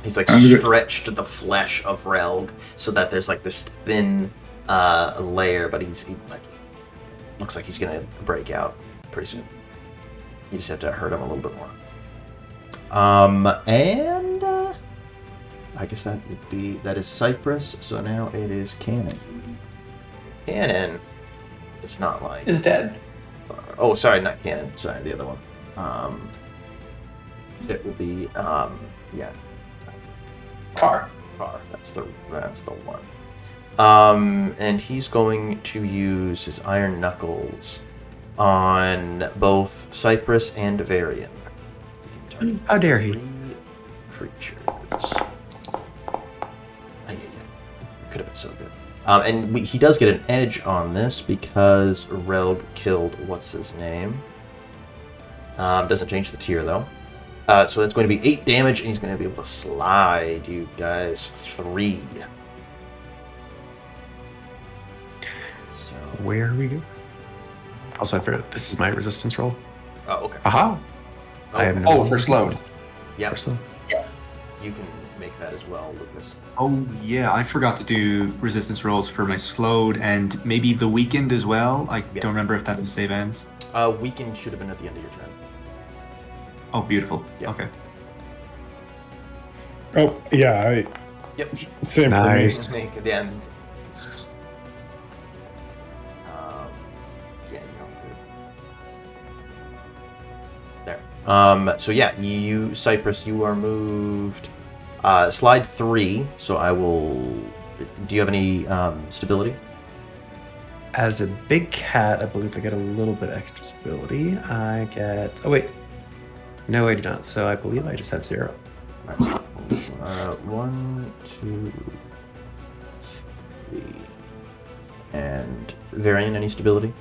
Speaker 5: He's like stretched the flesh of Relg so that there's like this thin layer, but he looks like he's gonna break out pretty soon. You just have to hurt him a little bit more. And I guess that is Cypress. So now it is Cannon. Cannon. It's not like
Speaker 8: Is dead.
Speaker 5: Oh, sorry, not Cannon. Sorry, the other one. It will be yeah.
Speaker 8: Car.
Speaker 5: That's the one. And he's going to use his Iron Knuckles on both Cypress and Varion.
Speaker 1: How dare he?
Speaker 5: 3 creatures. Could have been so good. And he does get an edge on this because Relg killed what's his name. Doesn't change the tier though. So that's going to be 8 damage, and he's going to be able to slide you guys 3. So
Speaker 1: Where are we going? Also, I forgot, this is my resistance roll.
Speaker 5: Oh, okay.
Speaker 1: Aha! I have no
Speaker 6: for slowed.
Speaker 5: Yeah,
Speaker 1: for slow.
Speaker 5: you can make that as well, Lucas.
Speaker 4: Oh yeah, I forgot to do resistance rolls for my slowed and maybe the weakened as well. I don't remember if that's a save ends.
Speaker 5: Weakened should have been at the end of your turn.
Speaker 4: Oh, beautiful.
Speaker 5: Yeah.
Speaker 4: Okay.
Speaker 10: Oh, yeah.
Speaker 5: Yep.
Speaker 10: Same
Speaker 1: Nice.
Speaker 10: for me.
Speaker 5: Make at the end. Yeah, you don't. There. So yeah, you, Cypress, you are moved. Slide 3. So I will. Do you have any stability?
Speaker 1: As a big cat, I believe I get a little bit extra stability. I get. Oh wait. No, I do not. So I believe I just had 0.
Speaker 5: Nice. 1, 2, 3. And Varian, any stability?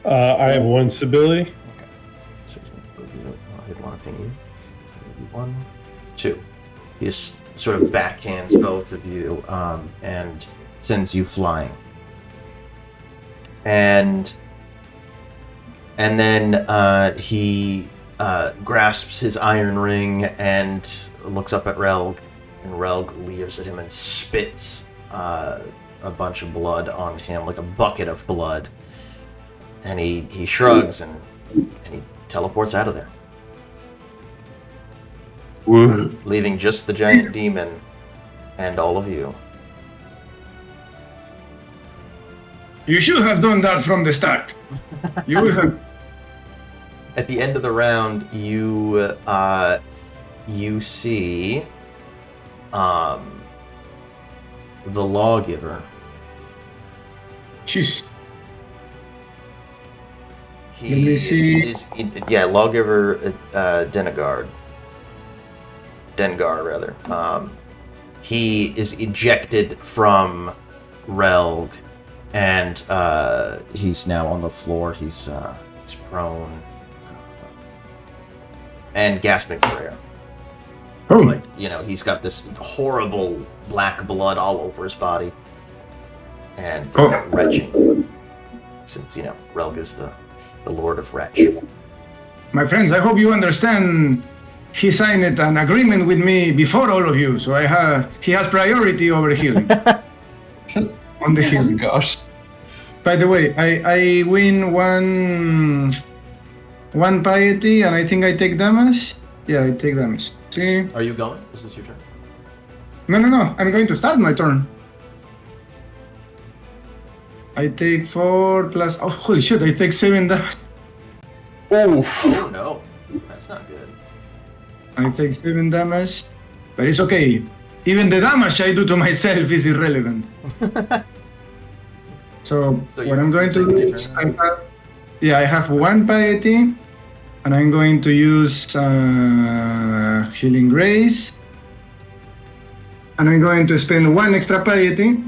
Speaker 10: I have 1 stability.
Speaker 5: Okay. So I didn't want to ping you. So 1, 2. He just sort of backhands both of you and sends you flying. And then he grasps his iron ring and looks up at Relg, and Relg leers at him and spits a bunch of blood on him, like a bucket of blood. And he shrugs and he teleports out of there. Leaving just the giant demon and all of you.
Speaker 7: You should have done that from the start. You would have.
Speaker 5: At the end of the round, you see the lawgiver.
Speaker 7: Jeez.
Speaker 5: He
Speaker 7: Let me see.
Speaker 5: is lawgiver Dengar rather. He is ejected from Relg, and he's now on the floor. He's He's prone. And gasping for air.
Speaker 7: Oh.
Speaker 5: It's like, you know, he's got this horrible black blood all over his body. And retching. Since, you know, Relg is the Lord of Retch.
Speaker 7: My friends, I hope you understand. He signed an agreement with me before all of you, so he has priority over healing. On the healing.
Speaker 6: Gosh.
Speaker 7: By the way, I win one piety, and I think I take damage. Yeah, I take damage. See?
Speaker 5: Are you going? Is this your turn?
Speaker 7: No. I'm going to start my turn. I take 4 plus. Oh, holy shit! I take 7 damage.
Speaker 5: Oh no, that's not good.
Speaker 7: I take 7 damage, but it's okay. Even the damage I do to myself is irrelevant. So what I'm going to do is I have 1 piety, and I'm going to use healing grace, and I'm going to spend 1 extra piety,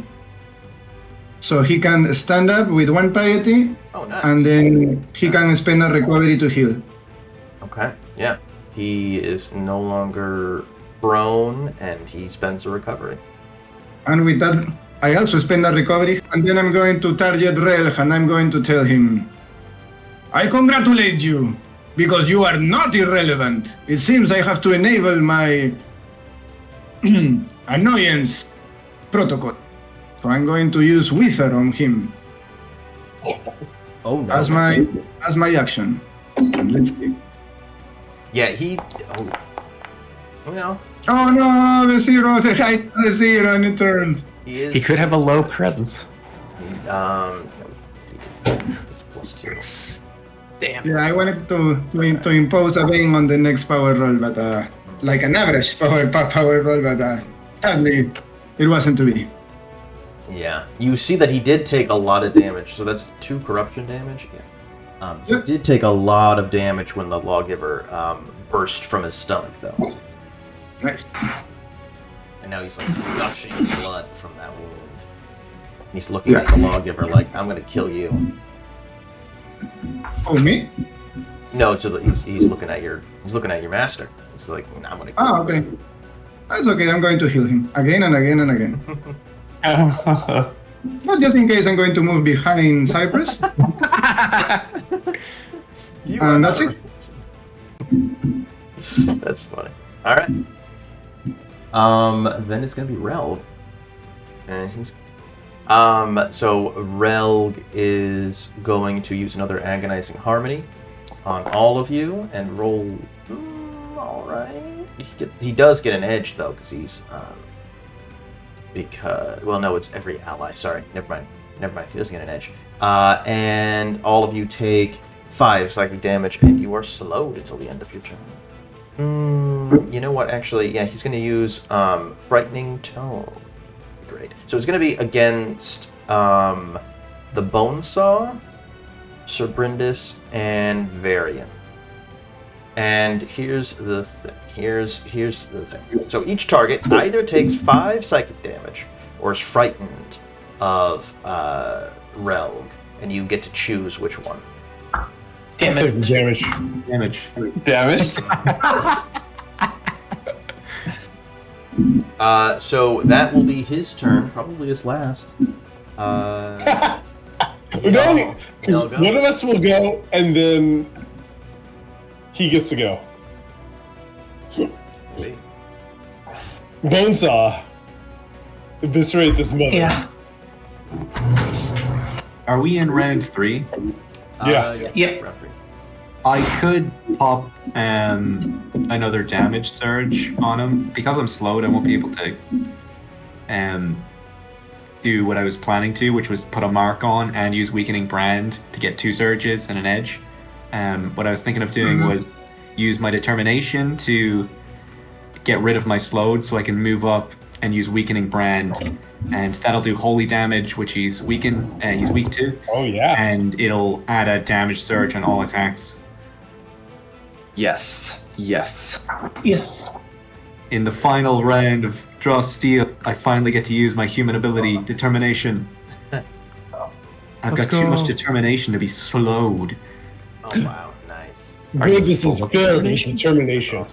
Speaker 7: so he can stand up with 1 piety,
Speaker 5: Oh, nice.
Speaker 7: and then he can spend a recovery to heal.
Speaker 5: Okay, yeah. He is no longer prone, and he spends a recovery.
Speaker 7: And with that, I also spend a recovery, and then I'm going to target Relg, and I'm going to tell him, I congratulate you, because you are not irrelevant. It seems I have to enable my annoyance protocol. So I'm going to use Wither on him
Speaker 5: Oh no.
Speaker 7: as my action. And let's see.
Speaker 5: Yeah, he. Oh. Well,
Speaker 7: Oh no, the 0, the 0, and it turned.
Speaker 5: he is.
Speaker 1: He could have a low presence.
Speaker 5: It's +2.
Speaker 1: Damn.
Speaker 7: Yeah, I wanted to impose a bane on the next power roll, but like an average power roll, but sadly, it wasn't to be.
Speaker 5: Yeah, you see that he did take a lot of damage, so that's 2 corruption damage. Yeah. He did take a lot of damage when the lawgiver burst from his stomach, though.
Speaker 7: Nice.
Speaker 5: And now he's like gushing blood from that wound. He's looking at the lawgiver like, I'm gonna kill you.
Speaker 7: Oh, me?
Speaker 5: No, he's looking at your master. He's like, I'm gonna kill you.
Speaker 7: Ah, okay. That's okay, I'm going to heal him again and again and again. But just in case, I'm going to move behind Cypress. And that's it.
Speaker 5: That's funny. All right. Then it's gonna be Relg, and he's. So Relg is going to use another agonizing harmony on all of you and roll. All right. He does get an edge though, because he's no, it's every ally. Sorry, never mind. He doesn't get an edge. And all of you take 5 psychic damage, and you are slowed until the end of your turn. You know what? Actually, yeah, he's going to use Frightening Tone. Great. So it's going to be against the Bonesaw, Sir Bryndis, and Varion. And here's the thing. Here's the thing. So each target either takes 5 psychic damage or is frightened of Relg, and you get to choose which one.
Speaker 10: Damn it. Damage.
Speaker 5: So that will be his turn, probably his last.
Speaker 10: We're going. One of us will go, and then he gets to go. Bonesaw. Eviscerate this mother.
Speaker 8: Yeah.
Speaker 4: Are we in round 3?
Speaker 10: Yeah.
Speaker 5: Yes,
Speaker 8: Yeah.
Speaker 5: round 3.
Speaker 4: I could pop another damage surge on him. Because I'm slowed, I won't be able to do what I was planning to, which was put a mark on and use Weakening Brand to get 2 surges and an edge. What I was thinking of doing was use my determination to get rid of my slowed so I can move up and use Weakening Brand. And that'll do holy damage, which he's weak to.
Speaker 10: Oh, yeah.
Speaker 4: And it'll add a damage surge on all attacks.
Speaker 6: Yes.
Speaker 8: Yes.
Speaker 4: In the final round of Draw Steel, I finally get to use my human ability, Determination. I've got too much determination to be slowed.
Speaker 5: Oh wow, nice.
Speaker 10: Good, this is good. With determination.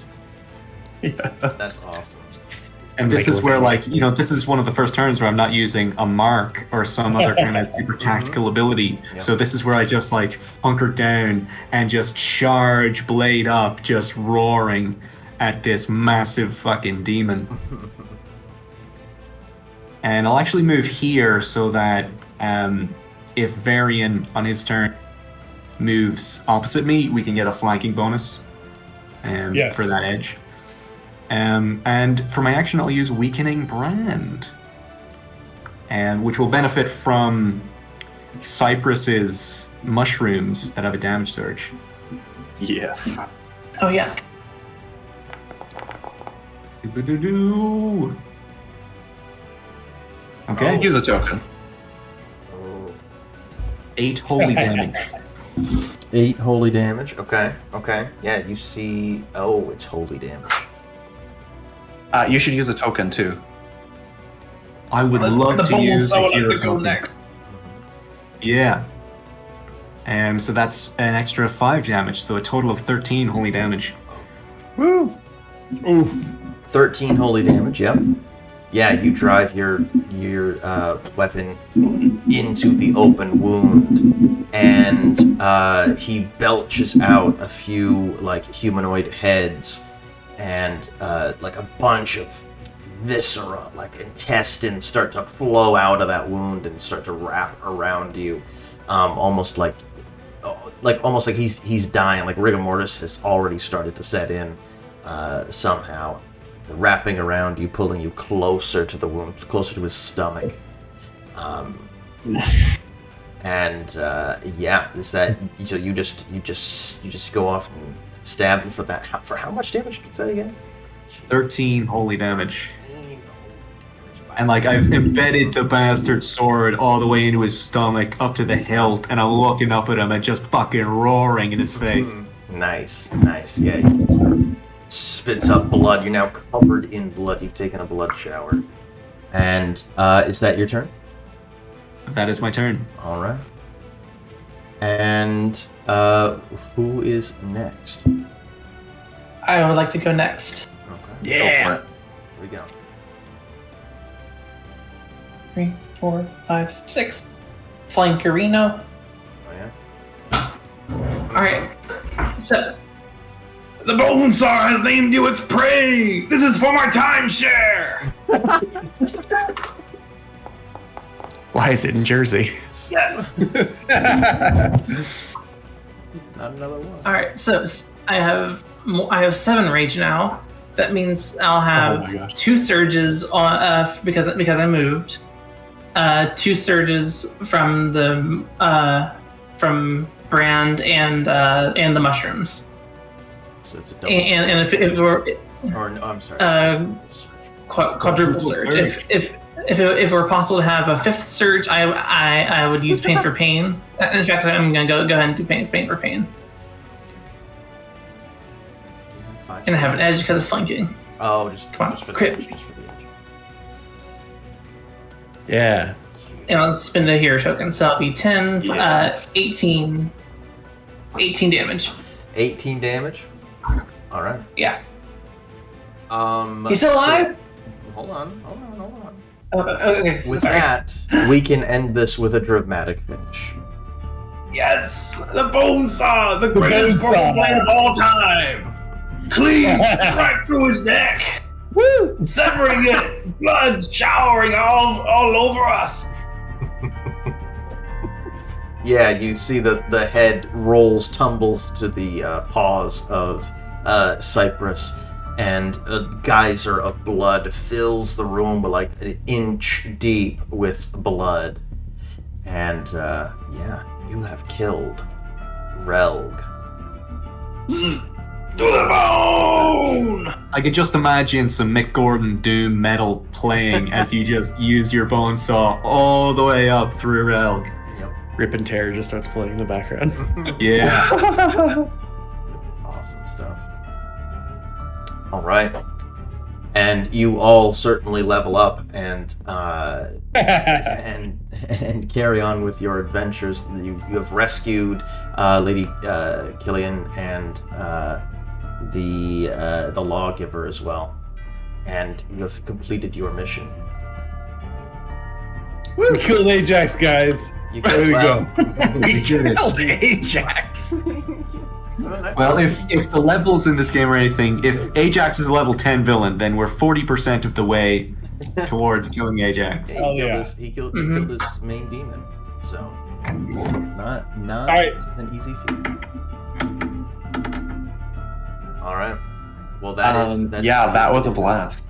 Speaker 5: That's awesome.
Speaker 4: And this is where, like, you know, this is one of the first turns where I'm not using a mark or some other kind of super tactical ability.
Speaker 5: Yep.
Speaker 4: So this is where I just, like, hunker down and just charge blade up, just roaring at this massive fucking demon. And I'll actually move here so that if Varion on his turn moves opposite me, we can get a flanking bonus for that edge. And for my action, I'll use Weakening Brand, which will benefit from Cypress's mushrooms that have a damage surge.
Speaker 6: Yes.
Speaker 8: Oh yeah.
Speaker 4: Okay.
Speaker 6: Use a token.
Speaker 4: 8 holy damage.
Speaker 5: 8 holy damage. Okay. Yeah, you see. Oh, it's holy damage.
Speaker 6: You should use a token too.
Speaker 4: I would love to use a hero token.
Speaker 8: Next.
Speaker 4: Yeah. So that's an extra 5 damage, so a total of 13 holy damage.
Speaker 10: Woo! Oof.
Speaker 5: 13 holy damage. Yep. Yeah, you drive your weapon into the open wound, and he belches out a few like humanoid heads and like a bunch of viscera, like intestines, start to flow out of that wound and start to wrap around you, almost like he's dying. Like rigor mortis has already started to set in somehow. Wrapping around you, pulling you closer to the wound, closer to his stomach. Yeah, is that so? You just go off and stab him for that. For how much damage? Is that again?
Speaker 4: 13 holy damage. And like I've embedded the bastard sword all the way into his stomach, up to the hilt, and I'm looking up at him and just fucking roaring in his face.
Speaker 5: Nice. Yeah. Spits up blood. You're now covered in blood. You've taken a blood shower. And is that your turn?
Speaker 4: That is my turn.
Speaker 5: All right. And who is next?
Speaker 8: I would like to go next.
Speaker 5: Okay.
Speaker 10: Yeah.
Speaker 5: Go for it. Here we go.
Speaker 8: 3, 4, 5, 6. Flankerino.
Speaker 5: Oh yeah.
Speaker 8: All right. So.
Speaker 3: The Bonesaw has named you its prey! This is for my timeshare!
Speaker 1: Why is it in Jersey?
Speaker 8: Yes.
Speaker 5: Not another one.
Speaker 8: All right. So I have 7 rage now. That means I'll have 2 surges on because I moved. 2 surges from the from Brand and the mushrooms.
Speaker 5: So it's a double
Speaker 8: And if it were
Speaker 5: or no, I'm sorry.
Speaker 8: quadruple surge. If it were possible to have a 5th surge, I would use pain for pain. In fact, I'm gonna go ahead and do pain for pain. And I have an edge because of flanking.
Speaker 5: Oh, just for the edge. Just for the edge.
Speaker 1: Yeah.
Speaker 8: And I'll spend a hero token, so I'll be 10,
Speaker 5: Yes.
Speaker 8: 18 damage.
Speaker 5: 18 damage. All right.
Speaker 8: Yeah. He's still alive?
Speaker 5: Hold on.
Speaker 8: Okay.
Speaker 5: With
Speaker 8: sorry.
Speaker 5: that, we can end this with a dramatic finish.
Speaker 3: Yes! The Bonesaw! The greatest purple blade of all time! Cleaves right through his neck! Woo! Severing it! Blood showering all over us!
Speaker 5: Yeah, you see the head tumbles to the paws of Cypress, and a geyser of blood fills the room with like an inch deep with blood. And yeah, you have killed Relg.
Speaker 3: To the bone!
Speaker 4: I could just imagine some Mick Gordon Doom metal playing as you just use your bone saw all the way up through Relg.
Speaker 1: Rip and Tear just starts playing in the background.
Speaker 4: Yeah.
Speaker 5: Awesome stuff. All right. and you all certainly level up and carry on with your adventures. You have rescued Lady Killian and the lawgiver as well, and you have completed your mission.
Speaker 10: We killed Ajax, guys.
Speaker 5: You
Speaker 10: There we go.
Speaker 4: We killed
Speaker 2: Ajax.
Speaker 4: Well, if the levels in this game are anything, if Ajax is a level 10 villain, then we're 40% of the way towards killing Ajax.
Speaker 5: He
Speaker 10: Oh,
Speaker 5: killed
Speaker 10: yeah.
Speaker 5: his, he killed his main demon, so not
Speaker 10: All right.
Speaker 5: an easy feat. All right. Well, that is
Speaker 6: that was a blast.